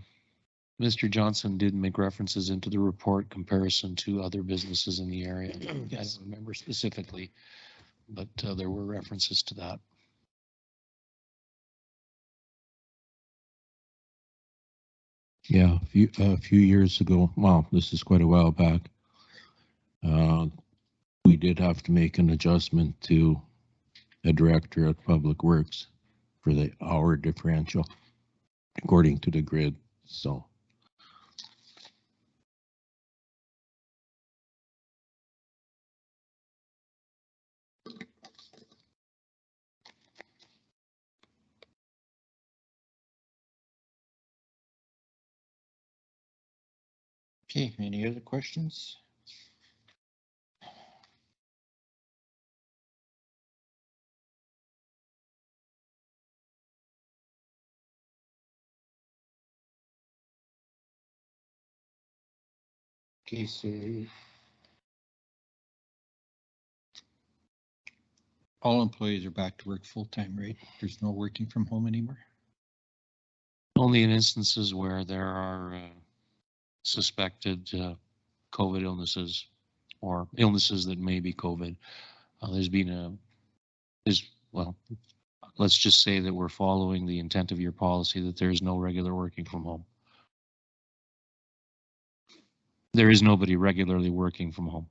Mr. Johnson did make references into the report comparison to other businesses in the area. Yes. I don't remember specifically, but there were references to that. Yeah, a few years ago, well, this is quite a while back, we did have to make an adjustment to a director at Public Works for the hour differential according to the grid, so. Okay, any other questions? Okay, so all employees are back to work full-time, right? There's no working from home anymore? Only in instances where there are suspected COVID illnesses or illnesses that may be COVID. Well, let's just say that we're following the intent of your policy that there is no regular working from home. There is nobody regularly working from home.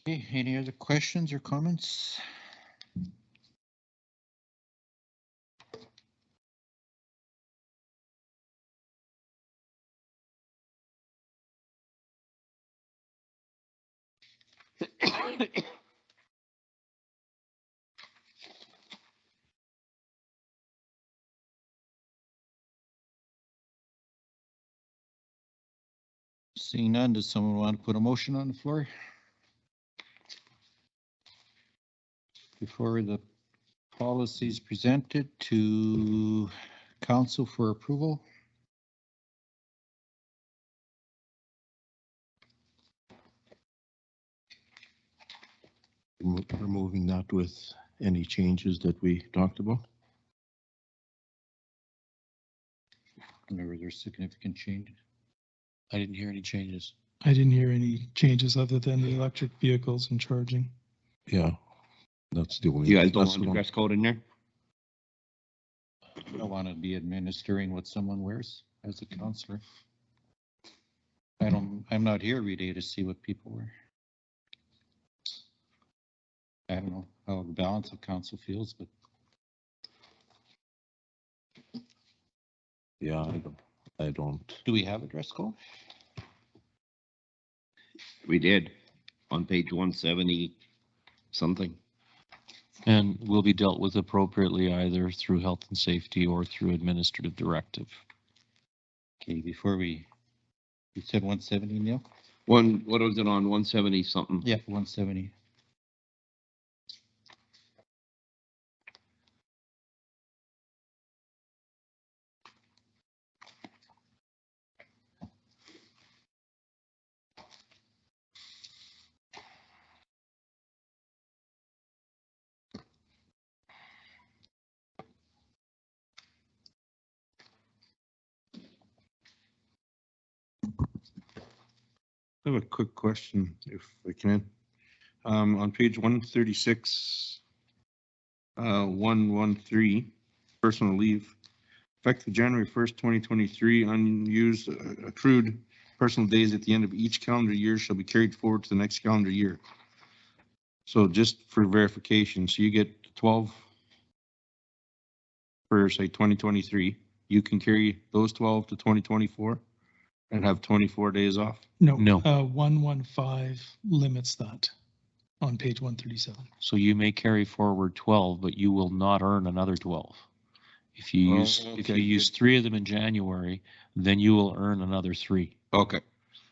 Okay, any other questions or comments? Seeing none, does someone want to put a motion on the floor? Before the policies presented to council for approval. Removing that with any changes that we talked about. Whenever there's significant change. I didn't hear any changes. I didn't hear any changes other than the electric vehicles and charging. Yeah, that's the only. you guys don't want the dress code in there? I don't want to be administering what someone wears as a counselor. I'm not here every day to see what people wear. I don't know how the balance of council feels, but Yeah, I don't. do we have a dress code? We did on page 170 something. And will be dealt with appropriately either through health and safety or through administrative directive. Okay, before you said 170, Neil? What was it on 170 something? Yeah, 170. I have a quick question, if I can. On page 136, 113, personal leave, effective January 1st, 2023, unused accrued personal days at the end of each calendar year shall be carried forward to the next calendar year. So just for verification, so you get 12 for say 2023, you can carry those 12 to 2024 and have 24 days off? No. No. 115 limits that. on page 137. So you may carry forward 12, but you will not earn another 12. If you Okay, use 3 of them in January, then you will earn another 3. Okay,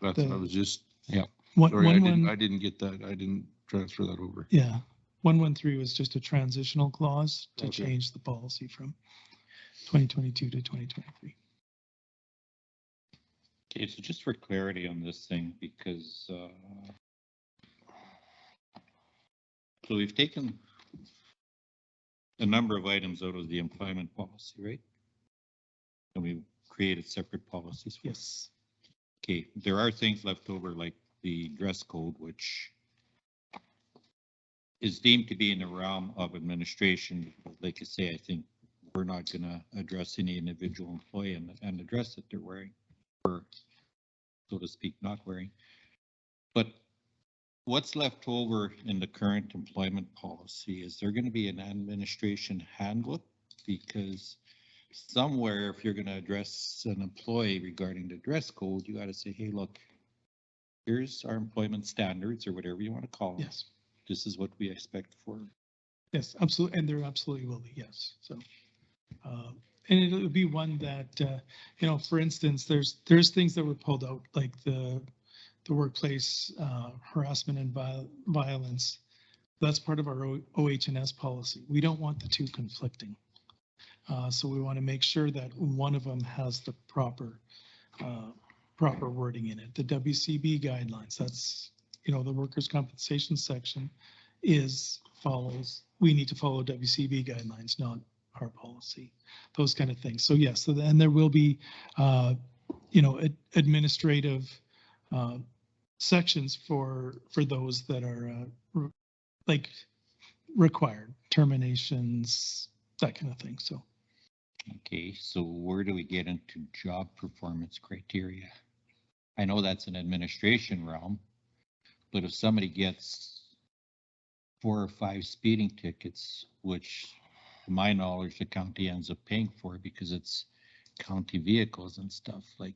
that's what I The- was just, Yeah. sorry, I didn't get that. I didn't transfer that over. Yeah, 113 was just a transitional clause to Okay. change the policy from 2022 to 2023. Okay, so just for clarity on this thing, because, so we've taken a number of items out of the employment policy, right? And we created separate policies. For it. Yes. Okay, there are things left over like the dress code, which is deemed to be in the realm of administration. Like I say, I think we're not gonna address any individual employee and the dress that they're wearing, or so to speak, not wearing. But what's left over in the current employment policy? Is there gonna be an administration handbook? Because somewhere, if you're gonna address an employee regarding the dress code, you gotta say, hey, look, here's our employment standards or whatever you wanna call them. Yes. This is what we expect for. Yes, absolutely, and there absolutely will be, yes, so. And it'll be one that, you know, for instance, there's things that were pulled out, like the workplace harassment and violence. That's part of our OH&S policy. We don't want the two conflicting. So we want to make sure that one of them has the proper wording in it. The WCB guidelines, that's, you know, the workers' compensation section follows, we need to follow WCB guidelines, not our policy, those kind of things. So yes, so then there will be, you know, administrative sections for those that are like required, terminations, that kind of thing, so. Okay, so where do we get into job performance criteria? I know that's an administration realm, but if somebody gets 4 or 5 speeding tickets, which to my knowledge, the county ends up paying for because it's county vehicles and stuff, like,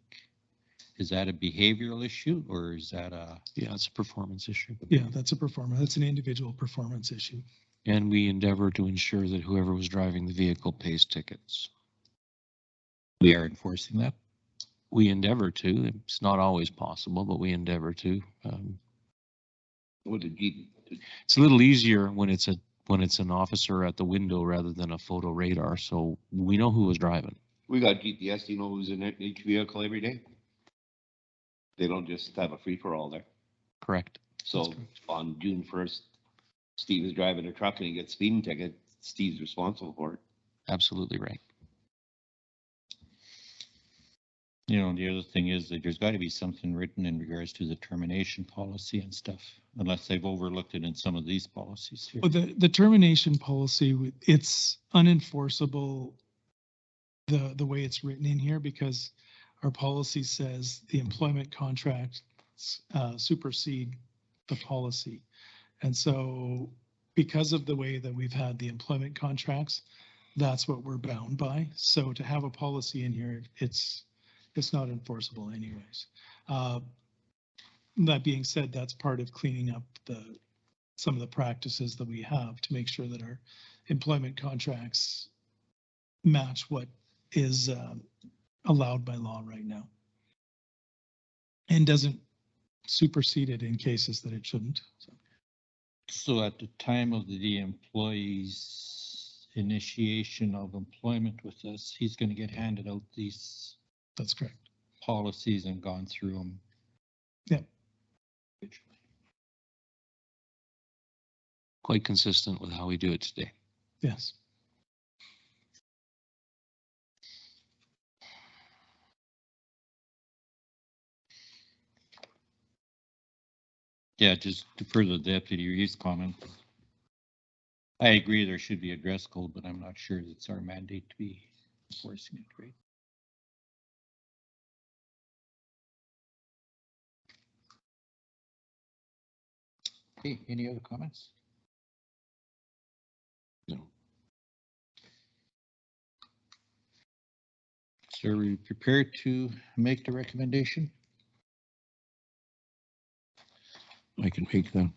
is that a behavioral issue or is that a? Yeah, it's a performance issue. Yeah, that's an individual performance issue. And we endeavor to ensure that whoever was driving the vehicle pays tickets. We are enforcing that? We endeavor to. It's not always possible, but we endeavor to. What did you? It's a little easier when it's an officer at the window rather than a photo radar, so we know who was driving. We got GPS. Do you know who's in each vehicle every day? They don't just have a free for all there. Correct. So on June 1st, Steve is driving a truck and he gets a speeding ticket. Steve's responsible for it. Absolutely right. You know, the other thing is that there's got to be something written in regards to the termination policy and stuff, unless I've overlooked it in some of these policies here. Well, the termination policy, it's unenforceable the way it's written in here because our policy says the employment contracts supersede the policy. And so because of the way that we've had the employment contracts, that's what we're bound by. So to have a policy in here, it's not enforceable anyways. That being said, that's part of cleaning up some of the practices that we have to make sure that our employment contracts match what is allowed by law right now and doesn't supersede it in cases that it shouldn't. So at the time of the employee's initiation of employment with us, he's going to get handed out these. That's correct. Policies and gone through them. Yeah. Quite consistent with how we do it today. Yes. Yeah, just to further the Deputy Reeves' comment. I agree there should be a dress code, but I'm not sure it's our mandate to be enforcing it, right? Okay, any other comments? No. So are we prepared to make the recommendation? I can make that.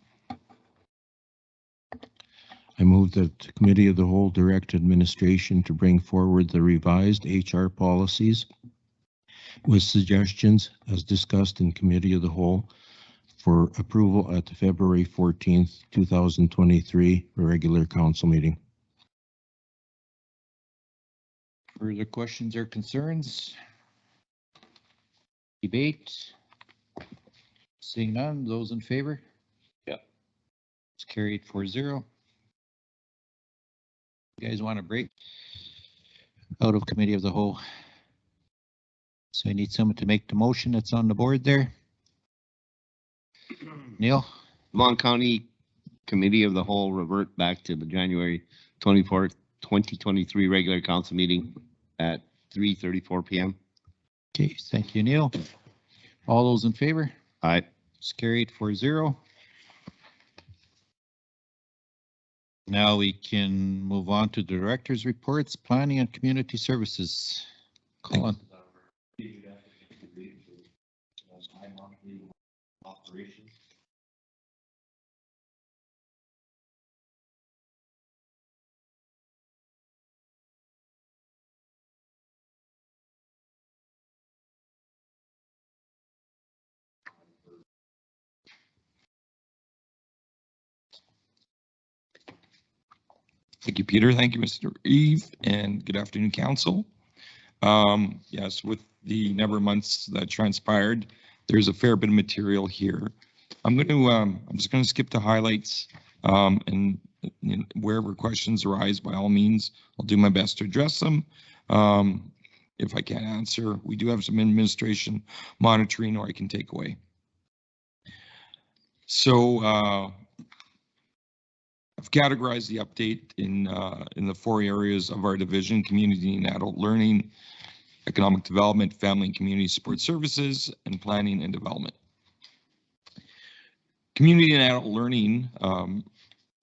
I move that the Committee of the Whole direct administration to bring forward the revised HR policies with suggestions as discussed in Committee of the Whole for approval at the February 14th, 2023 regular council meeting. Further questions or concerns? Debate? Seeing none, those in favor? Yeah. It's carried 4-0. You guys want a break? Out of Committee of the Whole. So I need someone to make the motion that's on the board there. Neil? Lamont County Committee of the Whole revert back to the January 24th, 2023 regular council meeting at 3:34 p.m. Okay, thank you, Neil. All those in favor? Aye. It's carried 4-0. Now we can move on to the director's reports, planning and community services. Colin. Thank you, Peter. Thank you, Mr. Eve, and good afternoon, Council. Yes, with the number of months that transpired, there's a fair bit of material here. I'm just going to skip the highlights, and wherever questions arise, by all means, I'll do my best to address them. If I can't answer, we do have some administration monitoring, or I can take away. So, I've categorized the update in the 4 areas of our division: community and adult learning, economic development, family and community support services, and planning and development. Community and adult learning,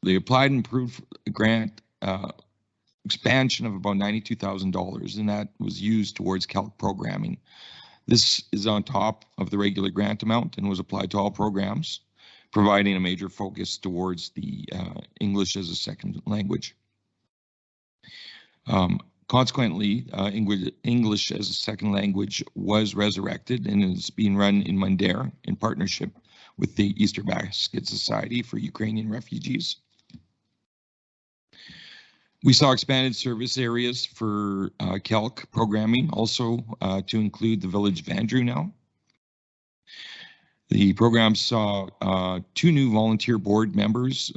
they applied and approved a grant expansion of about $92,000, and that was used towards calc programming. This is on top of the regular grant amount and was applied to all programs, providing a major focus towards the English as a second language. Consequently, English as a second language was resurrected and is being run in Mundare in partnership with the Easter Basket Society for Ukrainian refugees. We saw expanded service areas for calc programming, also to include the village of Andrew now. The program saw 2 new volunteer board members,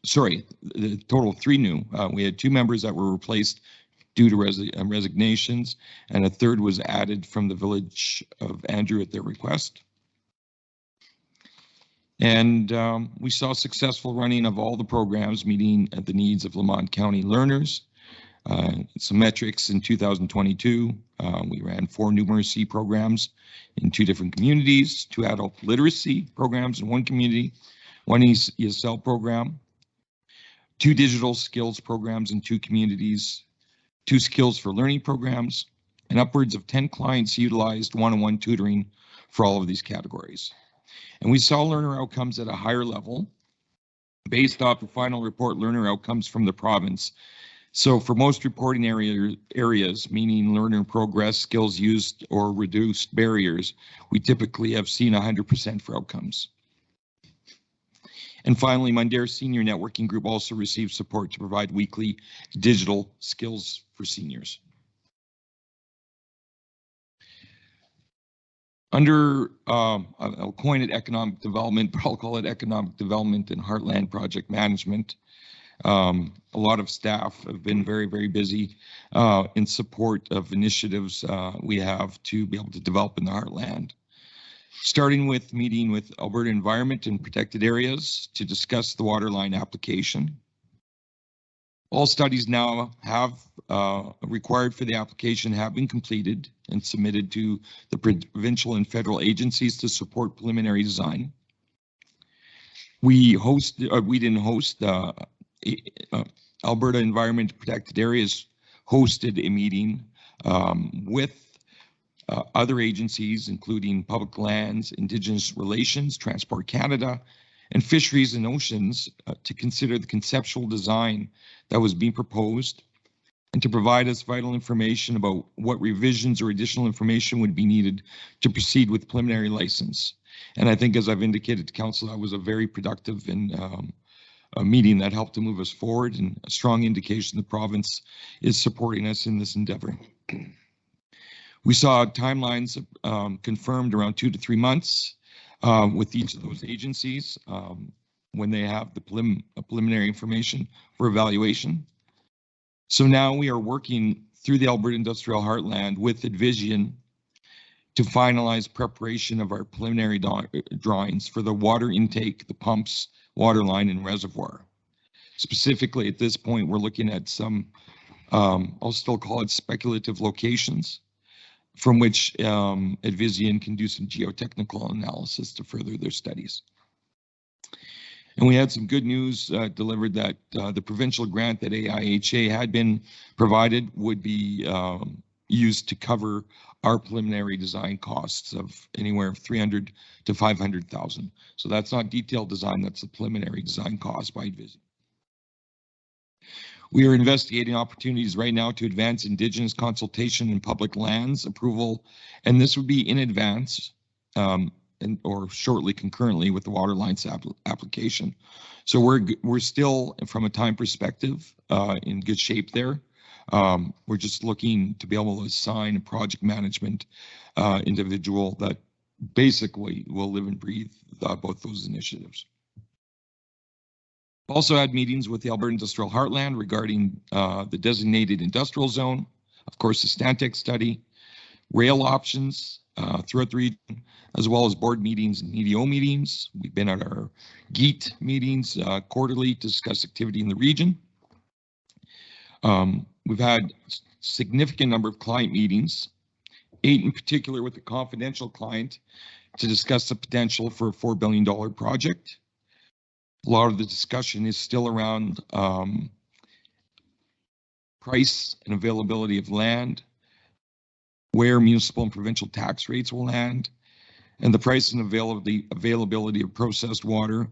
sorry, the total of 3 new. We had 2 members that were replaced due to resignations, and a 3rd was added from the village of Andrew at their request. And we saw successful running of all the programs meeting at the needs of Lamont County learners. Some metrics in 2022, we ran 4 numeracy programs in 2 different communities, 2 adult literacy programs in 1 community, 1 ESL program, 2 digital skills programs in 2 communities, 2 skills for learning programs, and upwards of 10 clients utilized one-on-one tutoring for all of these categories. And we saw learner outcomes at a higher level based off the final report learner outcomes from the province. So for most reporting areas, meaning learner progress, skills used, or reduced barriers, we typically have seen 100% for outcomes. And finally, Mundare Senior Networking Group also received support to provide weekly digital skills for seniors. Under, I'll coin it economic development, but I'll call it economic development and heartland project management. A lot of staff have been very, very busy in support of initiatives we have to be able to develop in the heartland. Starting with meeting with Alberta Environment and Protected Areas to discuss the waterline application. All studies now have required for the application have been completed and submitted to the provincial and federal agencies to support preliminary design. We didn't host Alberta Environment Protected Areas hosted a meeting with other agencies, including Public Lands, Indigenous Relations, Transport Canada, and Fisheries and Oceans to consider the conceptual design that was being proposed and to provide us vital information about what revisions or additional information would be needed to proceed with preliminary license. And I think, as I've indicated to council, that was a very productive and a meeting that helped to move us forward, and a strong indication the province is supporting us in this endeavor. We saw timelines confirmed around 2 to 3 months with each of those agencies when they have the preliminary information for evaluation. So now we are working through the Alberta Industrial Heartland with Advision to finalize preparation of our preliminary drawings for the water intake, the pumps, water line, and reservoir. Specifically, at this point, we're looking at some, I'll still call it speculative locations, from which Advision can do some geotechnical analysis to further their studies. And we had some good news delivered that the provincial grant that AIHA had been provided would be used to cover our preliminary design costs of anywhere from $300,000 to $500,000. So that's not detailed design, that's the preliminary design cost by Advision. We are investigating opportunities right now to advance Indigenous consultation and public lands approval, and this would be in advance or shortly concurrently with the water lines application. So we're still, from a time perspective, in good shape there. We're just looking to be able to assign a project management individual that basically will live and breathe both those initiatives. Also had meetings with the Alberta Industrial Heartland regarding the designated industrial zone, of course, the Stantec study, rail options throughout the region, as well as board meetings and EDO meetings. We've been at our GEAT meetings quarterly to discuss activity in the region. We've had significant number of client meetings, 8 in particular with a confidential client to discuss the potential for a $4 billion project. A lot of the discussion is still around price and availability of land, where municipal and provincial tax rates will land, and the price and availability of processed water,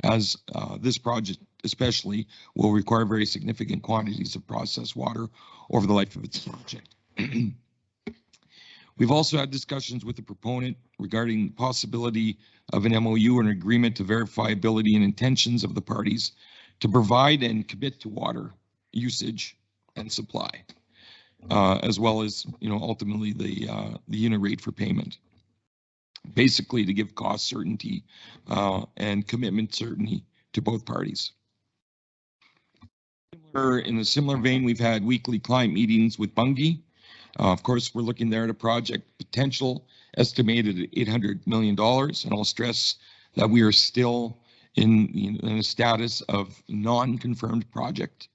as this project especially will require very significant quantities of processed water over the life of its project. We've also had discussions with the proponent regarding the possibility of an MOU or an agreement to verify ability and intentions of the parties to provide and commit to water usage and supply, as well as, ultimately the unit rate for payment. Basically, to give cost certainty and commitment certainty to both parties. In a similar vein, we've had weekly client meetings with Bunge. Of course, we're looking there at a project potential estimated at $800 million, and I'll stress that we are still in a status of non-confirmed project.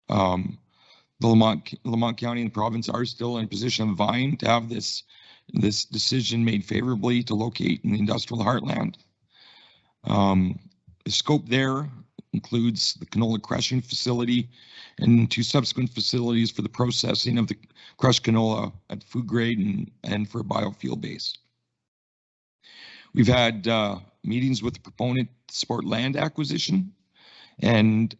The Lamont County and the province are still in a position of vying to have this decision made favorably to locate in the industrial heartland. The scope there includes the canola crushing facility and 2 subsequent facilities for the processing of the crushed canola at food grade and for a biofuel base. We've had meetings with the proponent to support land acquisition and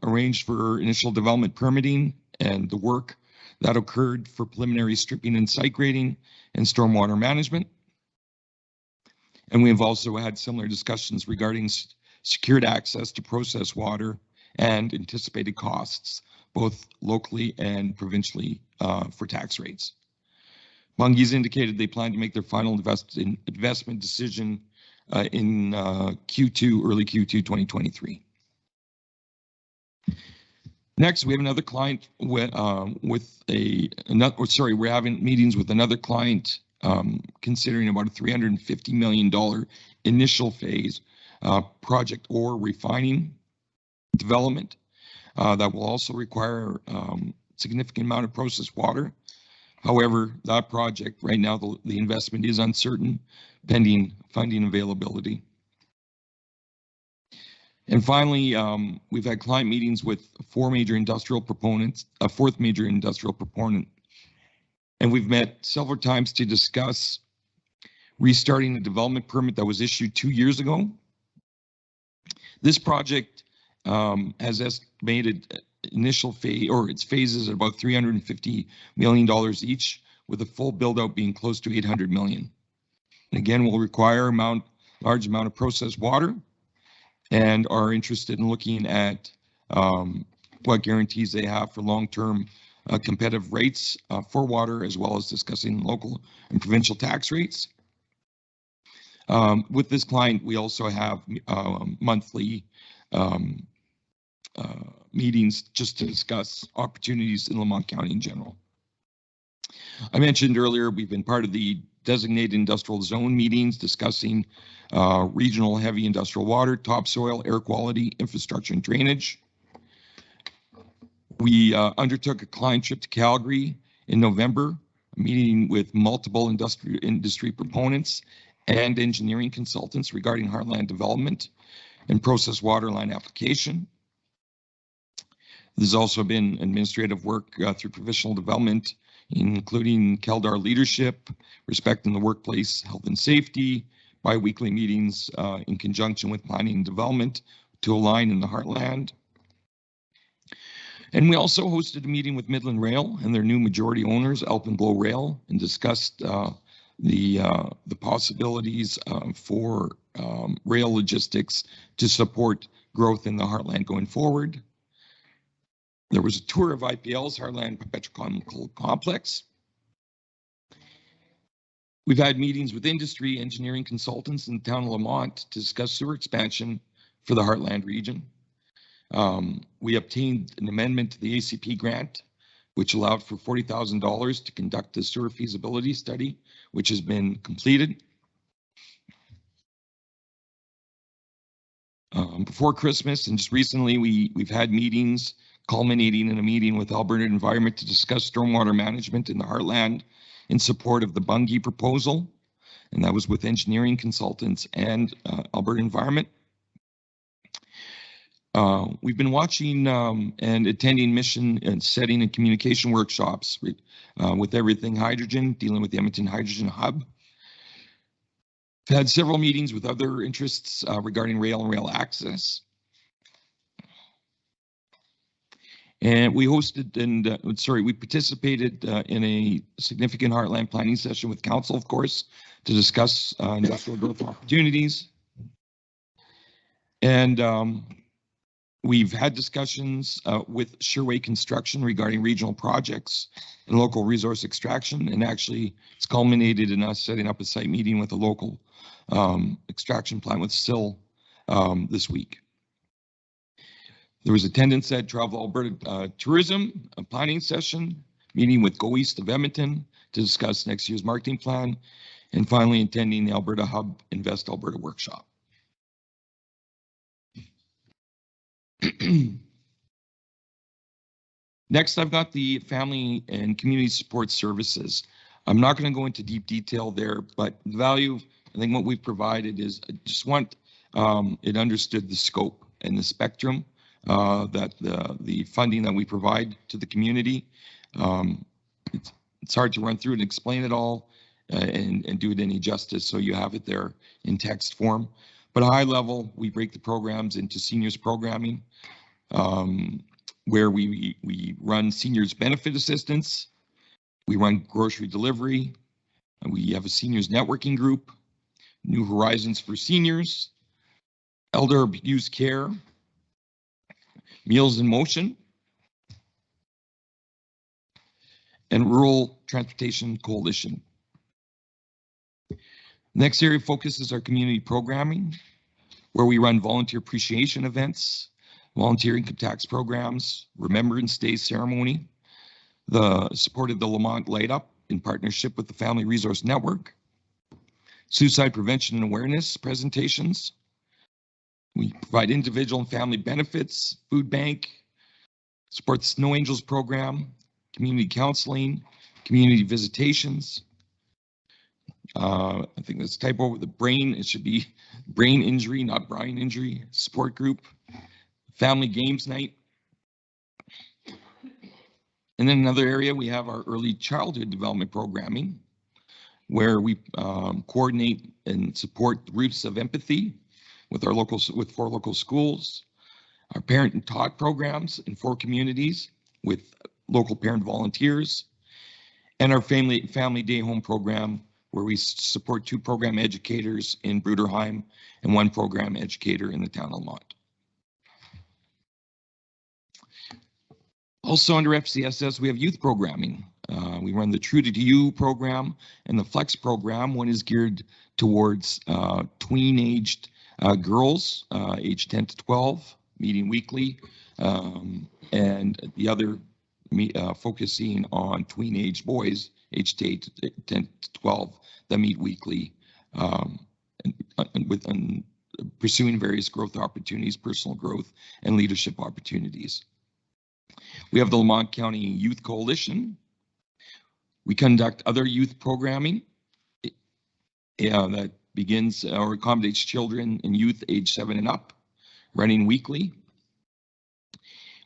arranged for initial development permitting and the work that occurred for preliminary stripping and site grading and stormwater management. And we have also had similar discussions regarding secured access to processed water and anticipated costs, both locally and provincially for tax rates. Bunge's indicated they plan to make their final investment decision in early Q2 2023. Next, we have another client we're having meetings with another client considering about a $350 million initial phase project or refining development that will also require significant amount of processed water. However, that project right now, the investment is uncertain pending funding availability. And finally, we've had client meetings with 4 major industrial proponents, a 4th major industrial proponent, and we've met several times to discuss restarting the development permit that was issued 2 years ago This project has estimated initial phase, or its phases at about $350 million each, with a full build out being close to 800 million. And again, will require large amount of processed water, and are interested in looking at what guarantees they have for long-term competitive rates for water, as well as discussing local and provincial tax rates. With this client, we also have monthly meetings just to discuss opportunities in Lamont County in general. I mentioned earlier, we've been part of the designated industrial zone meetings discussing regional heavy industrial water, topsoil, air quality, infrastructure, and drainage. We undertook a client trip to Calgary in November, meeting with multiple industry proponents and engineering consultants regarding heartland development and process water line application. There's also been administrative work through professional development, including Keldar leadership, respect in the workplace, health and safety, bi-weekly meetings in conjunction with planning and development to align in the heartland. And we also hosted a meeting with Midland Rail and their new majority owners, Alpenglow Rail, and discussed the possibilities for rail logistics to support growth in the heartland going forward. There was a tour of IPL's Heartland Petrochemical Complex. We've had meetings with industry, engineering consultants in the town of Lamont to discuss sewer expansion for the Heartland region. We obtained an amendment to the ACP grant, which allowed for $40,000 to conduct the sewer feasibility study, which has been completed. Before Christmas and just recently, we've had meetings culminating in a meeting with Alberta Environment to discuss stormwater management in the Heartland in support of the Bungie proposal. And that was with engineering consultants and Alberta Environment. We've been watching and attending mission and setting and communication workshops with Everything Hydrogen, dealing with the Edmonton Hydrogen Hub. We've had several meetings with other interests regarding rail and rail access. And we hosted we participated in a significant Heartland planning session with council, of course, to discuss industrial growth opportunities. And we've had discussions with Sherway Construction regarding regional projects and local resource extraction. And actually, it's culminated in us setting up a site meeting with a local extraction plant with SIL this week. There was attendance at Travel Alberta Tourism, a planning session, meeting with Go East of Edmonton to discuss next year's marketing plan, and finally attending the Alberta Hub Invest Alberta workshop. Next, I've got the family and community support services. I'm not going to go into deep detail there, but the value, I think what we've provided is, I just want it understood the scope and the spectrum that the funding that we provide to the community. It's hard to run through and explain it all and do it any justice, so you have it there in text form. But high level, we break the programs into seniors programming, where we run seniors benefit assistance, we run grocery delivery, and we have a seniors networking group, New Horizons for Seniors, elder abuse care, Meals in Motion, and Rural Transportation Coalition. Next area of focus is our community programming, where we run volunteer appreciation events, volunteer income tax programs, Remembrance Day ceremony, the support of the Lamont Light Up in partnership with the Family Resource Network, suicide prevention and awareness presentations. We provide individual and family benefits, food bank, support the Snow Angels program, community counseling, community visitations. I think that's typo with the brain. It should be brain injury, not brain injury support group, family games night. And then another area, we have our early childhood development programming, where we coordinate and support the Roots of Empathy, with with 4 local schools, our parent and taught programs in 4 communities with local parent volunteers, and our family day home program, where we support 2 program educators in Bruderheim and 1 program educator in the town of Lamont. Also under FCSS, we have youth programming. We run the True to You program and the Flex program. One is geared towards tween-aged girls, age 10 to 12, meeting weekly, and the other focusing on tween-aged boys, aged 8 to 10 to 12, that meet weekly, with pursuing various growth opportunities, personal growth, and leadership opportunities. We have the Lamont County Youth Coalition. We conduct other youth programming that begins or accommodates children and youth age 7 and up, running weekly.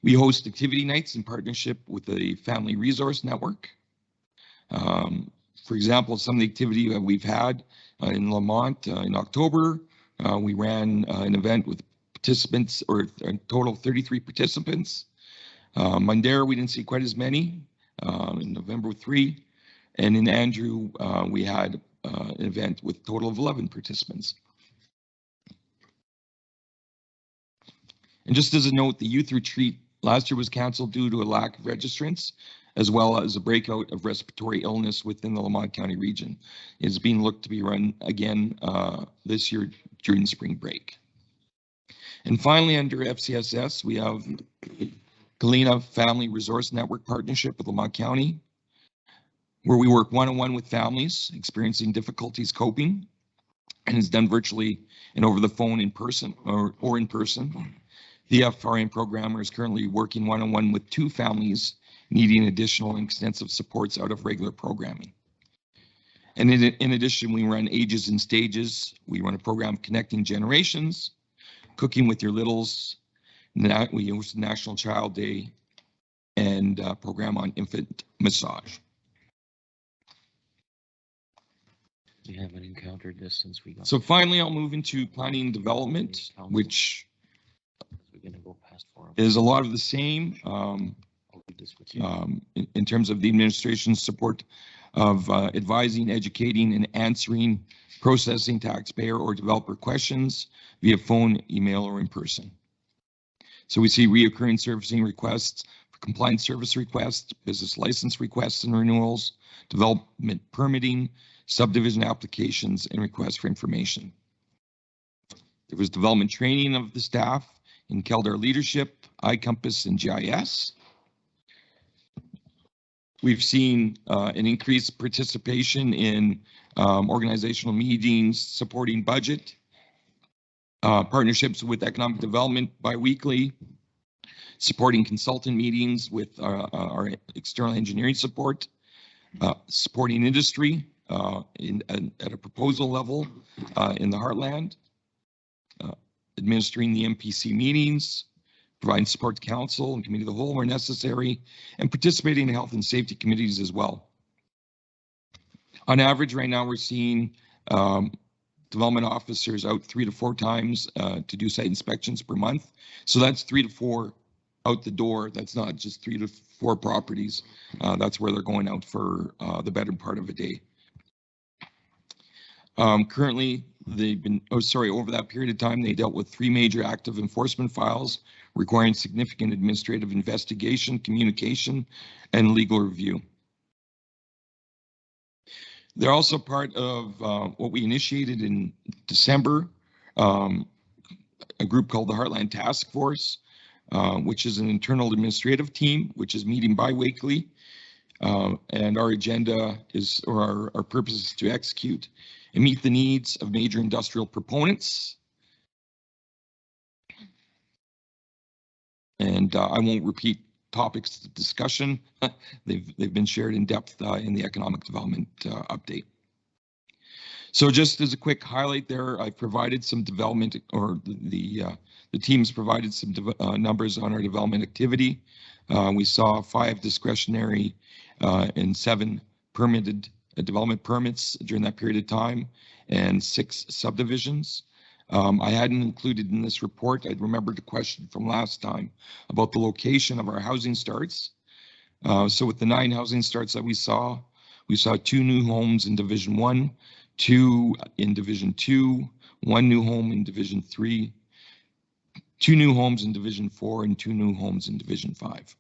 We host activity nights in partnership with the Family Resource Network. For example, some of the activity that we've had in Lamont in October, we ran an event with participants, or a total of 33 participants. Mundare, we didn't see quite as many, in November 3. And in Andrew, we had an event with a total of 11 participants. And just as a note, the youth retreat last year was canceled due to a lack of registrants, as well as a breakout of respiratory illness within the Lamont County region. It's being looked to be run again this year during spring break. And finally, under FCSS, we have Galena Family Resource Network partnership with Lamont County, where we work one-on-one with families experiencing difficulties coping, and is done virtually and over the phone in person or in person. The FRN programmer is currently working one-on-one with 2 families needing additional and extensive supports out of regular programming. And in addition, we run Ages and Stages. We run a program connecting generations, Cooking with Your Littles. We host National Child Day, and a program on infant massage. We haven't encountered this since we got. So finally, I'll move into planning and development, which is a lot of the same in terms of the administration's support of advising, educating, and answering processing taxpayer or developer questions via phone, email, or in person. So we see reoccurring servicing requests, compliance service requests, business license requests and renewals, development permitting, subdivision applications, and requests for information. There was development training of the staff in Keldar Leadership, iCompass, and GIS. We've seen an increased participation in organizational meetings supporting budget, partnerships with economic development biweekly, supporting consultant meetings with our external engineering support, supporting industry at a proposal level in the Heartland, administering the MPC meetings, providing support to council and committee of the whole where necessary, and participating in health and safety committees as well. On average, right now we're seeing development officers out 3 to 4 times to do site inspections per month. So that's 3 to 4 out the door. That's not just 3 to 4 properties. That's where they're going out for the better part of a day. Currently, they've been, over that period of time, they dealt with 3 major active enforcement files requiring significant administrative investigation, communication, and legal review. They're also part of what we initiated in December, a group called the Heartland Task Force, which is an internal administrative team, which is meeting bi-weekly. And our agenda is, or our purpose is to execute and meet the needs of major industrial proponents. And I won't repeat topics of discussion. They've been shared in depth in the economic development update. So just as a quick highlight there, I've provided some development, or the team's provided some numbers on our development activity. We saw 5 discretionary and 7 permitted development permits during that period of time, and 6 subdivisions. I hadn't included in this report, I remembered the question from last time about the location of our housing starts. So with the 9 housing starts that we saw 2 new homes in Division 1, 2 in Division 2, 1 new home in Division 3, 2 new homes in Division 4, and 2 new homes in Division 5.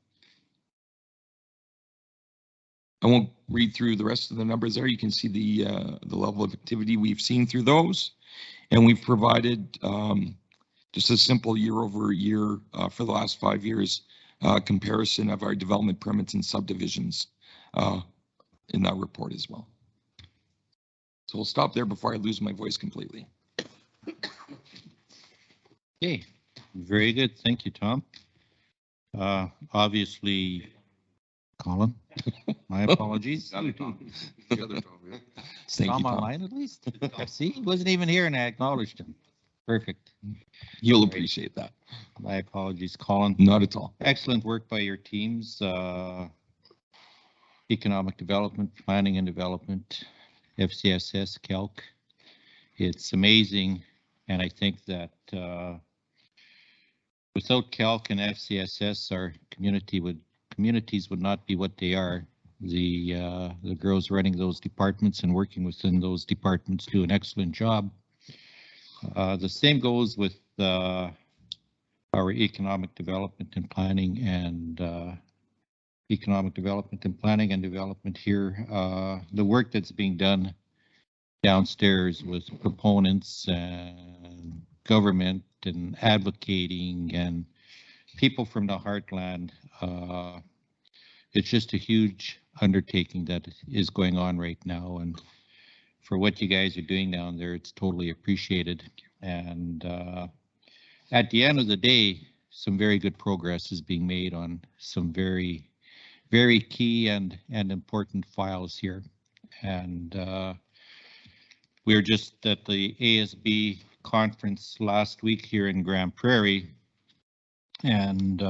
I won't read through the rest of the numbers there. You can see the level of activity we've seen through those. And we've provided just a simple year over year for the last 5 years comparison of our development permits and subdivisions in that report as well. So we'll stop there before I lose my voice completely. Okay, very good. Thank you, Tom. Obviously, Colin, my apologies. Thank Tom you, Tom. online at least? See, he wasn't even here and I acknowledged him. Perfect. You'll appreciate that. My apologies, Colin. Not at all. Excellent work by your teams. Economic development, planning and development, FCSS, Calc. It's amazing. And I think that without Calc and FCSS, our communities would not be what they are. The girls running those departments and working within those departments do an excellent job. The same goes with our economic development and planning and development here. The work that's being done downstairs with proponents and government and advocating and people from the heartland. It's just a huge undertaking that is going on right now. And for what you guys are doing down there, it's totally appreciated. And at the end of the day, some very good progress is being made on some very, very key and important files here. And we were just at the ASB conference last week here in Grand Prairie, and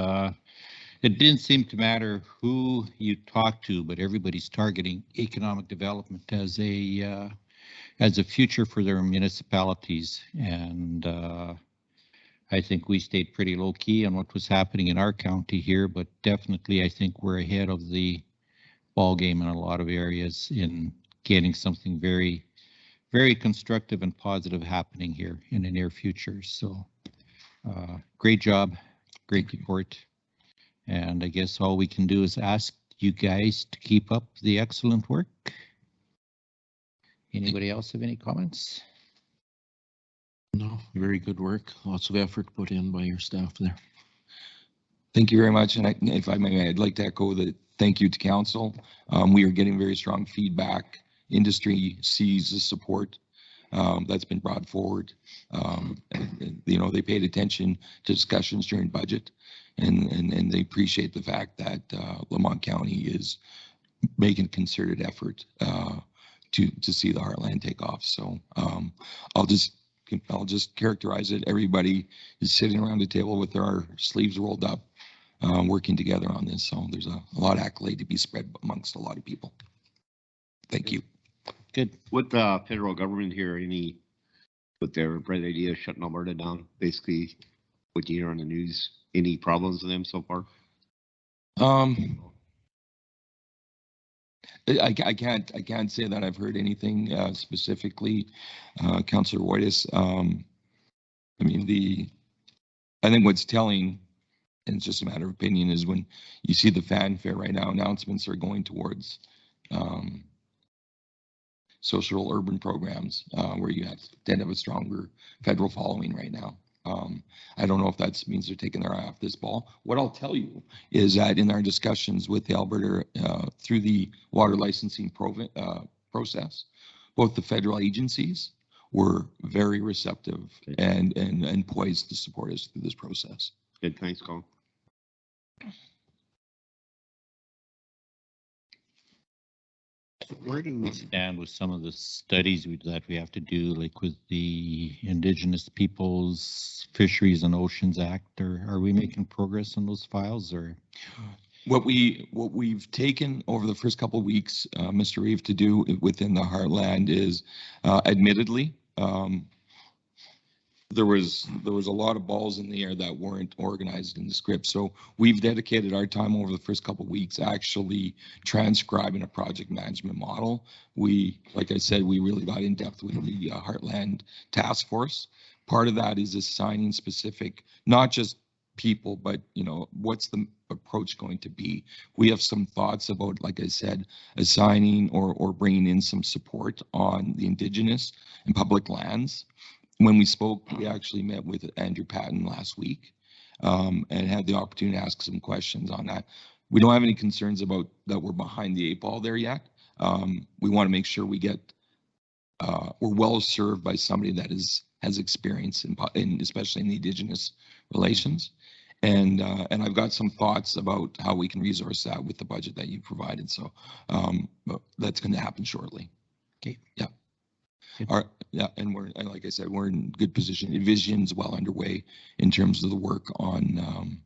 it didn't seem to matter who you talk to, but everybody's targeting economic development as a future for their municipalities. And I think we stayed pretty low key on what was happening in our county here, but definitely I think we're ahead of the ball game in a lot of areas in getting something very, very constructive and positive happening here in the near future. So great job, great report. And I guess all we can do is ask you guys to keep up the excellent work. Anybody else have any comments? No, very good work. Lots of effort put in by your staff there. Thank you very much. And if I may, I'd like to echo the thank you to council. We are getting very strong feedback. Industry sees the support that's been brought forward. You know, they paid attention to discussions during budget, and they appreciate the fact that Lamont County is making a concerted effort to see the Heartland take off. So I'll just characterize it. Everybody is sitting around the table with their sleeves rolled up, working together on this. So there's a lot of accolade to be spread amongst a lot of people. Thank you. Good. With the federal government here, with their bright idea of shutting Alberta down, basically, what you hear on the news, any problems with them so far? I can't say that I've heard anything specifically, Councillor Woitis. I mean, I think what's telling, and it's just a matter of opinion, is when you see the fanfare right now, announcements are going towards social urban programs where you tend to have a stronger federal following right now. I don't know if that means they're taking their eye off this ball. What I'll tell you is that in our discussions with the Alberta through the water licensing process, both the federal agencies were very receptive and poised to support us through this process. Good, thanks, Colin. Where do we stand with some of the studies that we have to do, like with the Indigenous Peoples Fisheries and Oceans Act? Or are we making progress on those files? Or what we've taken over the first couple of weeks, Mr. Reeve, to do within the Heartland is, admittedly, there was a lot of balls in the air that weren't organized in the script. So we've dedicated our time over the first couple of weeks actually transcribing a project management model. We, like I said, we really got in depth with the Heartland Task Force. Part of that is assigning specific, not just people, but what's the approach going to be. We have some thoughts about, like I said, assigning or bringing in some support on the Indigenous and public lands. When we spoke, we actually met with Andrew Patton last week and had the opportunity to ask some questions on that. We don't have any concerns about that we're behind the 8 ball there yet. We want to make sure we get, we're well served by somebody that has experience in especially in the Indigenous relations. And I've got some thoughts about how we can resource that with the budget that you provided. So that's going to happen shortly. Okay. Yeah. Yeah, and like I said, we're in good position. Vision's well underway in terms of the work on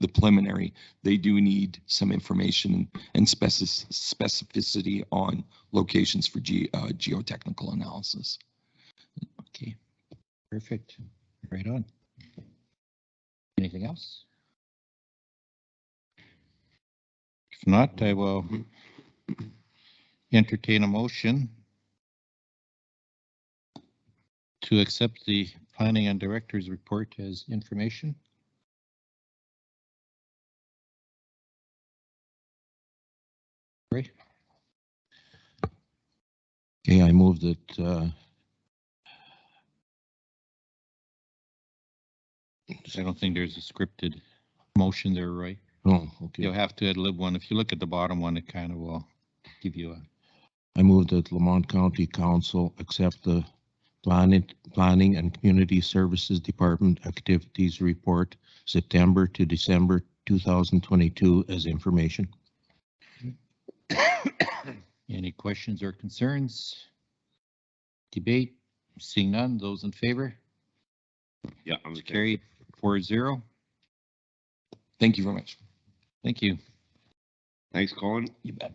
the preliminary. They do need some information and specificity on locations for geotechnical analysis. Okay, perfect. Right on. Anything else? If not, I will entertain a motion to accept the planning and director's report as information. Right. Okay, I move that I don't think there's a scripted motion there, right? Oh, okay. You'll have to ad-lib one. If you look at the bottom one, it kind of will give you a. I move that Lamont County Council accept the Planning and Community Services Department Activities Report, September to December 2022 as information. Any questions or concerns? Debate? Seeing none, those in favor? Yeah, I'm carried 4-0. Thank you very much. Thank you. Thanks, Colin. You bet.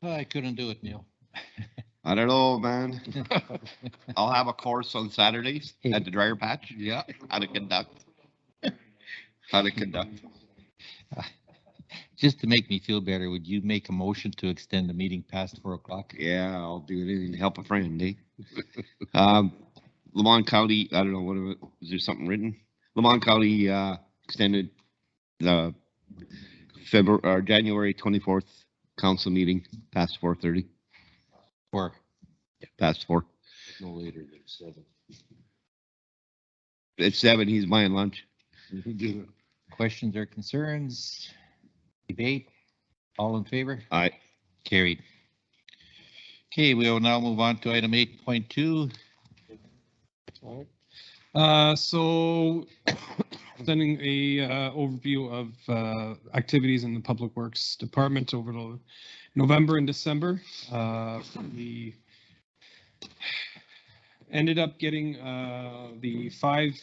I couldn't do it, Neil. I don't know, man. I'll have a course on Saturdays at the dryer patch. Yeah. How to conduct. How to conduct. Just to make me feel better, would you make a motion to extend the meeting past 4 o'clock? Yeah, I'll do anything to help a friend, eh? Lamont County, I don't know, is there something written? Lamont County extended the February or January 24th council meeting past 4:30. 4. Yeah, past 4. No later than 7. It's 7, he's buying lunch. Questions or concerns? Debate? All in favor? Aye. Carried. Okay, we will now move on to item 8.2. So sending a overview of activities in the Public Works Department over to November and December. We ended up getting the 5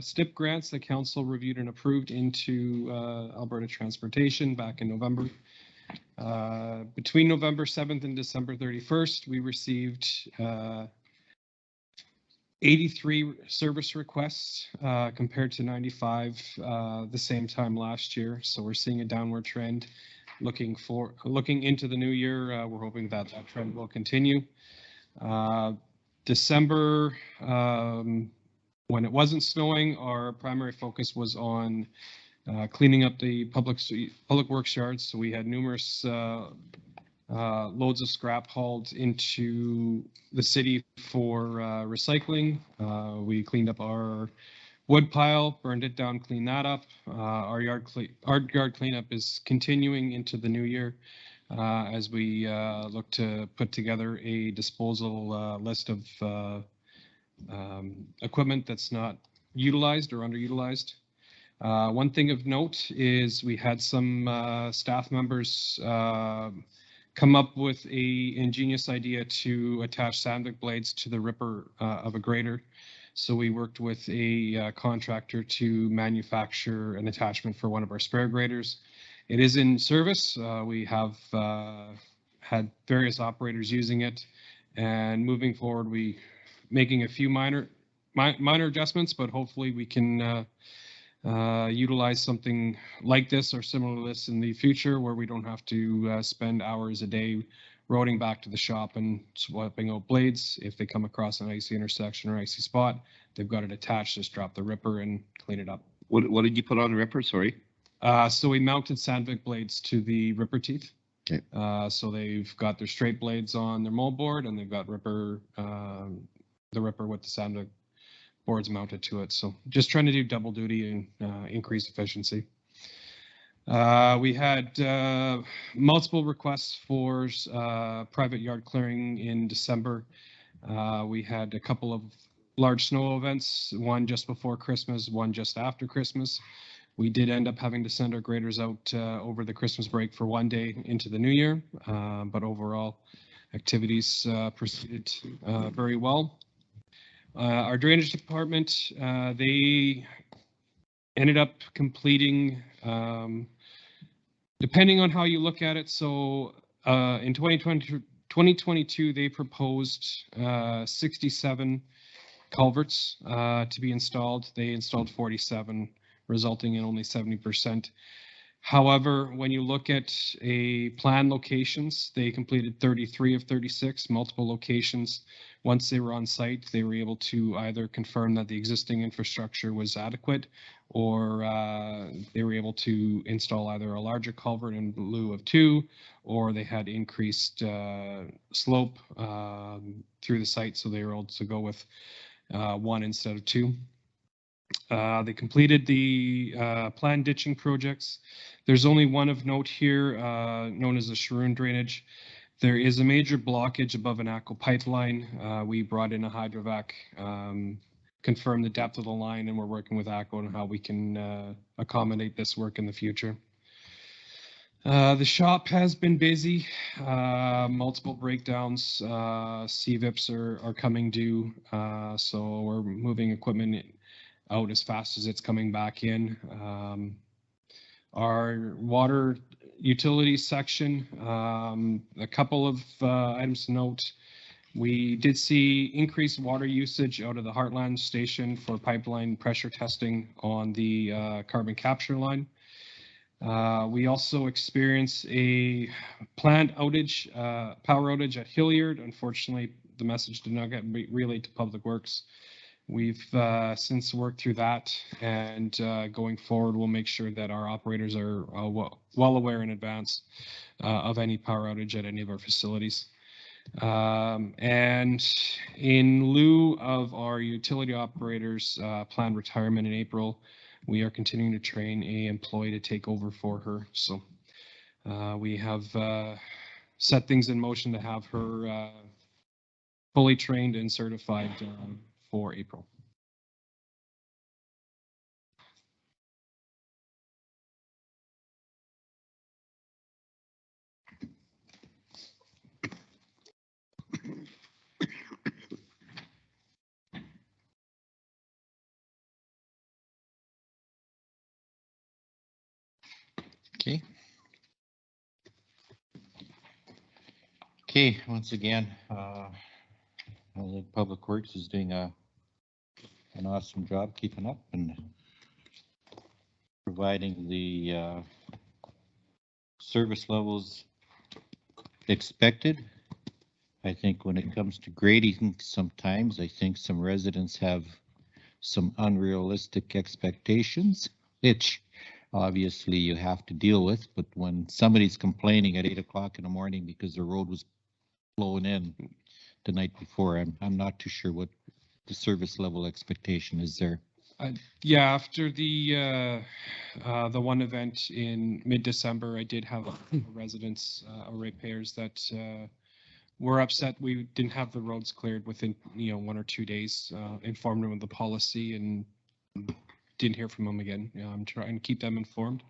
STIP grants that council reviewed and approved into Alberta Transportation back in November. Between November 7th and December 31st, we received 83 service requests compared to 95 the same time last year. So we're seeing a downward trend. Looking into the new year, we're hoping that trend will continue. December, when it wasn't snowing, our primary focus was on cleaning up the public works yards. So we had numerous loads of scrap hauled into the city for recycling. We cleaned up our wood pile, burned it down, cleaned that up. Our yard cleanup is continuing into the new year as we look to put together a disposal list of equipment that's not utilized or underutilized. One thing of note is we had some staff members come up with a ingenious idea to attach sandvik blades to the ripper of a grader. So we worked with a contractor to manufacture an attachment for one of our spare graders. It is in service. We have had various operators using it, and moving forward, we making a few minor adjustments, but hopefully we can utilize something like this or similar to this in the future, where we don't have to spend hours a day roading back to the shop and swapping out blades. If they come across an icy intersection or icy spot, they've got it attached, just drop the ripper and clean it up. What did you put on the ripper? Sorry. So we mounted Sandvik blades to the ripper teeth. Okay. So they've got their straight blades on their mold board, and they've got ripper, the ripper with the Sandvik boards mounted to it. So just trying to do double duty and increase efficiency. We had multiple requests for private yard clearing in December. We had a couple of large snow events, one just before Christmas, one just after Christmas. We did end up having to send our graders out over the Christmas break for one day into the new year, but overall activities proceeded very well. Our drainage department, they ended up completing, depending on how you look at it, so in 2022, they proposed 67 culverts to be installed. They installed 47, resulting in only 70%. However, when you look at a planned locations, they completed 33 of 36, multiple locations. Once they were on site, they were able to either confirm that the existing infrastructure was adequate, or they were able to install either a larger culvert in lieu of two, or they had increased slope through the site, so they were able to go with one instead of two. They completed the planned ditching projects. There's only one of note here, known as the Sharoon drainage. There is a major blockage above an ACO pipeline. We brought in a hydrovac, confirmed the depth of the line, and we're working with ACO on how we can accommodate this work in the future. The shop has been busy, multiple breakdowns, CVIPs are coming due, so we're moving equipment out as fast as it's coming back in. Our water utilities section, a couple of items to note. We did see increased water usage out of the Heartland station for pipeline pressure testing on the carbon capture line. We also experienced a planned outage, power outage at Hilliard. Unfortunately, the message did not get relayed to Public Works. We've since worked through that, and going forward, we'll make sure that our operators are well aware in advance of any power outage at any of our facilities. And in lieu of our utility operators' planned retirement in April, we are continuing to train an employee to take over for her. So we have set things in motion to have her fully trained and certified for April. Okay. Okay, once again, I think Public Works is doing an awesome job keeping up and providing the service levels expected. I think when it comes to grading, sometimes I think some residents have some unrealistic expectations, which obviously you have to deal with. But when somebody's complaining at 8 o'clock in the morning because the road was blowing in the night before, I'm not too sure what the service level expectation is there. Yeah, after the one event in mid-December, I did have residents or ratepayers that were upset we didn't have the roads cleared within 1 or 2 days. Informed them of the policy and didn't hear from them again. I'm trying to keep them informed.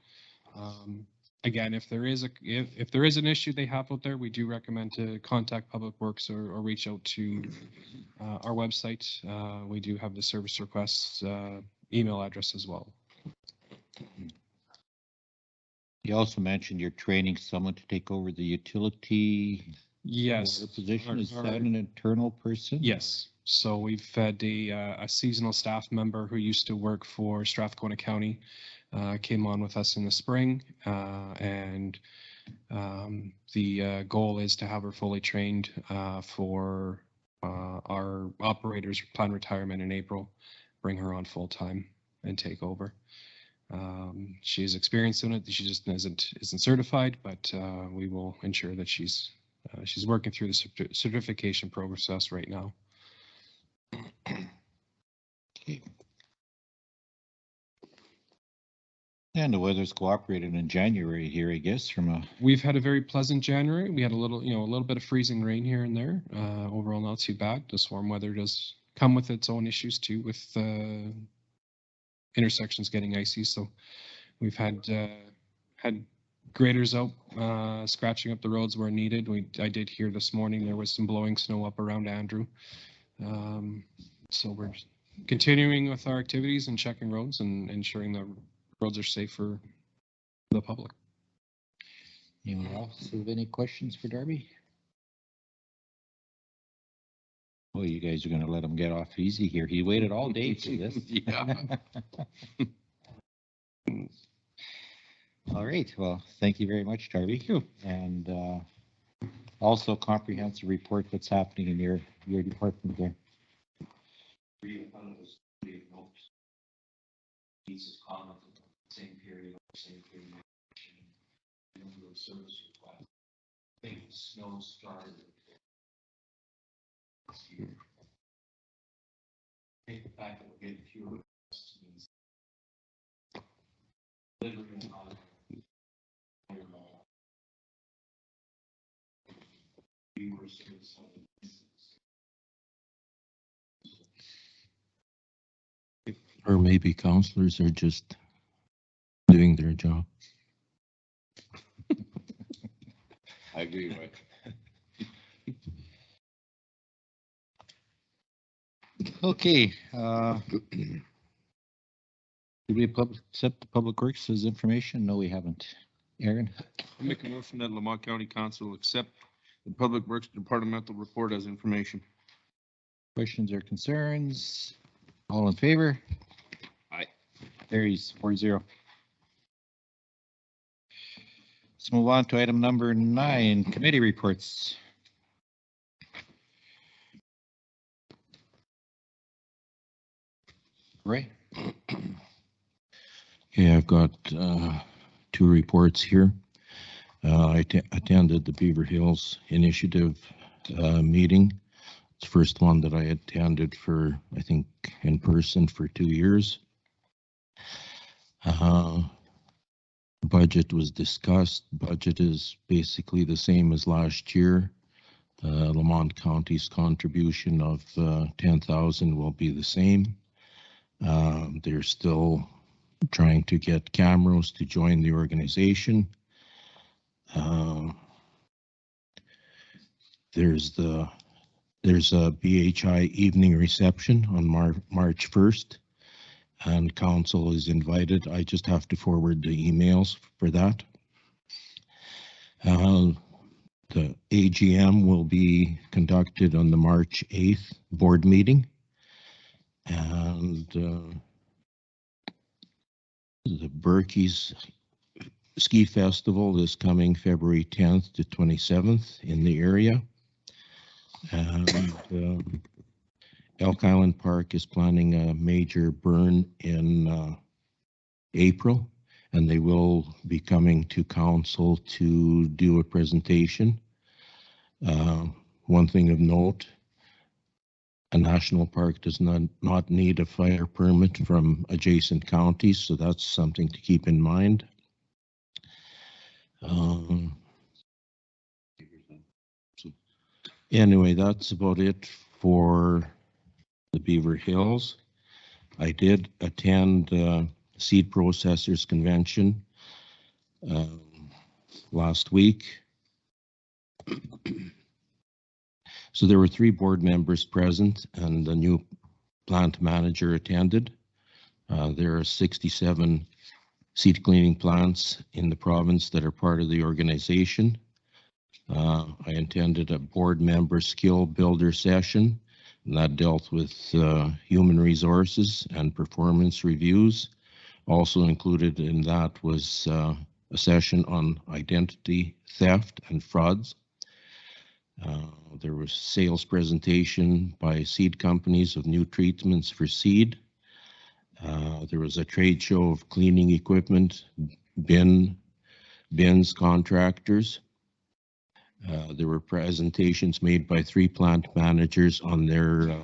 again, if there is if there is an issue they have out there, we do recommend to contact Public Works or reach out to our website. We do have the service requests email address as well. You also mentioned you're training someone to take over the utility Yes. water position. Is Our- that an internal person? Yes. So we've had a seasonal staff member who used to work for Strathcona County, came on with us in the spring, and the goal is to have her fully trained for our operators plan retirement in April, bring her on full time and take over. She's experienced in it. She just isn't certified, but we will ensure that she's working through the certification process right now. Okay. And the weather's cooperated in January here, I guess, from a. We've had a very pleasant January. We had a little bit of freezing rain here and there. Overall, not too bad. This warm weather does come with its own issues too, with intersections getting icy. So we've had graders out, scratching up the roads where needed. I did hear this morning there was some blowing snow up around Andrew. So we're continuing with our activities and checking roads and ensuring the roads are safe for the public. Anyone else have any questions for Darby? Oh, you guys are going to let him get off easy here. He waited all day for this. Yeah. All right. Well, thank you very much, Darby. And also comprehensive report what's happening in your department there. Snow started. Take the fact that we're getting fewer requests means delivering on fewer service. Or maybe counselors are just doing their job. I agree, Mike. Okay. Did we accept the Public Works as information? No, we haven't. Aaron? I make a motion that Lamont County Council accept the Public Works Departmental Report as information. Questions or concerns? All in favor? Aye. Carries 4-0. Let's move on to item number 9, committee reports. Ray? Okay, I've got 2 reports here. I attended the Beaver Hills Initiative meeting. It's the first one that I attended for, I think, in person for 2 years. Budget was discussed. Budget is basically the same as last year. Lamont County's contribution of $10,000 will be the same. They're still trying to get cameras to join the organization. There's a BHI evening reception on March 1st, and council is invited. I just have to forward the emails for that. The AGM will be conducted on the March 8th board meeting, and the Berkey's Ski Festival is coming February 10th to 27th in the area. And Elk Island Park is planning a major burn in April, and they will be coming to council to do a presentation. One thing of note, a national park does not need a fire permit from adjacent counties, so that's something to keep in mind. Anyway, that's about it for the Beaver Hills. I did attend Seed Processors Convention. last week. So there were 3 board members present and the new plant manager attended. There are 67 seed cleaning plants in the province that are part of the organization. I attended a board member skill builder session, and that dealt with human resources and performance reviews. Also included in that was a session on identity theft and frauds. There was sales presentation by seed companies of new treatments for seed. There was a trade show of cleaning equipment, bins contractors. There were presentations made by 3 plant managers on their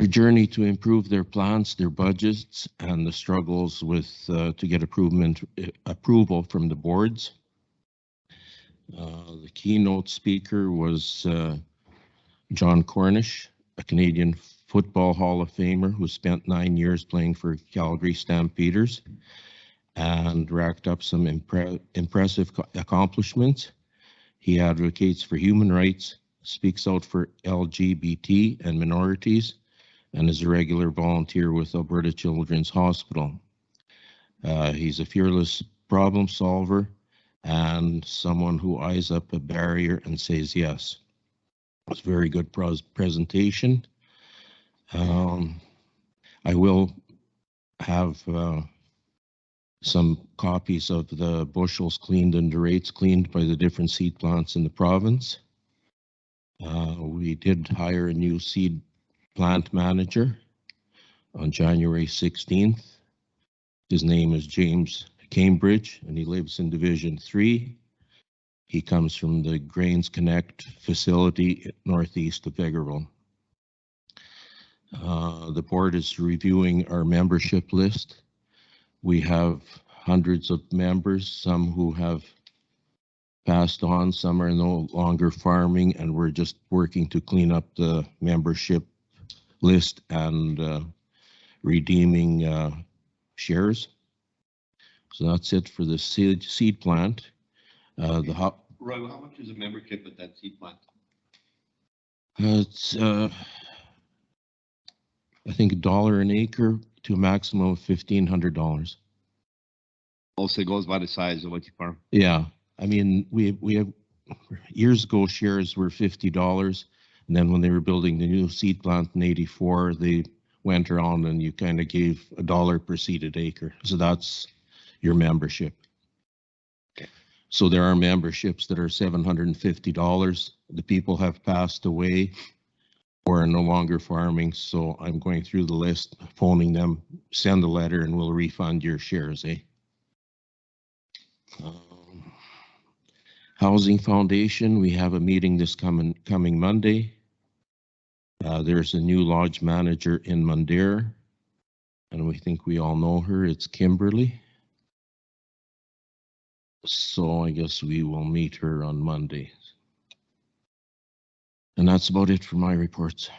journey to improve their plants, their budgets, and the struggles with to get approval from the boards. The keynote speaker was John Cornish, a Canadian Football Hall of Famer who spent 9 years playing for Calgary Stampeders and racked up some impressive accomplishments. He advocates for human rights, speaks out for LGBT and minorities, and is a regular volunteer with Alberta Children's Hospital. He's a fearless problem solver and someone who eyes up a barrier and says yes. It was a very good presentation. I will have some copies of the bushels cleaned and the rates cleaned by the different seed plants in the province. We did hire a new seed plant manager on January 16th. His name is James Cambridge, and he lives in Division 3. He comes from the Grains Connect facility northeast of Vegreville. The board is reviewing our membership list. We have hundreds of members, some who have passed on, some are no longer farming, and we're just working to clean up the membership list and redeeming shares. So that's it for the seed plant. Roy, how much is a membership at that seed plant? It's I think $1 an acre to a maximum of $1,500. Also, it goes by the size of what you farm. Yeah, I mean, we have years ago shares were $50, and then when they were building the new seed plant in '84, they went around and you kind of gave $1 per seeded acre. So that's your membership. Okay. So there are memberships that are $750. The people have passed away or are no longer farming. So I'm going through the list, phoning them, send a letter, and we'll refund your shares, eh? Housing Foundation, we have a meeting this coming Monday. There's a new lodge manager in Mundare, and we think we all know her. It's Kimberly. So I guess we will meet her on Monday. And that's about it for my reports.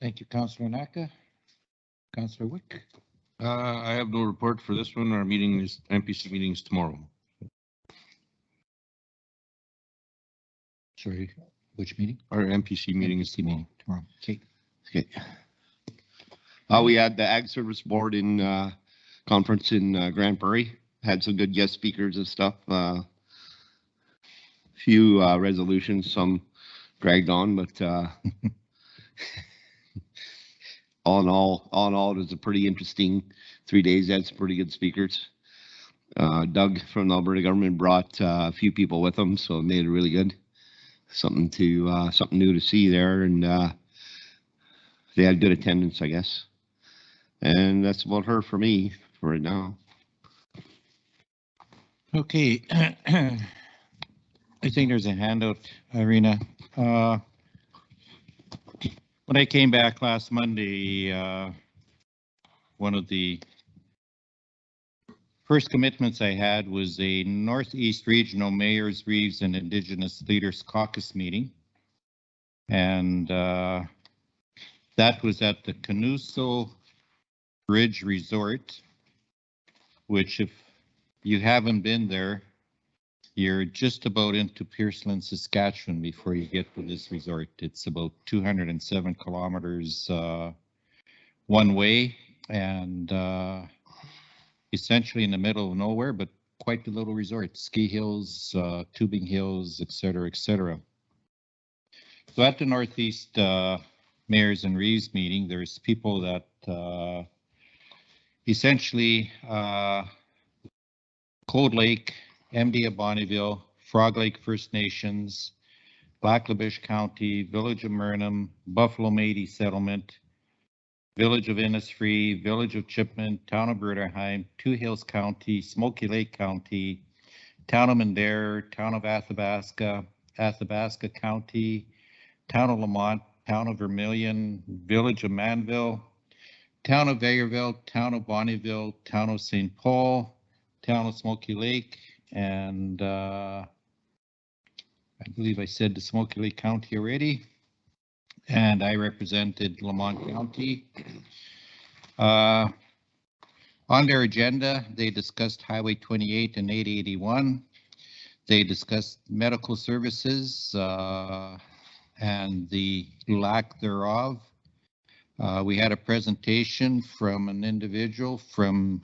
Thank you, Councillor Naka. Councillor Wick. I have no report for this one. Our meeting is, MPC meeting is tomorrow. Sorry, which meeting? Our MPC meeting is tomorrow. Okay. Okay. We had the Ag Service Board in conference in Grand Prairie. Had some good guest speakers and stuff. Few resolutions, some dragged on, but all in all, it was a pretty interesting 3 days. Had some pretty good speakers. Doug from the Alberta government brought a few people with him, so it made it really good. Something new to see there, and they had good attendance, I guess. And that's about her for me for right now. Okay. I think there's a handout, Irina. When I came back last Monday, one of the first commitments I had was a Northeast Regional Mayors, Reeves, and Indigenous Leaders Caucus meeting. And that That was at the Canuso Ridge Resort, which if you haven't been there, you're just about into Pearceland, Saskatchewan before you get to this resort. It's about 207 kilometers one way and essentially in the middle of nowhere, but quite a little resort. Ski hills, tubing hills, et cetera, et cetera. So at the Northeast Mayors and Reeves meeting, there's people that essentially Cold Lake, MD of Bonneville, Frog Lake First Nations, Black Labiche County, Village of Murnum, Buffalo Métis Settlement, Village of Innisfree, Village of Chipman, Town of Bruderheim, Two Hills County, Smoky Lake County, Town of Mandera, Town of Athabasca, Athabasca County, Town of Lamont, Town of Vermilion, Village of Manville, Town of Vegreville, Town of Bonneville, Town of St. Paul, Town of Smoky Lake, and I believe I said the Smoky Lake County already. And I represented Lamont County. On their agenda, they discussed Highway 28 and 881. They discussed medical services and the lack thereof. We had a presentation from an individual from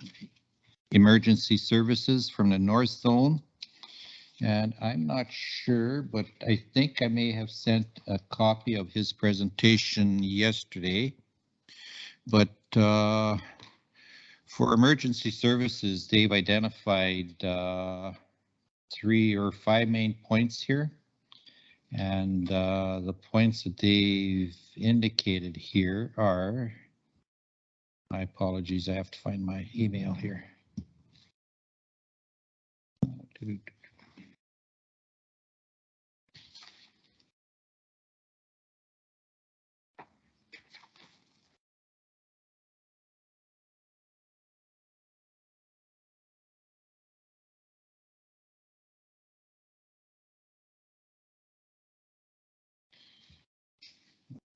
Emergency Services from the North Zone. And I'm not sure, but I think I may have sent a copy of his presentation yesterday. But for emergency services, they've identified 3 or 5 main points here. And the points that they've indicated here are, my apologies, I have to find my email here.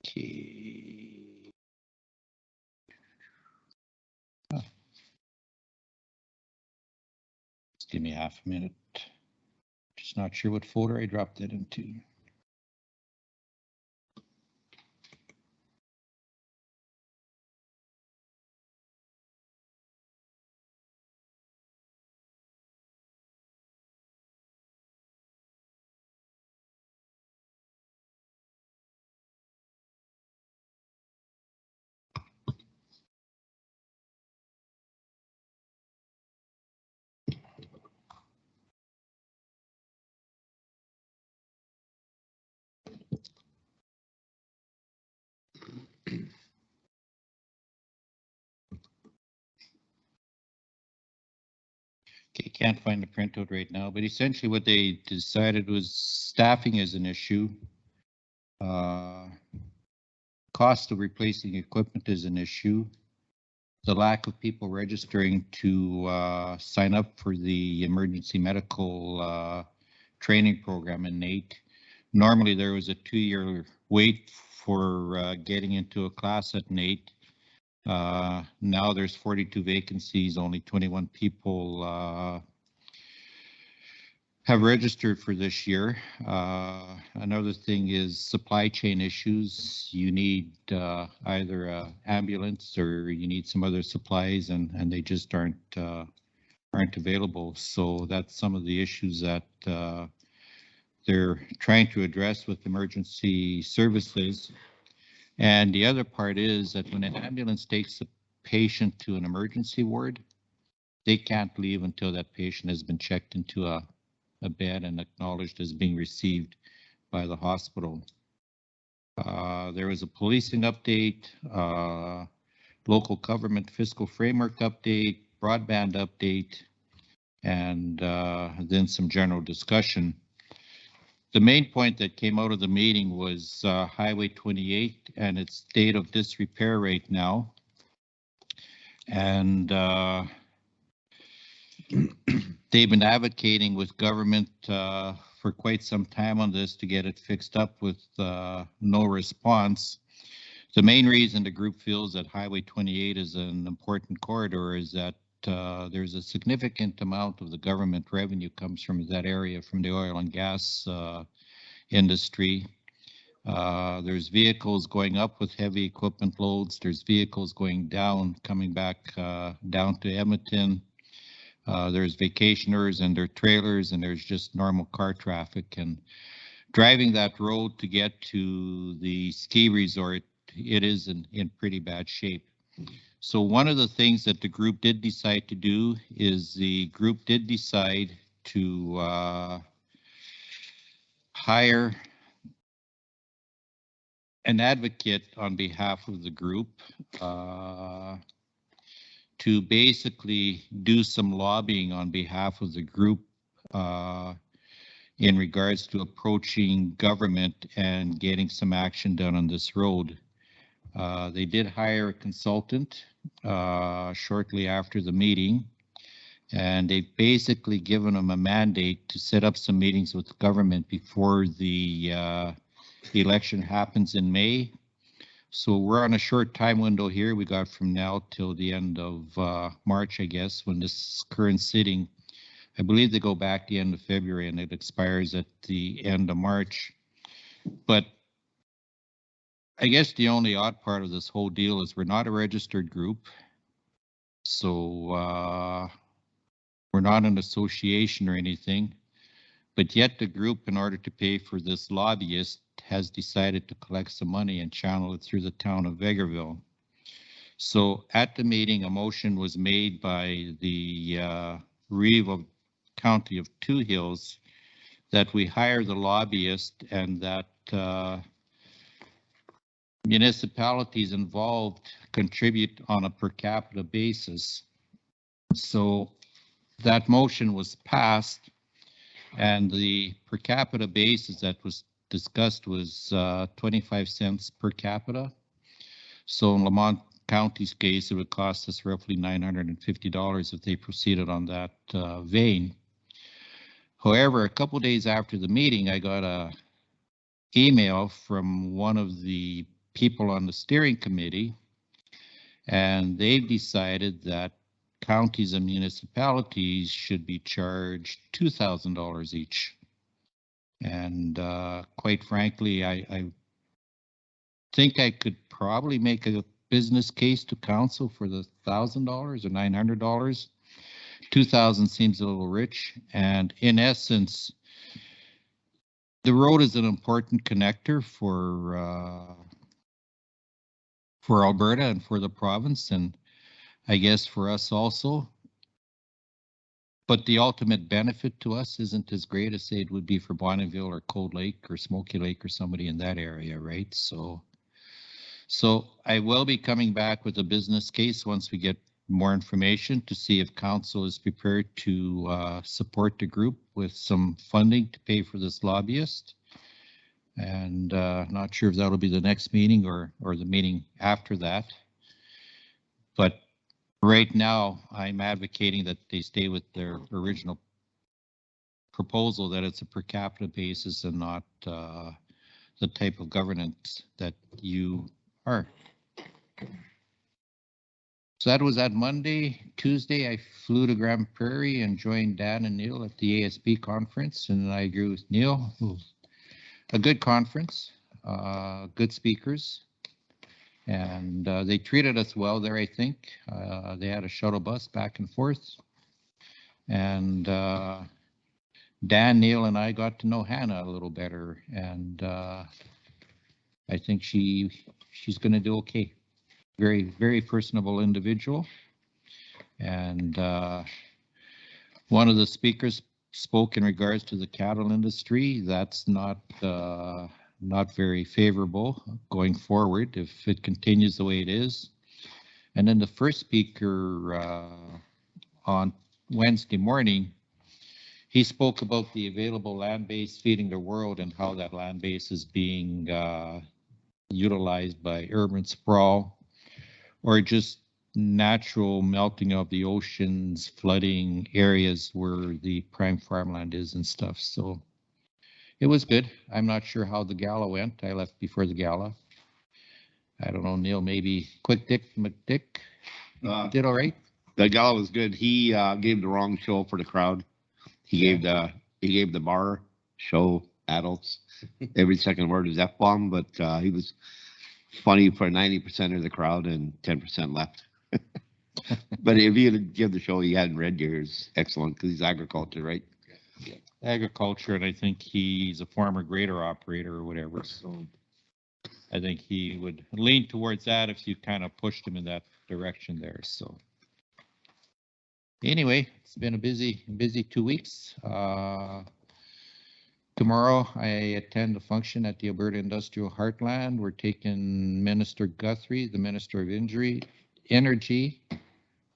Okay. Oh. Just give me half a minute. Just not sure what folder I dropped that into. Okay, can't find the printout right now, but essentially what they decided was staffing is an issue. Cost of replacing equipment is an issue. The lack of people registering to sign up for the emergency medical training program in NATE. Normally there was a 2-year wait for getting into a class at NATE. Now there's 42 vacancies, only 21 people have registered for this year. Another thing is supply chain issues. You need either an ambulance or you need some other supplies, and they just aren't available. So that's some of the issues that they're trying to address with emergency services. And the other part is that when an ambulance takes a patient to an emergency ward, they can't leave until that patient has been checked into a bed and acknowledged as being received by the hospital. There was a policing update, local government fiscal framework update, broadband update, and then some general discussion. The main point that came out of the meeting was Highway 28 and its state of disrepair right now. And they've been advocating with government for quite some time on this to get it fixed up with no response. The main reason the group feels that Highway 28 is an important corridor is that there's a significant amount of the government revenue comes from that area, from the oil and gas industry. There's vehicles going up with heavy equipment loads. There's vehicles going down, coming back down to Edmonton. There's vacationers and their trailers, and there's just normal car traffic. And driving that road to get to the ski resort, it is in pretty bad shape. So one of the things that the group did decide to do is the group did decide to hire an advocate on behalf of the group to basically do some lobbying on behalf of the group in regards to approaching government and getting some action done on this road. They did hire a consultant shortly after the meeting, and they've basically given them a mandate to set up some meetings with the government before the election happens in May. So we're on a short time window here. We got from now till the end of March, I guess, when this current sitting, I believe they go back the end of February and it expires at the end of March. But I guess the only odd part of this whole deal is we're not a registered group. So we're not an association or anything. But yet the group, in order to pay for this lobbyist, has decided to collect some money and channel it through the town of Vegreville. So at the meeting, a motion was made by the Reeve of County of Two Hills that we hire the lobbyist and that municipalities involved contribute on a per capita basis. So that motion was passed, and the per capita basis that was discussed was 25 cents per capita. So in Lamont County's case, it would cost us roughly $950 if they proceeded on that vein. However, a couple days after the meeting, I got a email from one of the people on the steering committee, and they've decided that counties and municipalities should be charged $2,000 each. And quite frankly, I think I could probably make a business case to council for the $1,000 or $900. 2,000 seems a little rich. And in essence, the road is an important connector for Alberta and for the province, and I guess for us also. But the ultimate benefit to us isn't as great as say it would be for Bonneville or Cold Lake or Smoky Lake or somebody in that area, right? So I will be coming back with a business case once we get more information to see if council is prepared to support the group with some funding to pay for this lobbyist. And not sure if that'll be the next meeting or the meeting after that. But right now, I'm advocating that they stay with their original proposal, that it's a per capita basis and not the type of governance that you are. So that was that Monday. Tuesday, I flew to Grand Prairie and joined Dan and Neil at the ASB conference, and I agree with Neil. A good conference, good speakers. And they treated us well there, I think. They had a shuttle bus back and forth. And Dan, Neil, and I got to know Hannah a little better. And I think she's going to do okay. Very, very personable individual. And one of the speakers spoke in regards to the cattle industry. That's not very favorable going forward if it continues the way it is. And then the first speaker on Wednesday morning, he spoke about the available land base feeding the world and how that land base is being utilized by urban sprawl or just natural melting of the oceans, flooding areas where the prime farmland is and stuff. So it was good. I'm not sure how the gala went. I left before the gala. I don't know, Neil, maybe Quick Dick McDick did all right? The gal was good. He gave the wrong show for the crowd. He gave the bar show adults. Every second word is F-bomb, but he was funny for 90% of the crowd and 10% left. But if you give the show he hadn't read yours, excellent, because he's agriculture, right? Agriculture, and I think he's a former grader operator or whatever, so I think he would lean towards that if you kind of pushed him in that direction there, so. Anyway, it's been a busy 2 weeks. Tomorrow, I attend a function at the Alberta Industrial Heartland. We're taking Minister Guthrie, the Minister of Energy,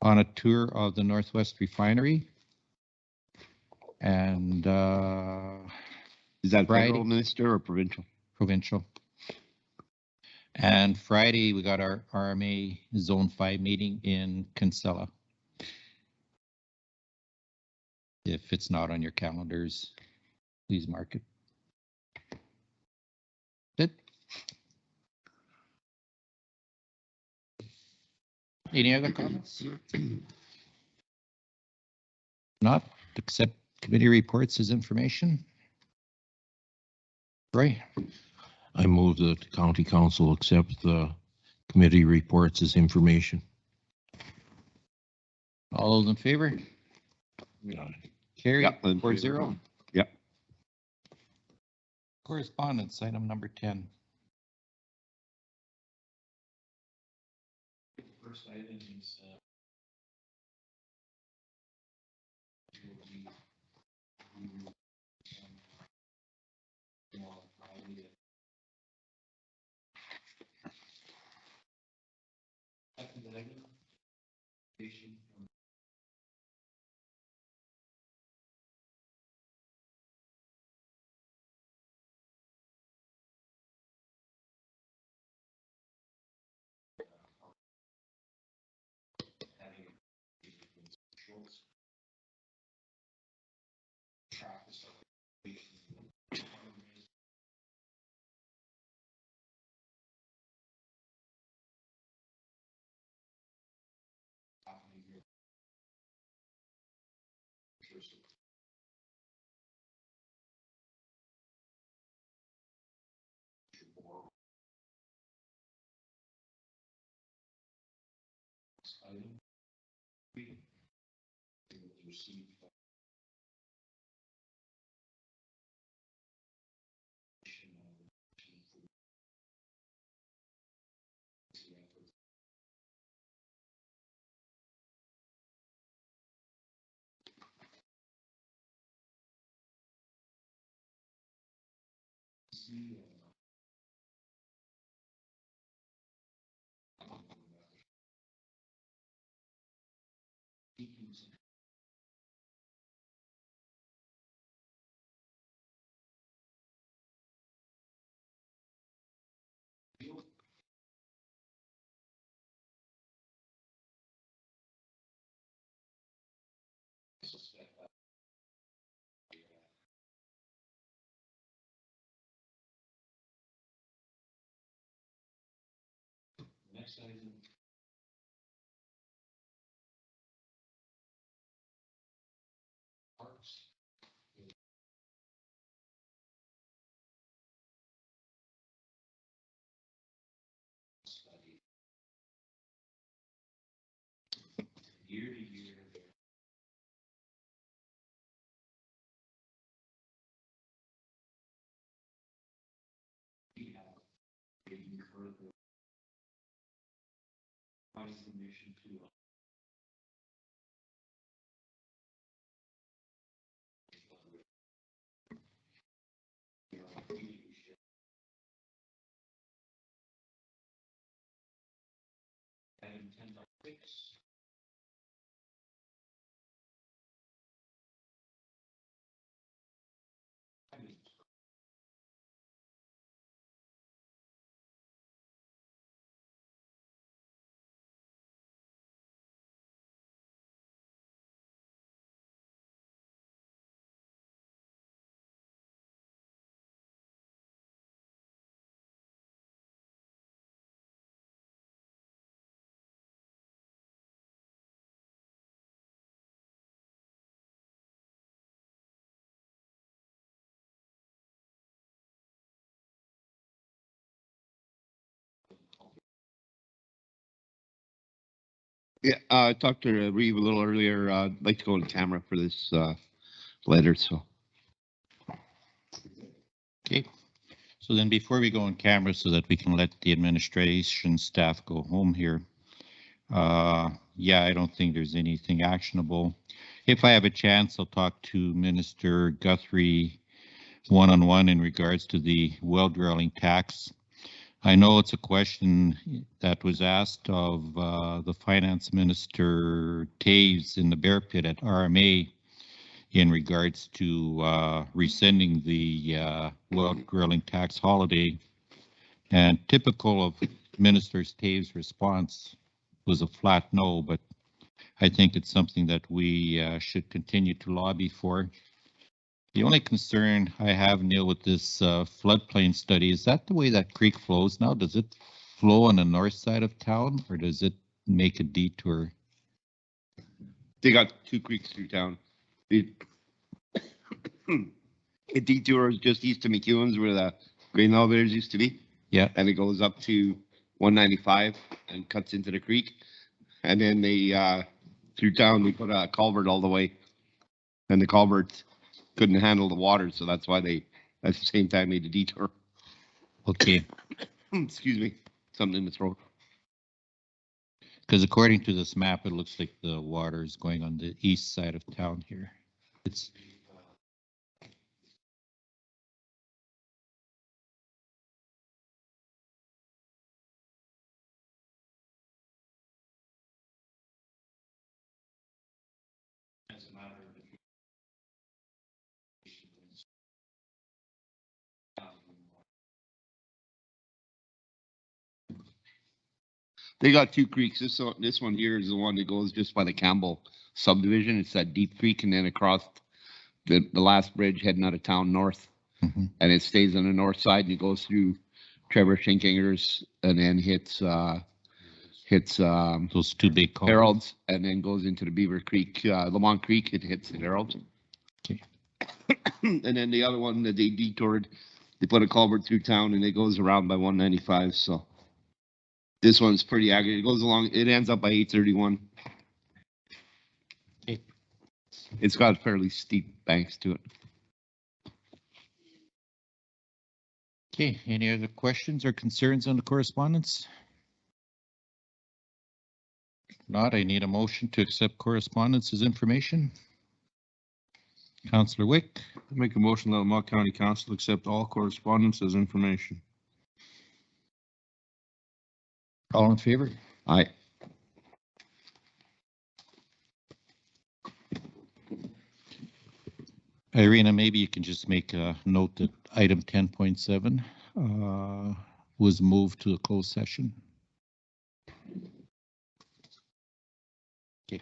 on a tour of the Northwest Refinery. And is that Friday, federal minister or provincial? Provincial. And Friday, we got our RMA Zone 5 meeting in Kinsella. If it's not on your calendars, please mark it. Good. Any other comments? Not accept committee reports as information. Roy? I move that the county council accept the committee reports as information. All those in favor? Carry Yep, 4-0. Yep. Correspondence, item number 10. First item is next item. Parks. Study. Year to year. We have further information to item 10.6. Yeah, I talked to Reeve a little earlier. I'd like to go on camera for this letter, so. Okay. So then before we go on camera so that we can let the administration staff go home here. Yeah, I don't think there's anything actionable. If I have a chance, I'll talk to Minister Guthrie one-on-one in regards to the well drilling tax. I know it's a question that was asked of the Finance Minister Taves in the Bear Pit at RMA in regards to rescinding the well drilling tax holiday. And typical of Minister Taves' response was a flat no, but I think it's something that we should continue to lobby for. The only concern I have, Neil, with this floodplain study, is that the way that creek flows now? Does it flow on the north side of town or does it make a detour? They got 2 creeks through town. It detour is just east of McEwen's where the grain elevators used to be. Yeah. And it goes up to 195 and cuts into the creek. And then they, through town, they put a culvert all the way. And the culvert couldn't handle the water, so that's why they, at the same time, made a detour. Okay. Excuse me, something in the throat. Because according to this map, it looks like the water is going on the east side of town here. It's They got 2 creeks. This one here is the one that goes just by the Campbell subdivision. It's that deep creek, and then across the last bridge heading out of town north. Mhm. And it stays on the north side and it goes through Trevor Schinkinger's and then hits those 2 big culverts. Harold's and then goes into the Beaver Creek, Lamont Creek. It hits the Harold's. Okay. And then the other one that they detoured, they put a culvert through town and it goes around by 195. So this one's pretty accurate. It goes along. It ends up by 831. Okay. It's got fairly steep banks to it. Okay, any other questions or concerns on the correspondence? If not, I need a motion to accept correspondence as information. Councillor Wick. I make a motion that Lamont County Council accept all correspondence as information. All in favor? Aye. Irina, maybe you can just make a note that item 10.7 was moved to a closed session. Okay.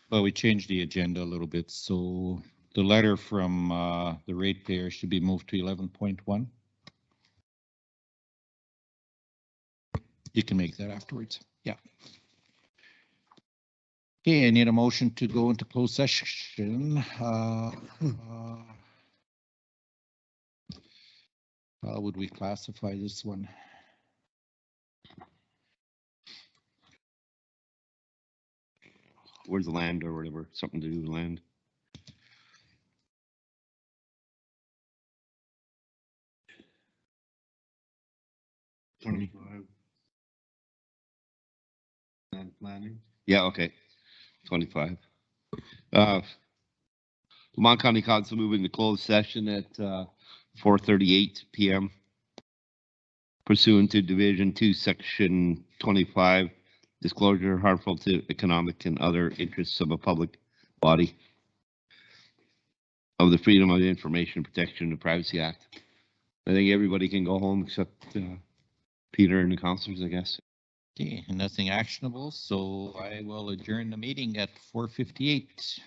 Well, we changed the agenda a little bit, so the letter from the ratepayer should be moved to 11.1. You can make that afterwards. Yeah. Okay, I need a motion to go into closed session. How would we classify this one? Where's the land or whatever? Something to do with land. Land planning. Yeah, okay. 25. Lamont County Council moving to closed session at 4:38 p.m. pursuant to Division 2, Section 25, disclosure harmful to economic and other interests of a public body of the Freedom of Information Protection and Privacy Act. I think everybody can go home except Peter and the councilors, I guess. Okay, and nothing actionable, so I will adjourn the meeting at 4:58.